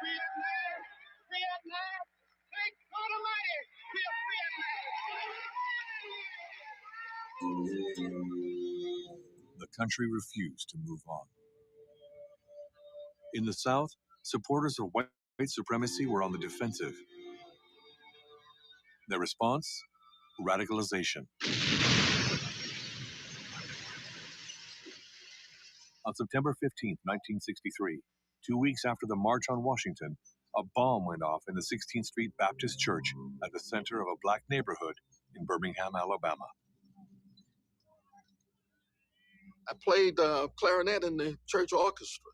Free at last, free at last. Thank God Almighty, we are free at last. The country refused to move on. In the South, supporters of white supremacy were on the defensive. Their response? Radicalization. On September 15, 1963, 2 weeks after the March on Washington, a bomb went off in the 16th Street Baptist Church at the center of a black neighborhood in Birmingham, Alabama. I played clarinet in the church orchestra.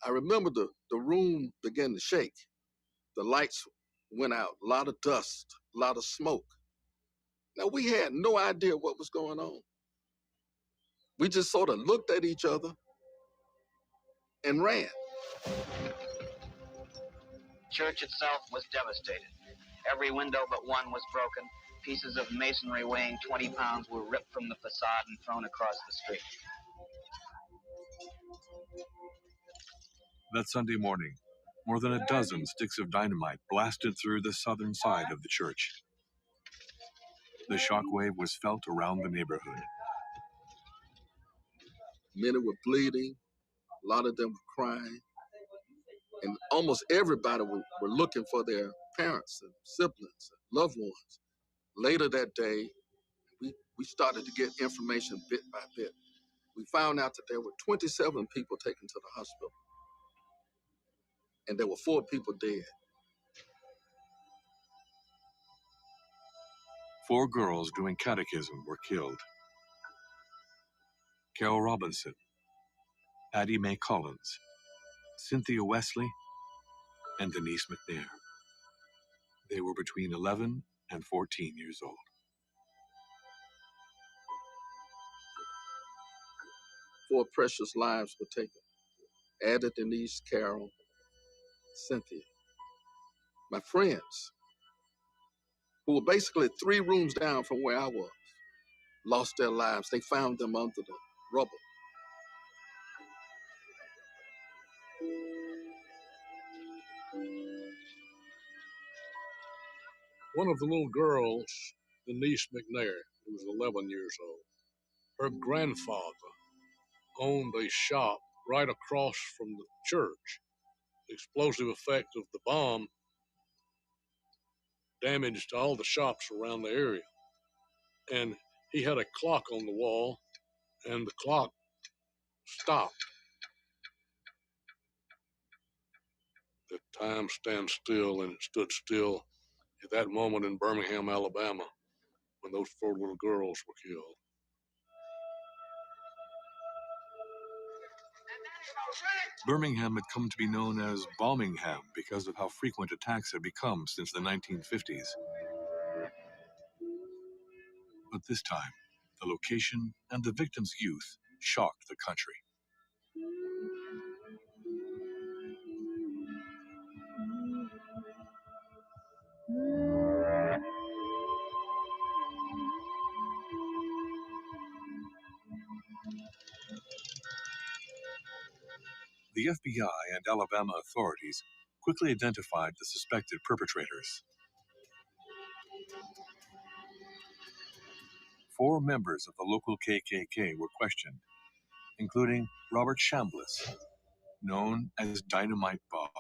I remember the room began to shake. The lights went out, a lot of dust, a lot of smoke. Now, we had no idea what was going on. We just sort of looked at each other and ran. Church itself was devastated. Every window but one was broken. Pieces of masonry weighing 20 pounds were ripped from the facade and thrown across the street. That Sunday morning, more than a dozen sticks of dynamite blasted through the southern side of the church. The shockwave was felt around the neighborhood. Many were bleeding, a lot of them were crying, and almost everybody were looking for their parents and siblings and loved ones. Later that day, we started to get information bit by bit. We found out that there were 27 people taken to the hospital, and there were 4 people dead. 4 girls doing catechism were killed. Carol Robinson, Addie Mae Collins, Cynthia Wesley, and Denise McNair. They were between 11 and 14 years old. 4 precious lives were taken. Addie, Denise, Carol, Cynthia. My friends, who were basically 3 rooms down from where I was, lost their lives. They found them under the rubble. One of the little girls, Denise McNair, who was 11 years old, her grandfather owned a shop right across from the church. The explosive effect of the bomb damaged all the shops around the area. And he had a clock on the wall, and the clock stopped. The time stands still, and it stood still at that moment in Birmingham, Alabama, when those 4 little girls were killed. Birmingham had come to be known as Bombingham because of how frequent attacks had become since the 1950s. But this time, the location and the victims' youth shocked the country. The FBI and Alabama authorities quickly identified the suspected perpetrators. 4 members of the local KKK were questioned, including Robert Chambliss, known as Dynamite Bob.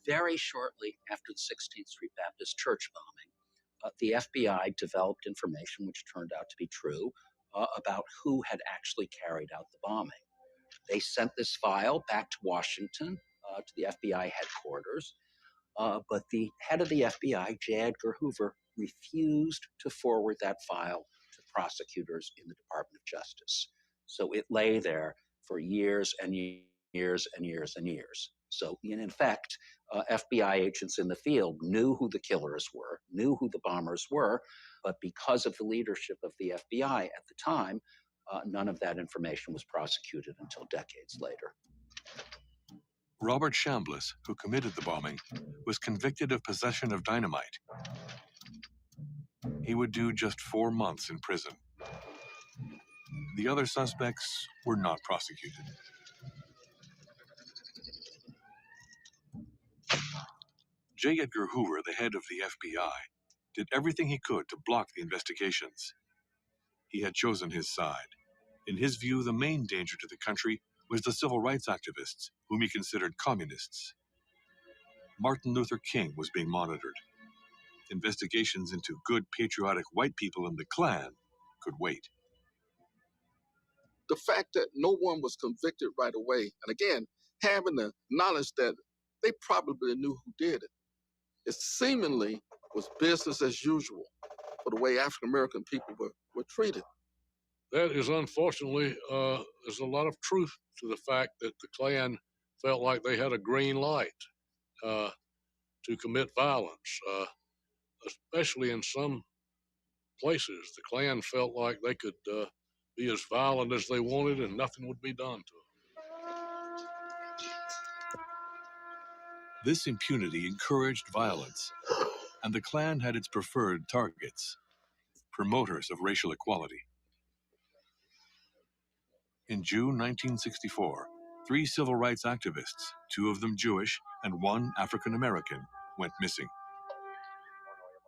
Very shortly after the 16th Street Baptist Church bombing, the FBI developed information which turned out to be true about who had actually carried out the bombing. They sent this file back to Washington, to the FBI headquarters, but the head of the FBI, J. Edgar Hoover, refused to forward that file to prosecutors in the Department of Justice. So it lay there for years and years and years and years. So in effect, FBI agents in the field knew who the killers were, knew who the bombers were, but because of the leadership of the FBI at the time, none of that information was prosecuted until decades later. Robert Chambliss, who committed the bombing, was convicted of possession of dynamite. He would do just 4 months in prison. The other suspects were not prosecuted. J. Edgar Hoover, the head of the FBI, did everything he could to block the investigations. He had chosen his side. In his view, the main danger to the country was the civil rights activists, whom he considered communists. Martin Luther King was being monitored. Investigations into good patriotic white people in the Klan could wait. The fact that no one was convicted right away, and again, having the knowledge that they probably knew who did it, it seemingly was business as usual for the way African American people were treated. That is unfortunately, there's a lot of truth to the fact that the Klan felt like they had a green light to commit violence, especially in some places. The Klan felt like they could be as violent as they wanted and nothing would be done to them. This impunity encouraged violence, and the Klan had its preferred targets, promoters of racial equality. In June 1964, 3 civil rights activists, 2 of them Jewish and 1 African American, went missing.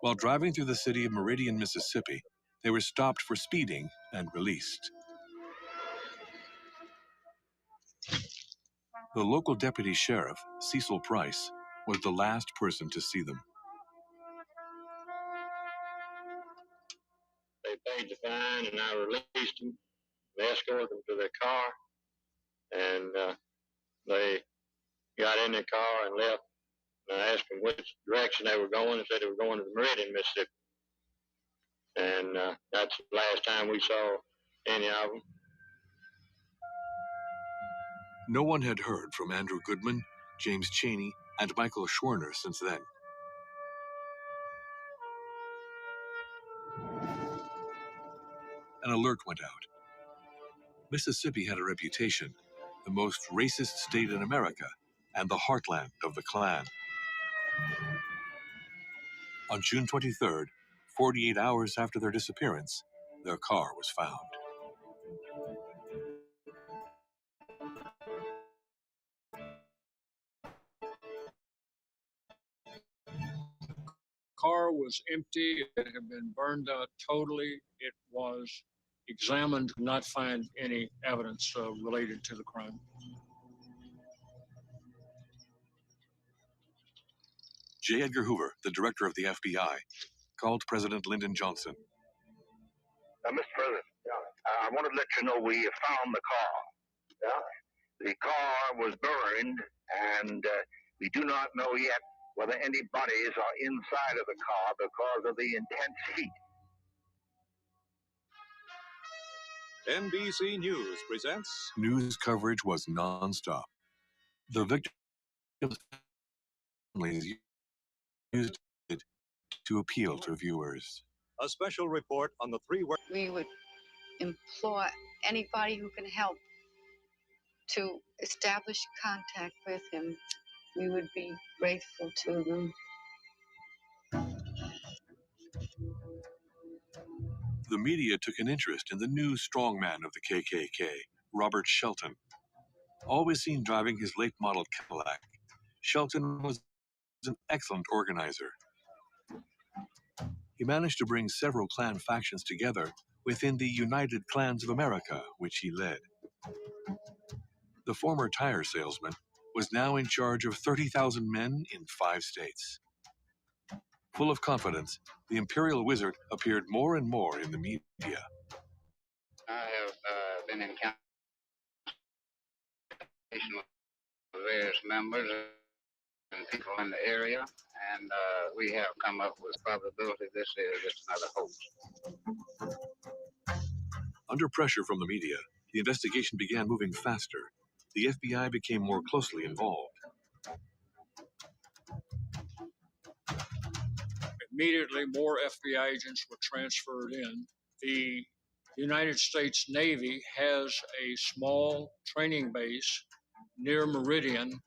While driving through the city of Meridian, Mississippi, they were stopped for speeding and released. The local deputy sheriff, Cecil Price, was the last person to see them. They paid the fine, and I released them. They escorted them to their car, and they got in their car and left. And I asked them which direction they were going, and said they were going to Meridian, Mississippi. And that's the last time we saw any of them. No one had heard from Andrew Goodman, James Chaney, and Michael Schwerner since then. An alert went out. Mississippi had a reputation, the most racist state in America and the heartland of the Klan. On June 23rd, 48 hours after their disappearance, their car was found. Car was empty. It had been burned out totally. It was examined, could not find any evidence related to the crime. J. Edgar Hoover, the director of the FBI, called President Lyndon Johnson. Mr. President, I wanted to let you know we found the car. Yeah? The car was burned, and we do not know yet whether any bodies are inside of the car because of the intense heat. NBC News presents. News coverage was nonstop. The victims' families used it to appeal to viewers. A special report on the 3 words. We would implore anybody who can help to establish contact with him. We would be grateful to them. The media took an interest in the new strongman of the KKK, Robert Shelton. Always seen driving his late model Cadillac, Shelton was an excellent organizer. He managed to bring several Klan factions together within the United Klans of America, which he led. The former tire salesman was now in charge of 30,000 men in 5 states. Full of confidence, the Imperial Wizard appeared more and more in the media. I have been in communication with various members and people in the area, and we have come up with probability this is just another hoax. Under pressure from the media, the investigation began moving faster. The FBI became more closely involved. Immediately, more FBI agents were transferred in. The United States Navy has a small training base near Meridian,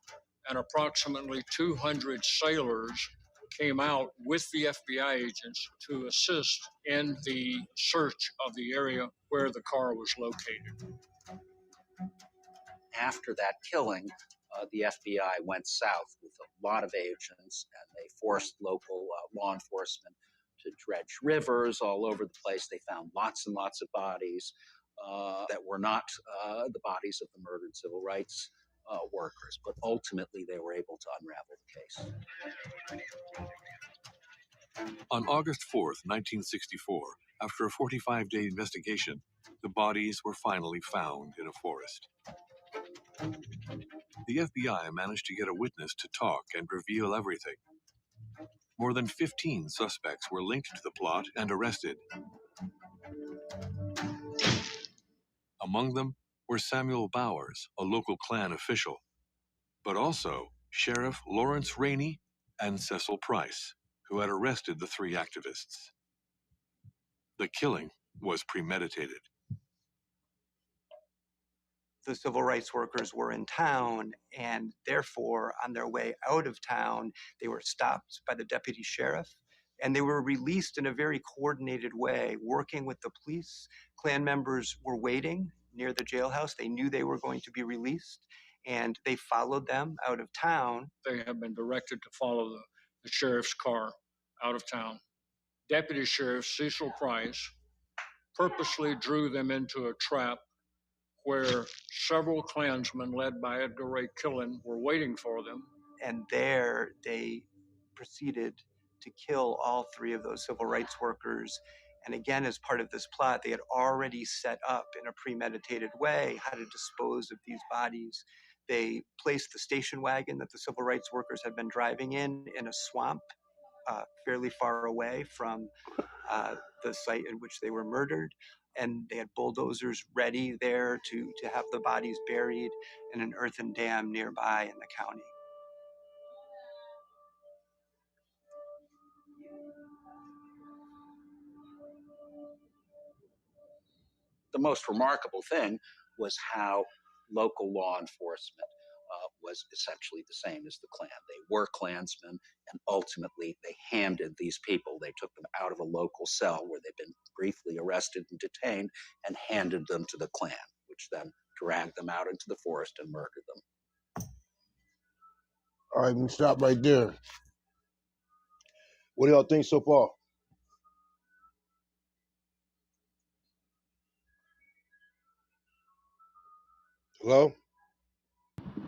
and approximately 200 sailors came out with the FBI agents to assist in the search of the area where the car was located. After that killing, the FBI went south with a lot of agents, and they forced local law enforcement to dredge rivers all over the place. They found lots and lots of bodies that were not the bodies of the murdered civil rights workers, but ultimately they were able to unravel the case. On August 4th, 1964, after a 45-day investigation, the bodies were finally found in a forest. The FBI managed to get a witness to talk and reveal everything. More than 15 suspects were linked to the plot and arrested. Among them were Samuel Bowers, a local Klan official, but also Sheriff Lawrence Rainey and Cecil Price, who had arrested the three activists. The killing was premeditated. The civil rights workers were in town, and therefore, on their way out of town, they were stopped by the deputy sheriff, and they were released in a very coordinated way, working with the police. Klan members were waiting near the jailhouse. They knew they were going to be released, and they followed them out of town. They have been directed to follow the sheriff's car out of town. Deputy Sheriff Cecil Price purposely drew them into a trap where several Klansmen led by Edgar Ray Killen were waiting for them. And there they proceeded to kill all three of those civil rights workers. And again, as part of this plot, they had already set up in a premeditated way how to dispose of these bodies. They placed the station wagon that the civil rights workers had been driving in a swamp fairly far away from the site in which they were murdered. And they had bulldozers ready there to have the bodies buried in an earthen dam nearby in the county. The most remarkable thing was how local law enforcement was essentially the same as the Klan. They were Klansmen, and ultimately they handed these people, they took them out of a local cell where they'd been briefly arrested and detained and handed them to the Klan, which then dragged them out into the forest and murdered them. All right, we can stop right there. What do y'all think so far? Hello?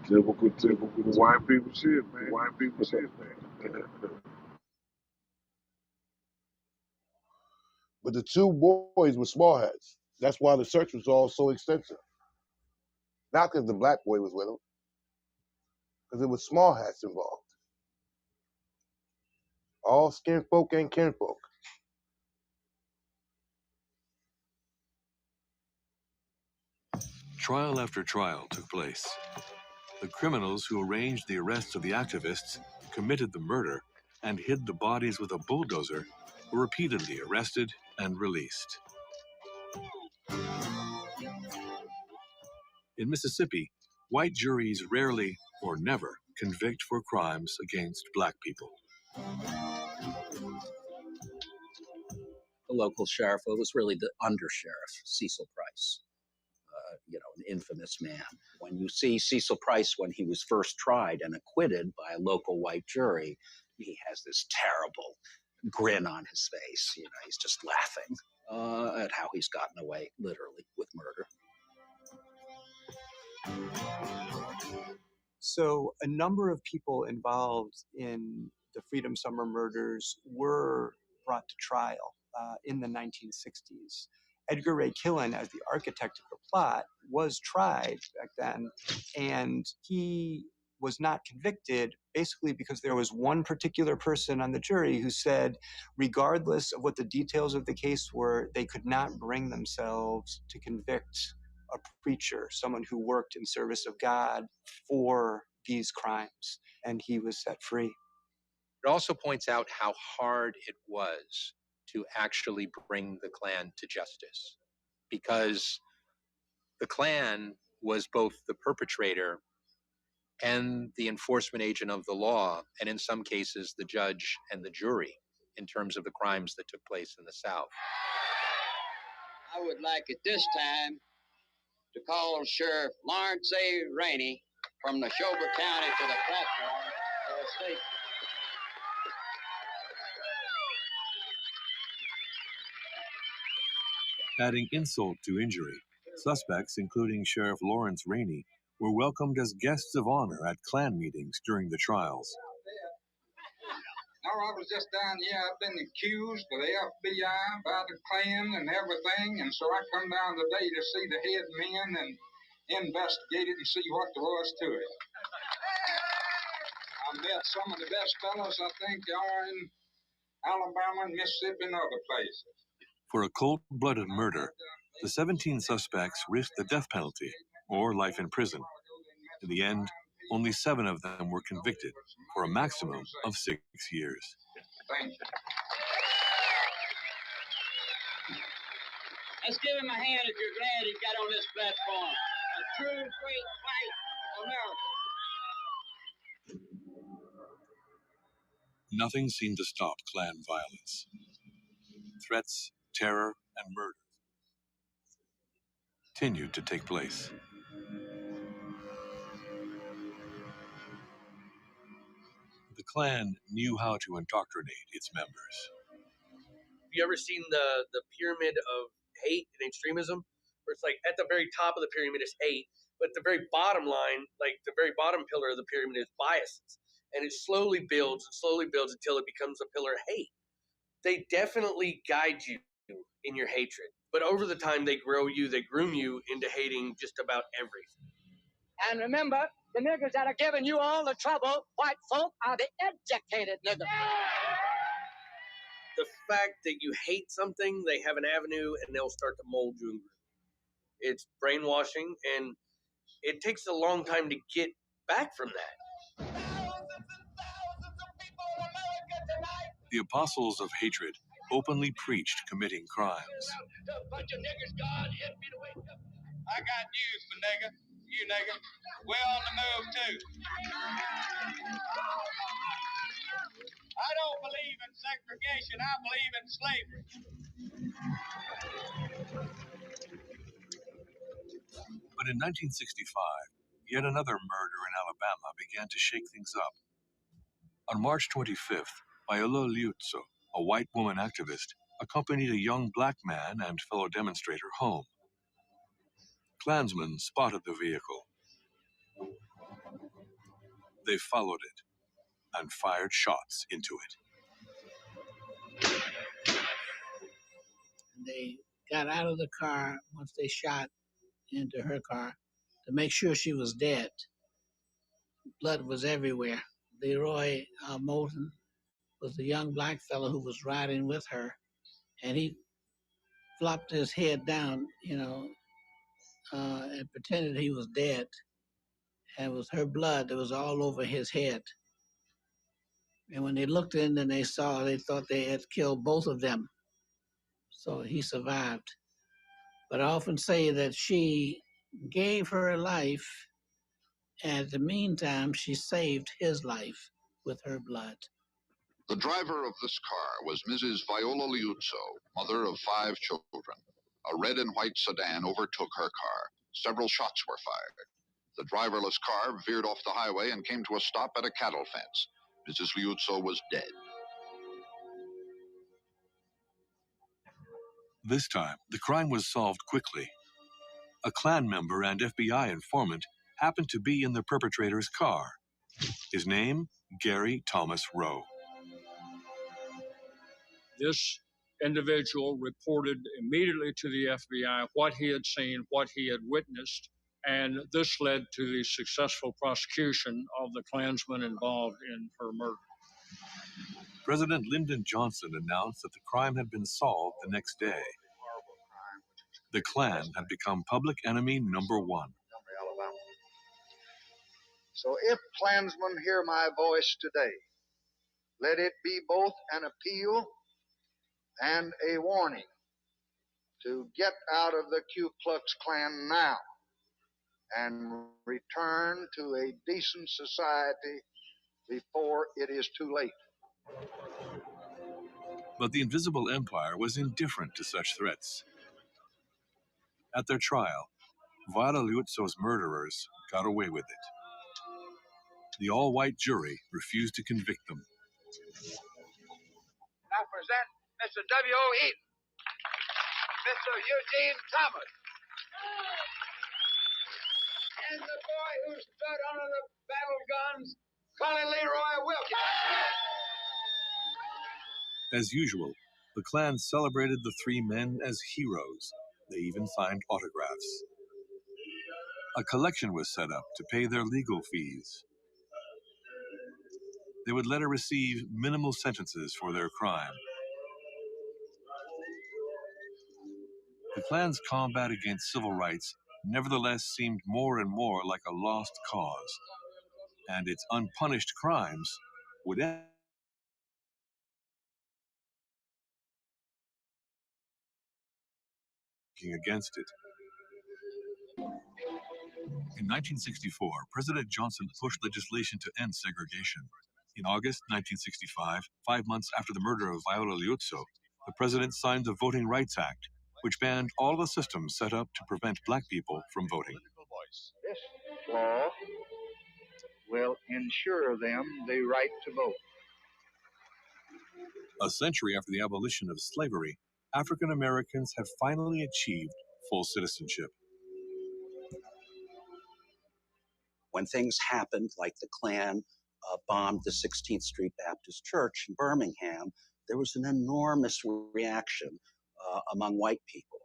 Typical white people shit, man. White people shit, man. But the two boys were small heads. That's why the search was all so extensive. Not because the black boy was with them, because there was small hats involved. All skin folk and kinfolk. Trial after trial took place. The criminals who arranged the arrests of the activists, committed the murder, and hid the bodies with a bulldozer were repeatedly arrested and released. In Mississippi, white juries rarely or never convict for crimes against black people. The local sheriff was really the undersheriff, Cecil Price. An infamous man. When you see Cecil Price when he was first tried and acquitted by a local white jury, he has this terrible grin on his face. He's just laughing at how he's gotten away, literally, with murder. So a number of people involved in the Freedom Summer murders were brought to trial in the 1960s. Edgar Ray Killen, as the architect of the plot, was tried back then, and he was not convicted basically because there was one particular person on the jury who said, regardless of what the details of the case were, they could not bring themselves to convict a preacher, someone who worked in service of God, for these crimes, and he was set free. It also points out how hard it was to actually bring the Klan to justice, because the Klan was both the perpetrator and the enforcement agent of the law, and in some cases, the judge and the jury in terms of the crimes that took place in the South. I would like at this time to call Sheriff Lawrence A. Rainey from Neshoba County to the platform for a statement. Adding insult to injury, suspects, including Sheriff Lawrence Rainey, were welcomed as guests of honor at Klan meetings during the trials. No, I was just down here. I've been accused by the FBI, by the Klan, and everything, and so I come down today to see the head men and investigate it and see what there was to it. I met some of the best fellows I think are in Alabama and Mississippi and other places. For a cold-blooded murder, the 17 suspects risked the death penalty or life in prison. In the end, only 7 of them were convicted for a maximum of 6 years. Thank you. Let's give him a hand if you're glad he got on this platform. A true great fight for America. Nothing seemed to stop Klan violence. Threats, terror, and murder continued to take place. The Klan knew how to indoctrinate its members. Have you ever seen the pyramid of hate and extremism? Where it's like at the very top of the pyramid is hate, but the very bottom line, like the very bottom pillar of the pyramid is biases. And it slowly builds until it becomes a pillar of hate. They definitely guide you in your hatred. But over the time they groom you into hating just about everything. And remember, the niggers that are giving you all the trouble, white folk, are the educated niggers. The fact that you hate something, they have an avenue and they'll start to mold you and groom. It's brainwashing, and it takes a long time to get back from that. The apostles of hatred openly preached committing crimes. I got news for nigger. You nigger. We're on the move too. I don't believe in segregation. I believe in slavery. But in 1965, yet another murder in Alabama began to shake things up. On March 25th, Viola Liuzzo, a white woman activist, accompanied a young black man and fellow demonstrator home. Klansmen spotted the vehicle. They followed it and fired shots into it. They got out of the car once they shot into her car to make sure she was dead. Blood was everywhere. Leroy Moulton was the young black fellow who was riding with her, and he flopped his head down, and pretended he was dead. And it was her blood that was all over his head. And when they looked in and they thought they had killed both of them. So he survived. But I often say that she gave her life, and in the meantime, she saved his life with her blood. The driver of this car was Mrs. Viola Liuzzo, mother of 5 children. A red and white sedan overtook her car. Several shots were fired. The driverless car veered off the highway and came to a stop at a cattle fence. Mrs. Liuzzo was dead. This time, the crime was solved quickly. A Klan member and FBI informant happened to be in the perpetrator's car. His name, Gary Thomas Rowe. This individual reported immediately to the FBI what he had seen, what he had witnessed, and this led to the successful prosecution of the Klansmen involved in her murder. President Lyndon Johnson announced that the crime had been solved the next day. The Klan had become public enemy number 1. So if Klansmen hear my voice today, let it be both an appeal and a warning to get out of the Ku Klux Klan now and return to a decent society before it is too late. But the Invisible Empire was indifferent to such threats. At their trial, Viola Liuzzo's murderers got away with it. The all-white jury refused to convict them. I present Mr. W.O. Eaton. Mr. Eugene Thomas. And the boy who stood under the battle guns, Colonel Leroy Wilkins. As usual, the Klan celebrated the three men as heroes. They even signed autographs. A collection was set up to pay their legal fees. They would later receive minimal sentences for their crime. The Klan's combat against civil rights nevertheless seemed more and more like a lost cause, and its unpunished crimes would end against it. In 1964, President Johnson pushed legislation to end segregation. In August 1965, 5 months after the murder of Viola Liuzzo, the president signed the Voting Rights Act, which banned all the systems set up to prevent black people from voting. This law will ensure them the right to vote. A century after the abolition of slavery, African Americans have finally achieved full citizenship. When things happened, like the Klan bombed the 16th Street Baptist Church in Birmingham, there was an enormous reaction among white people.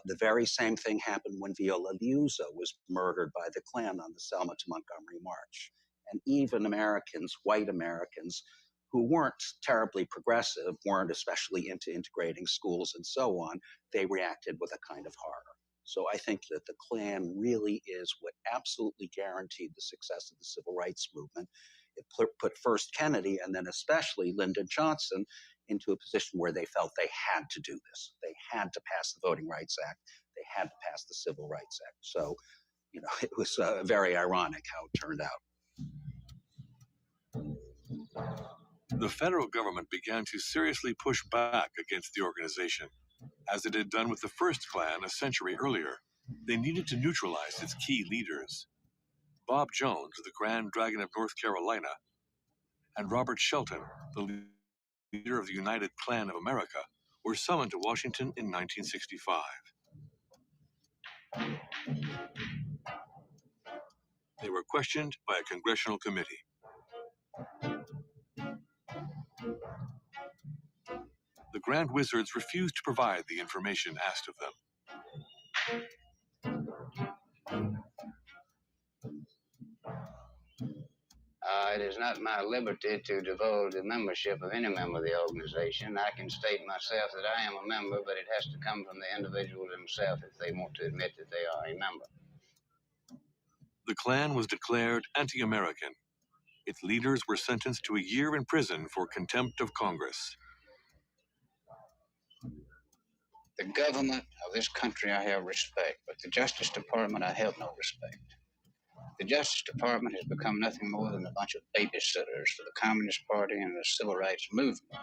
The very same thing happened when Viola Liuzzo was murdered by the Klan on the Selma to Montgomery March. And even Americans, white Americans, who weren't terribly progressive, weren't especially into integrating schools and so on, they reacted with a kind of horror. So I think that the Klan really is what absolutely guaranteed the success of the civil rights movement. It put first Kennedy and then especially Lyndon Johnson into a position where they felt they had to do this. They had to pass the Voting Rights Act. They had to pass the Civil Rights Act. So, you know, it was very ironic how it turned out. The federal government began to seriously push back against the organization. As it had done with the first Klan a century earlier, they needed to neutralize its key leaders. Bob Jones, the Grand Dragon of North Carolina, and Robert Shelton, the leader of the United Klan of America, were summoned to Washington in 1965. They were questioned by a congressional committee. The Grand Wizards refused to provide the information asked of them. It is not my liberty to divulge the membership of any member of the organization. I can state myself that I am a member, but it has to come from the individual themselves if they want to admit that they are a member. The Klan was declared anti-American. Its leaders were sentenced to a year in prison for contempt of Congress. The government of this country I have respect, but the Justice Department I have no respect. The Justice Department has become nothing more than a bunch of babysitters for the Communist Party and the Civil Rights Movement.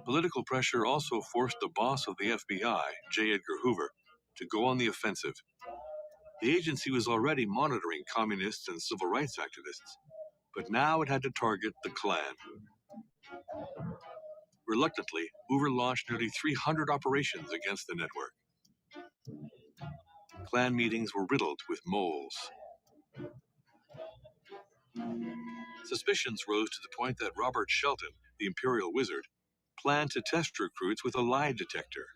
Political pressure also forced the boss of the FBI, J. Edgar Hoover, to go on the offensive. The agency was already monitoring communists and civil rights activists, but now it had to target the Klan. Reluctantly, Hoover launched nearly 300 operations against the network. Klan meetings were riddled with moles. Suspicions rose to the point that Robert Shelton, the Imperial Wizard, planned to test recruits with a lie detector.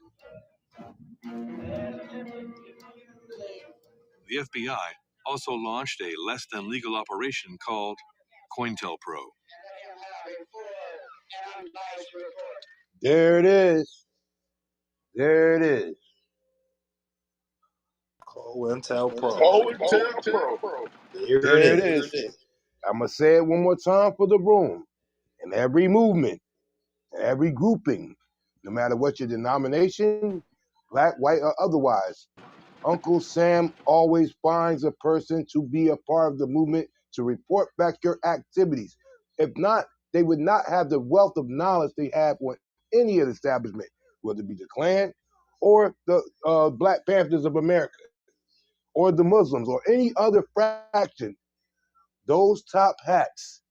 The FBI also launched a less-than-legal operation called COINTELPRO. There it is. There it is. COINTELPRO. There it is. I'm going to say it one more time for the room. In every movement, in every grouping, no matter what your denomination, black, white, or otherwise, Uncle Sam always finds a person to be a part of the movement to report back your activities. If not, they would not have the wealth of knowledge they have on any of the establishment, whether it be the Klan or the Black Panthers of America or the Muslims or any other fraction. Those top hats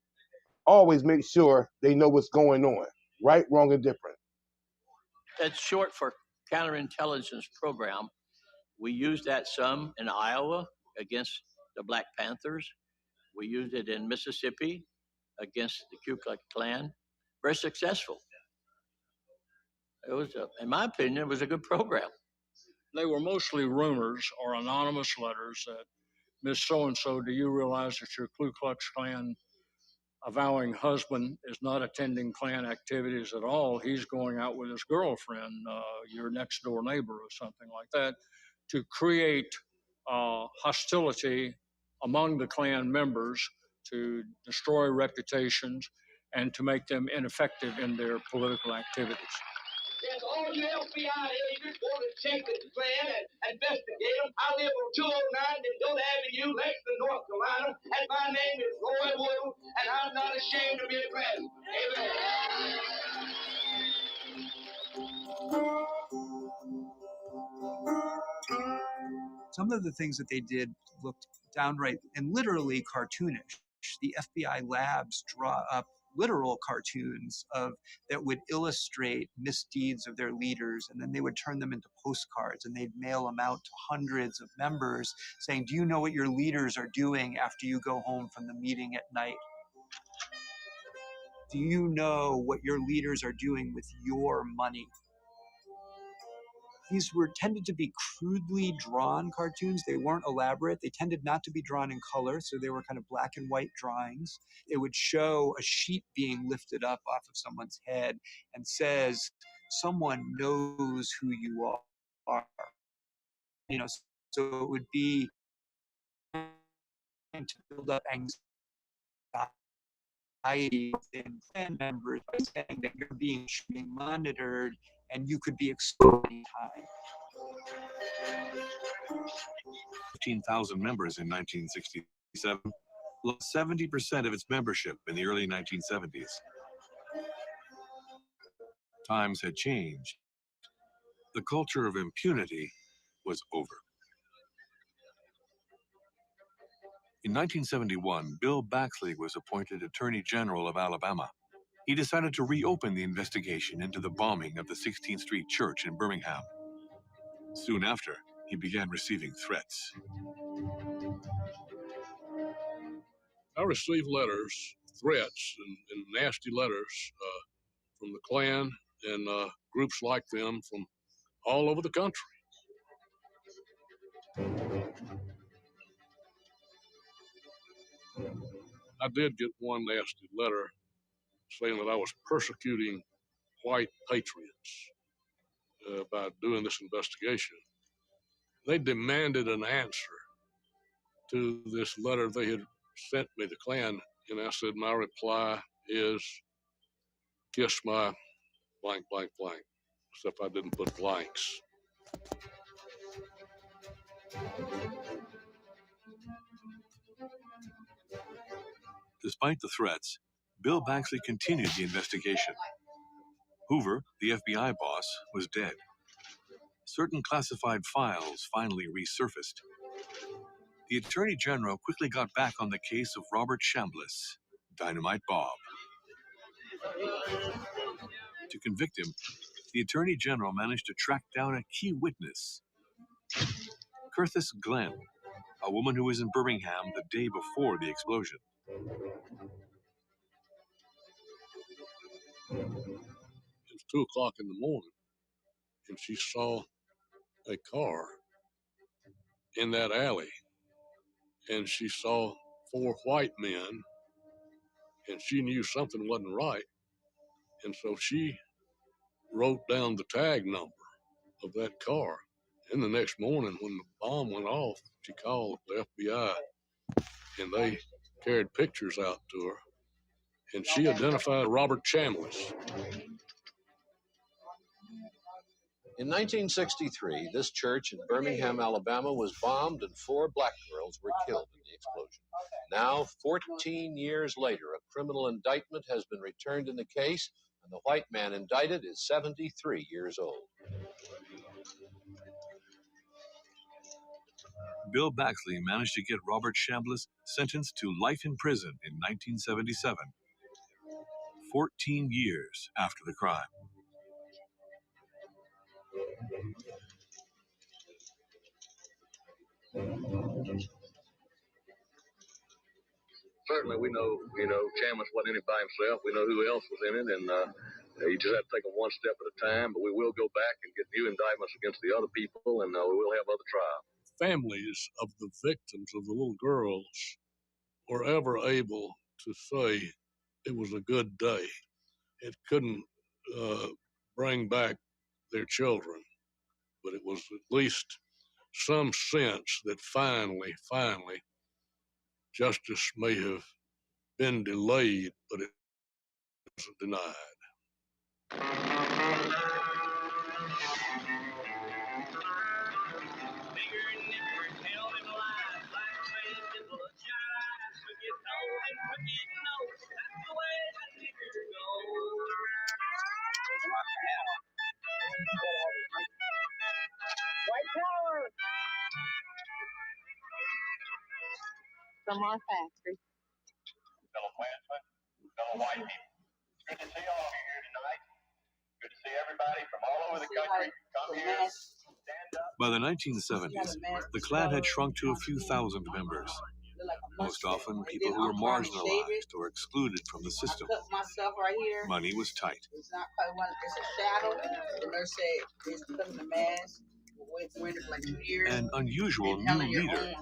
always make sure they know what's going on, right, wrong, and different. It's short for counterintelligence program. We used that some in Iowa against the Black Panthers. We used it in Mississippi against the Ku Klux Klan. Very successful. It was, in my opinion, it was a good program. They were mostly rumors or anonymous letters that, Miss So-and-so, do you realize that your Ku Klux Klan avowing husband is not attending Klan activities at all? He's going out with his girlfriend, your next door neighbor or something like that, to create hostility among the Klan members, to destroy reputations, and to make them ineffective in their political activities. Yes, all you FBI agents want to check the Klan and investigate them. I live on 209 Mendota Avenue, Lexington, North Carolina, and my name is Roy Wood, and I'm not ashamed to be a Klan. Some of the things that they did looked downright and literally cartoonish. The FBI labs draw up literal cartoons that would illustrate misdeeds of their leaders, and then they would turn them into postcards, and they'd mail them out to hundreds of members saying, do you know what your leaders are doing after you go home from the meeting at night? Do you know what your leaders are doing with your money? These tended to be crudely drawn cartoons. They weren't elaborate. They tended not to be drawn in color, so they were kind of black and white drawings. It would show a sheet being lifted up off of someone's head and says, someone knows who you are. You know, so it would be to build up anxiety within Klan members by saying that you're being monitored and you could be exposed anytime. 15,000 members in 1967, lost 70% of its membership in the early 1970s. Times had changed. The culture of impunity was over. In 1971, Bill Baxley was appointed Attorney General of Alabama. He decided to reopen the investigation into the bombing of the 16th Street Church in Birmingham. Soon after, he began receiving threats. I received letters, threats, and nasty letters from the Klan and groups like them from all over the country. I did get one nasty letter saying that I was persecuting white patriots by doing this investigation. They demanded an answer to this letter they had sent me, the Klan, and I said my reply is, kiss my blank, blank, blank, except I didn't put blanks. Despite the threats, Bill Baxley continued the investigation. Hoover, the FBI boss, was dead. Certain classified files finally resurfaced. The Attorney General quickly got back on the case of Robert Chambliss, Dynamite Bob. To convict him, the Attorney General managed to track down a key witness, Curtis Glenn, a woman who was in Birmingham the day before the explosion. It was 2 o'clock in the morning, and she saw a car in that alley, and she saw 4 white men, and she knew something wasn't right, and so she wrote down the tag number of that car. And the next morning, when the bomb went off, she called the FBI, and they carried pictures out to her, and she identified Robert Chambliss. In 1963, this church in Birmingham, Alabama was bombed and 4 black girls were killed in the explosion. Now, 14 years later, a criminal indictment has been returned in the case, and the white man indicted is 73 years old. Bill Baxley managed to get Robert Chambliss sentenced to life in prison in 1977, 14 years after the crime. Certainly, we know, Chambers wasn't in it by himself. We know who else was in it, and you just have to take it one step at a time. But we will go back and get new indictments against the other people, and we will have other trials. Families of the victims of the little girls were ever able to say it was a good day. It couldn't bring back their children, but it was at least some sense that finally, justice may have been delayed, but it wasn't denied. White power. From our factory. Fellow Klansmen, fellow white people. It's good to see all of you here tonight. Good to see everybody from all over the country come here. Stand up. By the 1970s, the Klan had shrunk to a few thousand members, most often people who were marginalized or excluded from the system. Myself right here. Money was tight. It's not quite one, it's a shadow. The nurse said, it's putting the mask. Wait for like 2 years. An unusual new leader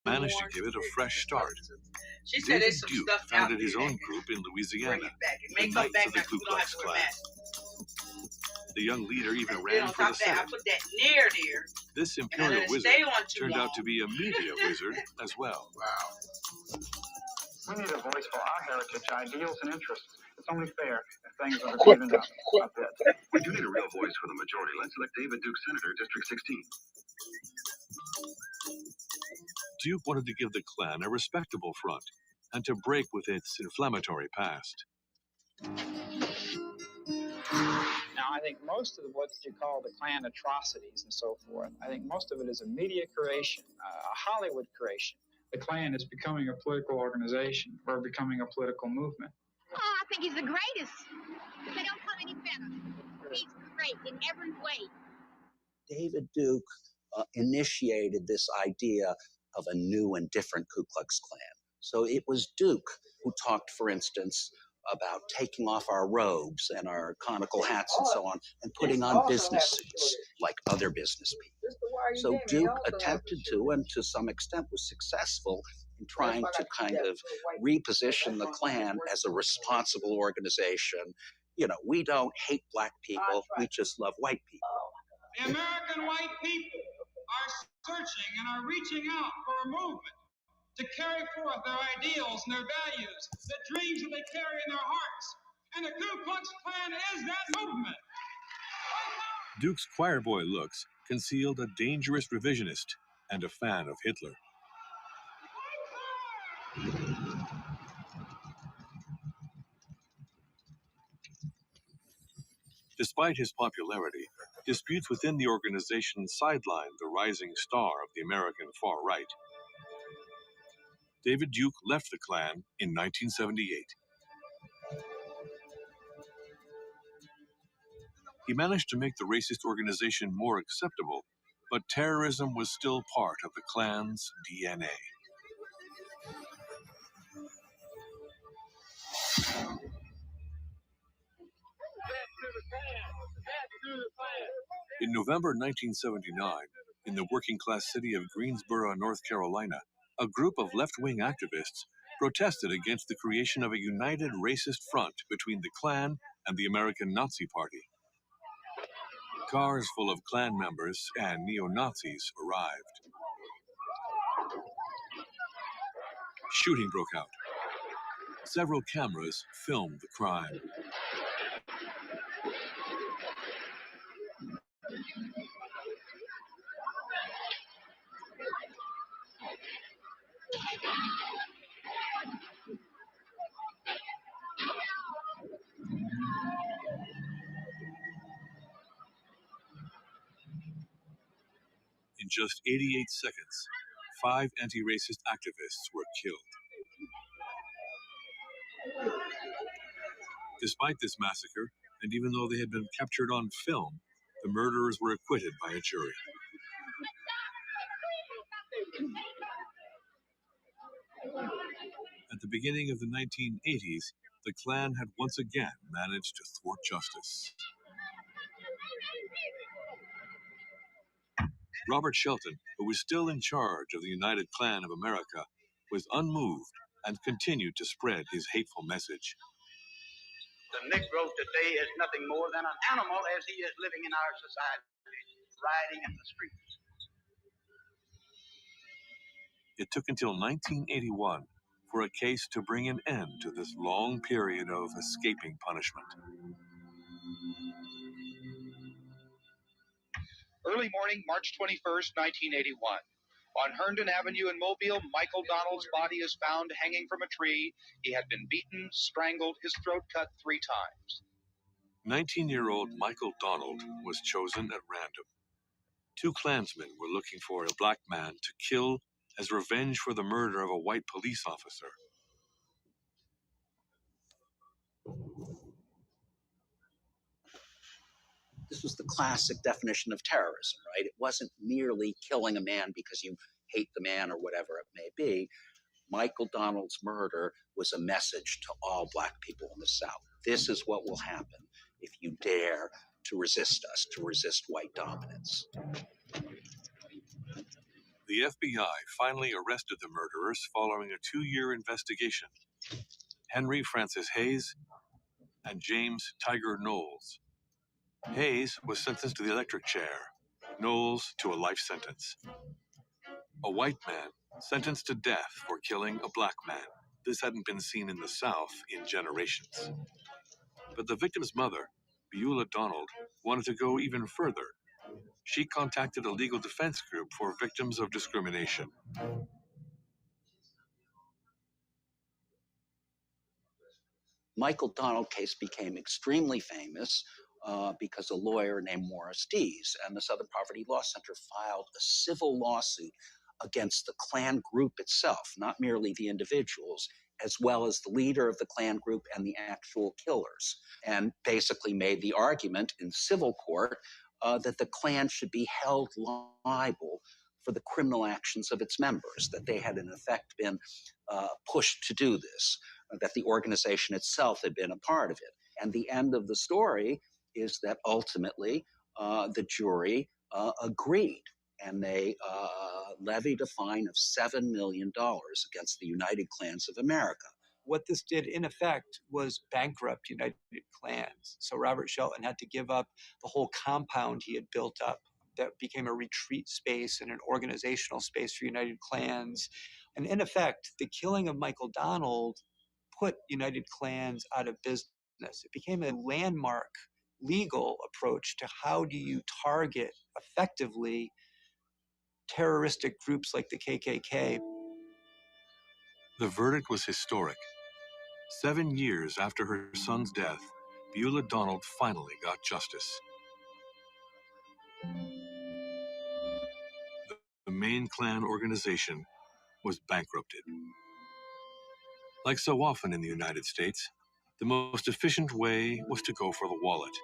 managed to give it a fresh start. David Duke founded his own group in Louisiana, the Knights of the Ku Klux Klan. The young leader even ran for the Senate. I put that near there. This imperial wizard turned out to be a media wizard as well. Wow. We need a voice for our heritage, ideals, and interests. It's only fair if things are evened up. We do need a real voice for the majority. Let's elect David Duke, Senator, District 16. Duke wanted to give the Klan a respectable front and to break with its inflammatory past. Now, I think most of what you call the Klan atrocities and so forth, I think most of it is a media creation, a Hollywood creation. The Klan is becoming a political organization or becoming a political movement. Oh, I think he's the greatest. They don't come any better. He's great in every way. David Duke initiated this idea of a new and different Ku Klux Klan. So it was Duke who talked, for instance, about taking off our robes and our conical hats and so on and putting on business suits like other business people. So Duke attempted to, and to some extent was successful in trying to kind of reposition the Klan as a responsible organization. You know, we don't hate black people, we just love white people. The American white people are searching and are reaching out for a movement to carry forth their ideals and their values, the dreams that they carry in their hearts. And the Ku Klux Klan is that movement. Duke's choir boy looks concealed a dangerous revisionist and a fan of Hitler. Despite his popularity, disputes within the organization sidelined the rising star of the American far right. David Duke left the Klan in 1978. He managed to make the racist organization more acceptable, but terrorism was still part of the Klan's DNA. In November 1979, in the working-class city of Greensboro, North Carolina, a group of left-wing activists protested against the creation of a united racist front between the Klan and the American Nazi Party. Cars full of Klan members and neo-Nazis arrived. Shooting broke out. Several cameras filmed the crime. In just 88 seconds, 5 anti-racist activists were killed. Despite this massacre, and even though they had been captured on film, The murderers were acquitted by a jury. At the beginning of the 1980s, the Klan had once again managed to thwart justice. Robert Shelton, who was still in charge of the United Klan of America, was unmoved and continued to spread his hateful message. The Negro today is nothing more than an animal as he is living in our society, riding in the streets. It took until 1981 for a case to bring an end to this long period of escaping punishment. Early morning, March 21st, 1981. On Herndon Avenue in Mobile, Michael Donald's body is found hanging from a tree. He had been beaten, strangled, his throat cut 3 times. 19-year-old Michael Donald was chosen at random. 2 Klansmen were looking for a black man to kill as revenge for the murder of a white police officer. This was the classic definition of terrorism, right? It wasn't merely killing a man because you hate the man or whatever it may be. Michael Donald's murder was a message to all black people in the South. This is what will happen if you dare to resist us, to resist white dominance. The FBI finally arrested the murderers following a 2-year investigation. Henry Francis Hayes and James Tiger Knowles. Hayes was sentenced to the electric chair, Knowles to a life sentence. A white man sentenced to death for killing a black man. This hadn't been seen in the South in generations. But the victim's mother, Beulah Donald, wanted to go even further. She contacted a legal defense group for victims of discrimination. Michael Donald case became extremely famous because a lawyer named Morris Dees and the Southern Poverty Law Center filed a civil lawsuit against the Klan group itself, not merely the individuals, as well as the leader of the Klan group and the actual killers, and basically made the argument in civil court that the Klan should be held liable for the criminal actions of its members, that they had in effect been pushed to do this, that the organization itself had been a part of it. And the end of the story is that ultimately the jury agreed, and they levied a fine of $7 million against the United Klans of America. What this did, in effect, was bankrupt United Klans. So Robert Shelton had to give up the whole compound he had built up that became a retreat space and an organizational space for United Klans. And in effect, the killing of Michael Donald put United Klans out of business. It became a landmark legal approach to how do you target effectively terroristic groups like the KKK. The verdict was historic. 7 years after her son's death, Beulah Donald finally got justice. The main Klan organization was bankrupted. Like so often in the United States, the most efficient way was to go for the wallet.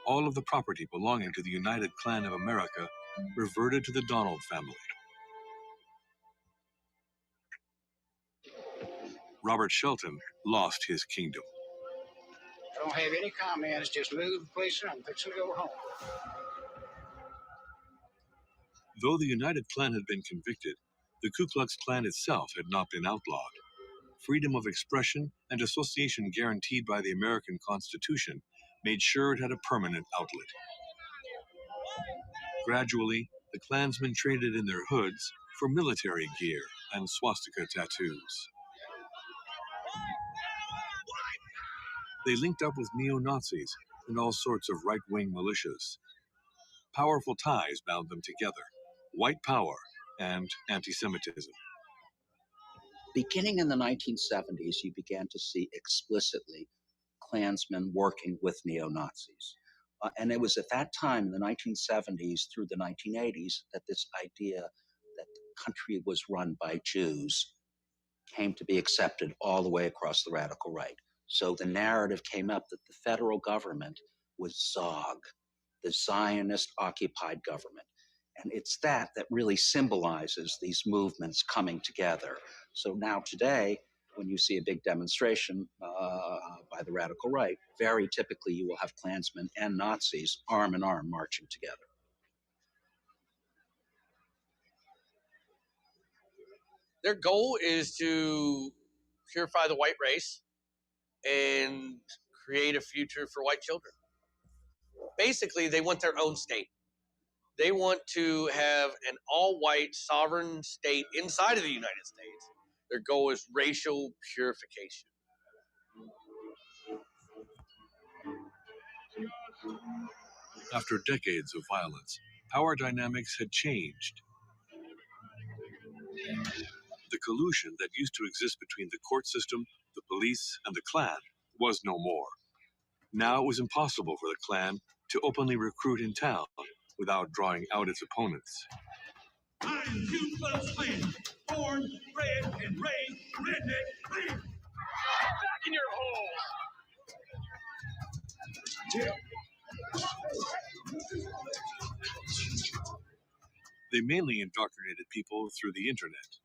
All of the property belonging to the United Klan of America reverted to the Donald family. Robert Shelton lost his kingdom. I don't have any comments, just move the place and I'm fixing to go home. Though the United Klan had been convicted, the Ku Klux Klan itself had not been outlawed. Freedom of expression and association guaranteed by the American Constitution made sure it had a permanent outlet. Gradually, the Klansmen traded in their hoods for military gear and swastika tattoos. They linked up with neo-Nazis and all sorts of right-wing militias. Powerful ties bound them together: white power and anti-Semitism. Beginning in the 1970s, you began to see explicitly Klansmen working with neo-Nazis. And it was at that time, in the 1970s through the 1980s, that this idea that the country was run by Jews came to be accepted all the way across the radical right. So the narrative came up that the federal government was Zog, the Zionist occupied government. And it's that really symbolizes these movements coming together. So now today, when you see a big demonstration by the radical right, very typically you will have Klansmen and Nazis arm in arm marching together. Their goal is to purify the white race and create a future for white children. Basically, they want their own state. They want to have an all-white sovereign state inside of the United States. Their goal is racial purification. After decades of violence, power dynamics had changed. The collusion that used to exist between the court system, the police, and the Klan was no more. Now it was impossible for the Klan to openly recruit in town without drawing out its opponents. I am Ku Klux Klan, born, bred, and raised redneck Klan. Back in your hole. They mainly indoctrinated people through the internet.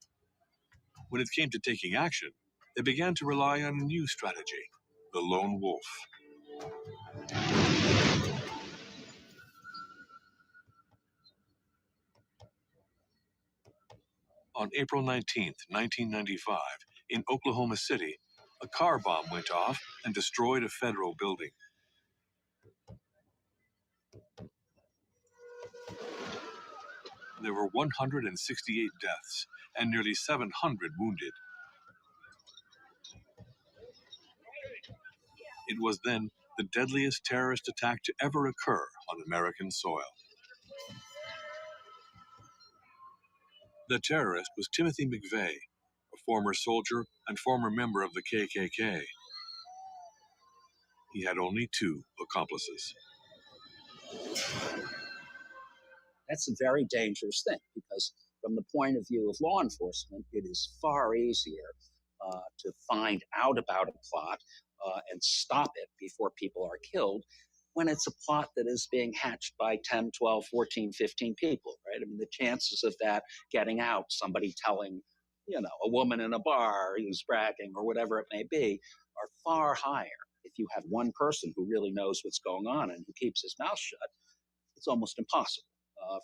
When it came to taking action, they began to rely on a new strategy, the lone wolf. On April 19, 1995, in Oklahoma City, a car bomb went off and destroyed a federal building. There were 168 deaths and nearly 700 wounded. It was then the deadliest terrorist attack to ever occur on American soil. The terrorist was Timothy McVeigh, a former soldier and former member of the KKK. He had only 2 accomplices. That's a very dangerous thing because from the point of view of law enforcement, it is far easier to find out about a plot and stop it before people are killed when it's a plot that is being hatched by 10, 12, 14, 15 people, right? I mean, the chances of that getting out, somebody telling, a woman in a bar who's bragging or whatever it may be, are far higher. If you have one person who really knows what's going on and who keeps his mouth shut, it's almost impossible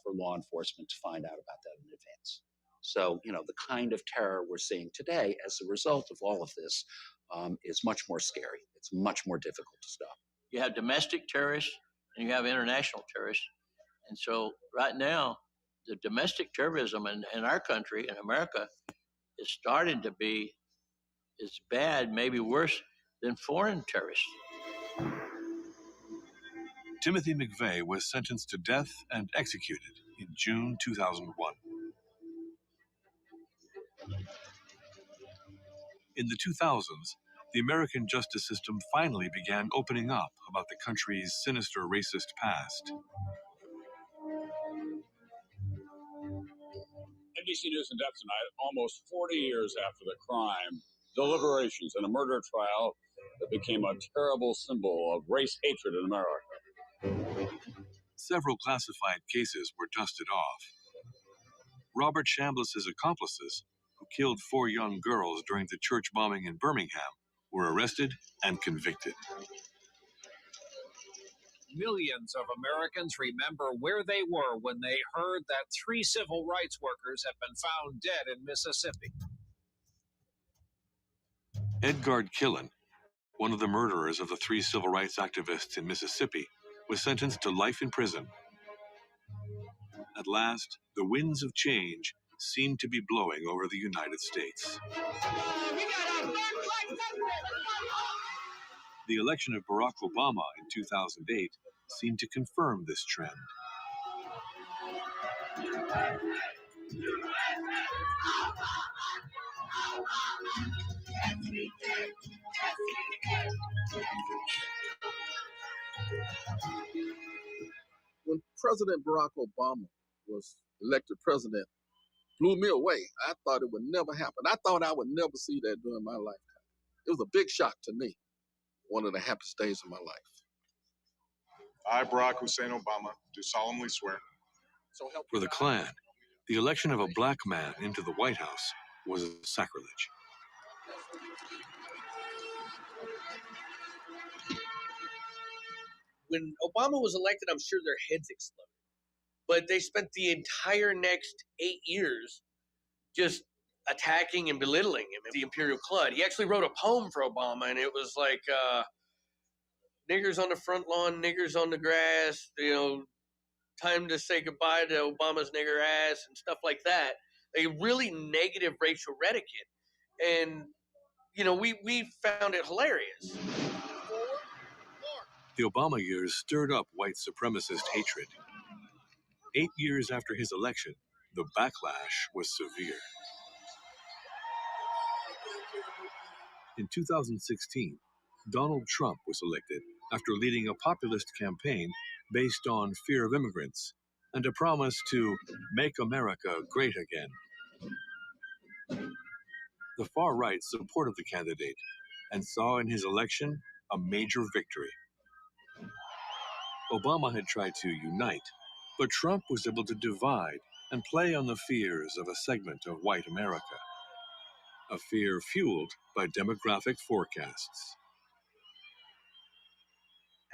for law enforcement to find out about that in advance. So, the kind of terror we're seeing today as a result of all of this is much more scary. It's much more difficult to stop. You have domestic terrorists and you have international terrorists. And so right now, the domestic terrorism in our country, in America, is starting to be as bad, maybe worse than foreign terrorists. Timothy McVeigh was sentenced to death and executed in June 2001. In the 2000s, the American justice system finally began opening up about the country's sinister racist past. NBC News in depth tonight, almost 40 years after the crime, deliberations in a murder trial that became a terrible symbol of race hatred in America. Several classified cases were dusted off. Robert Chambliss's accomplices, who killed 4 young girls during the church bombing in Birmingham, were arrested and convicted. Millions of Americans remember where they were when they heard that 3 civil rights workers have been found dead in Mississippi. Edgard Killen, one of the murderers of the 3 civil rights activists in Mississippi, was sentenced to life in prison. At last, the winds of change seemed to be blowing over the United States. The election of Barack Obama in 2008 seemed to confirm this trend. When President Barack Obama was elected president, blew me away. I thought it would never happen. I thought I would never see that during my lifetime. It was a big shock to me. One of the happiest days of my life. I, Barack Hussein Obama, do solemnly swear. For the Klan, the election of a black man into the White House was a sacrilege. When Obama was elected, I'm sure their heads exploded. But they spent the entire next 8 years just attacking and belittling him, the Imperial Club. He actually wrote a poem for Obama, and it was like, niggers on the front lawn, niggers on the grass, time to say goodbye to Obama's nigger ass and stuff like that. A really negative racial etiquette. And, we found it hilarious. The Obama years stirred up white supremacist hatred. 8 years after his election, the backlash was severe. In 2016, Donald Trump was elected after leading a populist campaign based on fear of immigrants and a promise to make America great again. The far right supported the candidate and saw in his election a major victory. Obama had tried to unite, but Trump was able to divide and play on the fears of a segment of white America, a fear fueled by demographic forecasts.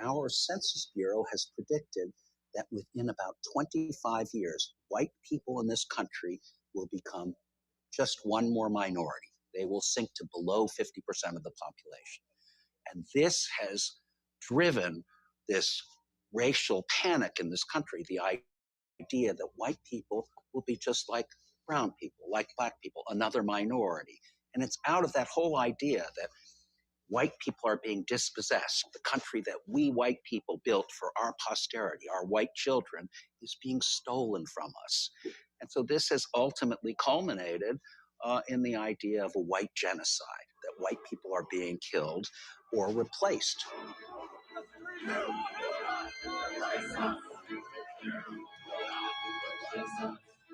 Our Census Bureau has predicted that within about 25 years, white people in this country will become just one more minority. They will sink to below 50% of the population. And this has driven this racial panic in this country, the idea that white people will be just like brown people, like black people, another minority. And it's out of that whole idea that white people are being dispossessed. The country that we white people built for our posterity, our white children, is being stolen from us. And so this has ultimately culminated in the idea of a white genocide, that white people are being killed or replaced.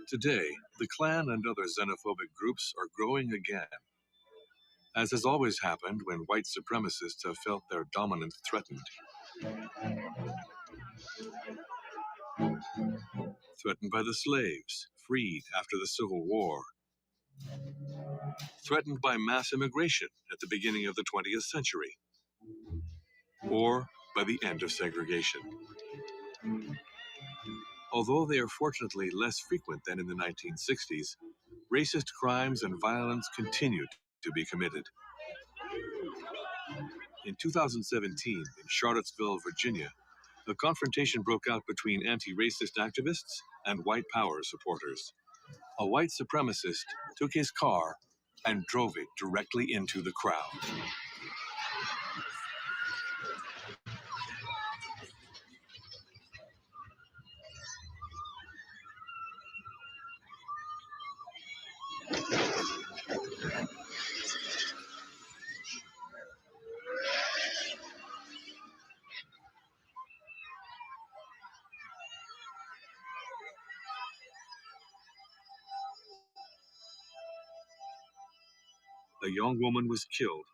Today, the Klan and other xenophobic groups are growing again. As has always happened when white supremacists have felt their dominance threatened. Threatened by the slaves, freed after the Civil War. Threatened by mass immigration at the beginning of the 20th century. Or by the end of segregation. Although they are fortunately less frequent than in the 1960s, racist crimes and violence continued to be committed. In 2017, in Charlottesville, Virginia, a confrontation broke out between anti-racist activists and white power supporters. A white supremacist took his car and drove it directly into the crowd. A young woman was killed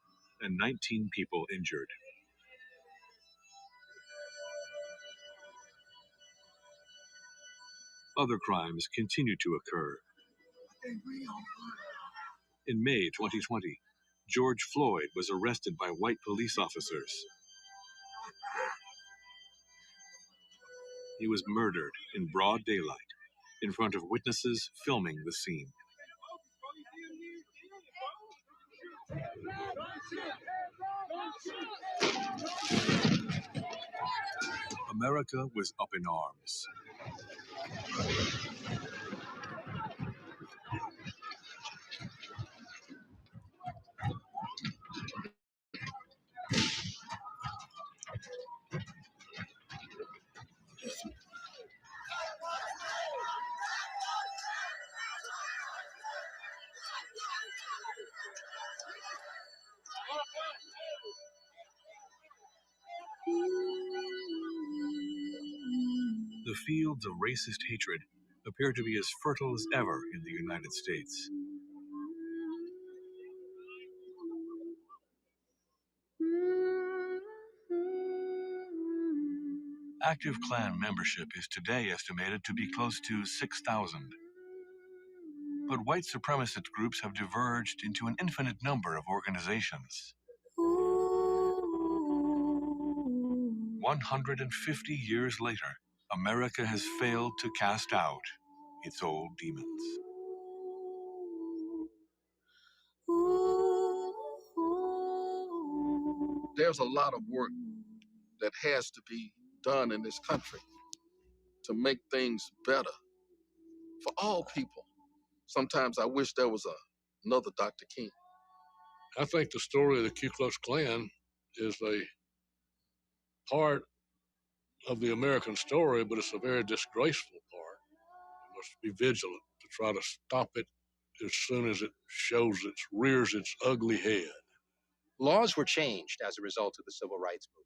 and 19 people injured. Other crimes continue to occur. In May 2020, George Floyd was arrested by white police officers. He was murdered in broad daylight in front of witnesses filming the scene. America was up in arms. The fields of racist hatred appear to be as fertile as ever in the United States. active Klan membership is today estimated to be close to 6,000. But white supremacist groups have diverged into an infinite number of organizations. 150 years later, America has failed to cast out its old demons. There's a lot of work that has to be done in this country to make things better for all people. Sometimes I wish there was another Dr. King. I think the story of the Ku Klux Klan is a part of the American story, but it's a very disgraceful part. We must be vigilant to try to stop it as soon as it rears its ugly head. Laws were changed as a result of the civil rights movement.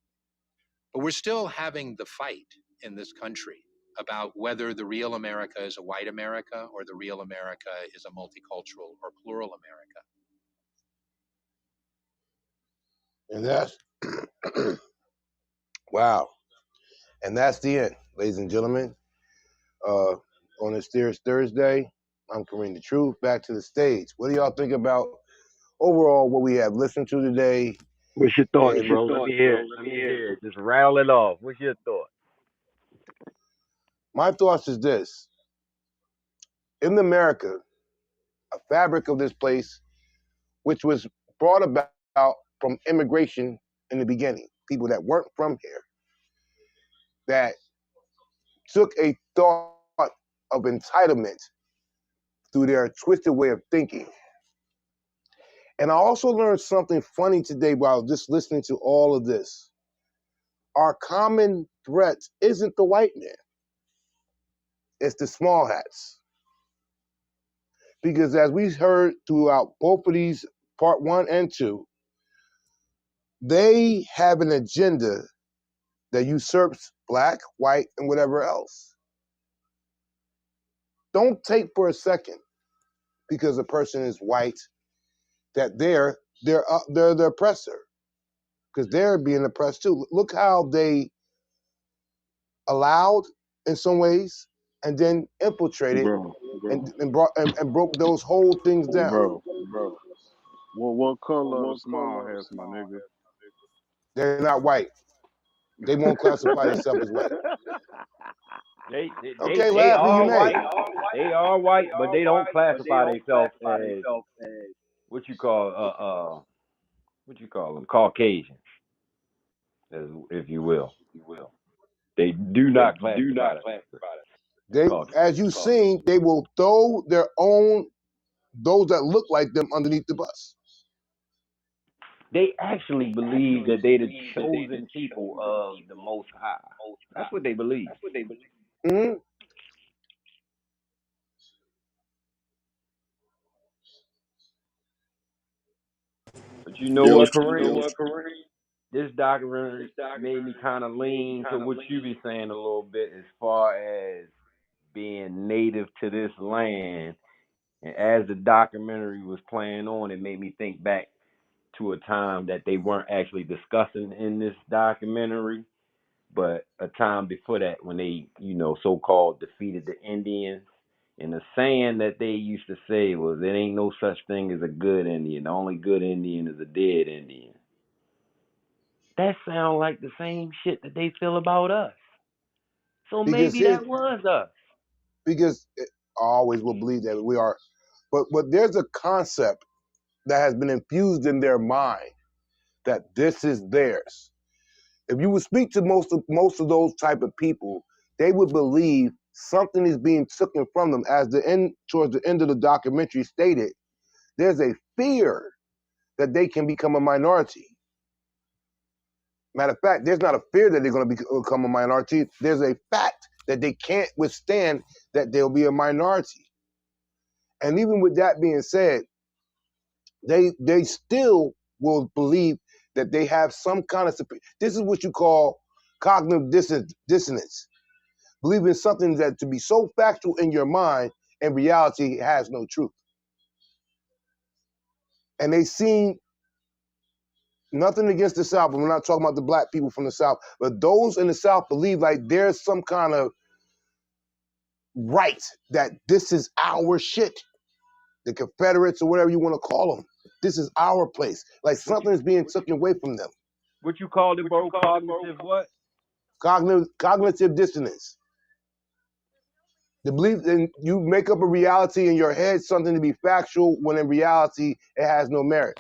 But we're still having the fight in this country about whether the real America is a white America or the real America is a multicultural or plural America. And that's, wow. And that's the end, ladies and gentlemen. On this Thursday, I'm Kareem the Truth, back to the stage. What do y'all think about overall what we have listened to today? What's your thoughts, bro? Let me hear it. Just rattle it off. What's your thoughts? My thoughts is this. In America, a fabric of this place, which was brought about from immigration in the beginning, people that weren't from here, that took a thought of entitlement through their twisted way of thinking. And I also learned something funny today while just listening to all of this. Our common threat isn't the white man. It's the small hats. Because as we heard throughout both of these, part 1 and 2, they have an agenda that usurps black, white, and whatever else. Don't take for a second, because a person is white, that they're the oppressor, because they're being oppressed too. Look how they allowed, in some ways, and then infiltrated and broke those whole things down. Bro. Well, what color are the small hats, my nigga? They're not white. They won't classify themselves as white. They are white. They are white, but they don't classify themselves as what you call them, Caucasians, if you will. They do not classify themselves. As you've seen, they will throw their own, those that look like them, underneath the bus. They actually believe that they're the chosen people of the Most High. That's what they believe. Mm-hmm. But you know what, Kareem? This documentary made me kind of lean to what you be saying a little bit as far as being native to this land. And as the documentary was playing on, it made me think back to a time that they weren't actually discussing in this documentary, but a time before that when they, so-called defeated the Indians. And the saying that they used to say was, there ain't no such thing as a good Indian. The only good Indian is a dead Indian. That sounds like the same shit that they feel about us. So maybe that was us. Because I always will believe that we are. But there's a concept that has been infused in their mind that this is theirs. If you would speak to most of those type of people, they would believe something is being taken from them. Towards the end of the documentary stated, there's a fear that they can become a minority. Matter of fact, there's not a fear that they're going to become a minority. There's a fact that they can't withstand that they'll be a minority. And even with that being said, they still will believe that they have some kind of this is what you call cognitive dissonance. Believing something that to be so factual in your mind, in reality has no truth. And they seem Nothing against the South, but we're not talking about the black people from the South. But those in the South believe like there's some kind of right that this is our shit. The Confederates or whatever you want to call them. This is our place. Like something is being taken away from them. What you called it, bro? Cognitive what? Cognitive dissonance. The belief that you make up a reality in your head, something to be factual, when in reality it has no merit.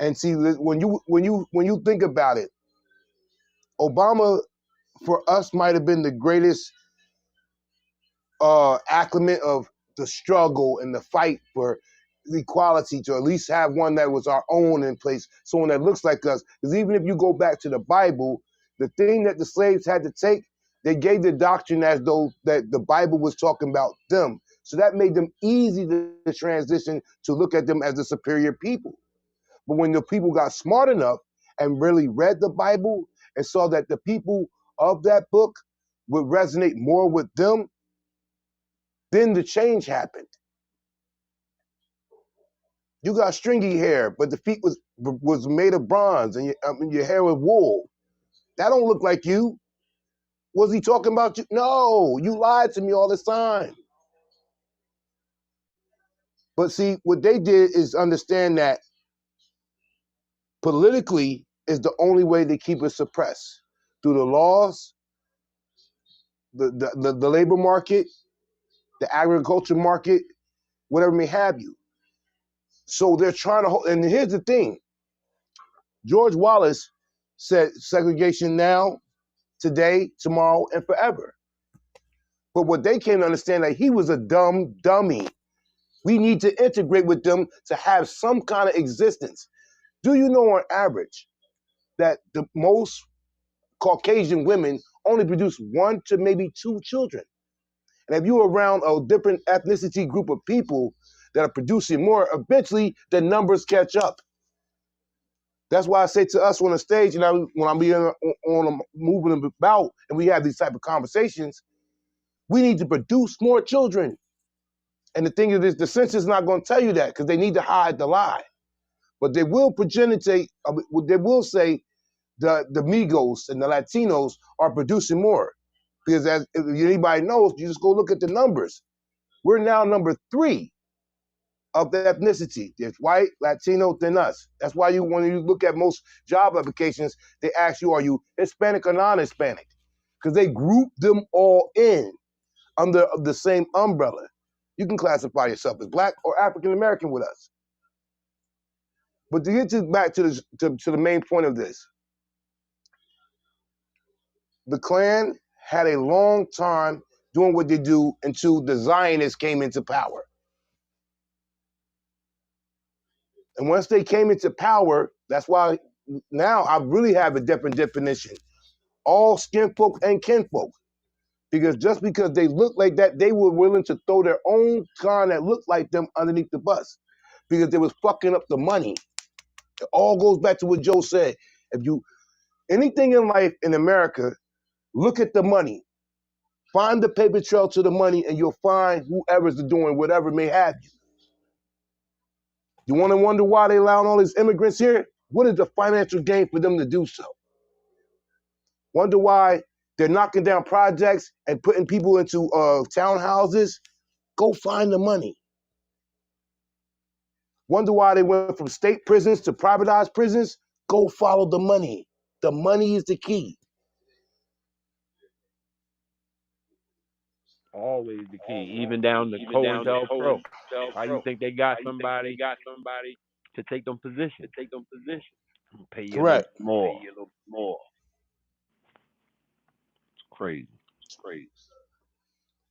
And see, when you think about it, Obama for us might have been the greatest acclimate of the struggle and the fight for equality, to at least have one that was our own in place, someone that looks like us. Because even if you go back to the Bible, the thing that the slaves had to take, they gave the doctrine as though that the Bible was talking about them. So that made them easy to transition to look at them as the superior people. But when the people got smart enough and really read the Bible and saw that the people of that book would resonate more with them, then the change happened. You got stringy hair, but the feet was made of bronze, and your hair was wool. That don't look like you. Was he talking about you? No, you lied to me all this time. But see, what they did is understand that politically is the only way to keep it suppressed. Through the laws, the labor market, the agriculture market, whatever may have you. So they're trying to hold, and here's the thing. George Wallace said segregation now, today, tomorrow, and forever. But what they came to understand, that he was a dumb dummy. We need to integrate with them to have some kind of existence. Do you know on average that the most Caucasian women only produce 1 to maybe 2 children? And if you're around a different ethnicity group of people that are producing more, eventually the numbers catch up. That's why I say to us on the stage, and when I'm being on moving about, and we have these type of conversations, we need to produce more children. And the thing is, the census is not going to tell you that because they need to hide the lie. But they will they will say the Migos and the Latinos are producing more. Because as if anybody knows, you just go look at the numbers. We're now number 3 of the ethnicity. There's white, Latino, then us. That's why when you look at most job applications, they ask you, are you Hispanic or non-Hispanic? Because they group them all in under the same umbrella. You can classify yourself as black or African American with us. But to get back to the main point of this, the Klan had a long time doing what they do until the Zionists came into power. And once they came into power, that's why now I really have a different definition. All skin folk and kinfolk. Because just because they look like that, they were willing to throw their own kind that looked like them underneath the bus. Because they was fucking up the money. It all goes back to what Joe said. If you anything in life in America, look at the money. Find the paper trail to the money, and you'll find whoever's doing whatever may have you. You want to wonder why they allowed all these immigrants here? What is the financial gain for them to do so? Wonder why they're knocking down projects and putting people into townhouses? Go find the money. Wonder why they went from state prisons to privatized prisons? Go follow the money. The money is the key. Always the key, even down to COINTELPRO. Why you think they got somebody to take them positions? Pay you a little Correct. more. It's crazy.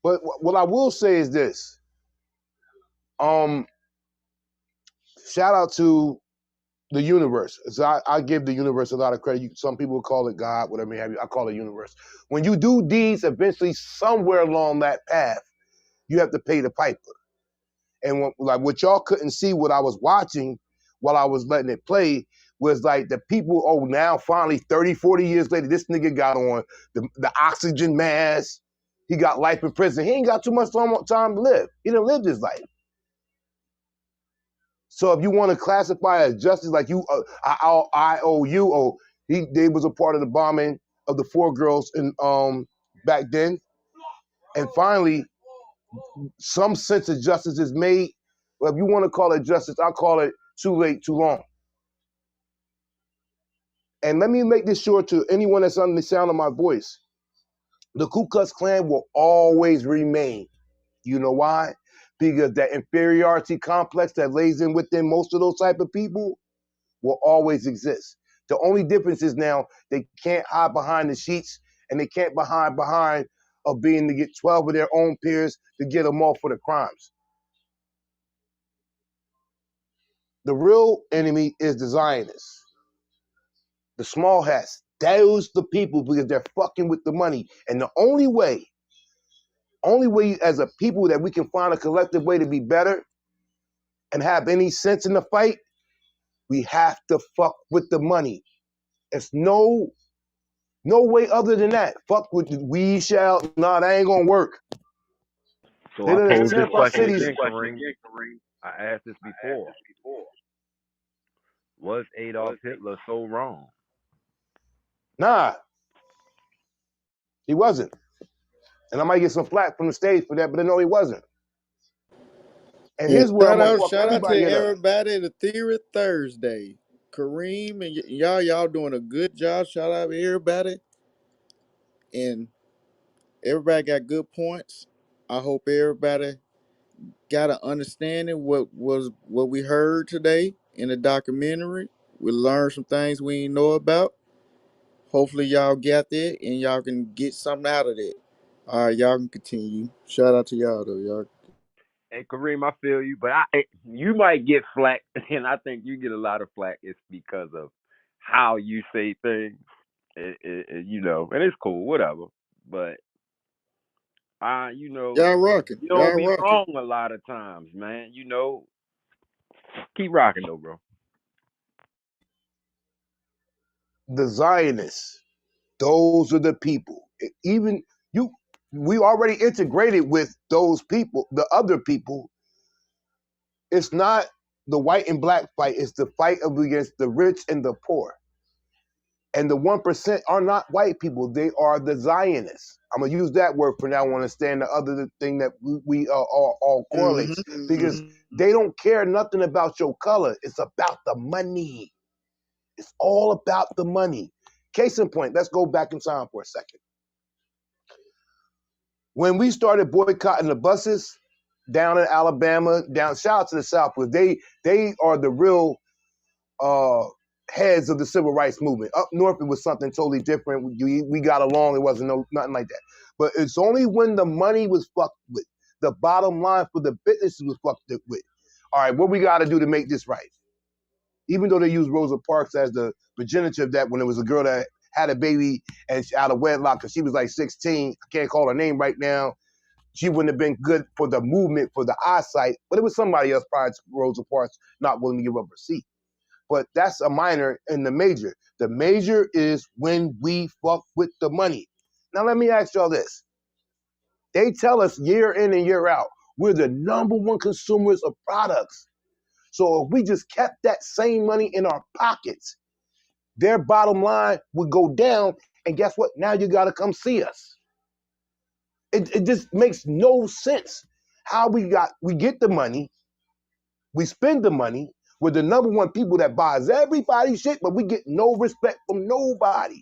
But what I will say is this. Shout out to the universe. So I give the universe a lot of credit. Some people call it God, whatever may have you. I call it universe. When you do deeds, eventually somewhere along that path, you have to pay the piper. And what y'all couldn't see, what I was watching while I was letting it play, was like the people, now finally 30, 40 years later, this nigga got on the oxygen mask. He got life in prison. He ain't got too much time to live. He done lived his life. So if you want to classify as justice, like you, I owe you, or they was a part of the bombing of the 4 girls in back then, and finally some sense of justice is made. Well, if you want to call it justice, I'll call it too late, too long. And let me make this sure to anyone that's under the sound of my voice. The Ku Klux Klan will always remain. You know why? Because that inferiority complex that lays in within most of those type of people will always exist. The only difference is now they can't hide behind the sheets, and they can't hide behind of being to get 12 of their own peers to get them off for the crimes. The real enemy is the Zionists. The small hats, those the people, because they're fucking with the money. And the only way as a people that we can find a collective way to be better and have any sense in the fight, we have to fuck with the money. It's no way other than that. Fuck with we shall, nah, that ain't gonna work. So They I done pose this attempt our question cities. again, Kareem. I asked this before. Was Adolf Hitler so wrong? Nah, he wasn't. And I might get some flack from the stage for that, but no, he wasn't. And Yeah, here's where I'm gonna fuck shout out to everybody up. everybody. The Theory Thursday, Kareem and y'all doing a good job. Shout out to everybody, and everybody got good points. I hope everybody got an understanding what we heard today in the documentary. We learned some things we didn't know about. Hopefully y'all got that and y'all can get something out of that. All right, y'all can continue. Shout out to y'all though, y'all. And Kareem, I feel you, but you might get flack, and I think you get a lot of flack. It's because of how you say things, you know, and it's cool, whatever. But you know, Y'all rocking. you don't Y'all be rocking. wrong a lot of times, man. You know, keep rocking though, bro. The Zionists, those are the people. Even we already integrated with those people, the other people. It's not the white and black fight, it's the fight against the rich and the poor. And the 1% are not white people, they are the Zionists. I'm gonna use that word for now. I understand the other thing that we all correlates, because they don't care nothing about your color. It's about the money. It's all about the money. Case in point, let's go back in time for a second. When we started boycotting the buses down in Alabama, shout out to the South, because they are the real heads of the civil rights movement. Up north, it was something totally different. We got along. It wasn't nothing like that. But it's only when the money was fucked with, the bottom line for the businesses was fucked with. All right, what we got to do to make this right? Even though they use Rosa Parks as the progenitor of that, when it was a girl that had a baby and out of wedlock because she was like 16. I can't call her name right now. She wouldn't have been good for the movement, for the eyesight, but it was somebody else prior to Rosa Parks not willing to give up her seat. But that's a minor and the major. The major is when we fuck with the money. Now, let me ask y'all this. They tell us year in and year out, we're the #1 consumers of products. So if we just kept that same money in our pockets, their bottom line would go down. And guess what? Now you got to come see us. It just makes no sense how we get the money, we spend the money, we're the #1 people that buys everybody's shit, but we get no respect from nobody.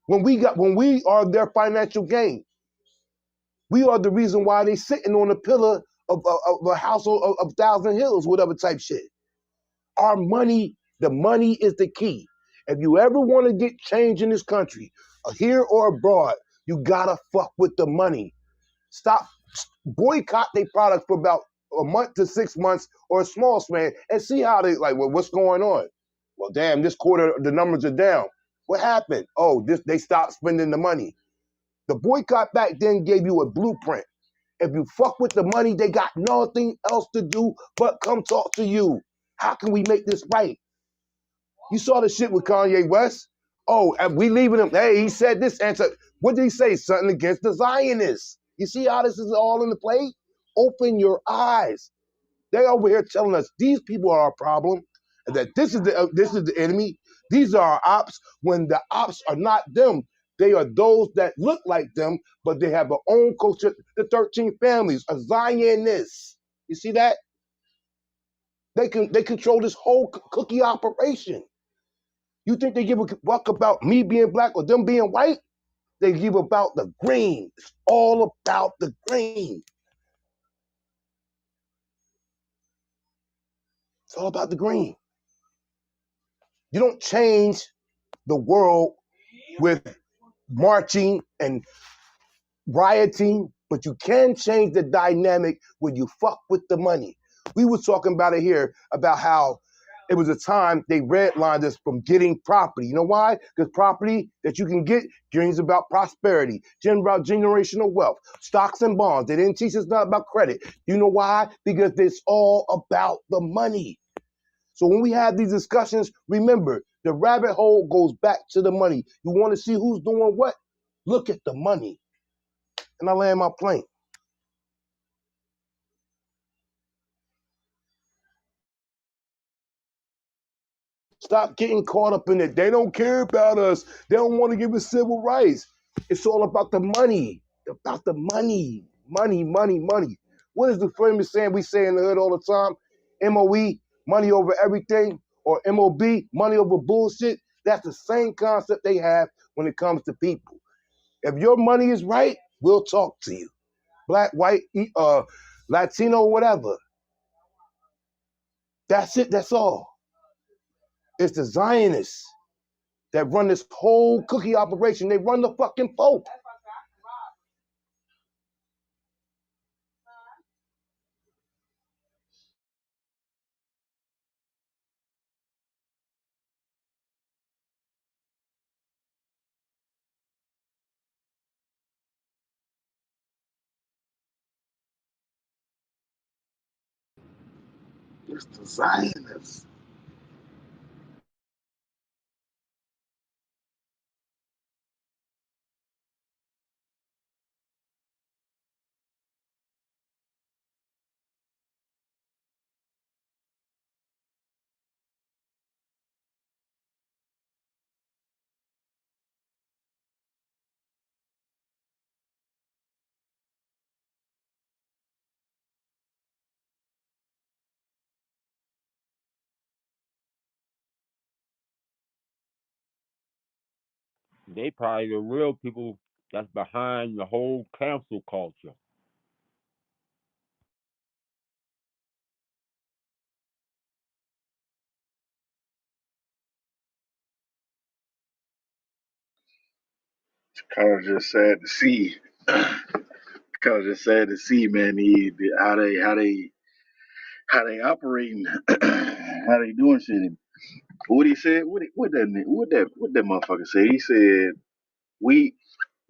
When we are their financial gain, we are the reason why they sitting on a pillar of a house of 1,000 hills, whatever type shit. Our money, the money is the key. If you ever want to get change in this country, here or abroad, you gotta fuck with the money. Stop, boycott their product for about a month to 6 months or a small span and see how they like, well, what's going on? Well, damn, this quarter the numbers are down. What happened? Oh, they stopped spending the money. The boycott back then gave you a blueprint. If you fuck with the money, they got nothing else to do but come talk to you. How can we make this right? You saw the shit with Kanye West? Oh, and we leaving him. Hey, he said this answer. What did he say? Something against the Zionists. You see how this is all in the play? Open your eyes. They over here telling us these people are our problem, and that this is the enemy. These are our ops. When the ops are not them, they are those that look like them, but they have their own culture. The 13 families, a Zionists. You see that? They control this whole cookie operation. You think they give a fuck about me being black or them being white? They give about the green. It's all about the green. It's all about the green. You don't change the world with marching and rioting, but you can change the dynamic when you fuck with the money. We were talking about it here about how it was a time they redlined us from getting property. You know why? Because property that you can get brings about prosperity, about generational wealth, stocks and bonds. They didn't teach us nothing about credit. You know why? Because it's all about the money. So when we have these discussions, remember, the rabbit hole goes back to the money. You want to see who's doing what? Look at the money. And I land my plane. Stop getting caught up in it. They don't care about us. They don't want to give us civil rights. It's all about the money. About the money. Money, money, money. What is the famous saying we say in the hood all the time? MOE, money over everything, or MOB, money over bullshit. That's the same concept they have when it comes to people. If your money is right, we'll talk to you. Black, white, Latino, whatever. That's it. That's all. It's the Zionists that run this whole cookie operation. They run the fucking Pope. It's the Zionists. They probably the real people that's behind the whole cancel culture. Kind of just sad to see. Kind of just sad to see, man. How they operating, how they doing shit. And what he said, what that motherfucker said? He said we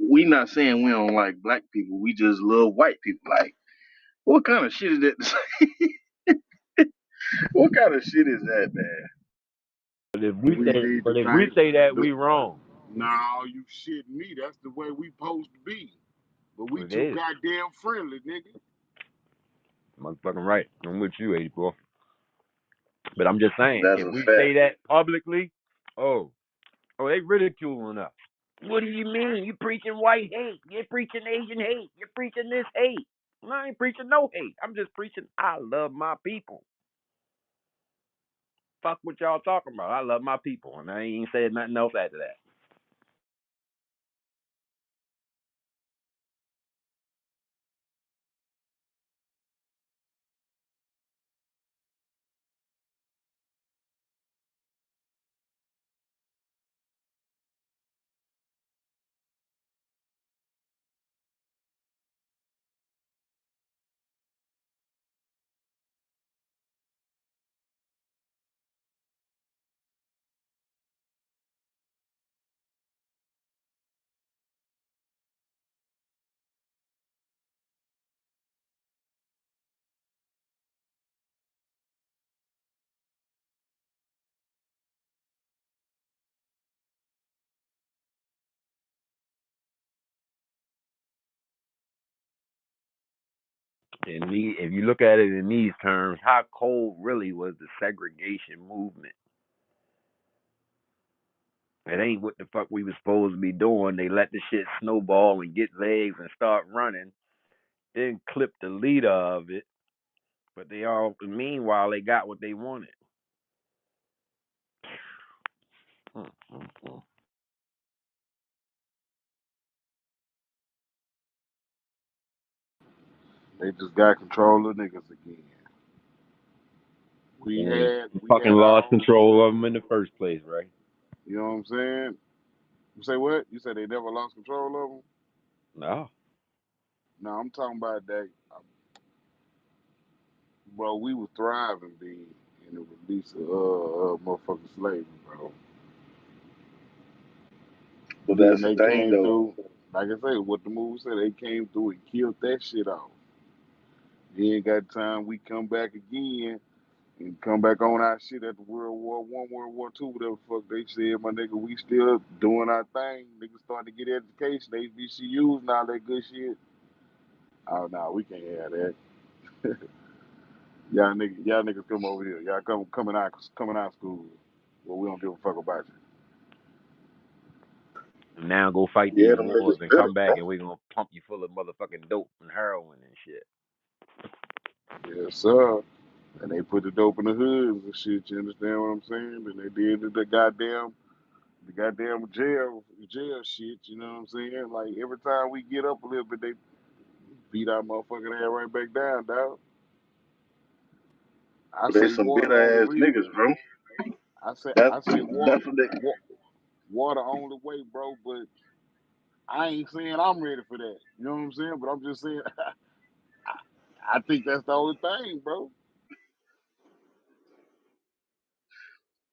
we not saying we don't like black people. We just love white people. Like, what kind of shit is that? What kind of shit is that, man? But if We we say, need to but if we think. say that, we wrong. No, you shitting me. That's the way we supposed to be. But we It too is. goddamn friendly, nigga. Motherfucking right. I'm with you, 84. But I'm just saying, That's if a we fact. say that publicly, they ridiculing us. What do you mean? You preaching white hate. You're preaching Asian hate. You're preaching this hate. No, I ain't preaching no hate. I'm just preaching I love my people. Fuck what y'all talking about. I love my people. And I ain't said nothing else after that. And if you look at it in these terms, how cold really was the segregation movement? It ain't what the fuck we was supposed to be doing. They let the shit snowball and get legs and start running, then clip the leader of it. But meanwhile, they got what they wanted. Mm. They just got control of niggas again. We And fucking had our lost own control of control. them in the first place, right? You know what I'm saying? You say what? You said they never lost control of them? No. No, I'm talking about that. Bro, we was thriving being in the release of motherfucking slavery, bro. But Then that's the they thing, came though. through, like I say, what the movie said, they came through and killed that shit off. Then got time we come back again and come back on our shit at the World War I, World War II, whatever the fuck they said, my nigga, we still doing our thing. Niggas starting to get education, HBCUs and all that good shit. Oh no, we can't have that. y'all niggas come over here. Y'all come in our school. Well, we don't give a fuck about And now go fight Yeah, these them wars niggas and bitter, come back bro. and we're gonna pump you full of motherfucking dope and heroin and shit. you. Yes, sir. And they put the dope in the hoods and shit. You understand what I'm saying? And they did the goddamn jail shit. You know what I'm saying? Like every time we get up a little bit, they beat our motherfucking ass right back down, dog. I But they say some war the bitter only ass reason. niggas, bro. I say That's what they. war the only way, bro. But I ain't saying I'm ready for that. You know what I'm saying? But I'm just saying I think that's the only thing, bro.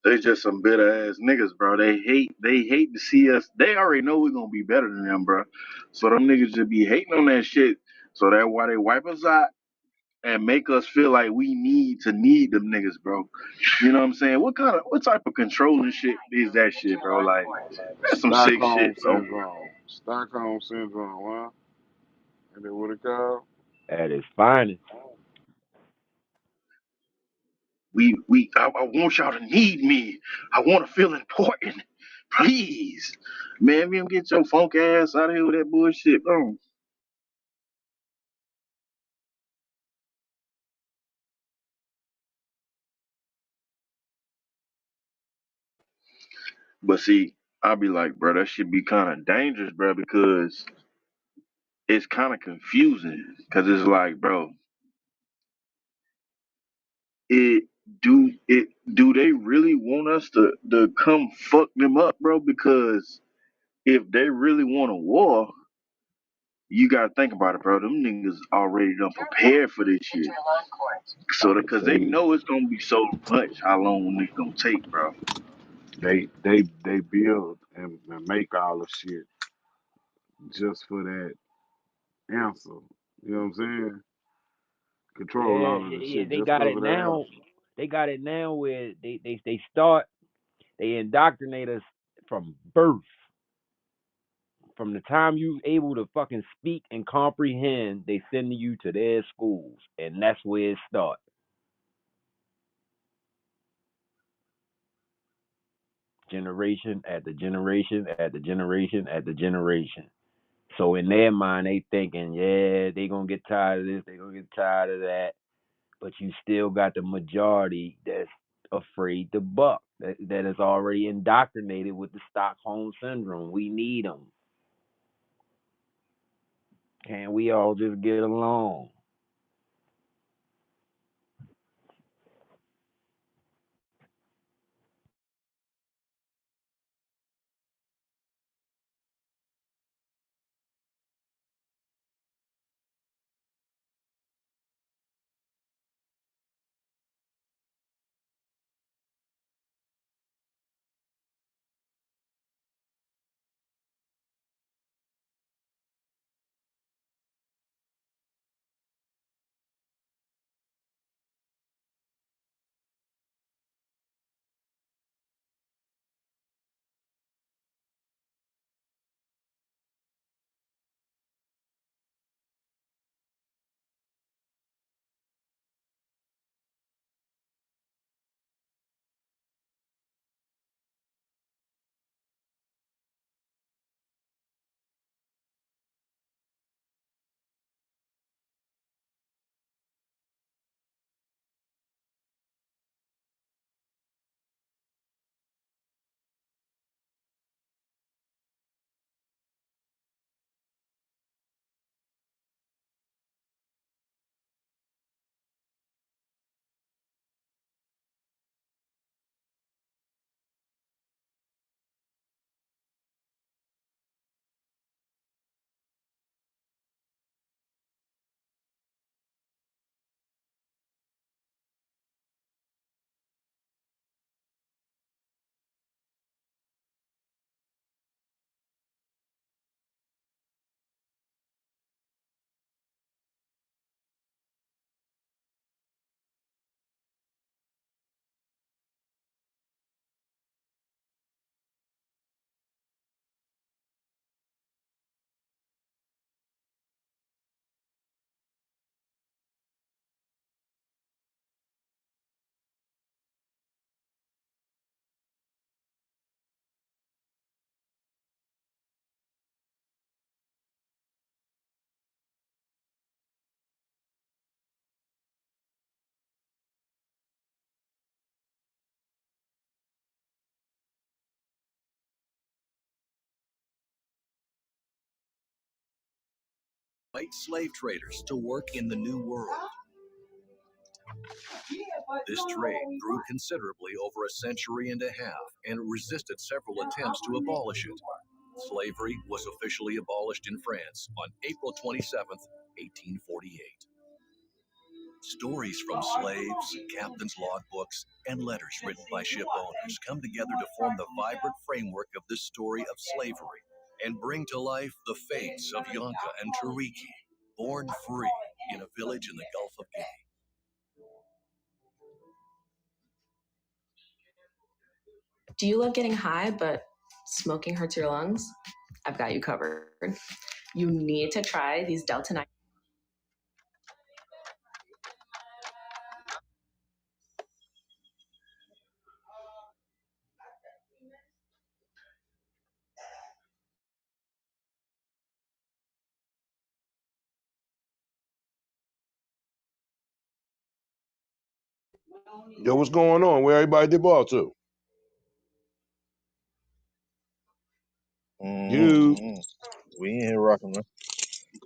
They just some bitter ass niggas, bro. They hate to see us. They already know we're gonna be better than them, bro. So them niggas just be hating on that shit. So that's why they wipe us out and make us feel like we need them niggas, bro. You know what I'm saying? What type of controlling shit is that shit, bro? Like that's some sick shit, Stockholm bro. syndrome. Stockholm syndrome, huh? And then what it called? At its finest. I want y'all to need me. I want to feel important. Please, man, we don't get your funk ass out of here with that bullshit, bro. But see, I'll be like, bro, that should be kind of dangerous, bro, because it's kind of confusing. Because it's like, bro, it do they really want us to come fuck them up, bro? Because if they really want a war, you gotta think about it, bro. Them niggas already done prepared for this shit. So because they They know it's gonna be so much, how long it's gonna take, bro. they build and make all the shit just for that answer. You know what I'm saying? Control Yeah, all of the yeah, shit they just got because it of that now. answer. They got it now where they indoctrinate us from birth. From the time you able to fucking speak and comprehend, they send you to their schools, and that's where it starts. Generation after generation after generation after generation. So in their mind, they thinking, yeah, they gonna get tired of this, they gonna get tired of that. But you still got the majority that's afraid to buck, that is already indoctrinated with the Stockholm syndrome. We need them. Can we all just get along? white slave traders to work in the New World. This trade grew considerably over a century and a half and resisted several attempts to abolish it. Slavery was officially abolished in France on April 27, 1848. Stories from slaves, captains' logbooks, and letters written by ship owners come together to form the vibrant framework of this story of slavery and bring to life the fates of Yonka and Tariki, born free in a village in the Gulf of Guinea. Do you love getting high, but smoking hurts your lungs? I've got you covered. You need to try these Delta 9. Yo, what's going on? Where everybody did ball to? You, We in here rocking, man.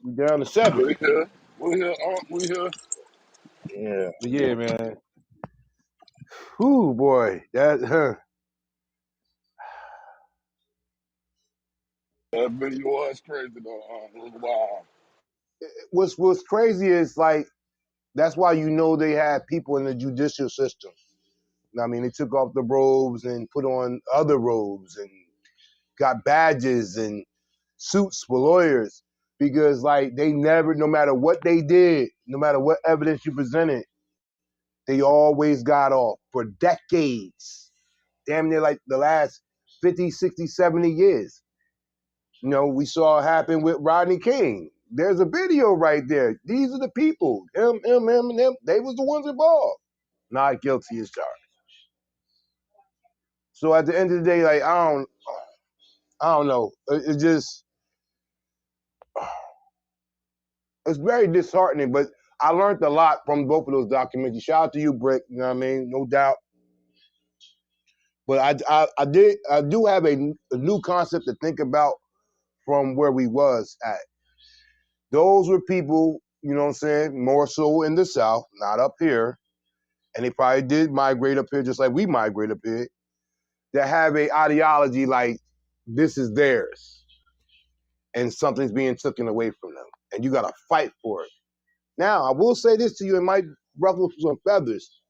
we down to 7. We here. We here. We here. Yeah. But yeah, man. Whew, boy. That That video was crazy though. It was wild. what's crazy is like that's why you know they had people in the judicial system. I mean, they took off the robes and put on other robes and got badges and suits for lawyers because like they never, no matter what they did, no matter what evidence you presented, they always got off for decades. Damn near like the last 50, 60, 70 years. You know, we saw it happen with Rodney King. There's a video right there. These are the people. Him, and them. They was the ones involved. Not guilty as charged. So at the end of the day, like I don't know. It just it's very disheartening. But I learned a lot from both of those documentaries. Shout out to you, Brick. You know what I mean? No doubt. But I do have a new concept to think about from where we was at. Those were people, you know what I'm saying, more so in the South, not up here. And they probably did migrate up here just like we migrate up here, that have a ideology like this is theirs and something's being taken away from them. And you gotta fight for it. Now, I will say this to you, it might ruffle some feathers.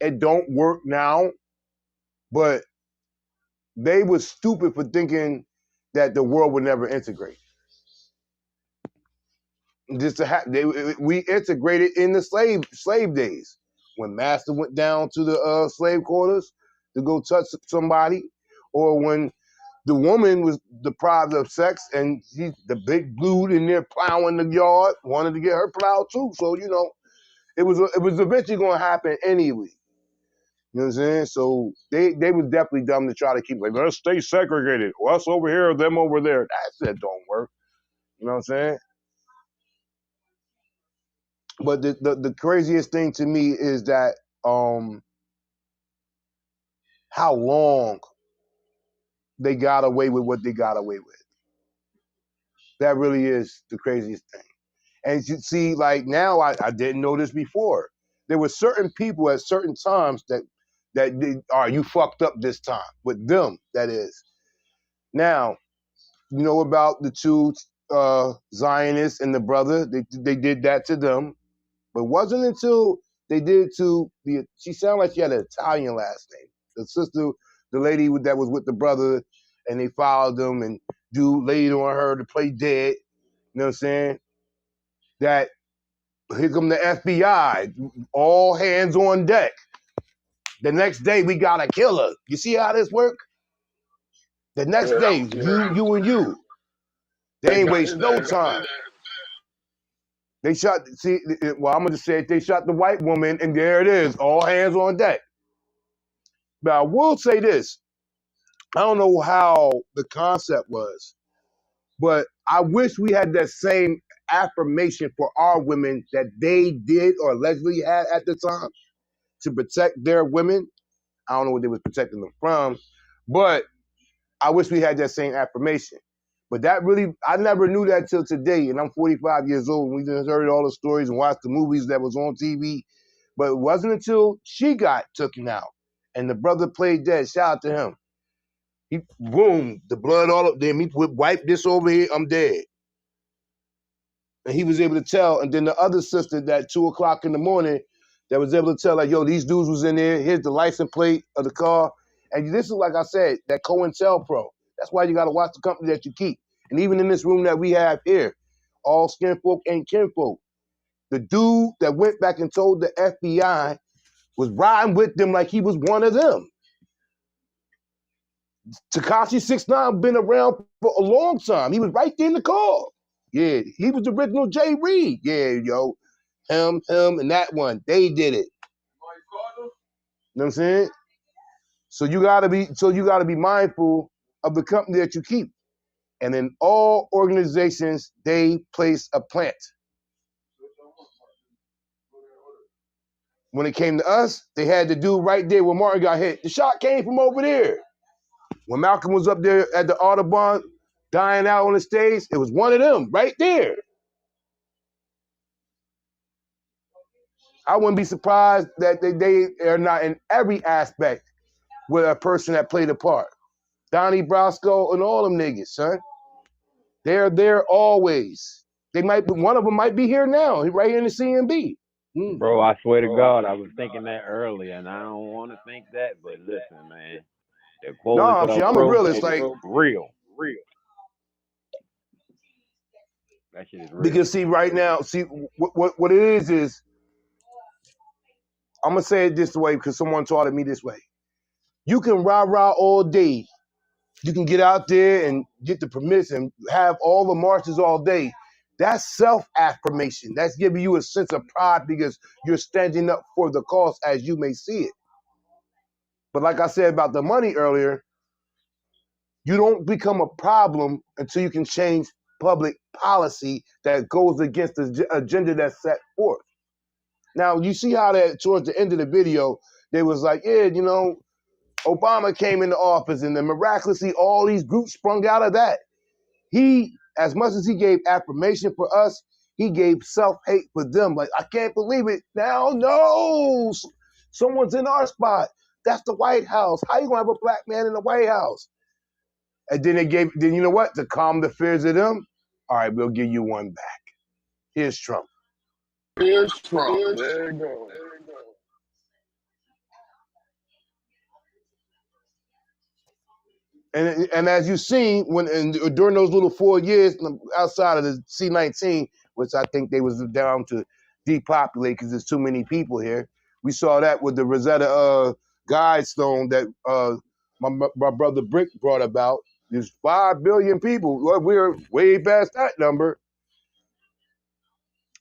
It don't work now, but they were stupid for thinking that the world would never integrate. Just to we integrated in the slave days when master went down to the slave quarters to go touch somebody, or when the woman was deprived of sex and the big dude in there plowing the yard wanted to get her plowed too. So you know, it was eventually going to happen anyway. You know what I'm saying? So they was definitely dumb to try to keep like let's stay segregated. Us over here, them over there. That shit don't work. You know what I'm saying? But the craziest thing to me is that how long they got away with what they got away with. That really is the craziest thing. And you see, like now, I didn't know this before. There were certain people at certain times that you fucked up this time with them. That is. Now, you know about the two Zionists and the brother. They did that to them. But it wasn't until they did to she sounded like she had an Italian last name. The sister, the lady that was with the brother, and they followed them and dude laid on her to play dead. You know what I'm saying? That here come the FBI, all hands on deck. The next day we got a killer. You see how this work? The next Yeah, day, that was crazy. you. They They ain't got waste his no ass. time. They shot, well, I'm going to say it, they shot the white woman, and there it is, all hands on deck. But I will say this. I don't know how the concept was, but I wish we had that same affirmation for our women that they did or allegedly had at the time to protect their women. I don't know what they was protecting them from, but I wish we had that same affirmation. But that really, I never knew that till today, and I'm 45 years old. We just heard all the stories and watched the movies that was on TV. But it wasn't until she got taken out, and the brother played dead. Shout out to him. He boom, the blood all up there. He wiped this over here. I'm dead. And he was able to tell. And then the other sister, that 2 o'clock in the morning, that was able to tell, like, yo, these dudes was in there. Here's the license plate of the car. And this is, like I said, that COINTELPRO. That's why you got to watch the company that you keep. And even in this room that we have here, all skin folk ain't kinfolk. The dude that went back and told the FBI was riding with them like he was one of them. Tekashi 6ix9ine been around for a long time. He was right there in the car. Yeah, he was the original Jay Reed. Yeah, yo. Him, and that one. They did it. You know what I'm saying? So you gotta be mindful of the company that you keep. And in all organizations, they place a plant. When it came to us, they had to do right there where Martin got hit. The shot came from over there. When Malcolm was up there at the Audubon, dying out on the stage, it was one of them right there. I wouldn't be surprised that they are not in every aspect with a person that played a part. Donnie Brasco and all them niggas, son. They're there always. They might be, one of them might be here now, right here in the CMB. Bro, I swear to God, I was thinking that earlier, and I don't want to think that, but listen, man, the No, see, I'm a COINTELPRO realist. shit is Like, real. That shit is real. because see, right now, see what it is I'm gonna say it this way because someone taught it me this way. You can rah-rah all day. You can get out there and get the permits and have all the marches all day. That's self-affirmation. That's giving you a sense of pride because you're standing up for the cause as you may see it. But like I said about the money earlier, you don't become a problem until you can change public policy that goes against the agenda that's set forth. Now, you see how that towards the end of the video, they was like, yeah, you know, Obama came into office and then miraculously all these groups sprung out of that. He, as much as he gave affirmation for us, he gave self-hate for them. Like, I can't believe it. Now, no, someone's in our spot. That's the White House. How you gonna have a black man in the White House? And then then you know what? To calm the fears of them, all right, we'll give you one back. Here's Trump. Here's Trump. There you go. And as you've seen, during those little 4 years outside of the C-19, which I think they was down to depopulate because there's too many people here, we saw that with the Rosetta Guidestone that my brother Brick brought about. There's 5 billion people. Well, we're way past that number.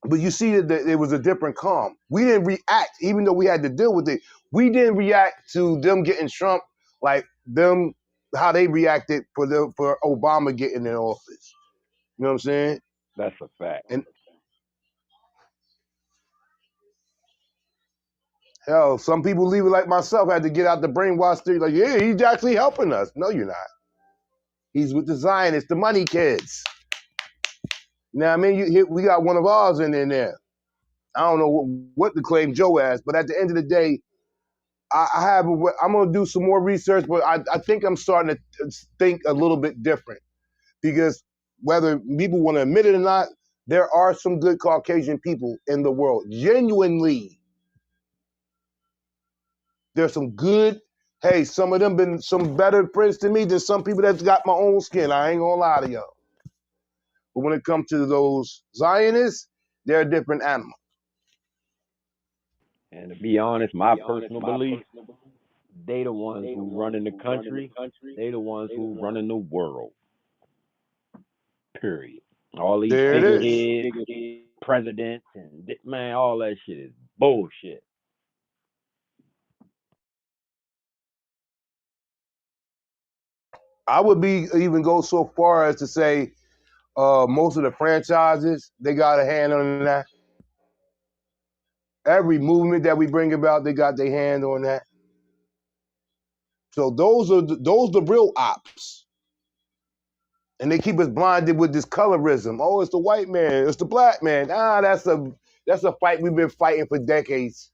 But you see that it was a different calm. We didn't react, even though we had to deal with it. We didn't react to them getting Trump like them, how they reacted for Obama getting in office. You know what I'm saying? That's a fact. And hell, some people leave it like myself had to get out the brainwash theory. Like, yeah, he's actually helping us. No, you're not. He's with the Zionists, the money kids. You know what I mean? We got one of ours in there. I don't know what to claim Joe as, but at the end of the day, I'm going to do some more research, but I think I'm starting to think a little bit different because whether people want to admit it or not, there are some good Caucasian people in the world. Genuinely. There's some good, hey, some of them been some better friends to me than some people that's got my own skin. I ain't going to lie to y'all. But when it comes to those Zionists, they're a different animal. And to be honest, my personal belief, they the ones who running the country. They the ones who running the world. Period. All these figureheads, presidents, and man, all that shit is bullshit. I would even go so far as to say most of the franchises, they got a hand on that. Every movement that we bring about, they got their hand on that. So those are the real ops. And they keep us blinded with this colorism. Oh, it's the white man, it's the black man. That's a fight we've been fighting for decades.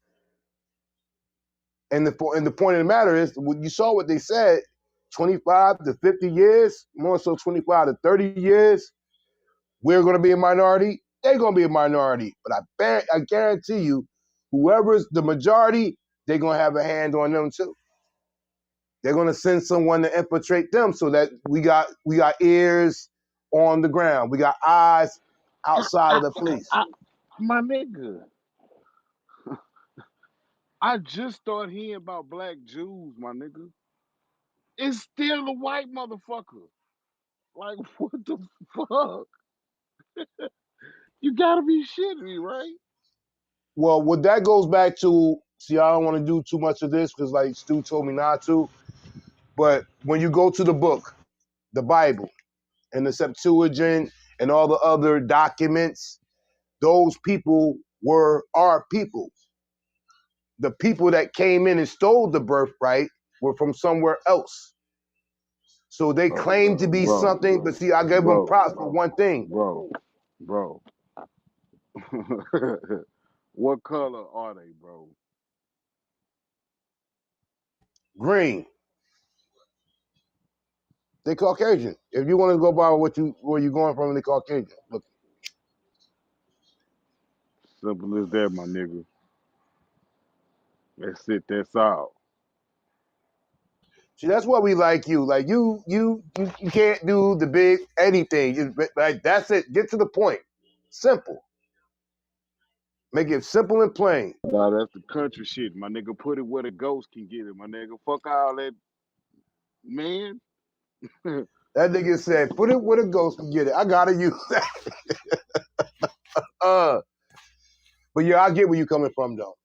And the point of the matter is, you saw what they said, 25 to 50 years, more so 25 to 30 years, we're going to be a minority. They're going to be a minority. But I guarantee you, whoever's the majority, they're going to have a hand on them too. They're going to send someone to infiltrate them so that we got ears on the ground. We got eyes outside of the police. My nigga, I just started hearing about black Jews, my nigga. It's still a white motherfucker. Like, what the fuck? You gotta be shitting me, right? Well, what that goes back to, see, I don't want to do too much of this because like Stu told me not to, but when you go to the book, the Bible, and the Septuagint and all the other documents, those people were our people. The people that came in and stole the birthright were from somewhere else. So they claim to be something, but see, I gave them props for one thing. Bro. What color are they, bro? Green. They Caucasian. If you want to go by where you going from, they Caucasian. Look. Simple as that, my nigga. That's it. That's all. See, that's why we like you. Like you can't do the big anything. Like that's it. Get to the point. Simple. Make it simple and plain. Nah, that's the country shit, my nigga. Put it where the ghost can get it, my nigga. Fuck all that, man. That nigga said, put it where the ghost can get it. I gotta use that. But yeah, I get where you coming from though.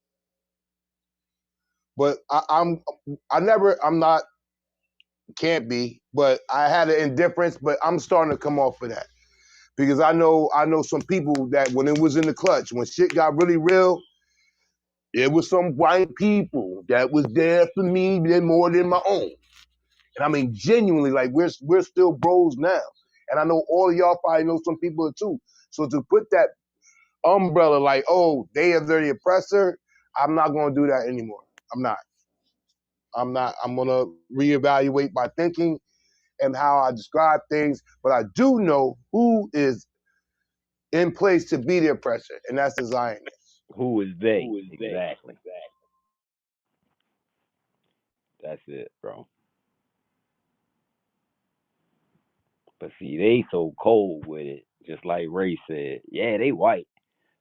But I'm not, can't be, but I had an indifference, but I'm starting to come off of that. Because I know some people that when it was in the clutch, when shit got really real, it was some white people that was there for me more than my own. And I mean, genuinely, like we're still bros now. And I know all of y'all probably know some people too. So to put that umbrella like, oh, they're the oppressor, I'm not going to do that anymore. I'm not. I'm going to reevaluate my thinking and how I describe things. But I do know who is in place to be the oppressor, and that's the Zionists. Who is they? Exactly. That's it, bro. But see, they so cold with it, just like Ray said. Yeah, they white,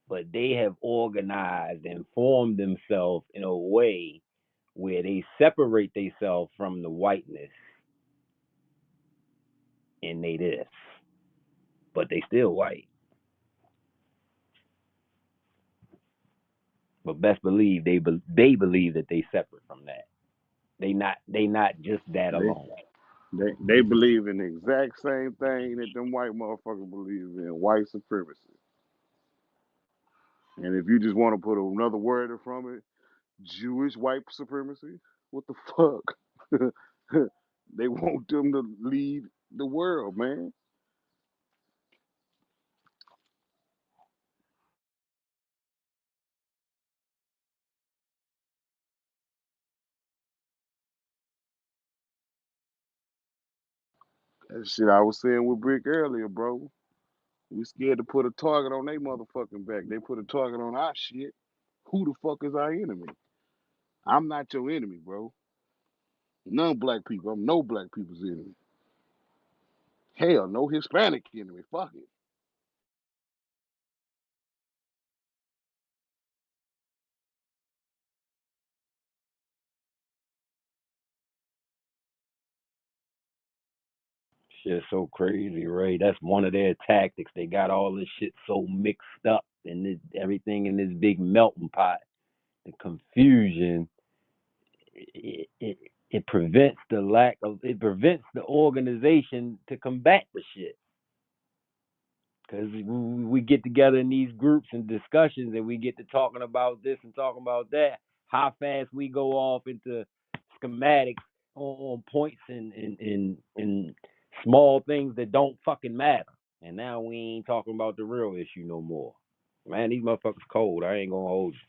but they have organized and formed themselves in a way where they separate themselves from the whiteness and they this, but they still white. But best believe they believe that they separate from that. They not just that They, alone. they believe in the exact same thing that them white motherfuckers believe in, white supremacy. And if you just want to put another word in from it, Jewish white supremacy, what the fuck? They want them to lead the world, man. That shit I was saying with Brick earlier, bro. We scared to put a target on they motherfucking back. They put a target on our shit. Who the fuck is our enemy? I'm not your enemy, bro. None black people. I'm no black people's enemy. Hell, no Hispanic enemy. Fuck it. Shit's so crazy, right? That's one of their tactics. They got all this shit so mixed up and everything in this big melting pot. The confusion, it prevents it prevents the organization to combat the shit. Because we get together in these groups and discussions and we get to talking about this and talking about that. How fast we go off into schematics on points and Small things that don't fucking matter. And now we ain't talking about the real issue no more. Man, these motherfuckers cold. I ain't gonna hold you.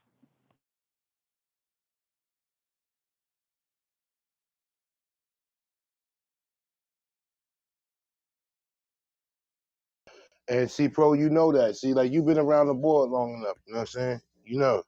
And see, pro, you know that. See, like you've been around the board long enough. You know what I'm saying? You know.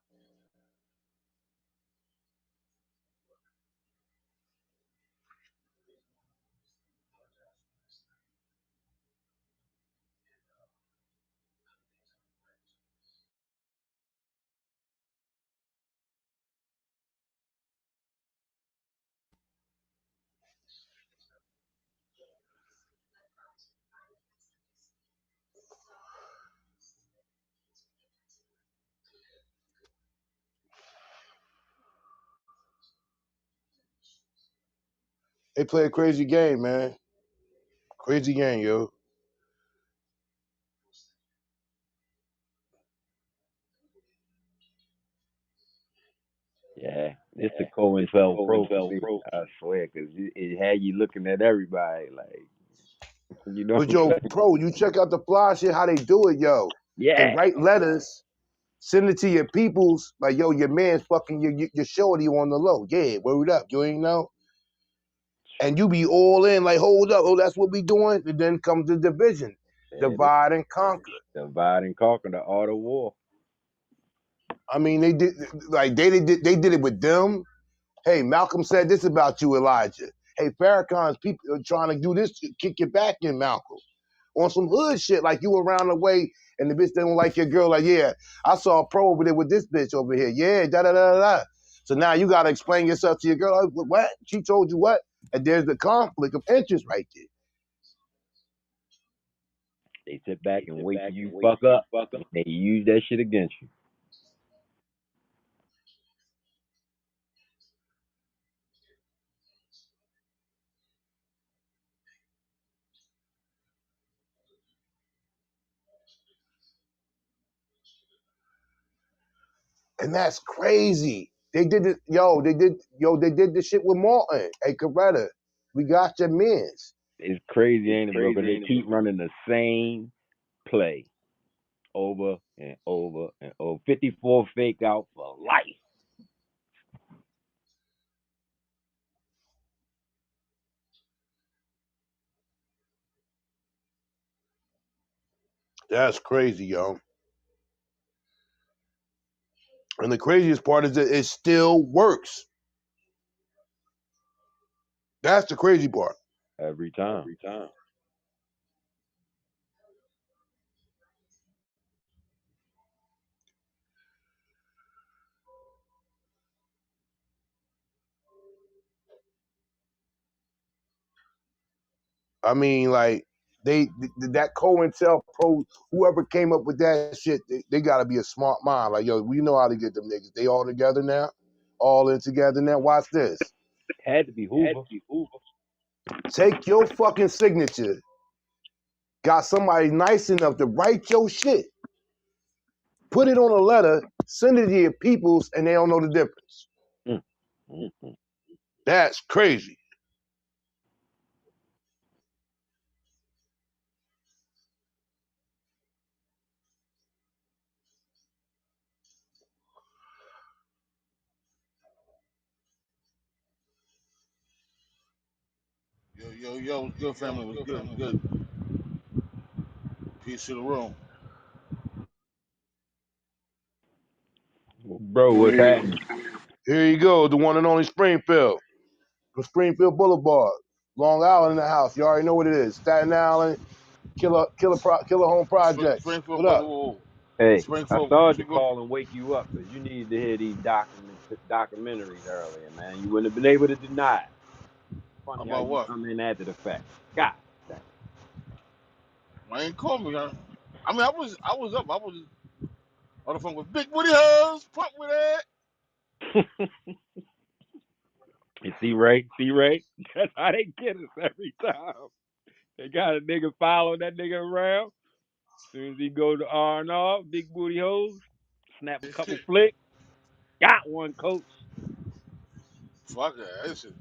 They play a crazy game, man. Crazy game, yo. Yeah, it's the Cohen-Fell Pro for me. I swear, because it had you looking at everybody like, you know But what I'm yo, saying? pro, you check out the fly shit, how they do it, yo. They Yeah. write letters, send it to your peoples, like, yo, your man's fucking your shorty on the low. Yeah, word up, you ain't know? And you be all in, like, hold up, oh, that's what we doing? And then comes the division. Yeah, Divide and conquer. divide and conquer, the art of war. I mean, they did like they did it with them. Hey, Malcolm said this about you, Elijah. Hey, Farrakhan's people are trying to do this to kick your back in, Malcolm. On some hood shit, like you around the way and the bitch don't like your girl. Like, yeah, I saw a pro over there with this bitch over here. Yeah, da da da da da. So now you gotta explain yourself to your girl. Like, what? She told you what? And there's the conflict of interest right there. They sit back and wait till you fuck up, and they use that shit against you. And that's crazy. They did it, they did the shit with Martin. Hey, Coretta, we got your mans. It's crazy, ain't it, bro? Because they keep running the same play over and over and over. 54 fake out for life. That's crazy, yo. And the craziest part is that it still works. That's the crazy part. Every time. I mean, like that COINTELPRO, whoever came up with that shit, they got to be a smart mind. Like, yo, we know how to get them niggas. They all together now, all in together now. Watch this. Had to be Hoover. Take your fucking signature. Got somebody nice enough to write your shit. Put it on a letter, send it to your peoples, and they don't know the difference. That's crazy. Yo, what's good, family? What's good? What's good? Peace to the room. Bro, what's happening? Here you go, the one and only Springfield. From Springfield Boulevard. Long Island in the house. You already know what it is. Staten Island, Killer Home Projects. Springfield, What up? Hey, I Springfield, started to Springfield. call and wake you up because you needed to hear these documentaries earlier, man. You wouldn't have been able to deny it. Funny how About you what? come in after the fact. God dang. I ain't call me, huh? I mean, I was up. I was on the phone with Big Woody Hose. Pump with that. You see, Ray? See, Ray? That's how they get us every time. They got a nigga following that nigga around. As soon as he go to R&R, big booty hoes, snap a couple flicks. Got one, coach. Fuck it. Listen,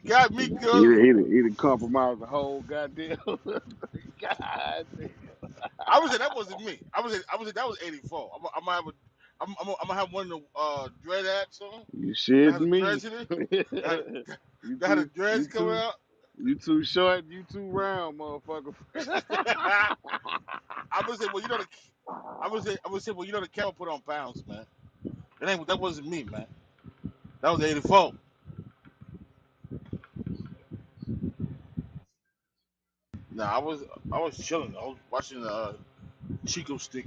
You got me, cuz. He'd compromise the whole goddamn. God damn. I was say that wasn't me. I was say that was '84. I'm gonna have I'm gonna have one of the dread hats on You that shit has a me. dreads in it. That had, you that had the too dreads you coming too out. you too short, you too round, motherfucker. I'm gonna say, well, you know the. I'm gonna say, well, you know the camera put on pounds, man. That wasn't me, man. That was '84. Nah, I was chilling. I was watching Chico Stick.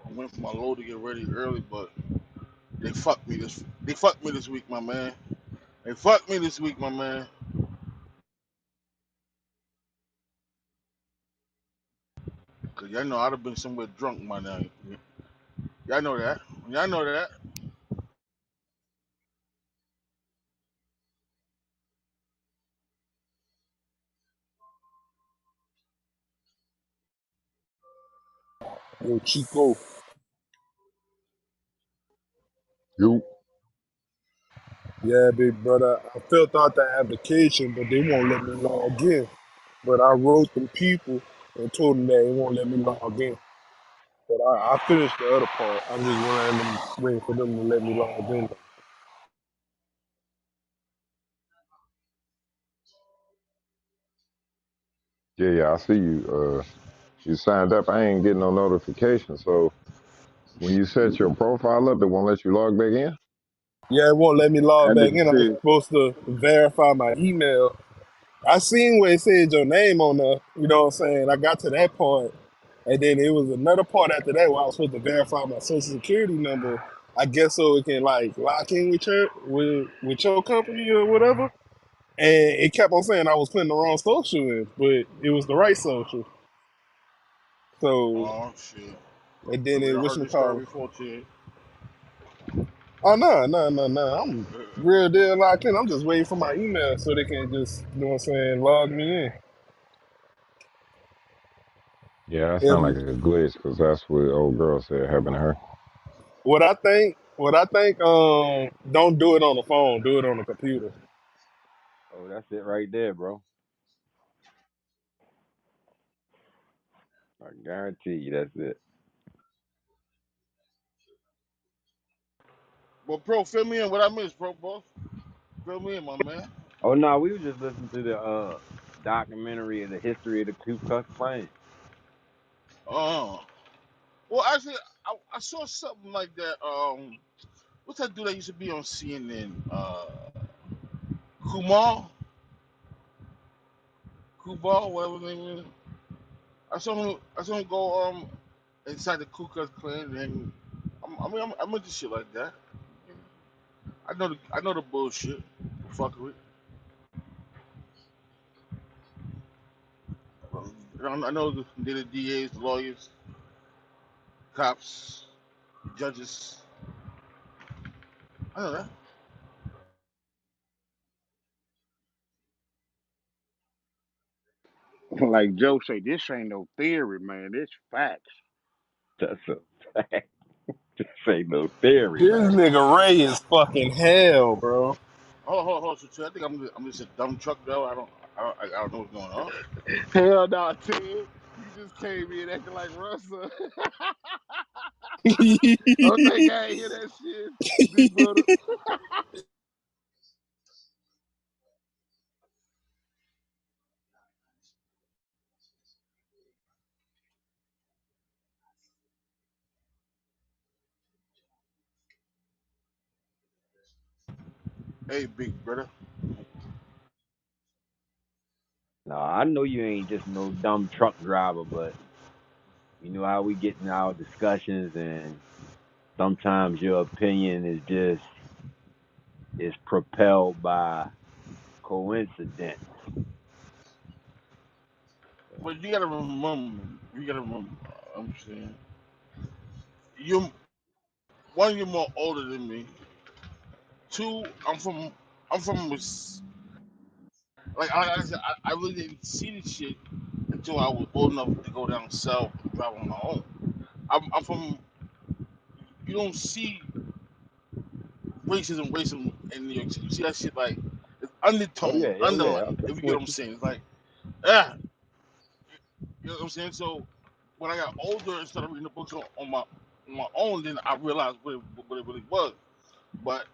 I went for my load to get ready early, but they fucked me this week, my man. They fucked me this week, my man. Cause y'all know I'd have been somewhere drunk by now. Y'all know that. Y'all know that. Yo, Chico. You Yeah, big brother. I filled out the application, but they won't let me log in. But I wrote them people and told them that they won't let me log in. But I finished the other part. I'm just waiting for them to let me log in. Yeah, I see you. You signed up. I ain't getting no notification. So when you set your profile up, it won't let you log back in. Yeah, it won't let me log that back nigga in. I was said supposed to verify my email. I seen where it said your name on there. You know what I'm saying? I got to that part, and then it was another part after that where I was supposed to verify my social security number. I guess so it can like lock in with your company or whatever. And it kept on saying I was putting the wrong social in, but it was the right social. So, Oh shit. and then We it done wish heard me this story call. before, Ted. Oh no, no, no, no! I'm real deal locked in. I'm just waiting for my email so they can just, you know what I'm saying, log me in. Yeah, that sounds like And a glitch because that's what old girl said happened to her. what I think, don't do it on the phone. Do it on the computer. Oh, that's it right there, bro. I guarantee you that's it. Well, pro, fill me in. What I missed, pro, boss? Fill me in, my man. Oh no, we were just listening to the documentary of the history of the Ku Klux Klan. Uh, well, actually, I saw something like that. What's that dude that used to be on CNN? Kumar, Kubar, whatever his name is. I saw him go inside the Ku Klux Klan, and I'm into shit like that. I know the bullshit, fuckery. I know the DAs, the lawyers, cops, judges. I know that. like Joe say, this ain't no theory, man. It's facts. That's a fact. This ain't no theory, This man. nigga Ray is fucking hell, bro. Hold. So I think I'm just a dumb truck driver. I don't know what's going on. Hell no, Ted. You just came in acting like Russell. Don't think I ain't hear that shit, big brother. Hey, big brother. No, I know you ain't just no dumb truck driver, but you know how we get in our discussions, and sometimes your opinion is propelled by coincidence. But you gotta remember. You gotta remember. I'm saying you. One, you're more older than me. Two, I'm from like I said, I really didn't see this shit until I was old enough to go down south and drive on my own. I'm from. You don't see racism in New York City. You see that shit like Oh undertone, yeah, oh yeah. underlying. I'm If you get with what I'm you. saying, it's like, ah, you know what I'm saying. So when I got older and started reading the books on my own, then I realized what it really was. But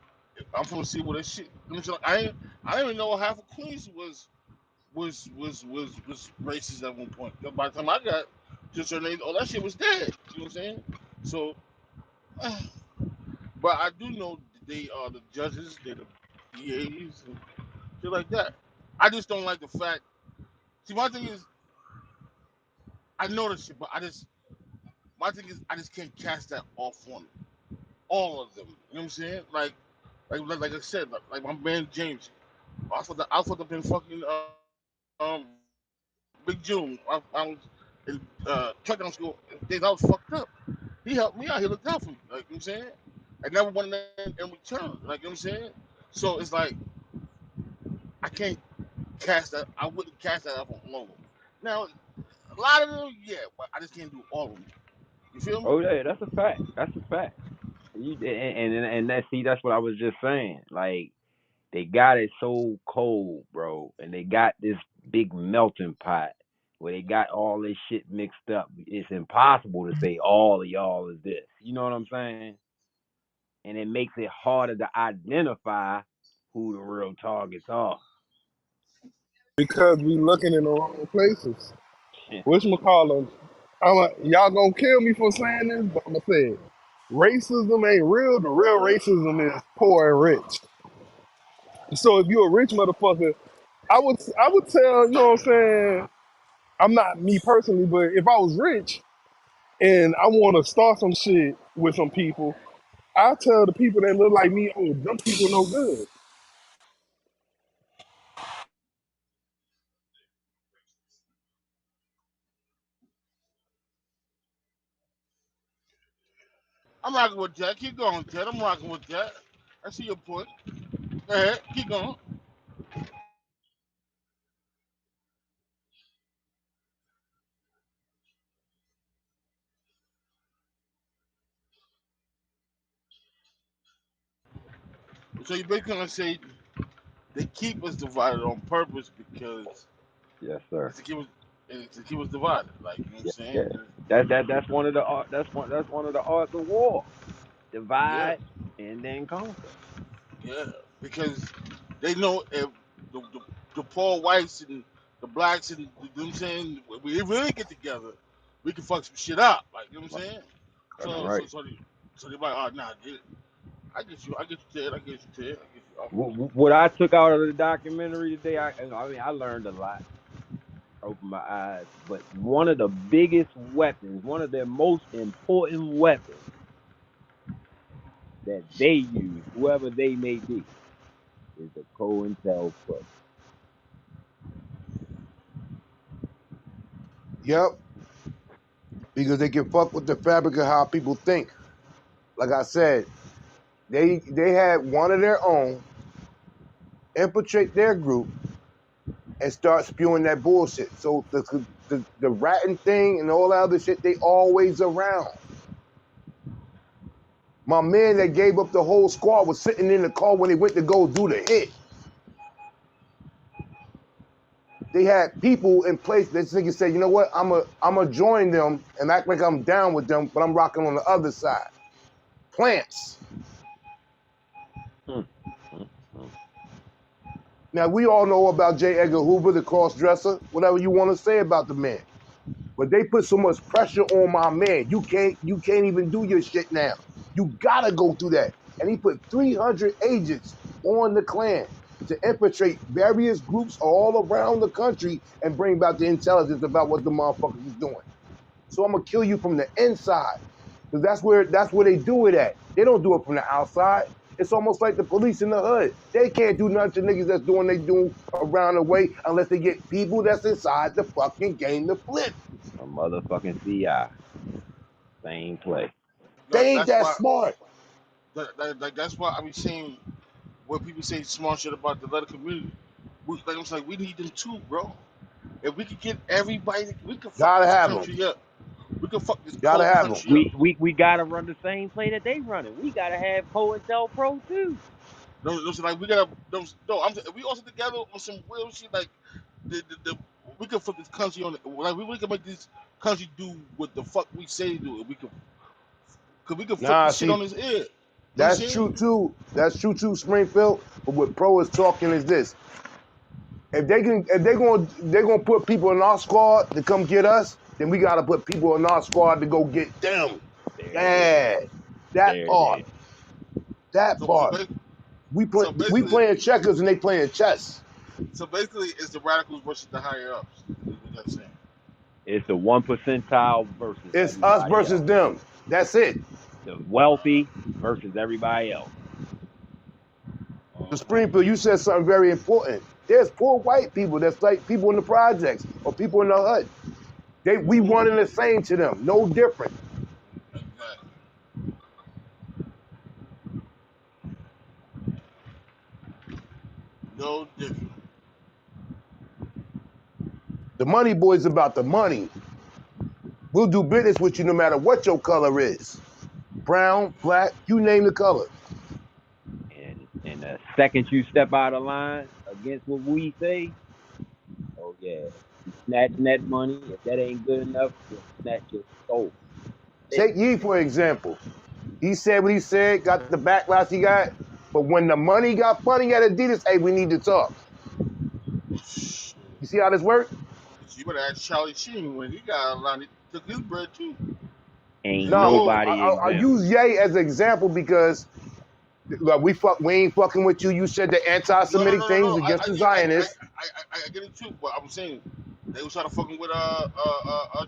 I'm gonna see what this shit. You know what I'm saying? I didn't even know half of Queens was racist at one point. 'Cause by the time I got to a certain age, all that shit was dead. You know what I'm saying? So, but I do know they are the judges, they're the DAs and shit like that. I just don't like the fact. See, my thing is, I know this shit, but my thing is, I just can't cast that off on all of them. You know what I'm saying? Like I said, like my man James, I fucked up in fucking Big June. I was in trucking school. Days I was fucked up. He helped me out. He looked out for me. Like you know what I'm saying? I never wanted that in return. Like you know what I'm saying? So it's like I can't cast that. I wouldn't cast that up on all of them. Now a lot of them, yeah, but I just can't do all of them. You feel me? Oh yeah, that's a fact. That's a fact. And that see, that's what I was just saying. Like they got it so cold, bro, and they got this big melting pot where they got all this shit mixed up. It's impossible to say all of y'all is this. You know what I'm saying? And it makes it harder to identify who the real targets are. because we looking in the wrong places. Whatchamacallit, y'all gonna kill me for saying this, but I'm gonna say it. Racism ain't real. The real racism is poor and rich. So if you're a rich motherfucker, I would tell, you know what I'm saying? I'm not me personally, but if I was rich and I want to start some shit with some people, I tell the people that look like me, oh, them people no good. I'm rocking with that. Keep going, Ted. I'm rocking with that. I see your point. Go ahead. Keep going. So you basically gonna say they keep us divided on purpose because Yes, sir. it's to keep us, it's to keep us divided. Like you know what I'm Yeah, saying? yeah. That's one of the that's one of the arts of war. Yeah, Divide and then conquer. yeah. Because they know if the poor whites and the blacks and you know what I'm saying, if we really get together, we can fuck some shit up. Like you know what I'm saying? That's So right. so so they, so they like, oh nah, I get you, Ted, I get you, Ted, I get you. I fuck What I took out of the documentary today, I mean, I learned a lot, opened my eyes. But one of the biggest weapons, one of their most important weapons that they use, whoever they may be, is the COINTELPRO. Yep, because they can fuck with the fabric of how people think. Like I said, they had one of their own infiltrate their group and start spewing that bullshit. So the ratting thing and all that other shit, they always around. My man that gave up the whole squad was sitting in the car when they went to go do the hit. They had people in place. This nigga said, you know what? I'm a join them and act like I'm down with them, but I'm rocking on the other side. Plants. Mm, mm, mm. Now we all know about J. Edgar Hoover, the cross dresser, whatever you want to say about the man. But they put so much pressure on my man. You can't even do your shit now. You gotta go through that. And he put 300 agents on the Klan to infiltrate various groups all around the country and bring back the intelligence about what the motherfuckers is doing. So I'm gonna kill you from the inside. Because that's where they do it at. They don't do it from the outside. It's almost like the police in the hood. They can't do nothing to niggas that's doing they do around the way unless they get people that's inside the fucking game to flip. A motherfucking CI. Same play. They ain't that's that why smart. that's why I be saying when people say smart shit about the letter community. Like I'm saying, we need them too, bro. If we could get everybody, we could fuck Gotta this have them. country up. We could fuck this Gotta whole have them. country up. We gotta run the same play that they running. We gotta have COINTELPRO too. Like we gotta, no, if we all sit together on some real shit, like the we can flip this country on, like we can make this country do what the fuck we say to do. Cause we can flip the Nah, shit on see, his ear. You know what I'm that's saying? true too. That's true too, Springfield. But what Pro is talking is this: if they're gonna put people in our squad to come get us, then we gotta put people in our squad to go get them. There it is. Yeah, that There it part. is. That So part. so We basically, playing checkers and they playing chess. it's the radicals versus the higher ups. Is what that's saying. It's the 1 percentile versus It's us everybody versus else. them. That's it. The wealthy versus everybody else. The Uh-huh. Springfield, you said something very important. There's poor white people that's like people in the projects or people in the hood. We Mm-hmm. one and the same to them, no different. Exactly. No different. The money boy's about the money. We'll do business with you no matter what your color is. Brown, black, you name the color. And the second you step out of line against what we say, oh yeah, you snatching that money. If that ain't good enough, we'll snatch your soul. Take Yee, for example. He said what he said, got the backlash he got, but when the money got funny at Adidas, hey, we need to talk. Shit. You see how this works? You better ask Charlie Sheen when he got a line. He took his bread too. Ain't Said, No, no. nobody I exempt. use Ye as an example because like, we ain't fucking with you. You said the No, no, anti-Semitic no, no, things no. against the Zionists. I get it too, but I'm saying they was trying to fucking with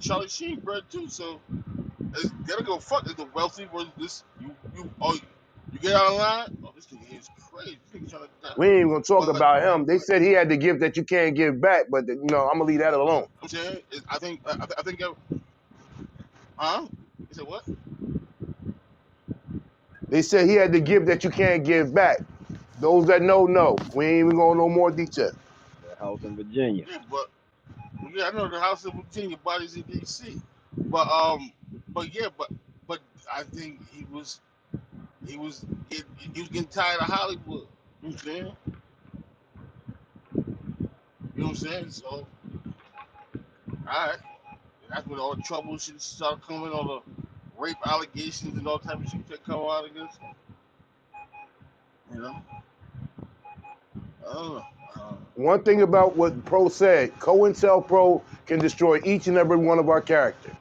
Charlie Sheen bread too. So they don't go fuck. It's the wealthy versus this. You get out of line. Oh, this nigga is crazy. This nigga trying to die. We ain't even gonna talk But about him. They said he had the gift that you can't give back, but I'm gonna leave that alone. I'm saying I think huh? You said what? They said he had the gift that you can't give back. Those that know. We ain't even gonna know more detail. The house in Virginia. Yeah, yeah, I know the House of Virginia bodies in D.C. But but yeah, but I think he was he was getting tired of Hollywood. You know what I'm saying? You know what I'm saying? So, all right, that's when all the trouble shit started coming, all the rape allegations and all type of shit that come out against him. You know? I don't know. One thing about what Pro said, COINTELPRO can destroy each and every one of our characters.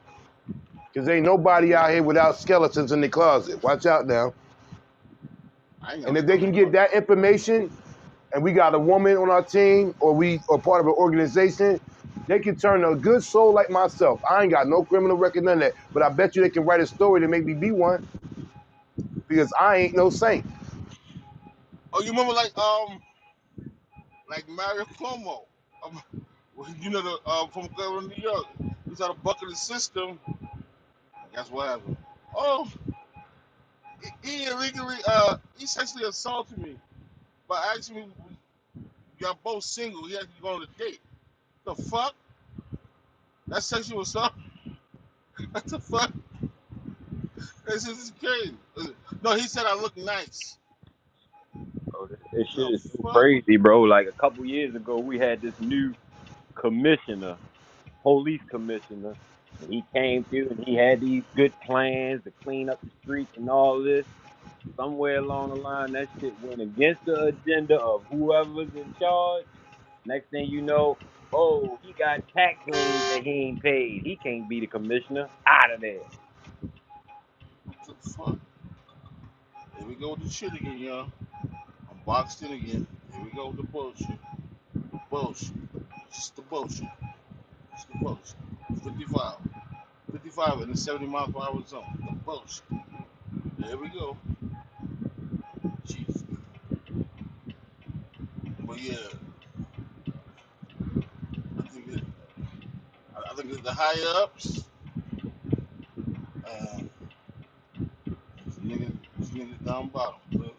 Because ain't nobody out here without skeletons in the closet. Watch out now. I ain't And got if they can skeletons. get that information, and we got a woman on our team, or we are part of an organization, they can turn a good soul like myself. I ain't got no criminal record, none of that. But I bet you they can write a story to make me be one, because I ain't no saint. Oh, you remember like Mario Cuomo? Um, you know the from New York. He's out of bucket the system. Guess what happened? Oh, he illegally he sexually assaulted me by asking me, y'all both single. He had to go on a date. The fuck? That's sexual assault? What the fuck? This is crazy. No, he said I look nice. Bro, this shit The is so fuck? crazy, bro. Like a couple years ago, we had this new commissioner, police commissioner, and he came through and he had these good plans to clean up the streets and all this. Somewhere along the line, that shit went against the agenda of whoever's in charge. Next thing you know, oh, he got tax liens that he ain't paid. He can't be the commissioner. Out of there. What the fuck? Here we go with the shit again, y'all. I'm boxed in again. Here we go with the bullshit. Bullshit. It's the bullshit. It's the bullshit. 55. 55 in the 70 miles per hour zone. The bullshit. Here we go. Jesus. But yeah, I think that, I think that the higher ups, these niggas down bottom. But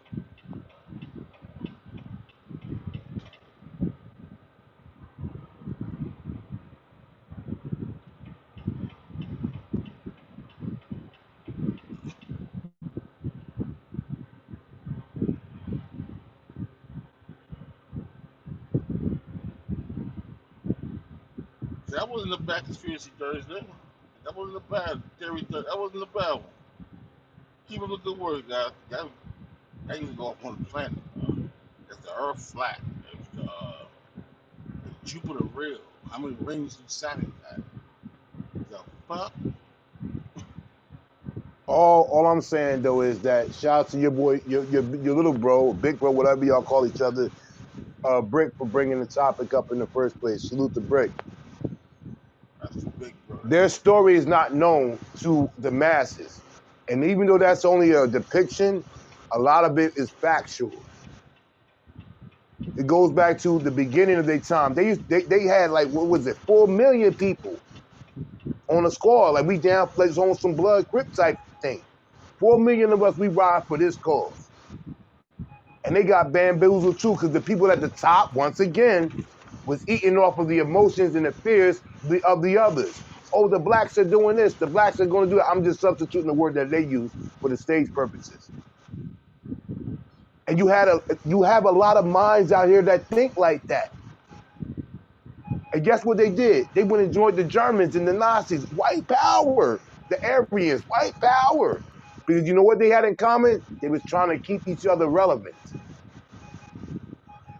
That wasn't a bad conspiracy Thursday. That wasn't a bad theory. That wasn't a bad one. Keep up the good work, guys. That can go up on the planet. Is the Earth flat? Is Jupiter real? How many rings do Saturn got? The fuck? All I'm saying though is that shout out to your boy, your little bro, big bro, whatever y'all call each other, Brick, for bringing the topic up in the first place. Salute to Brick. That's the big bro. Their story is not known to the masses, and even though that's only a depiction, a lot of it is factual. It goes back to the beginning of their time. They had like, what was it, 4 million people on a squad. Like, we down like on some blood crip type thing. 4 million of us, we ride for this cause. And they got bamboozled too, because the people at the top, once again, was eating off of the emotions and the fears of the others. Oh, the blacks are doing this. The blacks are going to do it. I'm just substituting the word that they use for the stage purposes. And you have a lot of minds out here that think like that. And guess what they did? They went and joined the Germans and the Nazis. White power. The Aryans. White power. Because you know what they had in common? They was trying to keep each other relevant.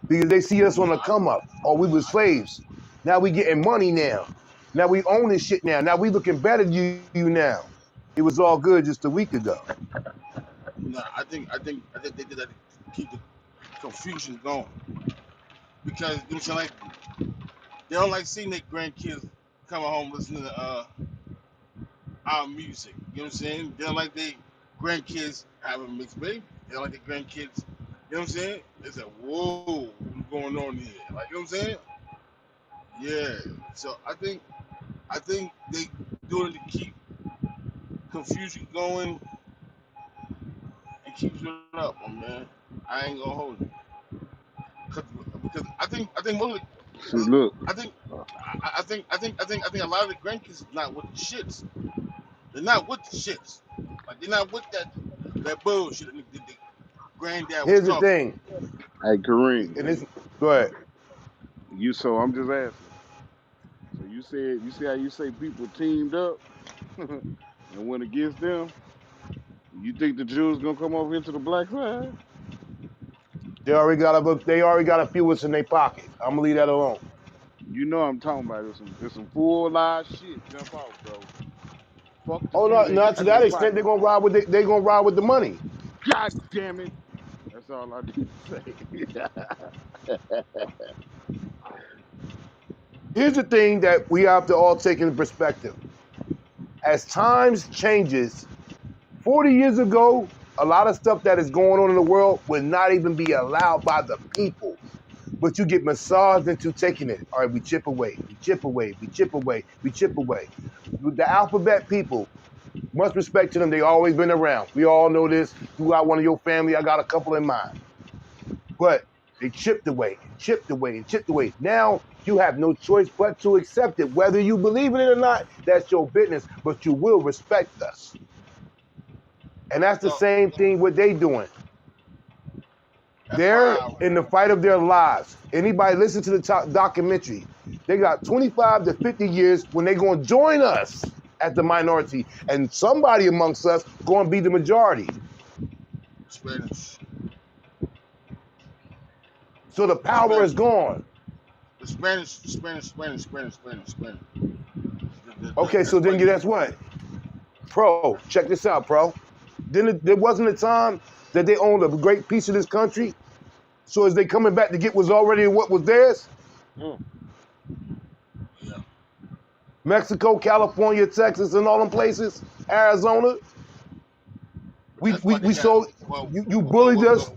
Because they see us on the come up. Oh, we were slaves. Now we getting money now. Now we own this shit now. Now we looking better than you now. It was all good just a week ago. No, I think they did that to keep the confusion going. Because you know what I'm saying, like they don't like seeing their grandkids coming home listening to our music. You know what I'm saying? They don't like their grandkids having mixed baby. They don't like their grandkids. You know what I'm saying? They say, "Whoa, what's going on here?" Like, you know what I'm saying? Yeah. So I think they doing it to keep confusion going and keep it up, my man. I ain't gonna hold it. Because I think most of See, look, I think I think a lot of the grandkids is not with the shits. They're not with the shits. Like they're not with that bullshit that the granddad was Here's the talking. thing. hey Kareem, And it's, go ahead. so I'm just asking. So you see how you say people teamed up and went against them? You think the Jews gonna come over here to the black side? They already got a few what's in their pocket. I'm gonna leave that alone. You know I'm talking about. There's some full live shit jump off, bro. Fuck the Oh few no, they not got to in their that extent. pocket. They gonna ride with the money. God damn it. That's all I need to say. Here's the thing that we have to all take into perspective. As times changes, 40 years ago, a lot of stuff that is going on in the world would not even be allowed by the people. But you get massaged into taking it. All right, we chip away, we chip away, we chip away, we chip away. The alphabet people, much respect to them, they always been around. We all know this. You got one of your family, I got a couple in mind. But they chipped away and chipped away and chipped away. Now you have no choice but to accept it. Whether you believe in it or not, that's your business, but you will respect us. And that's the So same thing what they doing. that's why They're in the fight of their lives. Anybody listen to the documentary, they got 25 to 50 years when they're going to join us as the minority. And somebody amongst us going to be the majority. Spanish, So the power Spanish, is gone. the Spanish. Okay, so That's why then you. guess what? Pro, check this out, pro. Then there wasn't a time that they owned a great piece of this country. So as they coming back to get what's already what was theirs? Yeah. Mexico, California, Texas, and all them places, Arizona. That's why they We got. sold, you bullied us,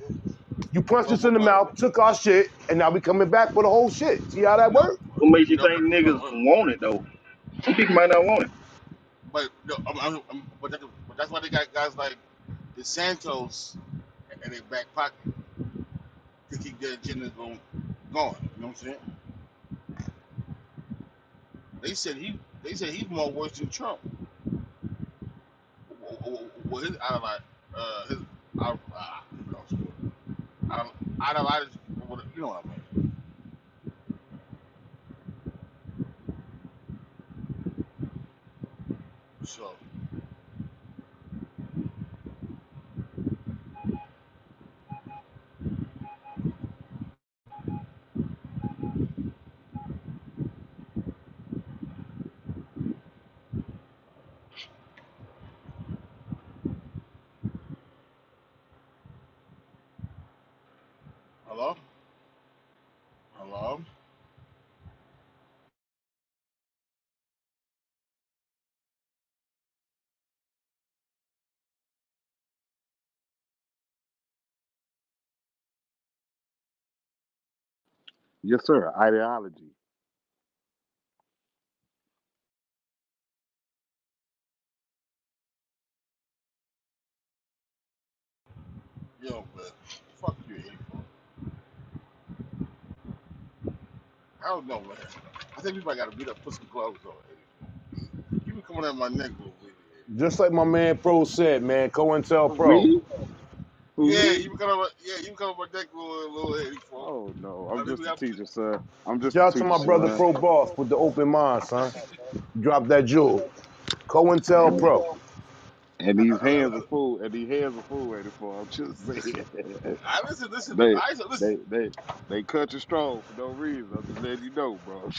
you punched us in the Well, mouth, took our shit, and now we coming back for the whole shit. See how that no, works? What makes you no, think niggas want it though? Some people might not want it. but no, but that's why they got guys like the Santos in their back pocket to keep their agenda going. You know what I'm saying? They said he's more worse than Trump. Well, his his ideology, you know what I mean? So, hello, hello. Yes, sir. Ideology. Yo, man, fuck you, 84. I don't know, man. I think we might gotta beat up, put some gloves on, 84. You been coming at my neck a little bit. Just like my man Pro said, man, Who, COINTELPRO. me? Who, Yeah, me? you been coming, yeah, you been coming at my neck a little 84. Oh no, I I'm think we just a got. teacher, sir. I'm just a Shout out to teacher, my brother son. Pro Boss with the open mind, son. Drop that jewel. And COINTELPRO. and these hands are full. And these hands are full. 84. I'm just saying. I listen. they I listen. they they they cut you strong for no reason. I'm just letting you know, bro.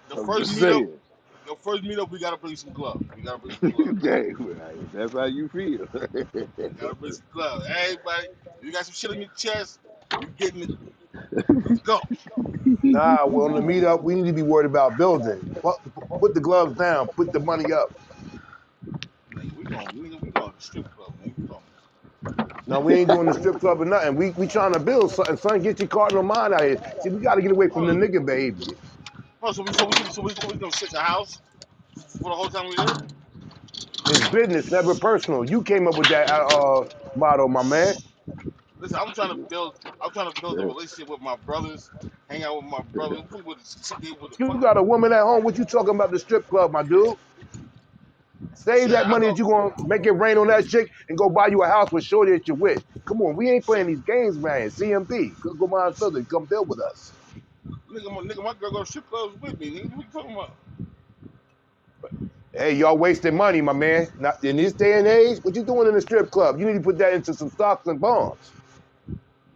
The I'm first just meetup, saying. the first meetup, we gotta bring some gloves. We gotta bring some gloves. Okay, well, if that's how you feel. We gotta bring some gloves. Everybody, you got some shit on your chest. We getting it. Let's go. Nah, well, on the meetup, we need to be worried about building. Put the gloves down. Put the money up. Nigga, we going to strip club, nigga. We going. No, we ain't doing the strip club or nothing. We trying to build something. Son, get your cardinal mind out here. See, we got to get away from the Oh, nigga behavior. so we gonna sit in the house for the whole time we there? It's business, never personal. You came up with that motto, my man. Listen, I'm trying to build. I'm trying to build a relationship with my brothers. Hang out with my brothers. Sit there with the You fucking. got a woman at home. What you talking about the strip club, my dude? Save Shit, that I money go. that you gonna make it rain on that chick and go buy you a house with shorty that you're with. Come on, we ain't Shit, playing these games, man. CMB, go mind Southern, come build with us. nigga, my girl go to strip clubs with me. Nigga, what you talking about? Hey, y'all wasting money, my man. Not in this day and age. What you doing in the strip club? You need to put that into some stocks and bonds.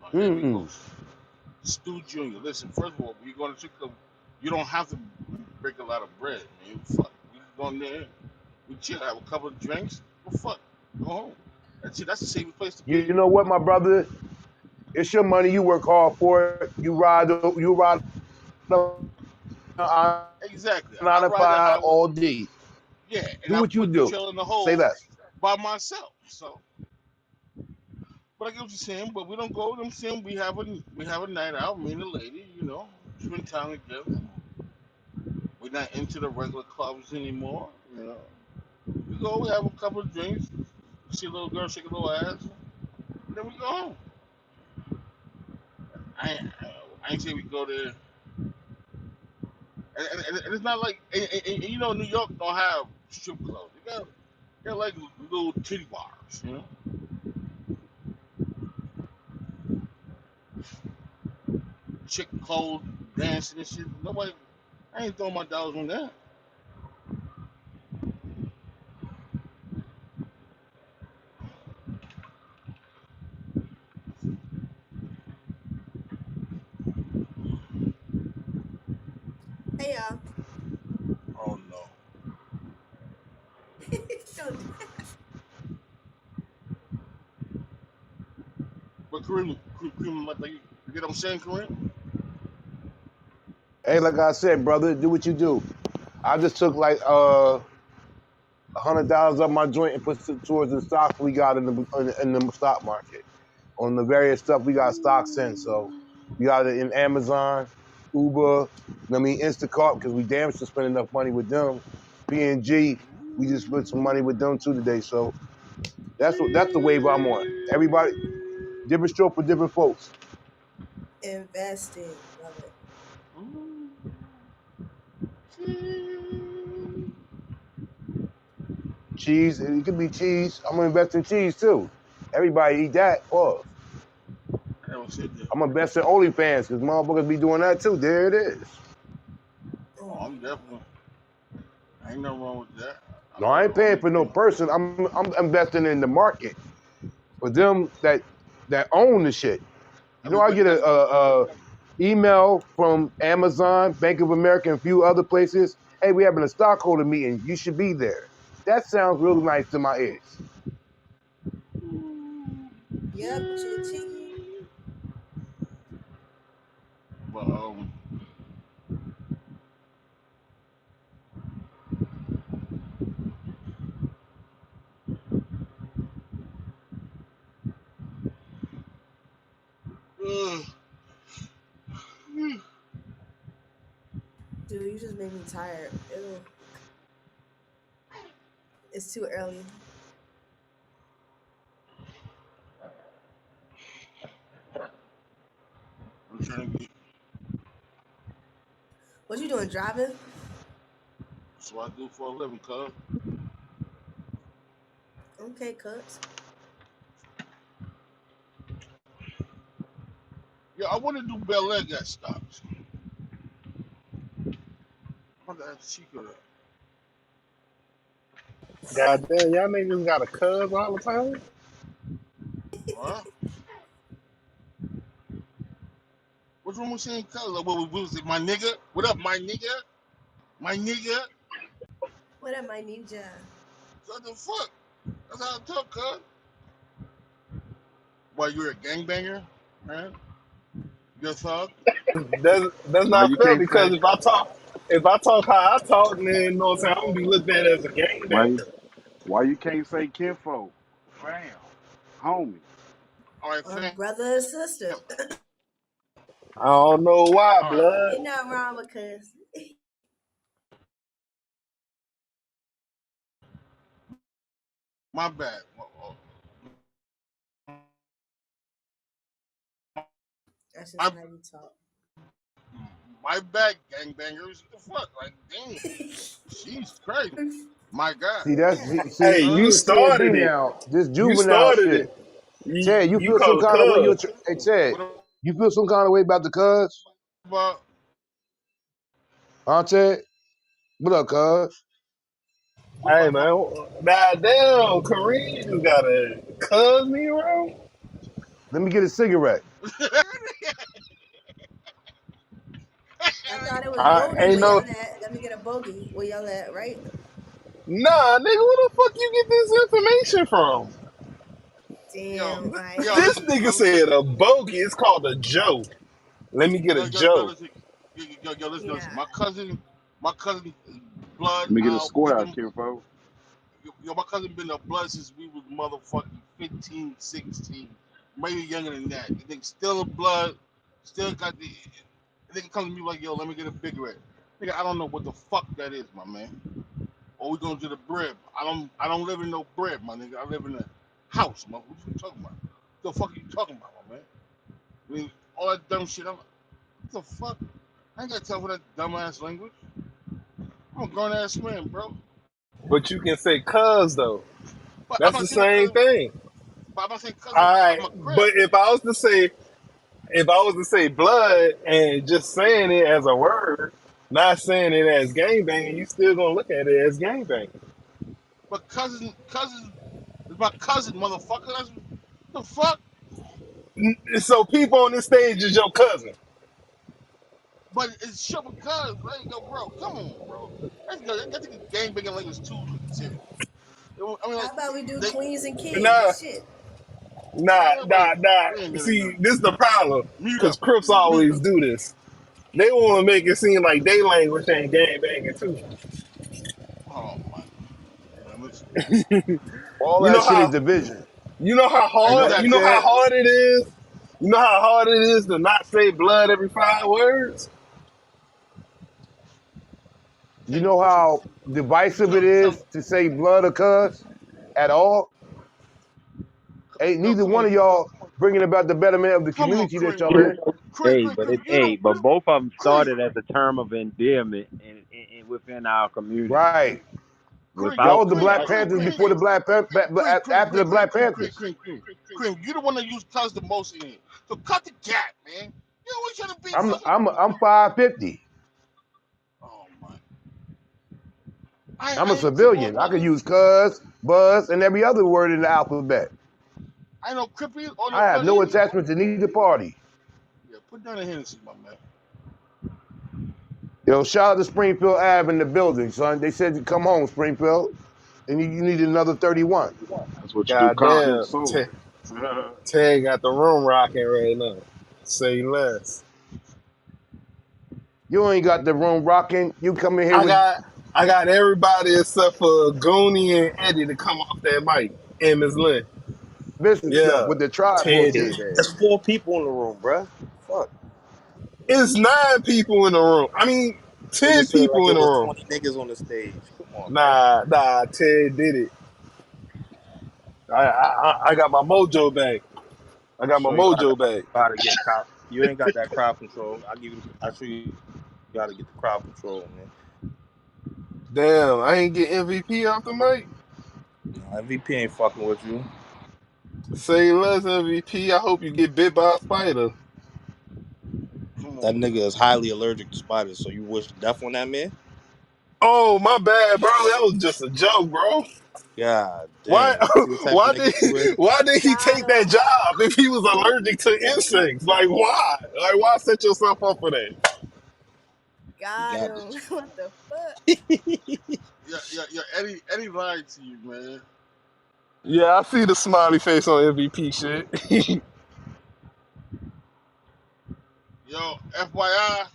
Oh, here we go. Hmm. Stu Jr. Listen, first of all, when you go to strip club, you don't have to break a lot of bread, man. Fuck, we just go in there, we chill, have a couple of drinks. Well, fuck, go home. That's it. That's the safest place to You be. know what, my brother? It's your money. You work hard for it. You ride on Exactly. I ride that 9 to 5 highway. all day. Yeah, and Do I what you put the do. trailer in the Say hole less. by myself. So, but I get what you're saying. But we don't go. I'm saying we have a night out. Me and the lady, spend time together. We're not into the regular clubs anymore. We go. We have a couple of drinks. See a little girl shake a little ass. Then we go home. I ain't, I ain't say we go there. And it's not like, New York don't have strip clubs. They got like little titty bars, chick clothes, dancing and shit. Nobody, I ain't throwing my dollars on that. Hey y'all. Oh no. Don't- But Kareem, like, you get what I'm saying, Kareem? Hey, like I said, brother, do what you do. I just took like $100 of my joint and put it towards the stocks we got in the stock market. On the various stuff we got stocks in. So we got it in Amazon, Uber, Instacart, because we damn sure spend enough money with them. P&G, we just spent some money with them too today. So that's the wave I'm on. Everybody, different stroke for different folks. Investing. Love it. Cheese, it could be cheese. I'm gonna invest in cheese too. Everybody eat that. Pause. I never said that. I'm gonna invest in OnlyFans because motherfuckers be doing that too. There it is. Oh, I'm definitely. Ain't nothing wrong with that. No, I ain't paying for no person. I'm investing in the market for them that own the shit. You know, I Everybody get that's a email from Amazon, Bank of America, and a few other places. Hey, we having a stockholder meeting. You should be there. That sounds really nice to my ears. Yep, cha-ching. but uh, Dude, you just made me tired. Ew. It's too early. I'm trying to get. What you doing, driving? That's what I do for a living, cuz. Okay, cuz. Yeah, I want to do Bel Air got stopped. I wonder if she could. Goddamn, y'all niggas got a cuz all the time. Huh? What's wrong with saying cuz? Like, what was it? My nigga? What up, my nigga? My nigga? What am I ninja? What the fuck? That's how I talk, cuz. Why, you're a gangbanger? Man? You're a thug? That's Why not you fair can't because say if I talk how I talk, then you know what I'm saying, I'm gonna be looked at as a why gangbanger. why you can't say kinfolk, fam, homie? All right, Or fam. brother or sister. I don't know why, All right. blood. Ain't nothing wrong with cuz. My bad. That's just My, how you talk. my bad, gangbangers. What the fuck? Like, damn. She's crazy. My God. See, Hey, see, you you a CMB started it. now. This You juvenile started shit. it. You Ted, you you feel some call a kind of way? cuz. Hey, Ted, What you feel some kind of way about the cuz? about Huh, Ted? What up, cuz? Hey man, goddamn, Kareem just got a cuz me around. Let me get a cigarette. I thought it was I bogey ain't where no y'all at. Let me get a bogey where y'all at, right? nah, nigga. Where the fuck you get this information from? yo, Damn, I yo, This listen, nigga yo, listen, said a bogey. It's called a joke. Let me get a yo, joke. listen, listen, yeah. listen. My cousin, blood. Let me get a We've square, been, kinfolk. yo, my cousin been a blood since we was motherfucking 15, 16, maybe younger than that. The nigga still a blood, still got the. The nigga comes to me like, yo, let me get a big red. Nigga, I don't know what the fuck that is, my man. Or we going to the brib. I don't live in no brib, my nigga. I live in a house, man. What you talking about? What the fuck are you talking about, my man? I mean, all that dumb shit. I'm like, what the fuck? I ain't got time for that dumbass language. I'm a grown ass man, bro. But you can say cuz though. But I'm That's not the saying my same cousin. thing. But I'm not saying cousin Alright. on my crib. But if I was to say blood and just saying it as a word, not saying it as gangbanging, you still gonna look at it as gangbanging. But cousin is my cousin, motherfucker. That's the fuck. So people on this stage is your cousin. But it's shit because, right? Yo, bro, come on, bro. That's good. I think gang banging language too serious. I mean, How like, about we do they, queens and Nah, kings? Shit. nah, nobody, nah, nah. we ain't doing See, none. this is the problem. Mute Because up. Crips Mute always up. do this. They want to make it seem like they language ain't gangbanging too. Oh my. Man, listen. All You know that shit is how division. you Exactly. know how Ted? hard it is. You know how hard it is to not say blood every 5 words. You Tell you know what how divisive it tell is to say blood or cuz at all? Ain't yo, neither come one on, of y'all bringing about the betterment of the come on, community that Cream, y'all in. Hey, Cream, but it, you hey, don't, but both of them Cream, started as a term of endearment within our community. Right. Cream, you, Y'all Without, was the Cream, Black without, Cream, Panthers Cream, before the Black Cream, Cream, after Cream, the Cream, Black Cream, Cream, Panthers. Cream, Cream, Cream. You the one that used cuz the most in it. So cut the gap, man. You always trying to be I'm fucking. I'm I'm 550. Oh my. I'm a I ain't trip on civilian. I could niggas. use cuz, buzz, and every other word in the alphabet. I know Crippy or I have but no either. attachment to neither party. Yeah, put down the Hennessy, my man. Yo, shout out to Springfield Ave in the building, son. They said you come home, Springfield, and you need another 31. That's what you do. Concrete Goddamn, soul. Tag got the room rocking right now. Say less. You ain't got the room rocking. You come in here I with got everybody except for Goonie and Eddie to come off that mic. And Ms. Lynn. this and stuff Yeah, with the tribe Ted voices. did. There's 4 people in the room, bruh. Fuck. It's 9 people in the room. I mean, Nigga 10 said like people in it the was room. 20 niggas on the stage. Come on, man. Nah, Ted did it. I got my mojo back. I I got my show you mojo back. how to get crowd. You ain't got that crowd control. I show you how to get the crowd control, man. Damn, I ain't get MVP off the mic. No, MVP ain't fucking with you. Say less MVP. I hope you get bit by a spider. Come That on, nigga is highly allergic to spiders, so you wish death on that man? Oh, my bad, bro. That was just a joke, bro. God Why? damn. See what type of Why nigga did? you is? Why did he Got take that him. job if he was allergic to insects? Like, why? Like, why set yourself up for that? He Got got him. What the fuck? yeah. Eddie lied to you, man. Yeah, I see the smiley face on MVP shit. Yo, FYI,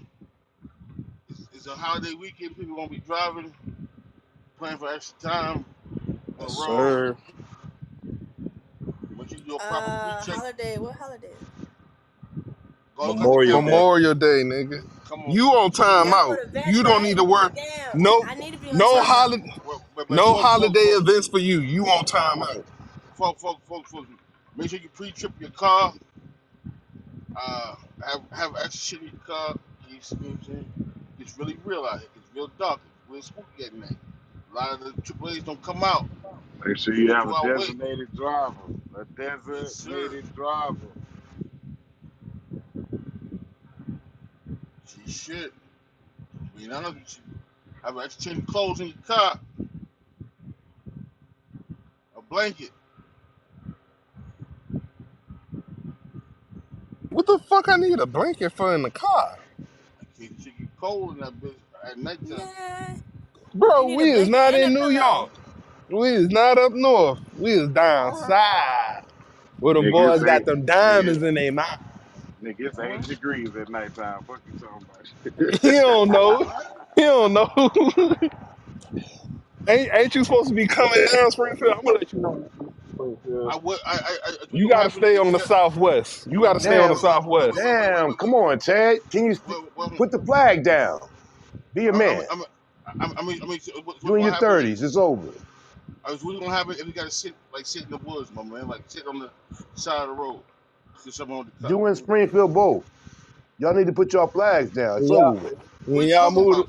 it's a holiday weekend. People gonna be driving, playing for extra time on yes, the road. sir. But you do a proper pre-check. Holiday. What holiday? Go look up the Memorial calendar. Day. Memorial Day, nigga. Come on. You on You, time That's out. for the vets, You don't right? need to work. Damn. No, I need to be on no time. holiday, but no folks, holiday events for you. You on time out. folks, make sure you pre-trip your car. Uh, have extra shit in your car. You know what I'm saying? It's really real out here. It's real dark. It's real spooky at night. A lot of the AAA's don't come out. Make sure Be you a have a 2 hour wait. designated driver. A Yes, sir. designated driver. See shit. Being honest with you. Have extra change of clothes in your car. A blanket. What the fuck? I need a blanket for in the car, In case you get cold in that bitch at nighttime. Nah. You bro. need a We is blanket not and a in New pillow. York. We is not up north. We is down south where the Nigga, boys got them nigga, diamonds in their mouth. nigga, it's 80 degrees at nighttime. Fuck you talking He about. don't know. He don't know. ain't you supposed to be coming down Springfield? I'm gonna let you know. Springfield. I would. We You gonna got to have it stay if on you the got. southwest. You got to stay on the Damn, southwest. damn. Come on, Ted. Can you Wait. put the flag down? Be a man. So what's You in gonna your happen 30s. It's over. what's gonna happen if you gotta sit in the woods, my man, like sit on the side of the road, get someone on the car. You in Springfield both. Y'all need to put your flags down. It's When over y'all, with. What when you y'all talking move, about?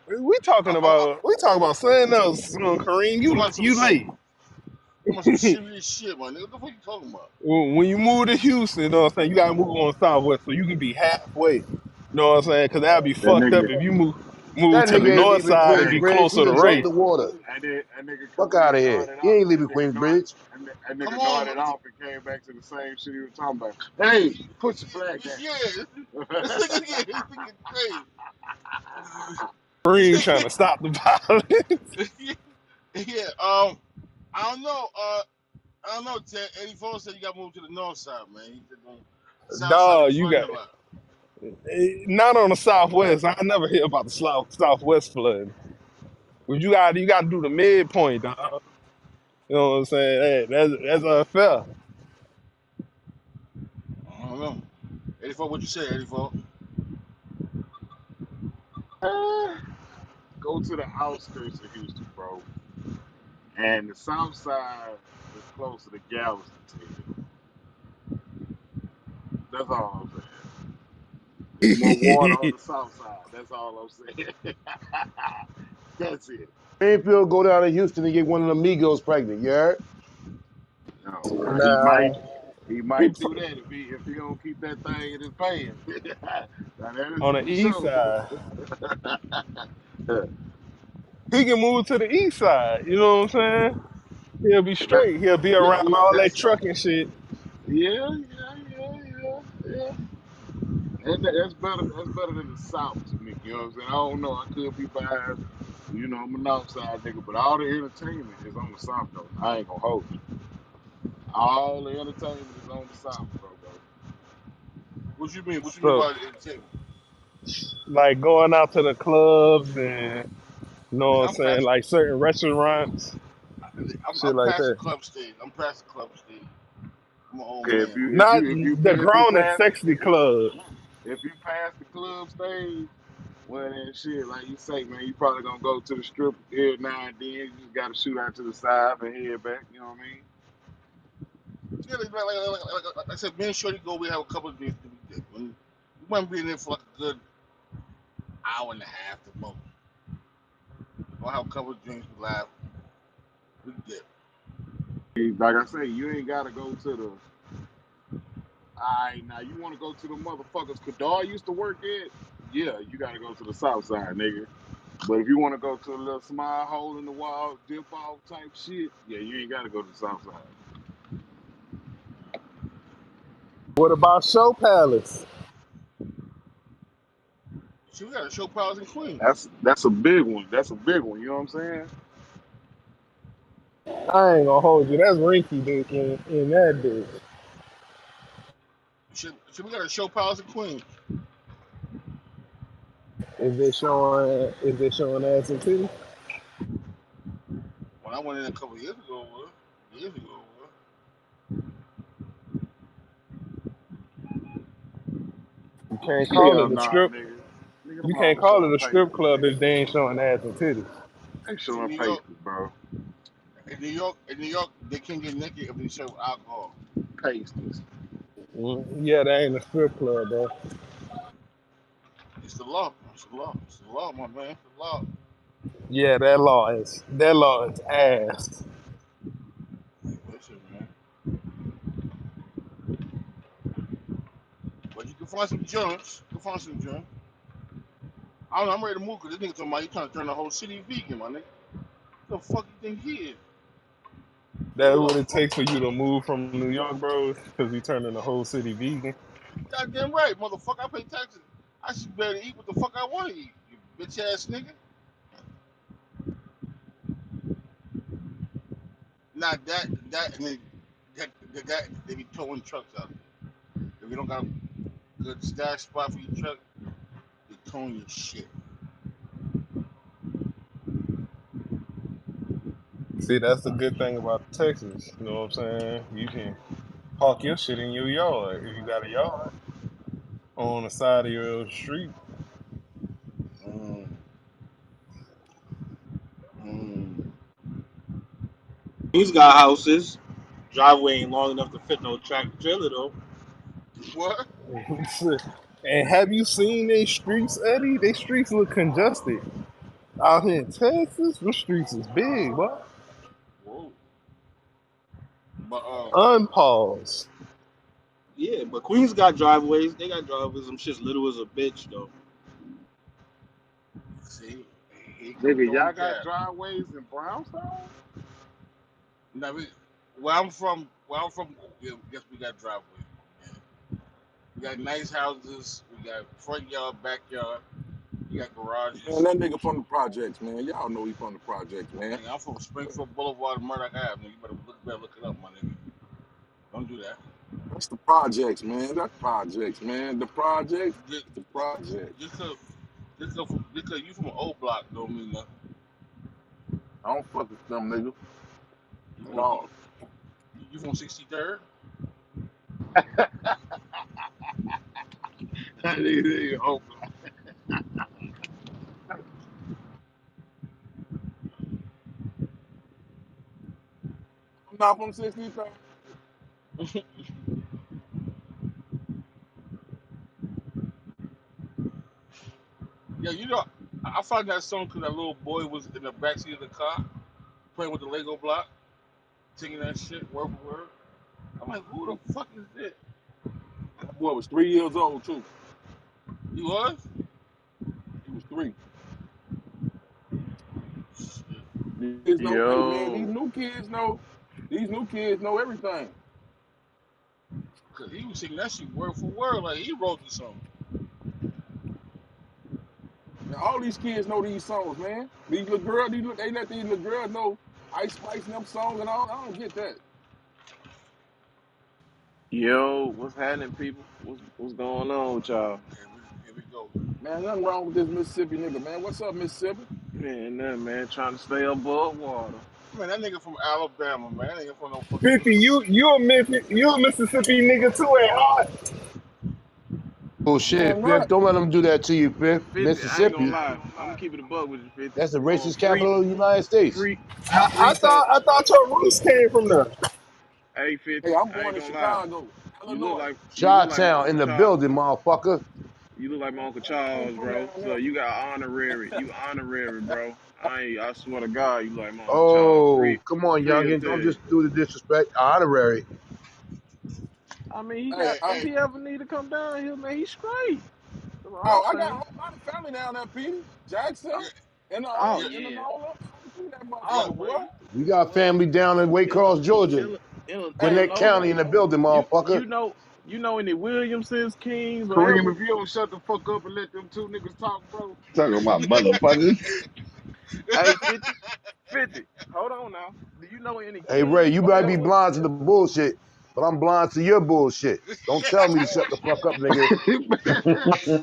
we talking about something else. Kareem, I'm talking about you late. some serious shit, man. What the fuck you talking about? When you move to Houston, you know what I'm saying, you gotta move on the southwest so you can be halfway. You know what I'm saying? Because that'd be That fucked up nigga, if you move That to the nigga ain't north leaving side and be hey, Queensbridge. He closer to done Ray. jumped the water. and nigga Fuck out Kareem of here. nodded He off. ain't That leaving nigga nod, Queensbridge. that Come nigga on, nodded off and came back to the same shit he was talking about. Hey, put your flag yeah, this down. nigga crazy. This Kareem trying to nigga, stop the violence. yeah. I don't know. I don't know. Ted 84 said you got to move to the north side, man. He said the south side be Dog, you flooding got a lot. not on the southwest. I never hear about the southwest flood. But you got to do the midpoint, dog. You know what I'm saying? Hey, that's unfair. I don't know. 84, what you say, 84? Go to the outskirts of Houston, bro. And the south side is closer to Galveston, Ted. That's all I'm saying. There's more water on the south side. That's all I'm saying. That's it. Springfield go down to Houston and get one of the Migos pregnant. You heard? No, Nah, he might do that if he don't keep that thing in his pants. Now that is on the for east sure. side. He can move to the east side. You know what I'm saying? He'll be straight. He'll be Yeah, around yeah, all that that's trucking shit. yeah, yeah, yeah, yeah, yeah. That's better. That's better than the South to me. You know what I'm saying? I don't know. I could be biased. You know, I'm a North Side nigga, but all the entertainment is on the South though. I ain't gonna hold you. All the entertainment is on the South, bro. What you mean? What you mean So by entertainment? like going out to the clubs and you know what Nigga, I'm saying, like certain restaurants, shit I'm like past the that. club stage. I'm past the club stage. I'm an old Okay, man. Not the if you grown and pass sexy club. if you pass the club stage, well then shit, like you say, man, you probably gonna go to the strip every now and then. You just gotta shoot out to the side and head back. You know what I mean? Yeah, like I said, me and Shorty go. We have a couple of drinks. We might be in there for like a good hour and a half to most. We'll have a couple of drinks. We laugh. We dip. Like I say, you ain't gotta go to the. Alright, now you want to go to the motherfuckers Kadar used to work at? Yeah, you gotta go to the South Side, nigga. But if you want to go to a little small hole in the wall, dip off type shit, yeah, you ain't gotta go to the South Side. What about Show Palace? See, we got a show palace in Queens. That's a big one. That's a big one. You know what I'm saying? I ain't gonna hold you. That's rinky dink in that bitch. See, we got a show palace in Queens. Is it showing ass and titties? When I went in a couple of years ago, years ago, You can't call Hell it a nah, strip. nigga. Nigga, them You can't hoes call showing it a strip papers, club if nigga. they ain't showing ass and titties. They see, showing papers, bro. In New York, they can't get naked if they serve alcohol. Pasties. Yeah, that ain't a strip club, bro. It's the law. It's the law. It's the law, my man. It's the law. Yeah, that law is ass. Listen, man. But you can find some joints. You can find some joints. I don't know. I'm ready to move because this nigga talking about he trying to turn the whole city vegan, my nigga. What the fuck you think he is? That's Who what the it fuck? takes for you to move from New York, bro, because you turning the whole city vegan. Goddamn right, motherfucker. I pay taxes. I should be able to eat what the fuck I want to eat. You bitch ass nigga. Not that, and then they be towing trucks out. If you don't got a good stash spot for your truck, they towing your shit. See, that's the good thing about Texas. You know what I'm saying? You can park your shit in your yard if you got a yard on the side of your street. Mm, mm. He's got houses. Driveway ain't long enough to fit no tractor trailer though. What? And have you seen these streets, Eddie? These streets look congested. Out here in Texas, the streets is big, what? Whoa. But Unpause. Yeah, but Queens got driveways. They got driveways. Them shit's little as a bitch though. see, he come Nigga, throwing y'all got cat. driveways in Brownstone? Now, where I'm from, yeah, guess we got driveway. Yeah. We got nice houses. We got front yard, backyard. We got Man, garages. that nigga from the projects, man. Y'all know he from the projects, man. Nigga, I'm from Springfield Boulevard, Murdoch Ave. Nigga, you better look it up, my nigga. Don't do that. That's the projects, man. That's projects, man. The projects, Just, the projects. just cause, just cause you from an old block don't mean nothing. I don't fuck with them niggas You at from all. you from 63rd? Nigga, oh, I'm not from 63rd. Yeah, you know, I found that song because that little boy was in the backseat of the car playing with the Lego block, singing that shit word for word. I'm like, who the fuck is this? That boy was 3 years old, too. He was? He was 3. Kids know, hey man, Yo, these new kids know everything. Cause he was singing that shit word for word, like he wrote the song. Man, all these kids know these songs, man. These little girls, they let these little girls know Ice Spice and them songs and all. I don't get that. yo, what's happening, people? What's going on with y'all? Here we go. Man, nothing wrong with this Mississippi nigga, man. What's up, Mississippi? Man, nothing, man. Trying to stay above water. Man, that nigga from Alabama, man. That nigga from no fucking 50, Mississippi. you a Mississippi nigga too at heart. Bullshit, Damn Fifth. right. Don't let them do that to you, Fifth. 50, I ain't gonna Mississippi, lie. I'm gonna keep it a bug with you, 50. that's the racist Free, capital of the United States. free, I free St. thought your roots came from there. Hey, Hey, 50, I'm I born ain't in gonna lie. Chicago, You look Illinois. like my Chi-town in Uncle the Charles. building, motherfucker. You look like my Uncle I ain't Charles, from bro. down So there. you got honorary. You honorary, bro. I swear to God, you like my Uncle Charles. Oh, come on, Free as youngin. Don't hell. just do the disrespect. Honorary. I mean, he got. Hey, If hey. he ever need to come down here, man, he's straight. That's all I'm Oh, I got a saying. whole lot of family down there, Petey. Jackson, Yeah, Oh yeah, in the yeah. Nola. See that yeah. Oh motherfucker, boy. well, We got well, family down in Waycross, Georgia. Hey, Gwinnett Illinola. County hey, in the building, motherfucker. You know any Williamsons, Kings, or Kareem, if Edwards? you don't shut the fuck up and let them two niggas talk, bro. Talking about motherfuckers. Hey, 50, 50. Hold on now. Do you know any Hey, Ray, Kings you or might be Edwards? blind to the bullshit, but I'm blind to your bullshit. Don't tell me to shut the fuck up, nigga.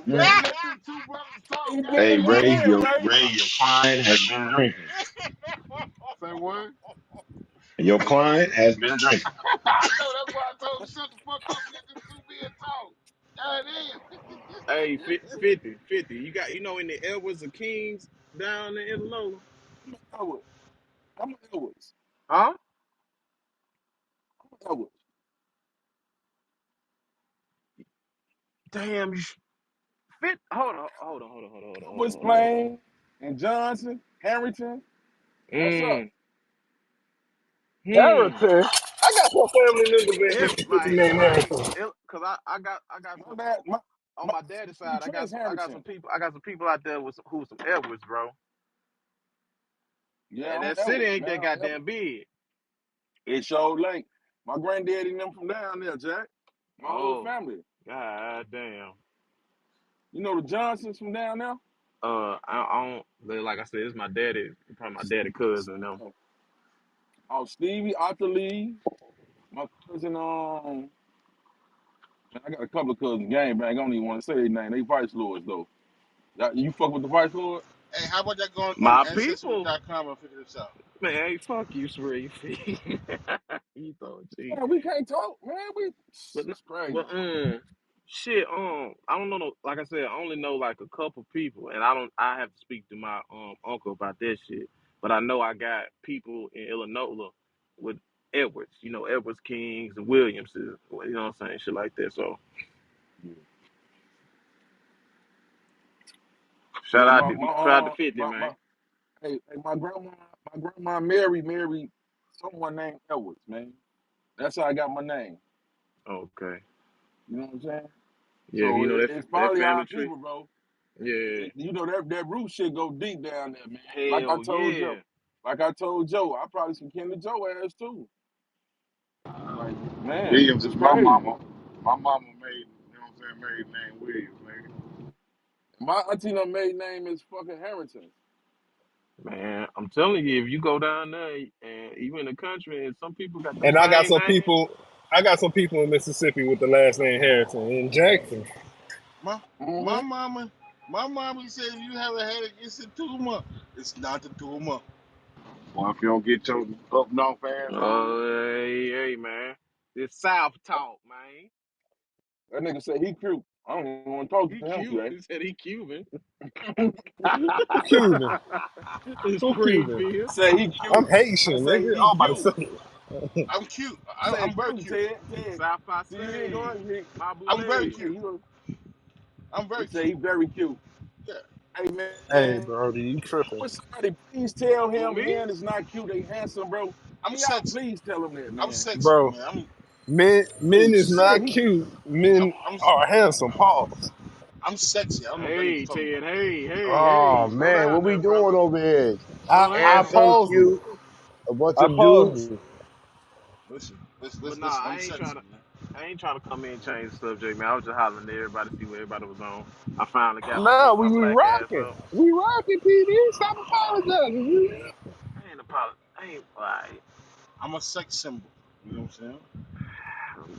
Man, let them two brothers talk. he did Hey, it God Ray, again, damn. Ray. Your client has been drinking. Say what? Your client has been drinking. I know, that's why I told him shut the fuck up and let them two men talk. God Hey, damn. 50, 50. You know any Edwards or Kings down in Illinola? I'm Elwood. I'm Elwoods. Huh? I'm Elwoods. Damn, fit. Hold Elwoods on. Plain and Johnson, Harrington. What's up? Mm, hmm. Harrison. I got some family members in It Mississippi named Harrison. cause I got My some dad, on my my daddy's he side. Trace I got Harrington. some people out there with who's some Edwards, bro. Yeah, And I'm that city Elwoods, ain't man. that I'm Elwoods. goddamn big. It showed late. My granddaddy and them from down there, Jack. My whole Oh, family. god damn. You know the Johnsons from down there? I don't like I said, it's my daddy, probably my daddy cousin. Them. Oh, oh, Stevie, Arthur Lee, my cousin. Man, I got a couple of cousins. Game bang. I don't even want to say their name. They Vice Lords though. You fuck with the Vice Lord? Hey, how about that going on My people, Ancestry.com and figure this out? man. Hey, fuck you, Spree. You thought cheap. Man, we can't talk, man. But It's crazy. but shit, I don't know like I said, I only know like a couple people and I have to speak to my uncle about that shit. But I know I got people in Illinois with Edwards, Edwards Kings and Williamses, you know what I'm saying, shit like that. So Yeah, shout out to 50, my man. hey, my grandma married someone named Edwards, man. That's how I got my name. Okay. You know what I'm saying? Yeah, So you know it's that probably family our tree. people, bro. Yeah. You know that root shit go deep down there, man. Hell yeah. Like I told Joe, I probably some kin to Joe ass too. Like man, Williams it's is my crazy. mama. My mama made, you know what I'm saying, married name Williams, nigga. My auntie no maiden name is fucking Harrington. Man, I'm telling you, if you go down there and even in the country and some people got them And same names. I got some people in Mississippi with the last name Harrison in Jackson. My my Mm-hmm. mama, my mama said if you have a headache, it's a tumor. It's not the tumor. Well, if you don't get your up north ass on, Hey, man. This South talk, man. That nigga said he cute. I don't even want to talk He to him cute. today. He said he Cuban. Who Cuban? It's Who Cuban? Springfield. Say he I'm cute. I Haitian, say nigga. he I'm about to cute. say it. I'm cute. Say I'm very cute, cute. Ted. South See, he ain't Passe. going. I'm very Mabule. cute. I'm He very say cute. he very cute. Yeah. Hey Hey, man, bro, you tripping? would somebody please tell Who, him me? men is not cute, they handsome, bro? I'm Can y'all sexy. please tell him that, I'm man? sexy, Bro, man. men Oh is shit, not cute. Men I'm are handsome. Pause. I'm sexy. I don't know what that nigga's Hey, talking Ted. about. Oh Hey, slow man, what down we there, doing brother. over here? Slow I down. Handsome, oppose it. cute, a bunch I of oppose dudes. it. Listen, But nah, I'm sexy, man. I ain't trying to come in and change the subject, man. I was just hollering at everybody to see what everybody was on. I finally got Nah, woke we my was black ass rocking. up. We rocking, PD. Stop apologizing. I ain't apologizing. I ain't alright. I'm a sex symbol. You know what I'm saying?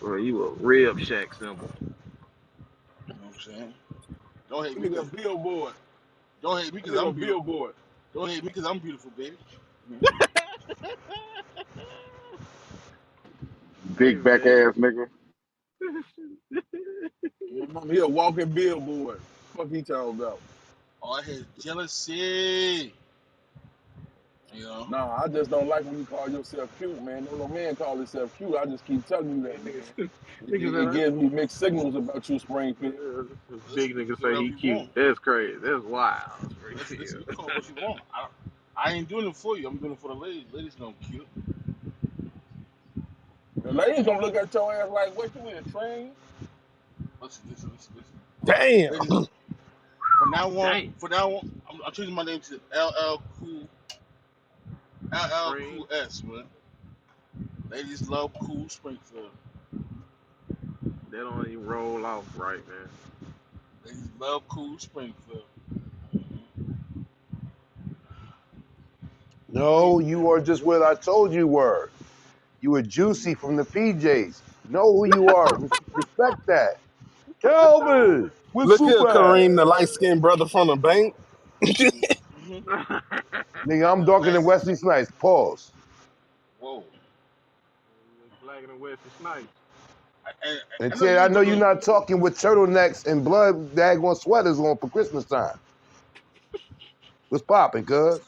Bro, you a rib shack symbol. You know what I'm saying? Don't hate That me nigga a because billboard. don't hate me That because nigga I'm a beautiful. billboard. Don't hate me because I'm beautiful, baby. Hey Big back man. ass nigga. My mama here a walking billboard. Fuck he talking about? All I hear is jealousy. You know? Nah, I just don't like when you call yourself cute, man. Don't no man call himself cute. I just keep telling you that, man. Niggas, It, niggas it, it said gives me mixed signals about you, Springfield. this Listen, big you can nigga do say whatever he you cute. want. That's crazy. That's wild, Listen, Springfield. you can call it what you want. I ain't doing it for you. I'm doing it for the ladies. Ladies know I'm cute. The ladies gonna look at your ass like, what you in, train? Listen. Damn. Ladies, Dang. from now on, I'm changing my name to LL Spring. Cool S, man. Ladies love cool Springfield. They don't even roll off right, man. Ladies love cool Springfield. No, Crazy, you man. are just what I told you were. You were juicy from the PJs. Know who you are. Respect that. Calvin, Look whistle here, back. Kareem, the light skinned brother from the bank. Mm-hmm. Nigga, I'm darker Hey, than Wesley Snipes. Pause. whoa. Blacker than Wesley Snipes. And I know Ted, you I ain't know you're talking. not talking with turtlenecks and blood daggone sweaters on for Christmas time. What's popping, cuz?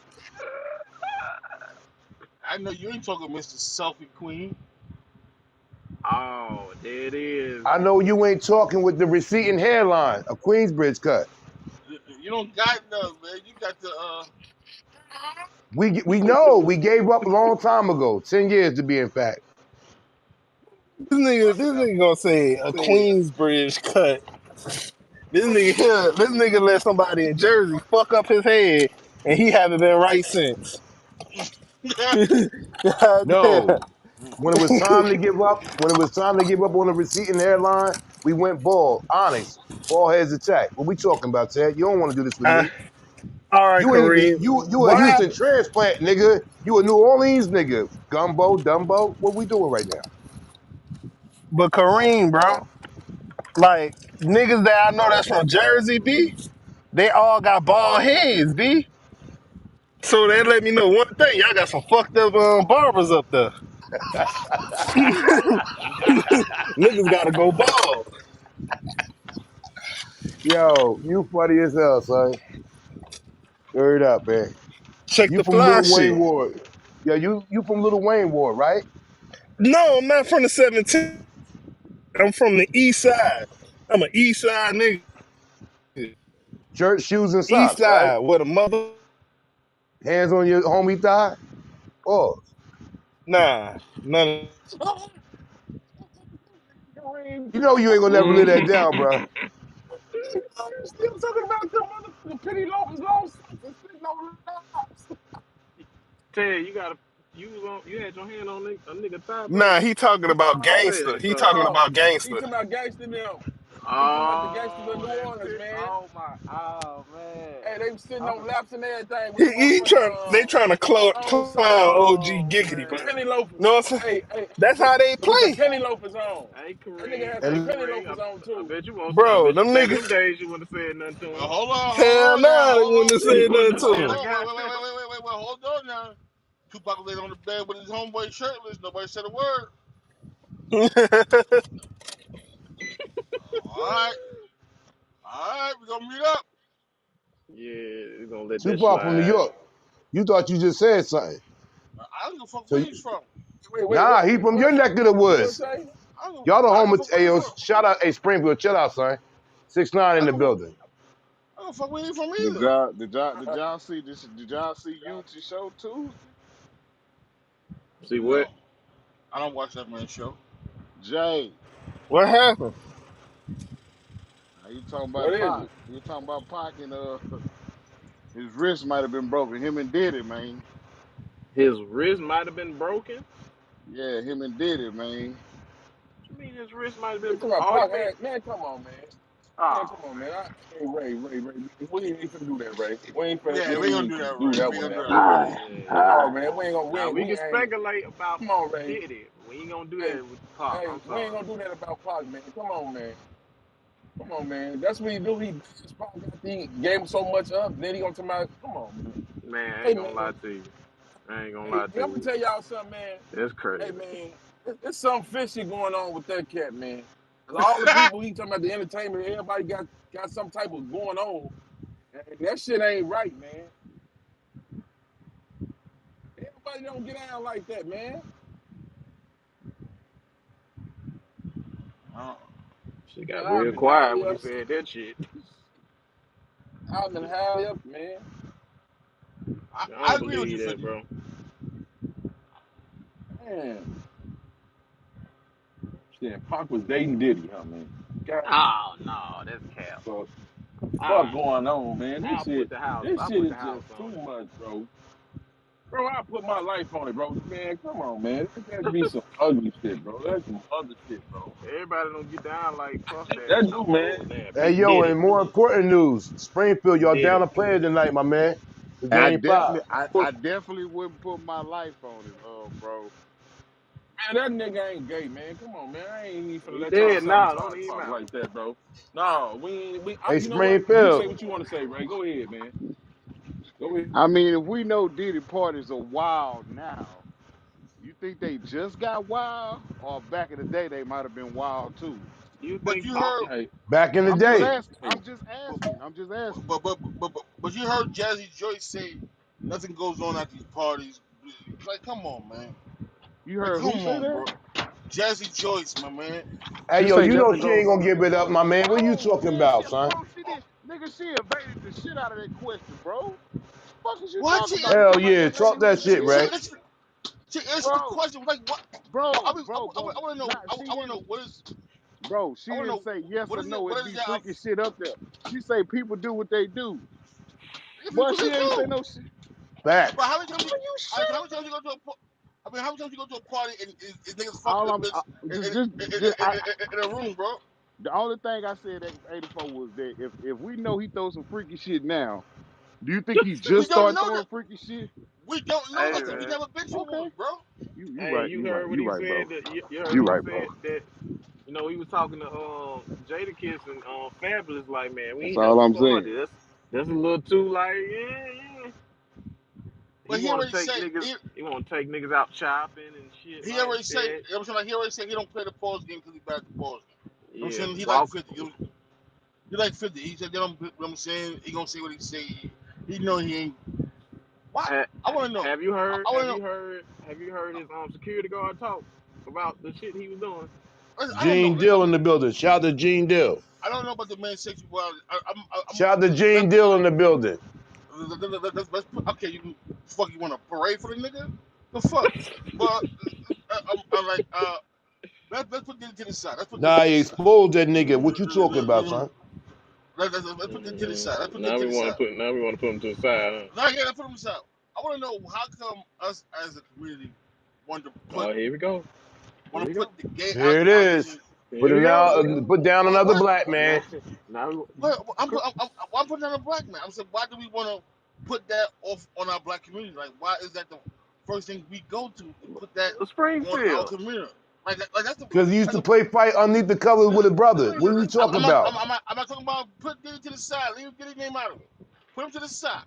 I know you ain't talking, Mr. Selfie Queen. Oh, there it is. I know you ain't talking with the receding hairline, a Queensbridge cut. You don't got none, man. You got the We know we gave up a long time ago, 10 years to be in fact. I This forgot. nigga gonna say a Queensbridge cut. This nigga let somebody in Jersey fuck up his head, and he haven't been right since. God damn. No, when it was time to give up, on the receding hairline, we went bald, honest, bald heads attack. What we talking about, Ted? You don't want to do this with Uh, me. all right, You ain't even Kareem. you a What Houston happened? transplant, nigga. You a New Orleans nigga. Gumbo, Dumbo. What we doing right now? But Kareem, bro, like niggas that I know that's from Jersey, B, they all got bald heads, B. So that let me know one thing. Y'all got some fucked up barbers up there. Niggas gotta go bald. Yo, you funny as hell, son. Word up, man. Check You the from fly Little shit. Wayne Ward. Yeah, you from Little Wayne Ward, right? No, I'm not from the 17. I'm from the east side. I'm an east side nigga. Shirt, shoes, and East socks, right? side with a mother. Hands on your homie thigh. Oh, Nah, none. you know you ain't gonna never live that down, bro. Still talking about your motherfucking Penny Loafers long socks and sitting on laps. Ted, you had your hand on a nigga thigh, bro. Nah, he talking about What you said? gangster. He He told talking you. No, about he gangster. talking about gangster now. He talking about the gangsters of Oh, New that's Orleans, it. man. Oh my. Oh man. Hey, they was sitting I'm. on laps and everything with the They motherfucking trying to long clown socks OG on, Oh Giggity, with the but man. penny loafers. you know what I'm saying? Hey, That's how they with the play. penny loafers on. Hey That nigga Kareem. had some Hey And penny Kareem. loafers on I too. bet you won't. I Bro, bet them you back in niggas, them days you wouldn't have said nothing to him. hell hold nah, on they wouldn't have You said wouldn't nothing have to said, him. I got. hold on now. Tupac laid on the bed with his homeboy shirtless. Nobody said a word. All right, we gonna meet up. Yeah, you gonna let that Tupac from New slide. York. You thought you just said something. I don't give a fuck So where he's from. nah, he from your neck of the What you woods. say? Y'all the I don't home give of a fuck where hey, he's yo, from. shout out, hey Springfield, chill out, son. 6ix9ine I in the don't give building. a fuck where he's from Did either. y'all did y'all did y'all see this? Did y'all see Unity show Tuesday? See what? No, I don't watch that man's show. Jay, What happened? Now you talking What about is Pac. it? You talking about Pac and his wrist might have been broken. Him and Diddy, man. His wrist might have been broken. Yeah, him and Diddy, man. What you mean his wrist might have You been? talking about Oh, you Pac? mean? Man, come on, man. Man, Oh come on, man. man. Hey, Ray, man. We ain't finna do that, Ray. Yeah, We we ain't ain't gonna even do finna that, do Ray. that We ain't one, gonna do man. that, Ray. Come Yeah. on, man. We ain't gonna Now we can ain't. speculate about Come on, Ray. Diddy. We ain't gonna do Hey, that with Pop. hey, I'm we ain't sorry. gonna do that about Pac, man. Come on, man. Come on, man. That's what he do. He bashed Pac after he gave him so much up. Then he gonna tell me, come on, man. Man, I Hey, ain't gonna man. lie to you. I ain't gonna Hey, lie I'm to gonna you. tell y'all something, man. That's Hey, crazy. man. There's something fishy going on with that cat, man. Cause all the people he talking about the entertainment, everybody got some type of going on. And that shit ain't right, man. Everybody don't get down like that, man. Uh, She got Y'all real been quiet highly when he upset. said that shit. Y'all been highly up, man. I I don't agree with you, believe that, 50. bro. Man, shit, Pac was dating Diddy, huh, man? God, Oh no, that's cap. what the fuck I going on, man? I'll put the house. This I'll shit put is the house just too on it. much, bro. Bro, I put my life on it, bro. Man, come on, man. That be some ugly shit, bro. That's some other shit, bro. Everybody don't get down like puff daddy. That I do, man. know now. Hey, Big yo, Diddy. and more important news, Springfield, y'all down Diddy. a player tonight, my man. For I game five. definitely, I, Put, I definitely wouldn't put my life on it, bro. man, that nigga ain't gay, man. Come on, man. I ain't even finna He let y'all dead now. sabotage Don't even Pac matter. like that, bro. No, we ain't. Hey, You know what? You say Springfield. what you want to say, Ray. Go ahead, man. Go ahead. I mean, if we know Diddy parties are wild now, you think they just got wild, or back in the day they might have been wild too? You But think you Pac? heard, Hey, Back in the I'm just but day. asking. hey. I'm just asking. but you heard Jazzy Joyce say nothing goes on at these parties. Like, come on, man. You Like, heard come who say on, that? bro. Jazzy Joyce, my man. Hey, She yo, say you know nothing she goes ain't on gonna at give the it up, party. my man. What are you Oh talking man, about, son? she did, nigga. She evaded the shit out of that question, bro. Fuck is you What? talking about? You Hell talking about yeah, talk that evading the shit, Ray. question, She answered the bro, question. Like, what? bro, I want to know. Not she I want to didn't, know what is. bro. She I want to didn't know say yes what or is it. no. What It is be that? freaking shit up there. She say people do what they do. But Because she they ain't say do. no shit. But Facts. how many times you? Are you How sure? many times you go to a? I mean, how many times you go to a party and is niggas fucking All a I'm bitch in a room, bro? the only thing I said at 84 was that if we know he throws some freaky shit now, do you think he We just don't started know that. throwing freaky shit? We don't know Hey nothing. We man. never been to Okay. one, bro. You Hey, right, you heard what you he right, bro. said? That you heard You what he right, said bro. that he was talking to Jada Kiss and Fabulous like, man, we That's ain't never all I'm started. saying. That's a little too like, yeah. He But he want already to take said niggas. He want to take niggas out shopping and shit he like already said. that. I'm saying, like, he already said he don't play the pause game because he bad at the pause game. I'm Yeah, saying he like walk. 50. He like 50. He said they don't. I'm saying he gonna say what he say. He know he ain't. What? Ha, I want to know. have you heard? I want Have to you know. heard? Have you heard his security guard talk about the shit he was doing? Listen, I don't know. Gene Deal in the building. Shout out to Gene Deal. I don't know about the man's sexuality. Shout out to Gene Let's Deal in the building. let's put. Okay, you want to parade for the nigga? The fuck. But I'm like let's put this to the side. Let's put this Nah, to the he side. exposed that nigga. What you talking about, son? Let's put this to the side. Let's put this Now to we the want to side. put. Now we want to put him to the side. Huh? Now, yeah, let's put them aside. I want to know how come us as a community want to put Oh, here we go. Here we go. the gay Here it is. allegations. Put Here it we go. now. Put down What? another What? black man. Now, now, What? I'm putting on a black man. I'm saying, why do we want to put that off on our black community? Like, why is that the first thing we go to put that on our Springfield. community? Like that's the Because he used that's to the. play fight underneath the covers with his brother. What are you talking about? I'm not talking about put Diddy to the side. Get his name out of it. Put him to the side.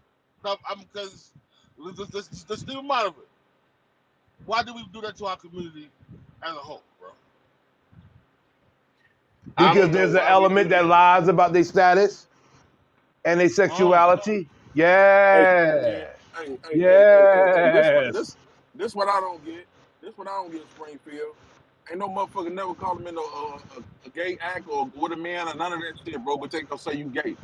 I'm because let's leave him out of it. Why do we do that to our community as a whole, bro? I Because don't know there's an why we do element that that. lies about their status and their Oh, sexuality. Hey, Yeah. man. Yes. This what I don't get. This what I don't get, Springfield. Ain't no motherfucker never call him in a gay act or with a man or none of that shit, bro. But they gonna say you gay.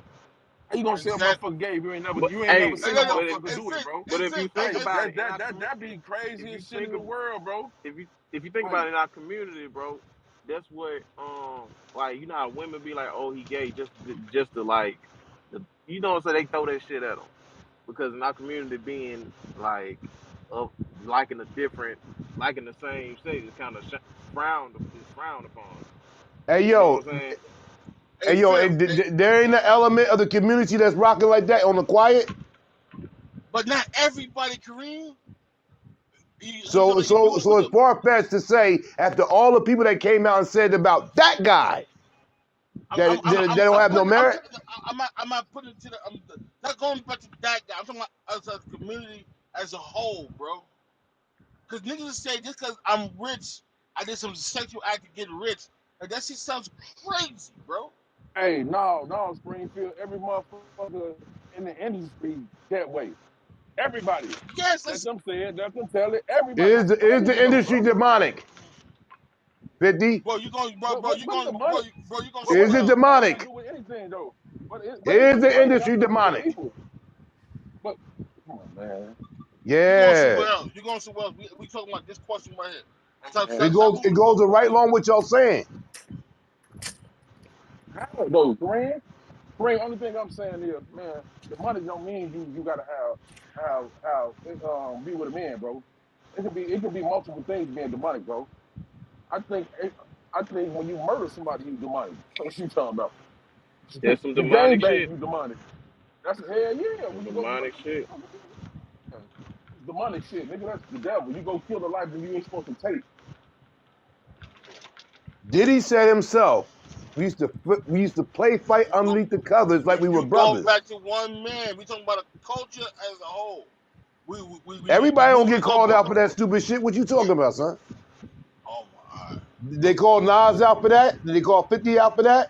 How you gonna say a exactly. motherfucker gay if But you ain't never hey, seen no but if motherfucker do it, bro? but if you think Hey, about it in our that be if craziest you shit think in the of world, bro. if you think Like, about it in our community, bro, that's what like you know how women be like, oh he gay just to like you know so they throw that shit at him because in our community being like of liking a different liking the same sex is kind of frowned upon. Hey You know yo, what I'm saying? hey Hey, yo, Phil. Hey, there ain't an element of the community that's rocking like that on the quiet. but not everybody, Kareem. You So talking? so You so what it's the? far fetched to say after all the people that came out and said about that guy that they don't have no merit. I'm not putting it to the. Not going back to that guy. I'm talking about us as a community as a whole, bro. Because niggas say just because I'm rich, I did some sexual act to get rich. Like that shit sounds crazy, bro. Hey, no, Springfield. Every motherfucker in the industry that way. Everybody. Yes, Let that's them say it. Let them tell it. Everybody. Is That's the crazy though, industry bro. demonic? 50? bro. You going, you What is going, the money? bro. You going What Is somewhere it does else. money got to demonic? do with anything though? What Is does the money got industry to do with the demonic? people? But come on, man. You going Yeah. somewhere else. You going somewhere else. We talking about this question right here. Stop, Man, stop, stop It moving. goes right along with y'all saying. how though, Kareem? Kareem, only thing I'm saying is, man, the money don't mean you gotta be with a man, bro. It could be multiple things being demonic, bro. I think I think when you murder somebody, you demonic. What you talking about? That's some You gang demonic bang, shit. you demonic. That's hell yeah. Some When you go demonic shit. demonic shit, nigga, that's the devil. You go kill the life that you ain't supposed to take. Diddy said himself, we used to play fight You go. underneath the covers like we were You going brothers. back to one man. We talking about a culture as a whole. We Everybody don't moving get the called goalpost. out for that stupid shit. What you talking about, son? Oh my. They called Nas out for that? Did they call 50 out for that?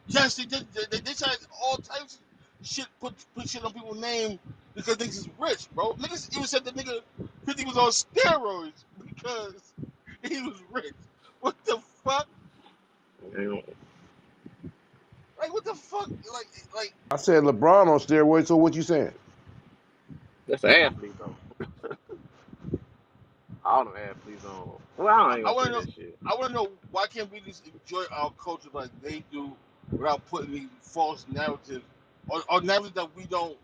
Yes, they did. They tried all types of shit. Put shit on people's name because niggas is rich, bro. Niggas even said the nigga 50 was on steroids because he was rich. What the fuck? Like what the fuck? Like I said LeBron on steroids, so what you saying? That's an athlete though. All them athletes on. Well, I ain't I gonna want say to know. that shit. I want to know why can't we just enjoy our culture like they do without putting these false narratives or narratives that we don't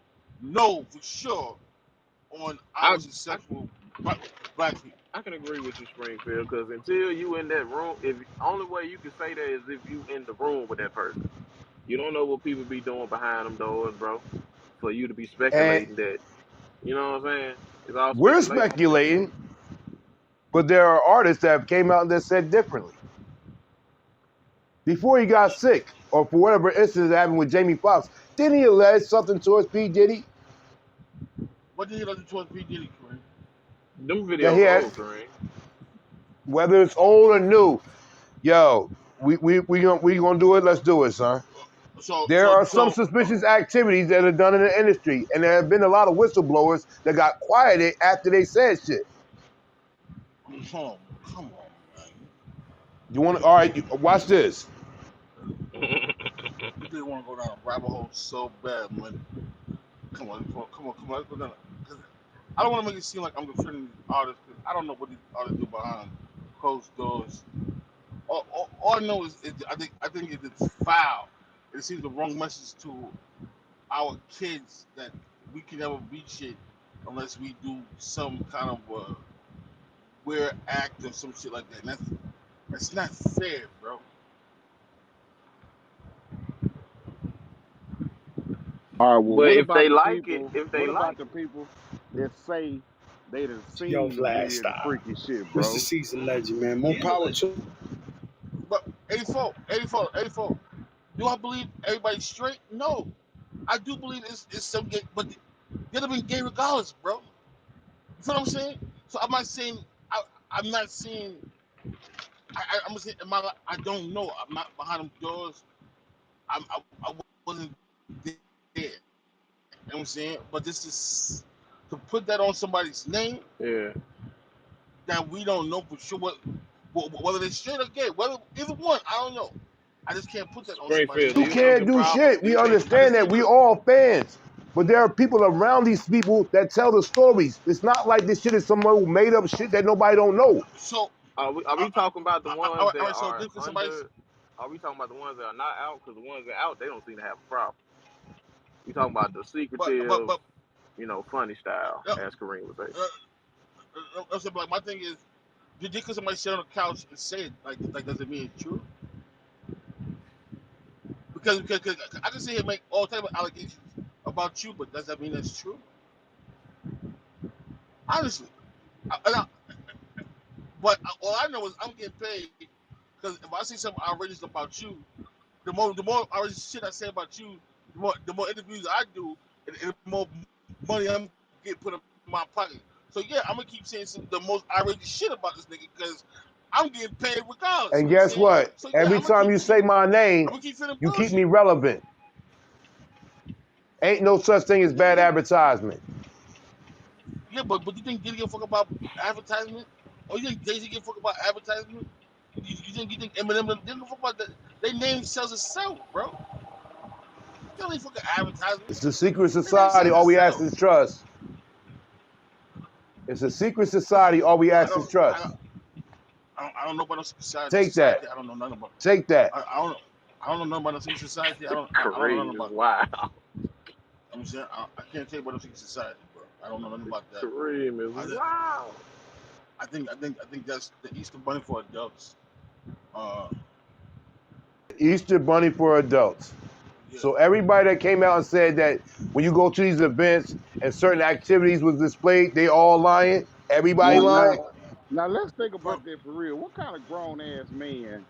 know for sure on I our I successful black people. I can agree with you, Springfield, because until you in that room, if only way you can say that is if you in the room with that person. You don't know what people be doing behind them doors, bro. For you to be And speculating that, you know what I'm saying? It's all we're speculation. speculating, but there are artists that have came out that said differently. Before he got sick, or for whatever incident that happened with Jamie Foxx, didn't he allege something towards P. Diddy What did he like towards P Diddy, Kareem? Them that he videos had, old, Kareem. whether it's old or new, yo, we gonna do it, let's do it, son. So There so are some so suspicious activities that are done in the industry, and there have been a lot of whistleblowers that got quieted after they said shit. oh, come on, man. You want all right? Watch this. You didn't want to go down a rabbit hole so bad, man. Come on. Let's go down. 'Cause I don't want to make it seem like I'm defending these artists because I don't know what these artists do behind closed doors. All I know is I think it's foul. It seems the wrong message to our kids that we can never be shit unless we do some kind of weird act or some shit like that. And that's not fair, bro. All right. Well, But what if about they the like it, people? if they What about like the it, people that say they done Yo, seen the Flag, weird and stop. freaky shit, Mr. bro? Season Legend, man. More power to. But 84. Do I believe everybody's straight? No. I do believe it's some gay, but they'd have been gay regardless, bro. You feel what I'm saying? So I'm not saying I'm not saying I'm saying I don't know. I'm not behind them doors. I wasn't there. You know what I'm saying? But this is to put that on somebody's name yeah. that we don't know for sure whether they're straight or gay, whether either one, I don't know. I just can't put that on somebody's Springfield, do You name. you think can't the do problem? shit. Do We you think? I understand just that. can't We do it. all fans. But there are people around these people that tell the stories. It's not like this shit is some old made up shit that nobody don't know. So Are we talking about the ones all that right. So are this is somebody. under? Are we talking about the ones that are not out? Because the ones that are out, they don't seem to have a problem. We talking about the secretive, But funny style, uh, as Kareem would say. like my thing is, just because somebody sit on the couch and say it like doesn't mean it's true. Because I can sit here and make all type of allegations about you, but does that mean that's true? Honestly, I, but all I know is I'm getting paid because if I see something outrageous about you, the more outrageous shit I say about you, the more interviews I do, and the more money I'm getting put in my pocket. So yeah, I'm gonna keep saying the most outrageous shit about this nigga because I'm getting paid regardless. You And know what I'm guess saying? what? So yeah, Every time you say my I'm name, gonna keep feeling you keep me bullshit. relevant. Ain't no such thing as bad Yeah, advertisement. yeah, but you think Diddy give a fuck about advertisement? Or you think Jay-Z give a fuck about advertisement? You think Eminem didn't give a fuck about that? They name sells itself, bro. They don't need fucking advertisement. It's a secret They name society. sells All we ask itself. is trust. It's a secret society. All we I ask is don't I don't trust. I don't know about no Take that. society. I don't know nothing about. Take that. I don't know nothing about no secret society. I don't know nothing Kareem is about that. wild. I'm saying I can't tell you about no secret society, bro. I don't know nothing about that. Kareem is I think wild. I think that's the Easter Bunny for adults. Uh, Easter Bunny for adults. yeah. So everybody that came out and said that when you go to these events and certain activities was displayed, they all lying. Everybody Now, lying. now, now let's think For, about that for real. What kind of grown ass man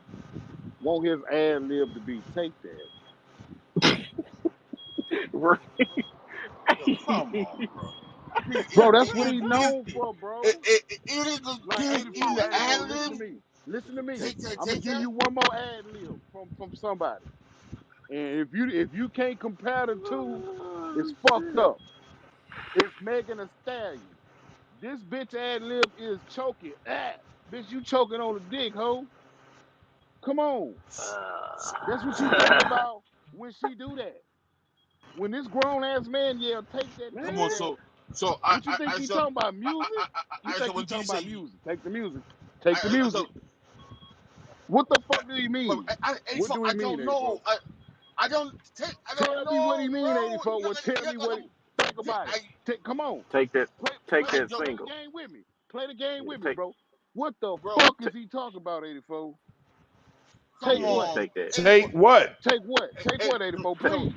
want his ad lib to be take that? Right. yo, come on, bro. Bro, that's what he known for, bro. Even Like even 84, even the 84, ad listen to lib, me. Listen to me. take that, I'm gonna take give that. you one more ad lib from somebody. And if you can't compare the two, it's Oh, fucked shit. up. It's Megan Thee Stallion. This bitch ad lib is choking. Ah, bitch, you choking on a dick, ho. Come on. That's what you think about when she do that. When this grown ass man yell, take that, Come take on, that. Man. so What you think I he so talking about? Music? You so think he when talking G about say music? Take the music. Take the so music. What the I, fuck do he mean? What do he I mean, don't 84? know. I don't Tell me what know, he mean, bro. 84. Well, tell me what. Think about it. I, Come on. Take that. Take I that don't, Play the single. game with me. Play the game Yeah, with me, take. bro. What the bro. fuck is Take. he talking about, 84? Take Come Yeah. what? on, Take that. 84. Take what? Take what? Hey, Take hey, what, 84? so Please.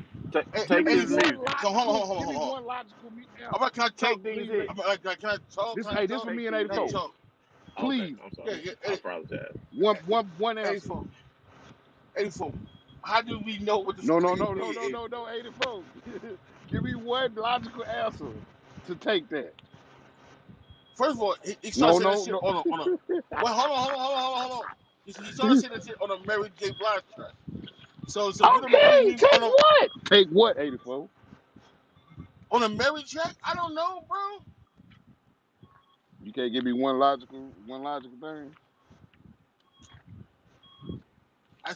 Give Take me this one music. so hold on, logical. hold on, hold Give on, me hold on. one logical All right, answer. can I talk? Take these Please. hits. Can I talk? This Can I hey, this talk? for me Take and these Can I 84. hits. talk? Okay. Please. I'm Yeah, sorry. yeah. I apologize. One answer. 84. 84. How do we know what the No, fuck no, he no, no, mean? no, no, 84? no, 84. Give me one logical answer to take that. First of all, he started No, saying that no, shit no. on a. Well, hold on. He started saying that shit on a Mary J. Blige track. So what do you Okay, mean take what? Take what, 84? on a Mary track? I don't know, bro. You can't give me one logical thing. I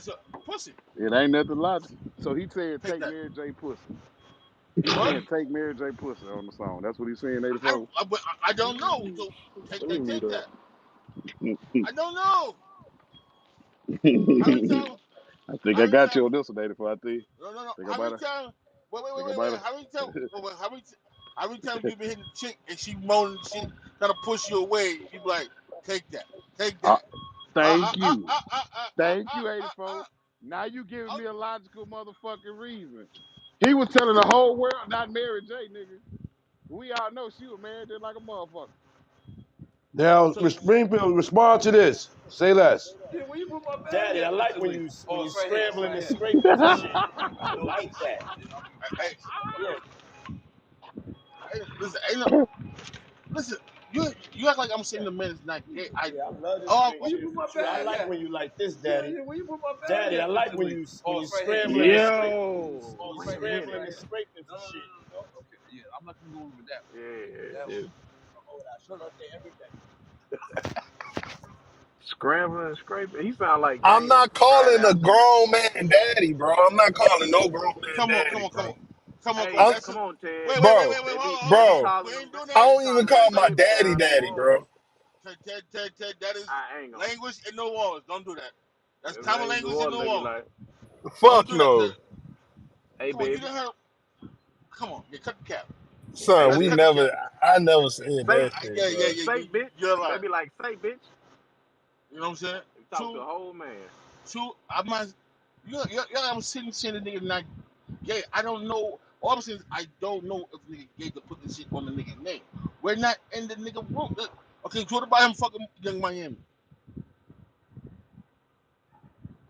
said pussy. It ain't nothing logical. So he said Take take that. Mary J pussy. He's What? saying take Mary J pussy on the song. That's what he's saying, I 84. don't I don't know. So Let me mute take up. that. I don't know. How many times? I think How I many got you times? on this one, 84. I think. No. Think How many about it. times? Think about it. How many times? How many times you been hitting the chick and she moaning shit, trying to push you away? You be like, take that, take Uh, that. thank you. Thank you, Uh, 84. Now you giving uh. me a logical motherfucking reason. He was telling the whole world, not Mary J, nigga. We all know she was married just like a motherfucker. Now, So Springfield, respond to this. Say less. Yeah, when you put my bag Daddy, I like when you scrambling and scraping for shit. I like that. hey, Yeah. listen, ain't no, listen. You act like I'm saying the man is not gay. Yeah, I love this Oh, big shit. I like when you like this, Daddy. yeah, where you put my bag Daddy, I at? like when you scrambling and scraping. Yo, When you wait a scrambling minute. and scraping for shit. No. Okay. Yeah, I'm not gonna go over that. Yeah, That this one. Oh, that shit right there every day. scrambling and scraping. He sound like I'm Game not from Friday calling a After Next. grown man daddy, bro. I'm not calling no grown man Come on, come daddy, on, come bro. on, come on, come on. Hey, I'm, That's come it. on, Ted. Wait, bro, hold They on, be hold they on. be bro. calling We him ain't doing I they that. be don't even calling him call my baby daddy down in the daddy, bro. room. That is I ain't gonna. language in New Orleans. Don't do that. That's If common I ain't New language in New Orleans, they be Orleans. like, Don't Fuck do that, Ted. no. "Hey, Come on, you baby, done heard. Come on, cut the cap. hey, Son, Let's we bitch, cut the never, cap. I never said say, that shit, Yeah, yeah, bro. yeah. say, bitch." You're They lying. be like, "Say, bitch." You know what I'm saying? You talk to Two, a whole man. I might. I'm sitting saying the nigga not gay. I don't know. All I'm saying is I don't know if nigga gay to put this shit on the nigga name. We're not in the nigga room. Okay, what about him fucking Young Miami?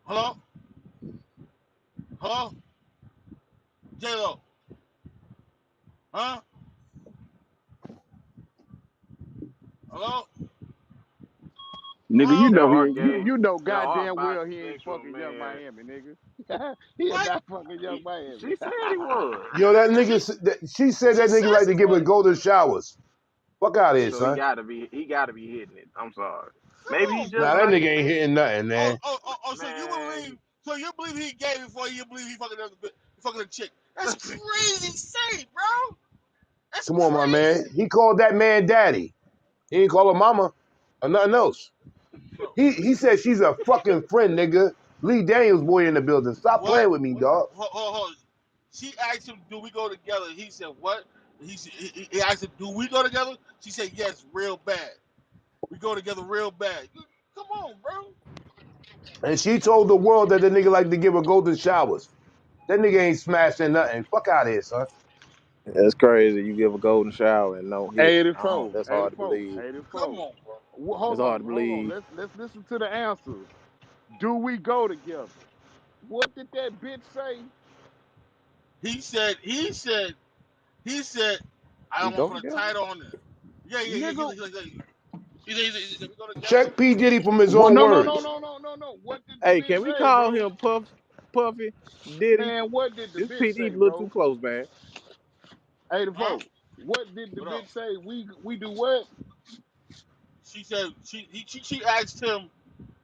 Hello? Hello? J-Lo? Huh? Hello? Nigga, Hello? That heart game, you know that heart goddamn well he ain't bisexual fucking Young man. Miami, nigga. He is What? not fucking Young Miami. She said he was. Yo, that She, nigga, she said she that nigga says like to he give her was. golden showers. Fuck out of here, So he son. gotta be hitting it. I'm sorry. Come Maybe he on, just Nah, bro. that like nigga ain't hitting nothing, man. man. So you believe he gay before you believe he fucking a chick? That's crazy sight, bro. That's Come on, my man. crazy, He called that man daddy. He ain't call her mama or nothing else. bro. He said she's a fucking friend, nigga. Lee Daniels boy in the building. Stop What? playing with me, dog. Hold. She asked him, "Do we go together?" He said, "What?" He asked her, "Do we go together?" She said, "Yes, real bad. We go together real bad." Come on, bro. And she told the world that the nigga like to give her golden showers. That nigga ain't smashing nothing. Fuck out of here, son. That's crazy. You give a golden shower and don't hit it. I don't, 84, that's hard to 84, believe. 84. Come on, bro. It's Hold hard on, to hold on. believe. Let's listen to the answers. Do we go together? What did that bitch say? He said. I We don't want go to put a together. title on it. Yeah. Nigga, He said, we go together. Check P. Diddy from his what? own No, no, no, words. no, no, no, no. What did the Hey, bitch can we say, call bro? him Puffy Diddy? Man, what did the This bitch PD say, a little too bro? close, man. 84. Huh? What did the What up? bitch say? We do what? She said she asked him,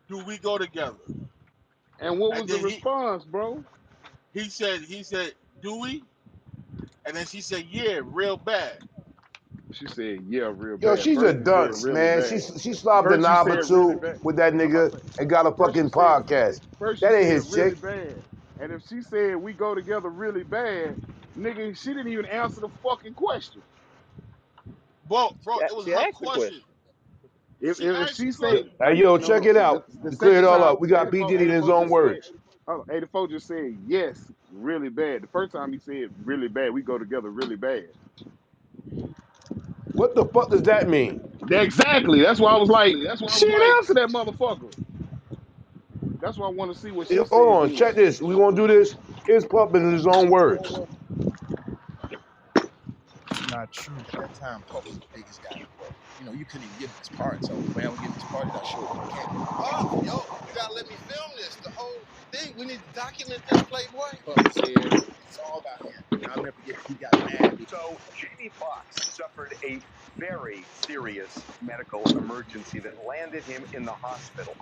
"Do we go together?" And what And was the then response, bro? he said, "Do we?" And then she said, "Yeah, real bad." She said, yeah, real Yo, bad. she's a First she said dunce, really man. bad. She slobbed a First she knob or said really two bad. with that I'm about nigga to say, and got a first she fucking said, podcast. first she That ain't said his really chick. bad. And if she said we go together really bad, nigga, she didn't even answer the fucking question. Bro, Yeah, it was she her asked the question. question. She If asked the she Yo, say question. hey, like yo, no check no it out. the To clear it second all time up, we got P. Diddy in his 84 own just said words. 84 just said yes really bad. The first time he said really bad, we go together really bad. What the fuck does that mean? Exactly. That's why I was like, she didn't answer that motherfucker. That's why I want to see what she Hold said on, then. check this. We gonna do this. Here's Pup in his own words. It's not true. At that time, Puff was the biggest guy in the world. You know, you couldn't even give him his part. So when I would give him his part, I show up on camera. Puff, yo, you gotta let me film this. The whole thing. We need to document this, Playboy. Puff was here. It's all about him. And I'll never forget. He got mad. So Jamie Foxx suffered a very serious medical emergency that landed him in the hospital.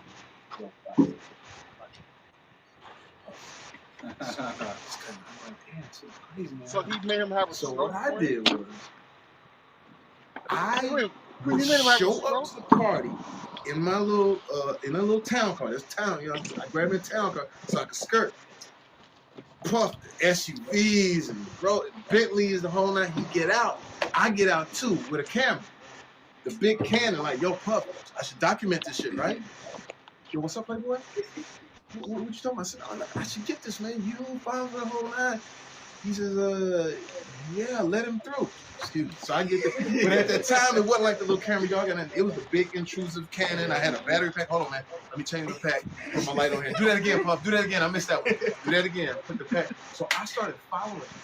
I'm like, damn, this is crazy, man. So he made him have a So what stroke, I Kareem? did was I Kareem, would you made him have a show up stroke? to the party in my little in a little town car. This town, you know, I grabbed me a town car so I could skirt. Puff the SUVs and Bentleys, the whole night. He get out. I get out too with a camera. The big Canon, like, yo, Puff, I should document this shit, right? Yo, what's up, Playboy? What you talking about? I said, oh, I should get this, man. You, Bob, the whole nine. He says, yeah, let him through. Excuse me. So I get the, but at that time, it wasn't like the little camera y'all got. It was the big intrusive Canon. I had a battery pack. Hold on, man. Let me change the pack. Put my light on here. Do that again, Puff. Do that again. I missed that one. Do that again. Put the pack. So I started following him.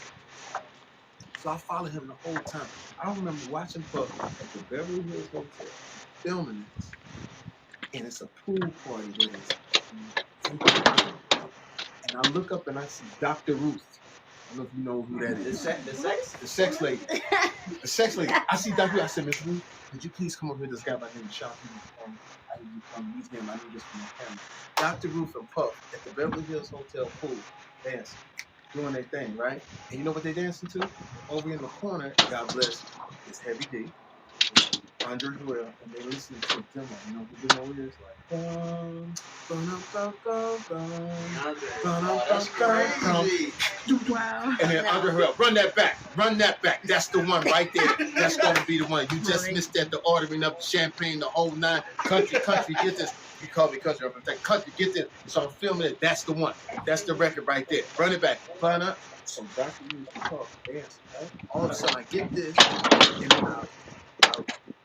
So I followed him the whole time. I remember watching Puff at the Beverly Hills Hotel, filming this. And it's a pool party where there's empty room. And I look up and I see Dr. Ruth. I don't know if you know who that is. The sex lady. The sex lady. I see Dr. Ruth. I said, Miss Ruth, could you please come over here? This guy by the name of Sean. I need you to come meet him. I need this for my camera. Dr. Ruth and Puff at the Beverly Hills Hotel pool dancing, doing their thing, right? And you know what they dancing to? Over in the corner, God bless, is Heavy D. Andre Harrell, and they listen to the demo. You know what the demo is? Like, That's crazy. Wow. and then Andre Harrell, run that back. That's the one right there. That's gonna be the one. You just missed that. The ordering up the champagne, the whole nine. Country, get this. You call me country. I'm like, country, get this. So I'm filming it. That's the one. That's the record right there. Run it back. Run up. So Dr. Hughes can talk, dance, right? All of a sudden I get this, and then I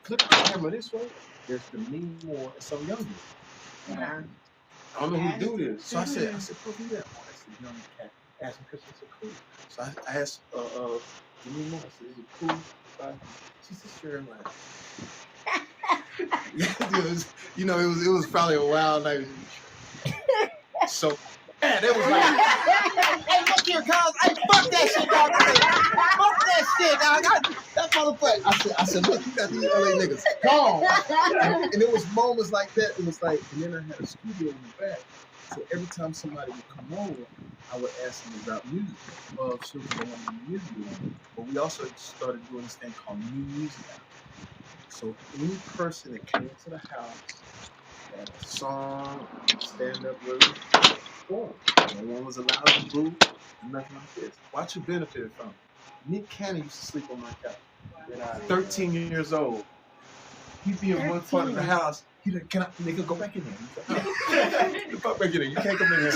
flip the camera this way. There's the Demi Moore and some young dude. I don't know who the dude is. So I said, bro, who that? Oh, that's a young cat. Asked me because it's a cool. So I asked Demi Moore, I said, is it cool? She said, sure, man. It was probably a wild night. So yeah, that was like, hey, look here, cuz. Hey, fuck that shit, dog. Fuck that shit, dog. That motherfucker. I said, look, you got these LA niggas gone. And it was moments like that. It was like, and then I had a studio in the back. So every time somebody would come over, I would ask them about music. Well, sure, they want to be music. But we also started doing this thing called New Music Hour. So any person that came to the house had a song, stand-up lyric, perform. No one was allowed to boo, nothing like this. Watch you benefit from it. Nick Cannon used to sleep on my couch. 13 years old. He'd be in one part of the house. He'd like, can I, nigga, go back in there? He's like, get the fuck back in there. You can't come in here.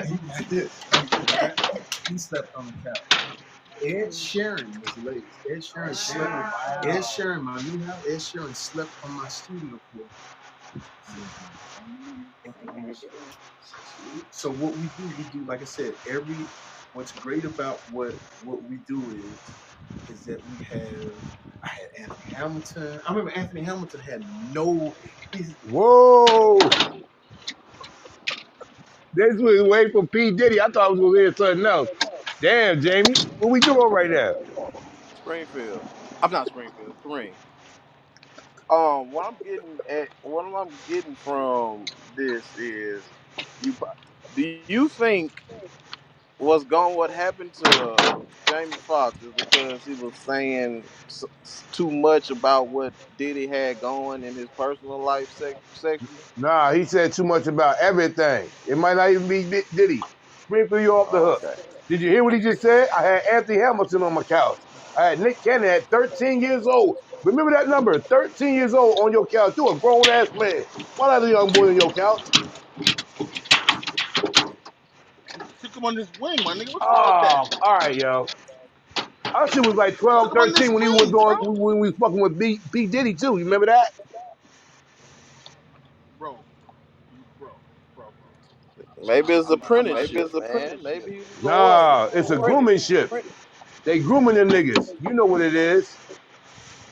He like this. He slept on the couch. Ed Sheeran was the latest. Ed Sheeran slept. Ed Sheeran, my new house. Ed Sheeran slept on my studio floor. So what we do, like I said, what's great about what we do is that I had Anthony Hamilton. I remember Anthony Hamilton had no. Whoa! This was waiting for P. Diddy. I thought I was gonna hear something else. Damn, Jamie, what we doing right now? Springfield. I'm not Springfield. Kareem. What I'm getting from this is you. Do you think what happened to Jamie Foxx is because he was saying too much about what Diddy had going in his personal life sexually? Nah, he said too much about everything. It might not even be Diddy. Sprinkle you off the Oh, hook. okay. Did you hear what he just said? I had Anthony Hamilton on my couch. I had Nick Cannon at 13 years old. Remember that number, 13 years old on your couch. You a grown ass man. Why not a young boy on your couch? Took him on this wing, my nigga. What's wrong with that? Oh, all right, yo. Our shit was like 12, Took him on this 13 when he was wing, bro. doing when we was fucking with B Diddy too. You remember that? Bro, bro, bro. Maybe it's I'm apprenticeship, man. Maybe he was going Nah, it's a grooming apprentice. ship. They grooming them niggas. You know what it is.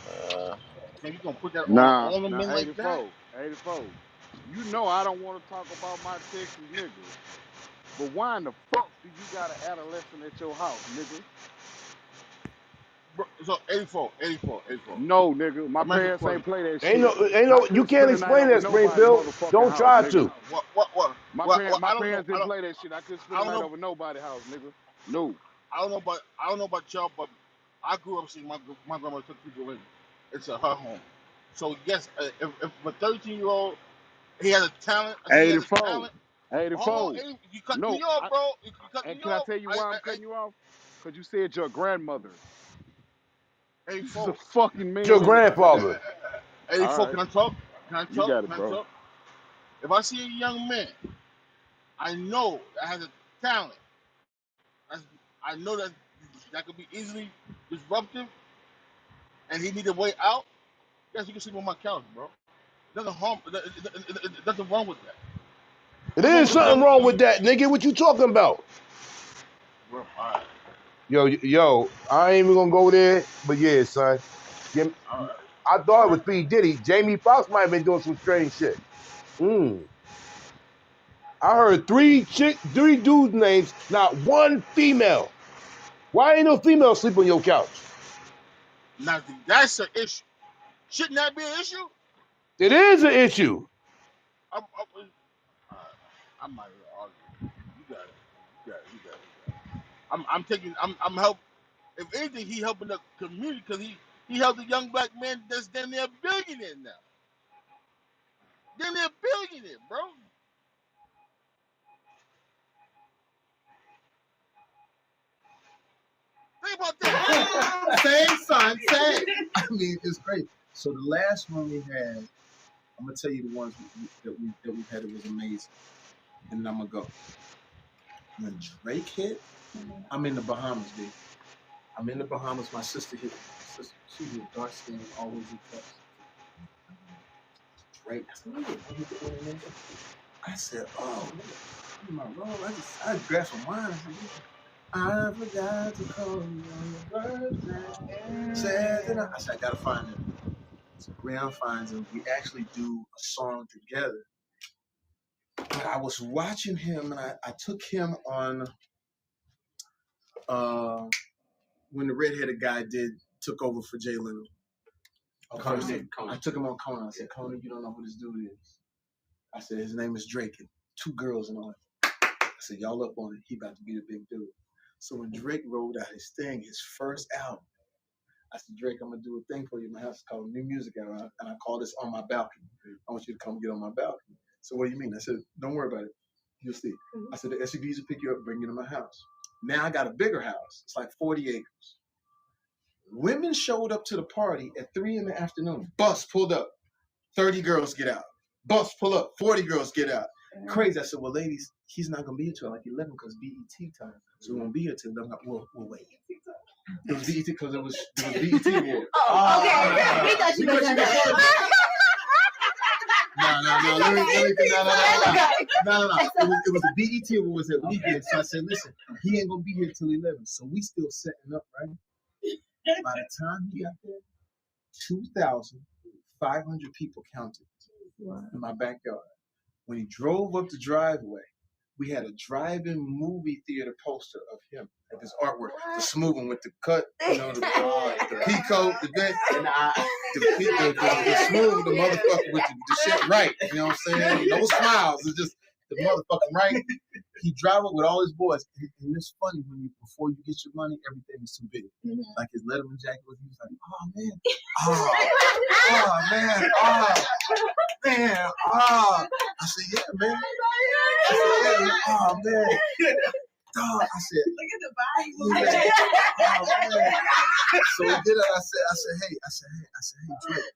Uh, Man, you gonna put that on Nah, all the nah, men like that? 84, 84. You know I don't want to talk about my Texas niggas, but why in the fuck do you got an adolescent at your house, nigga? Bro, so 84, 84, 84. No, nigga, my I'm asking a parents ain't question. play that Ain't shit. no. I You couldn't can't spend the night explain over that, nobody Springfield. motherfucking Don't house, try nigga. to. What? My I don't know. parents didn't play that shit. I couldn't spend I the don't night know. over nobody's house, nigga. No. I don't know about y'all, but I grew up seeing my grandma took people in into her home. So yes, if a 13-year-old he has a talent, I say he has a 84. talent. Hold on, 84. 80, you cut No. me off, bro. You cut And me can I off. tell you why I'm cutting you off? Because you said your grandmother. I This is a 84. fucking Your man in this country. grandfather. All 84. right. Can I talk? Can I You talk? got it, Can I bro. talk? If I see a young man, I know that has a talent. That's, I know that could be easily disruptive, and he need a way out. Yes, you can sleep on my couch, bro. Nothing harm. Nothing wrong with that. It Nothing wrong is with a something young. wrong with that, nigga. What you talking about? Bro, all right, Yo, I ain't even gonna go there. But yeah, son. Yeah, all right. I thought it was P. Diddy. Jamie Foxx might have been doing some strange shit. I heard three dudes' names, not one female. Why ain't no female sleep on your couch? Now that's an issue. Shouldn't that be an issue? It is an issue. All right, I'm not gonna argue. You got it. You got it. You got it. I'm taking. I'm help. If anything, he helping the community because he He helped a young black man that's damn near a billionaire now. Damn near a billionaire, bro. Think about that. Same, son, same. I mean, it's great. So the last one we had, I'm gonna tell you the ones that we had. It was amazing, and I'm gonna go. When Drake hit, I'm in the Bahamas, baby. I'm in the Bahamas. My sister hit. She hit dark skin, always impressed. Drake. I said, what hit the internet? I said, oh, look at my roll. I grabbed some wine. I forgot to call you on your birthday. Said, I said, I gotta find him. So Graham finds him. We actually do a song together. But I was watching him, and I took him on when the redheaded guy took over for Jay Leno. Conan. I took him on Conan. I said, Conan, you don't know who this dude is. I said, his name is Drake, and 2 girls and all. I said, y'all up on it. He about to be the big dude. So when Drake rolled out his thing, his first album, I said, Drake, I'm going to do a thing for you in my house. It's called New Music Hour, and I call this On My Balcony. I want you to come get on my balcony. So what do you mean? I said, don't worry about it. You'll see. I said, the SUVs will pick you up and bring you to my house. Now I got a bigger house. It's like 40 acres. Women showed up to the party at 3 in the afternoon. Bus pulled up. 30 girls get out. Bus pull up. 40 girls get out. Crazy. I said, well, ladies, he's not going to be here till like 11 because BET time. So we won't be here till 11. We'll wait. It was BET because it was BET Award. Oh, okay. We thought you were going to. No. It was the BET Award was that weekend. So I said, listen, he ain't going to be here till 11. So we still setting up, right? By the time he got there, 2,500 people counted in my backyard. When he drove up the driveway, we had a drive-in movie theater poster of him at this artwork. The smooth one with the cut, you know, the peacoat, the thing, and the smooth, the motherfucker with the shit right. You know what I'm saying? No smiles. It's just the motherfucking right. He drive up with all his boys, and it's funny when before you get your money, everything is too big. Like his Letterman jacket was, he was like, I said, yeah, man. I said, yeah, oh man. Dog, I said, look at the body. Oh man. So we did it. I said, hey, Drake.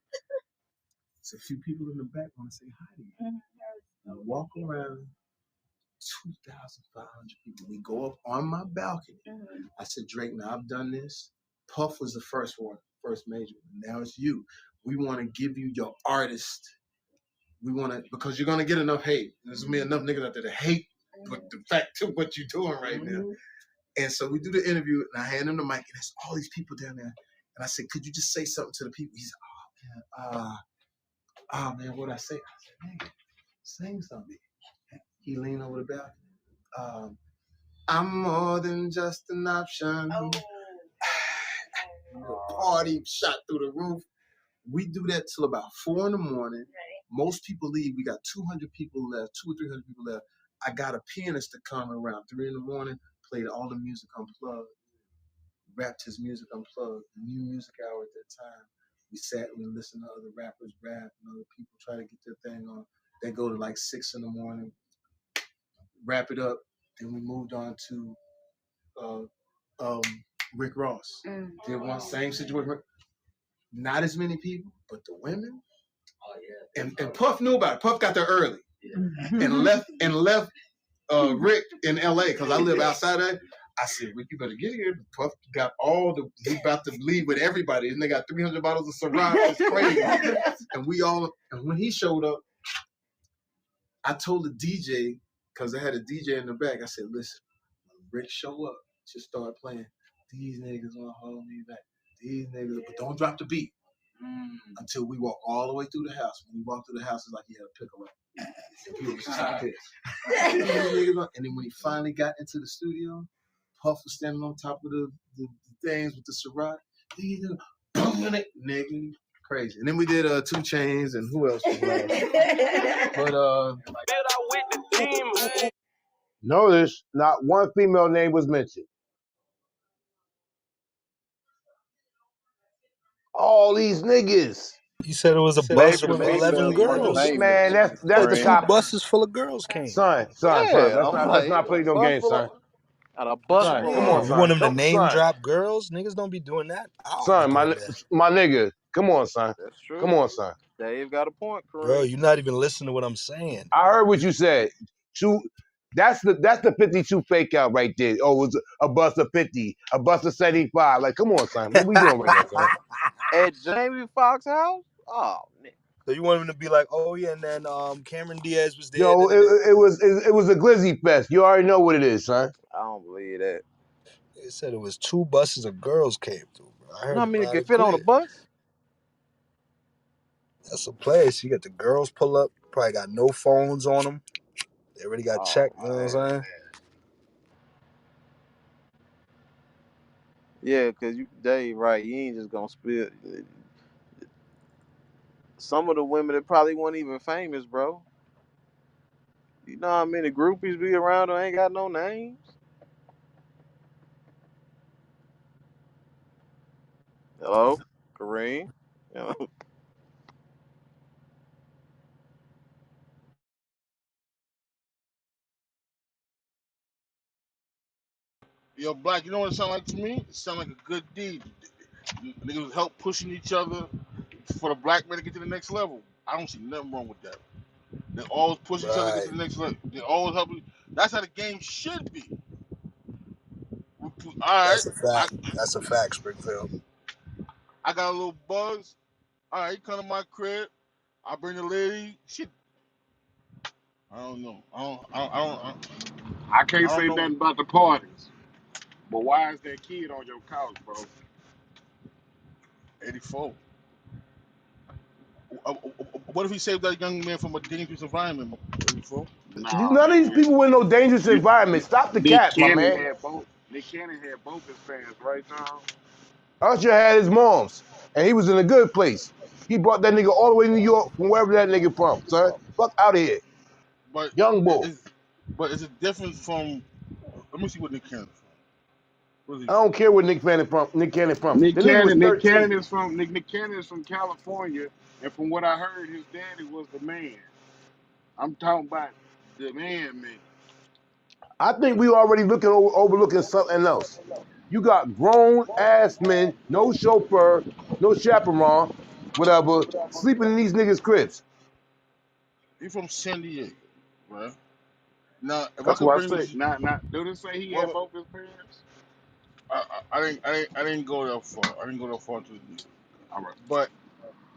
There's a few people in the back want to say hi to you. I walk around. 2,500 people. We go up on my balcony. I said, Drake, now I've done this. Puff was the first major one. Now it's you. We want to give you your artist. We want to, because you're going to get enough hate. There's going to be enough niggas out there to hate the fact of what you're doing right now. And so we do the interview, and I hand him the mic, and there's all these people down there. And I said, could you just say something to the people? He said, oh man, what'd I say? I said, man, sing something. He leaned over the balcony. I'm more than just an option. Party shot through the roof. We do that till about 4 in the morning. Right. Most people leave. We got 200 people left, 200 or 300 people left. I got a pianist to come around 3 in the morning, played all the music unplugged, rapped his music unplugged. New Music Hour at that time. We sat and we listened to other rappers rap and other people try to get their thing on. They go to like 6 in the morning, wrap it up. Then we moved on to Rick Ross. Did one same situation. Not as many people, but the women. Oh yeah. And Puff knew about it. Puff got there early, and left Rick in L.A. because I live outside of it. I said, Rick, you better get here. Puff got he's about to leave with everybody, and they got 300 bottles of Ciroc. It's crazy. And when he showed up, I told the DJ, because I had a DJ in the back, I said, listen, when Rick show up, just start playing. These niggas gonna hold me back. These niggas, but don't drop the beat until we walk all the way through the house. When we walk through the house, it's like he had a pickle up. And he was just like this. And then when he finally got into the studio, Puff was standing on top of the things with the Ciroc. These niggas, nigga, crazy. And then we did 2 Chainz and who else was last? But notice not one female name was mentioned. All these niggas. You said it was a They bus with from 11 Ellenville. You girls. Man, famous, that's Said the two friend. cop. buses full of girls came. Son. Yeah, I'm Let's like, not play no bus games, full son. of, got a bus Son, full come Yeah, on, of. you want son. him to Come, name son. drop girls? Niggas don't be doing that. I don't be Son, doing that. my nigga. Come on, son. That's true. Come on, son. Dave got a point, Bro, Kareem. you're not even listening to what I'm saying. I heard what you said. Two. That's the 52 fake out right there. Oh, it was a bus of 50, a bus of 75. Like, come on, son. What we doing right now, son? At Jamie Foxx house? Oh, man. So you want him to be like, oh yeah, and then Cameron Diaz was there. Yo, it was a glizzy fest. You already know what it is, son. I don't believe that. They said it was 2 buses of girls came through, bro. I You know heard how it many loud can and fit on a clear. bus? That's a place. You got the girls pull up, probably got no phones on them. They already got Oh, checked, you know what I'm saying? yeah, because Dave, right, you ain't just gonna spill. Some of the women that probably weren't even famous, bro. You know how many groupies be around who ain't got no names? Hello? Kareem? You know? Yo, Black, you know what it sound like to me? It sound like a good deed. Niggas help pushing each other for the black man to get to the next level. I don't see nothing wrong with that. They always push each other to get Right. to the next level. They always help. That's how the game should be. All right, That's a fact. That's a fact, Springfield. I got a little buzz. All right, come to my crib. I bring the lady. Shit, I don't know. I I can't don't say know. nothing about the parties, but why is that kid on your couch, bro? 84. What if he saved that young man from a dangerous environment? 84. Nah, None of these man. people in no dangerous You, environment. Stop the Nick cap, my Cannon man. had both. Nick Cannon had both his parents, right, John? Usher had his mom's, and he was in a good place. He brought that nigga all the way to New York from wherever that nigga from, son. Fuck out of here. But Young boy. it's a difference from. Let me see what Nick Cannon from. What is he I from? don't care where Nick Cannon from. Nick Cannon from. Nick The nigga was Cannon, 13. Nick Cannon is from California, and from what I heard, his daddy was the man. I'm talking about the man. I think we already overlooking something else. You got grown ass men, no chauffeur, no chaperone, whatever, sleeping in these niggas' cribs. He from San Diego, right? Now, if I That's could what I bring say. this, Not. Do they say he had well, both his parents? I didn't go that far. I didn't go that far to the. All right. But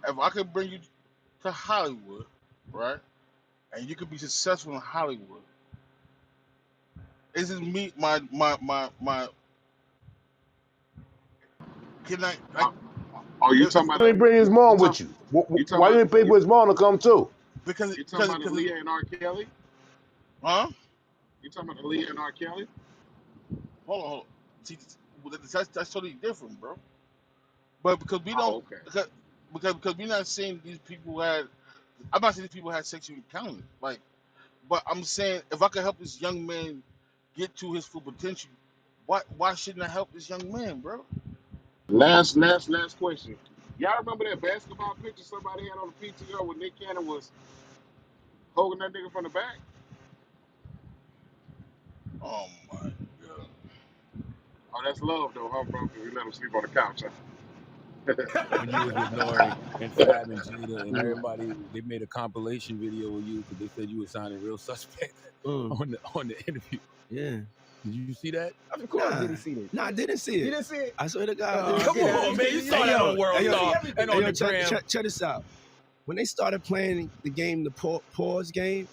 if I could bring you to Hollywood, right, and you could be successful in Hollywood, is it me my? Can I like? Oh, you It, talking about Why didn't bring his you mom talk with you? you Why talking about didn't pay for his mom to come too? because you talking because about because Aaliyah and R. Kelly? huh? You talking about Aaliyah and R. Kelly? Hold on. See, that's totally different, bro. But because we don't Oh, okay. because we're not saying these people had. I'm not saying these people had sexual encounters, like. But I'm saying if I could help this young man get to his full potential, why shouldn't I help this young man, bro? Last question. Y'all remember that basketball picture somebody had on the PTO when Nick Cannon was holding that nigga from the back? Oh my god. Oh, that's love though, huh, bro? Because we let him sleep on the couch. Huh? When you was with Nori and Fab and Jada and Mhm. everybody, they made a compilation video with you because they said you were sounding real suspect on the interview. Yeah. Did you see that? Of course, did he see it? Nah, I didn't see You it. didn't see it? I swear to God, I Oh, didn't Come see it. on, man. You saw that on World Hey, Star everything. and on the check, gram. check this out. When they started playing the game, the pause game,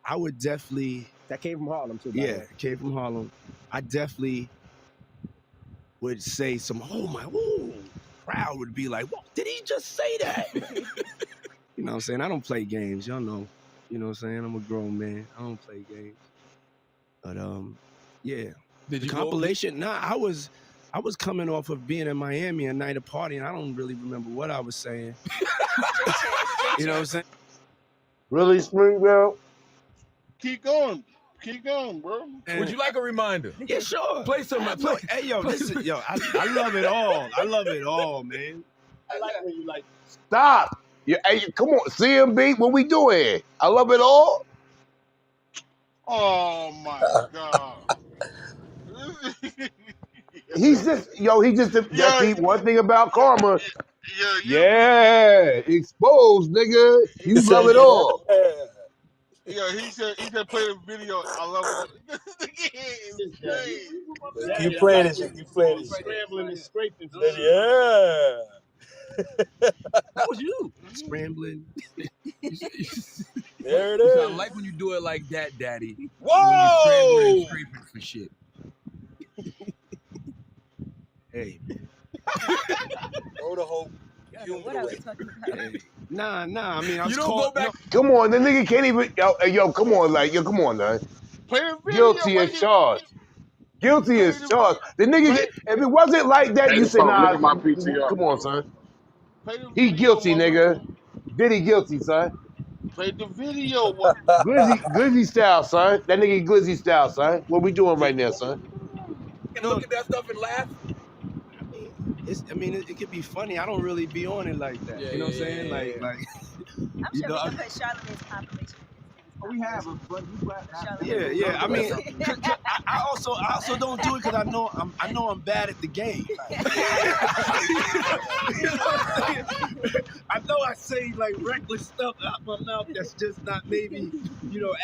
I would definitely. That came from Harlem too, by the Yeah, way. it came from Harlem. I definitely would say some, oh my, woo. Crowd would be like, what? Did he just say that? You know what I'm saying? I don't play games. Y'all know. You know what I'm saying? I'm a grown man. I don't play games. But yeah. Did The you compilation? Nah, I was coming off of being in Miami a night of party, and I don't really remember what I was saying. You know what I'm saying? Really, Springfield? Keep going, bro. Would you like a reminder? Yeah, sure. Play some. Hey, yo, listen, yo, I love it all. I love it all, man. I like when you like. Stop. Hey, come on, CMB, what we doing? I love it all. Oh my God. He's just, that's Yo, one thing about karma. yo, Yeah, exposed, nigga. He You said, love it all. he said play the video. I love it. This nigga is "Yes, Daddy, crazy. Daddy, I like when you scrambling and scraping for shit." Yeah. That was you. Scrambling. There it You said, I is. like when you do it like that, Daddy. When you scrambling and Whoa! scraping for shit. Hey, man. Throw the whole human What I was away. talking about. Hey. Nah. I mean, I You was don't caught. go back. Come on, the nigga can't even, come on, come on, man. Play the video. Guilty Why as you charged. Guilty play as the charged. The nigga, play if it wasn't like that, Hey, you the say, folk, look nah, at my PTR, come on, folks. son. play the He video, guilty, motherfucker? nigga. Diddy guilty, son. Play the video. What? Glizzy style, son. That nigga Glizzy style, son. What we doing right now, son? And look at that stuff and laugh. It could be funny. I don't really be on it like that. Yeah, You know what I'm yeah, saying? yeah, Like, yeah. I'm you sure know. we can put Charlamagne's compilation in this Oh, we have a but we got Charlamagne. Yeah. I mean, Charlamagne. 'cause I also don't do it because I know I'm bad at the game. You know what I'm saying? I know I say like reckless stuff out my mouth that's just not maybe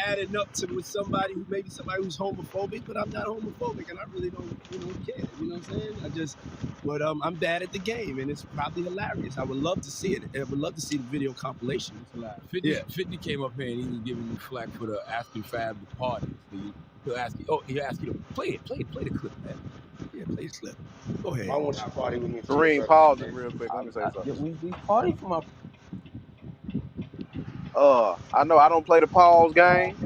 adding up to with somebody who's homophobic, but I'm not homophobic and I really don't care. You know what I'm saying? But I'm bad at the game and it's probably hilarious. I would love to see it. I would love to see the video compilation. It's hilarious. 50 came up here and he was giving you flack for the asking Fab to party. So he'll ask you to play the clip, man. Yeah, play the clip. Go ahead. I want you to party with me. Kareem, pause it real quick. Let me say something. We party for my. I know I don't play the pause game,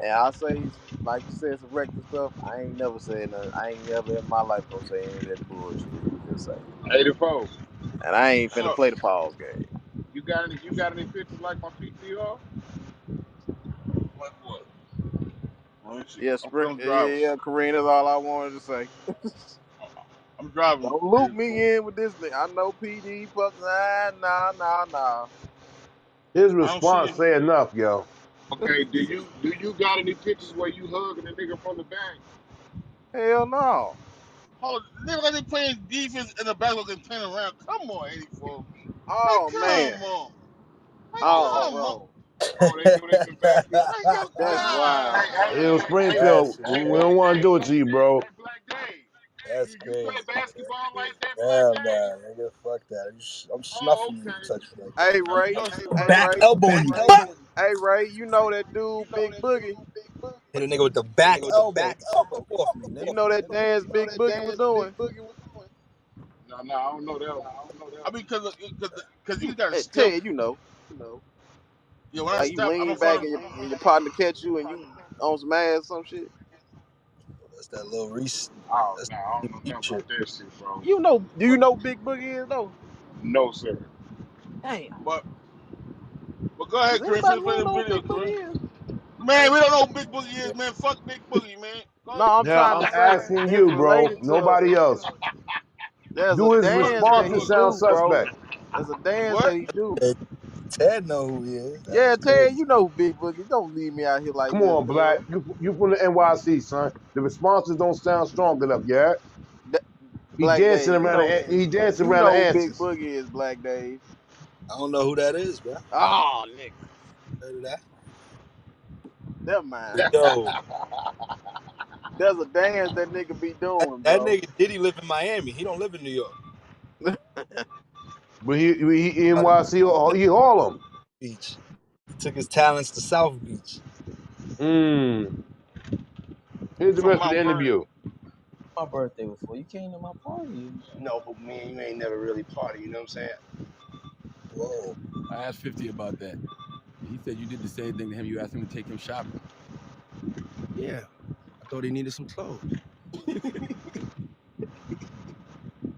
and I say, like you said, some reckless stuff. I ain't never said nothing. I ain't never in my life gonna say any of that bullshit you just say. 84. And I ain't finna So, play the pause game. You got any pictures like my PTR? like what? Let me see. Yeah, I'm putting on driving. yeah, Kareem, that's all I wanted to say. I'm driving. Don't loop me in with this thing. I know PD fucking nah. His I don't see response it. say enough, yo. Okay, do you got any pictures where you hugging a nigga from the back? Hell no. Hold on. Nigga like they playing defense in the back looking playing around. Come on, 84. Oh Like, man. come on. Like, Oh, come on. bro. Oh, they do that in the basketball. Like, yo, That's God. wild, bro. Yo, Springfield, we don't want to do it to you, bro. Hey, Black Dave. That's You play crazy. basketball like that, Black Hell Dave? nah, nigga. Fuck that. I'm Oh, snuffing you if okay. you touch me like that. Hey Ray. Hey Back Ray. elbow you. Fuck! Hey Ray, you know that dude Big Boogie? Hit a nigga with the back elbow. Fuck up off me, You nigga. know that dance Big Boogie was doing? No, I don't know that one. I mean, cause you got Hey, stiff. Ted, you know. Yeah, when I Like you step, I'm lean in front back of. and your partner catch you and you on some ass some shit. That's that little Reese. Oh, That's no, I don't know deep nothing shit. about that shit, bro. Do you know who Big Boogie is though? No, sir. Damn. But go Does ahead, Kareem. anybody Finish playing really the know who video, Big Kareem. Boogie is? Man, we don't know who Big Boogie is, man. Fuck Big Boogie, man. Go No, ahead. I'm Yeah, trying to I'm say asking it's you, bro. related to. Nobody else. There's a Do his Go ahead, dance that responses he Kareem. sound do, bro. suspect? There's a dance What? that he do. Hey, Ted know who he is. Yeah, That's Ted, crazy. you know who Big Boogie. Don't leave me out here like Come this, on, Black. cuz. You from the NYC, son. The responses don't sound strong enough, yeah? He Black dancing Dave, around you the know who Big answers. Boogie is, Black Dave. I don't know who that is, bro. Oh, nigga. Heard of that? Never mind. Yo, There's a dance that nigga be doing, that bro. nigga Diddy live in Miami. He don't live in New York. But he NYC, he Harlem. Beach. He took his talents to South Beach. Here's the From rest of the Mount Vernon. interview. My birthday before you came to my party. No, but me and you ain't never really party. You know what I'm saying? Whoa. I asked 50 about that. He said you did the same thing to him. You asked him to take him shopping. Yeah. I thought he needed some clothes.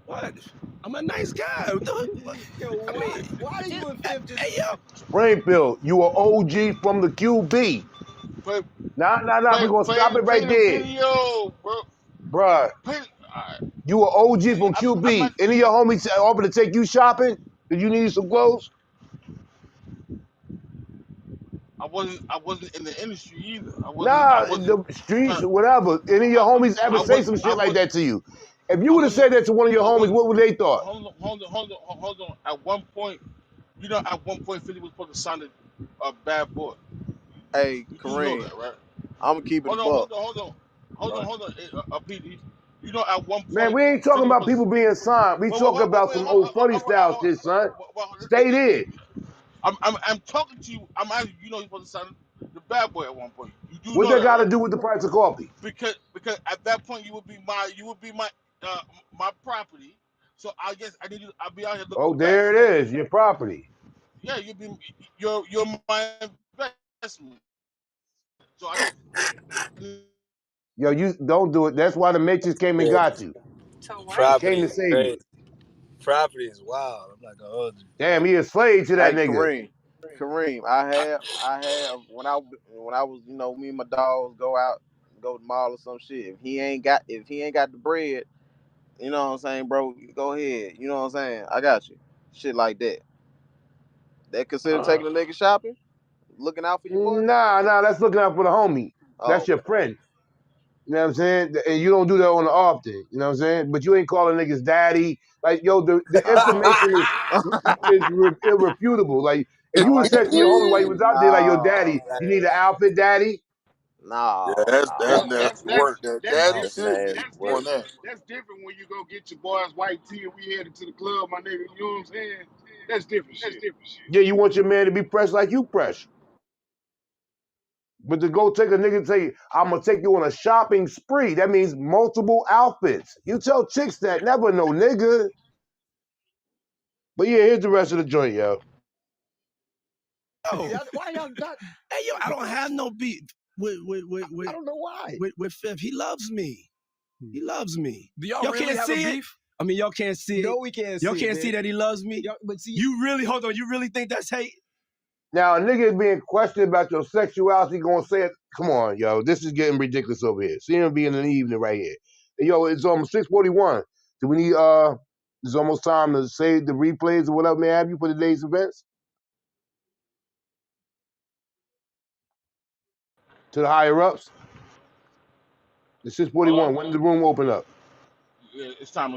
What? I'm a nice guy. Yo, why do you and Fifth just? Hey, yo. Springfield, you are OG from the QB. Play, Nah, we're gonna stop it play right the there. video, bro. Bruh, You were OG See, from I'm QB. not. Any of your homies offer to take you shopping? Did you need some clothes? I wasn't in the industry either. I Nah, wasn't the streets trying. or whatever. Any of your homies ever say some I shit like was. that to you? If you I would have wasn't. said that to one of your I homies, wasn't. what would they thought? Hold on. At one point, at one point, 50 was supposed to sign a bad boy. Hey, You do know Kareem, that, right? I'm gonna keep it a buck. Hold on, PD. You know, at one Man, point, we ain't talking 50 was about supposed. people being signed. We talking about some old funny style shit, son. Stay there. I'm talking to you. I'm asking you. Know you're supposed to sign the bad boy at one point. You do What know they that, got to right? do with the price of coffee? Because at that point you would be my uh, my property. So I guess I'll be out here looking Oh, the best, there right? it is, your property. Yeah, you're my investment. So I need Yo, you don't do it. That's why the Matrix came and Yeah, got you. So what? He property came to is save you. crazy. Property is wild. I'm not gonna hold you. Damn, he a slave to that Hey, nigga. Kareem, I have when I was, me and my dogs go to the mall or some shit. If he ain't got the bread, you know what I'm saying, bro, go ahead. You know what I'm saying? I got you. Shit like that. That consider taking a nigga shopping, looking out for your boy. Nah, that's looking out for the homie. Oh, That's your okay. friend. You know what I'm saying? And you don't do that on the often. You know what I'm saying? But you ain't calling niggas daddy. Like, yo, the information is irrefutable. Like, if you would have said to your homie while you was out there, like, yo, daddy, No, you need an outfit, daddy? Yeah, no, that's no, nasty That's work. That that's daddy different. shit. nasty That's work. On different. that. That's different when you go get your boy's white tee and we headed to the club, my nigga. You know what I'm saying? That's different shit. Yeah, you want your man to be pressed like you pressed. But to go take a nigga and say, I'm gonna take you on a shopping spree, that means multiple outfits. You tell chicks that, never no nigga. But yeah, here's the rest of the joint, yo. Yo, why y'all got? Hey, yo, I don't have no beef with I don't know why. With Fifth. He loves me. He loves me. Do y'all Y'all really can't have a see it. beef? I mean, y'all can't see it. No, we can't Y'all see can't it, see man. that he loves me. But see, You really hold on. You really think that's hate? Now, a nigga is being questioned about your sexuality, gonna say it. Come on, yo, this is getting ridiculous over here. CMB in the evening right here. Hey, yo, it's almost 6:41. Do we need it's almost time to save the replays or whatever may have you for today's events? To the higher ups? It's 6:41. When did the room open up? Yeah, it's time.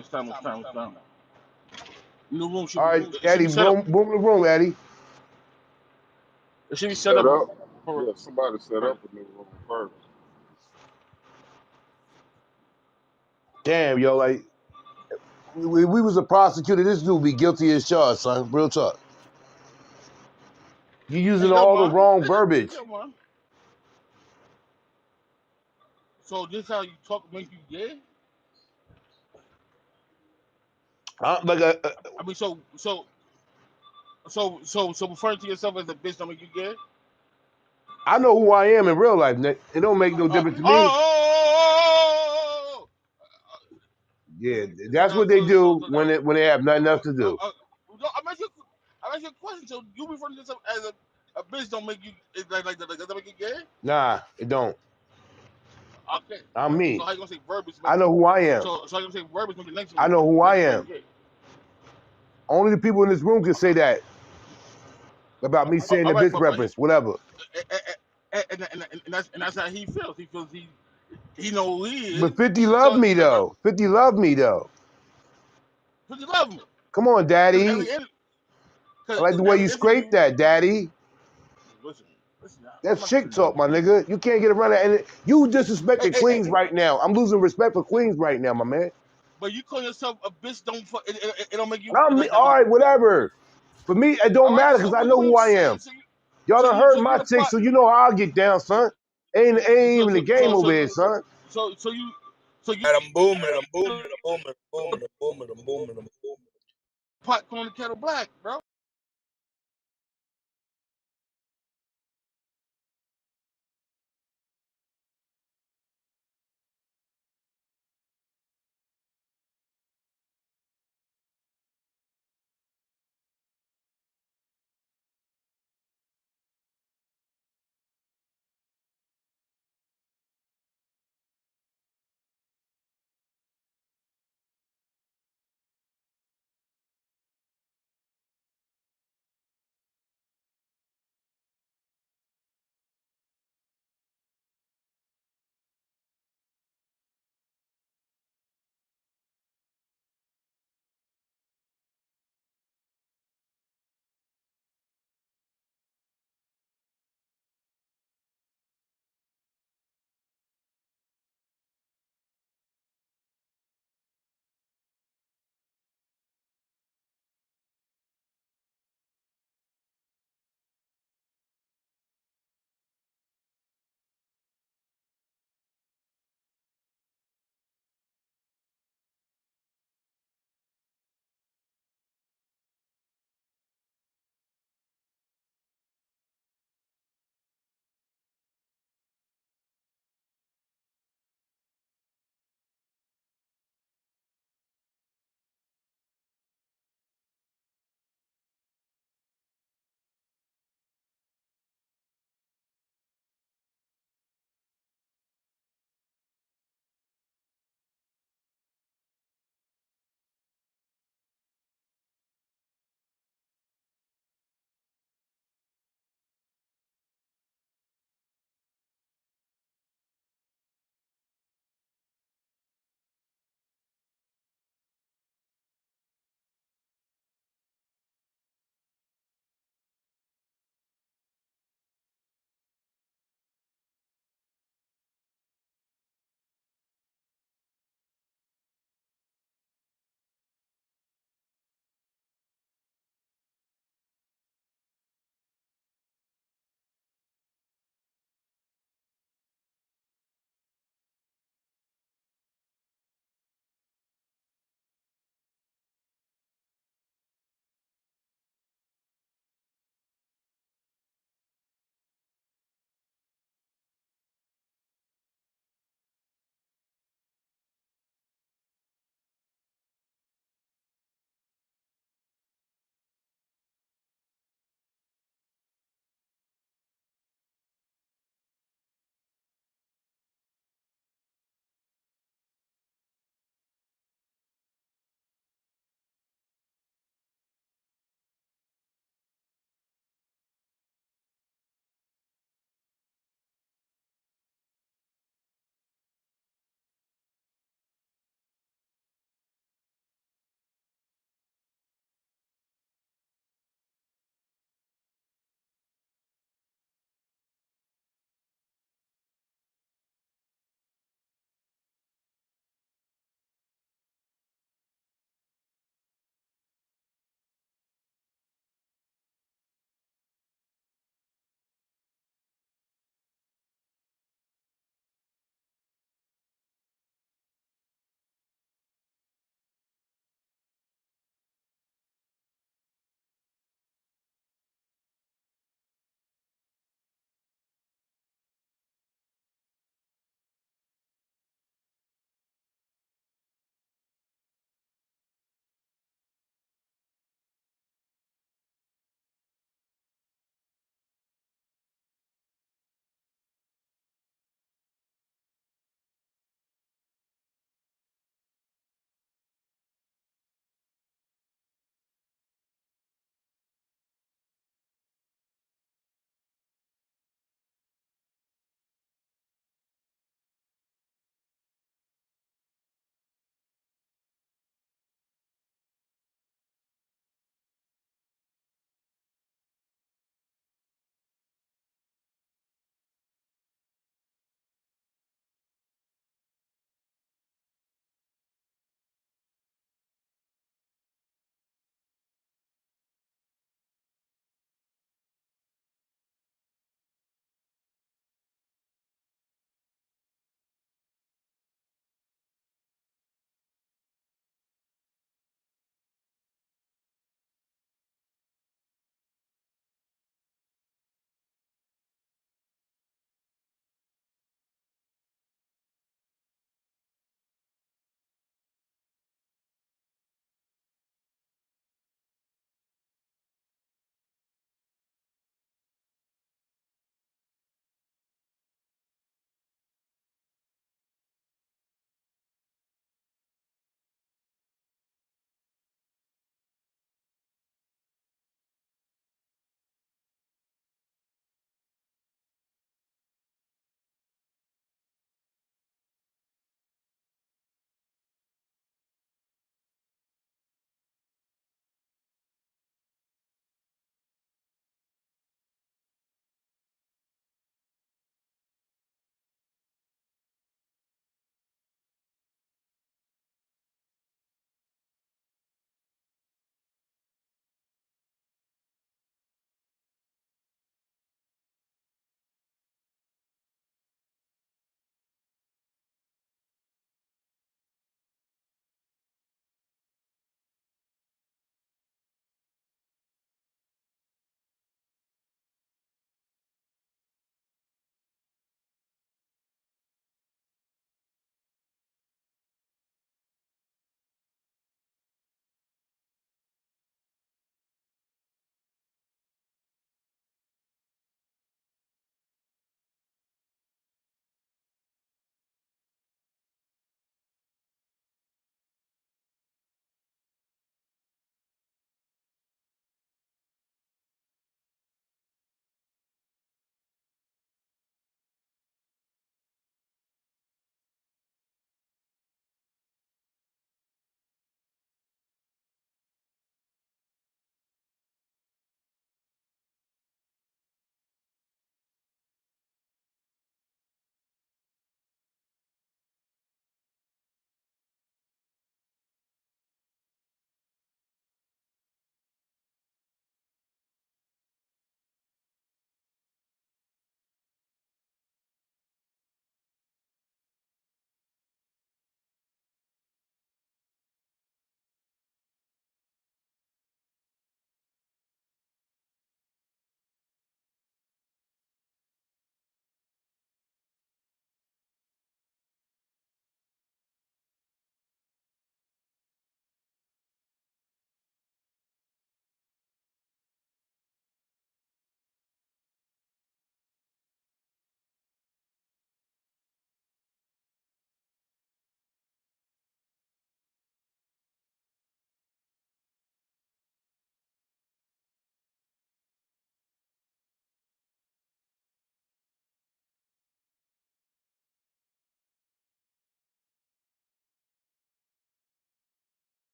New room All right, should Eddie, be set up. boom the room, Eddie. It should be set Set up up. for Yeah, somebody set right. up a new room first. Damn, yo, like we was a prosecutor, this dude would be guilty as charged, son. Real talk. You Hey, using yo, all the man. wrong verbiage. Yo, man. So this how you talk make you gay? Like I mean, so referring to yourself as a bitch don't make you gay? I know who I am in real life, Nick. It don't make no Uh, difference to me. oh, Yeah, that's what they do when they have nothing else to do. no, I'm asking you a question. So you referring to yourself as a bitch don't make you like that? Does that make you gay? Nah, it don't. Okay. I'm So me. how you gonna say verbiage make I you? know who I am. So how you gonna say verbiage make you I know who I make am. you gay? Only the people in this room can say that about me saying All the right, bitch but reference, whatever. and that's how he feels. He feels he know who he is. But 50 love So me like, though. 50 love me though. cause you love me. Come on, Cause daddy. I like the way every you scrape interview. that, daddy. Listen. I'm That's not gonna chick tell you nothing. talk, my nigga. You can't get around that. And you Hey, disrespecting hey, hey, Queens right now. I'm losing respect for Queens right now, my man. but you call yourself a bitch, don't fuck. It don't make you All right, whatever. For me, it don't all right. matter So because I what know do who you I say? am. Y'all done heard So you my the chick, part. so you know how I get down, son. Ain't even the game over here, son. So you And I'm booming it. I'm booming it. I'm booming it. I'm booming it. I'm booming it. I'm booming it. I'm booming it. pot calling the kettle black, bro.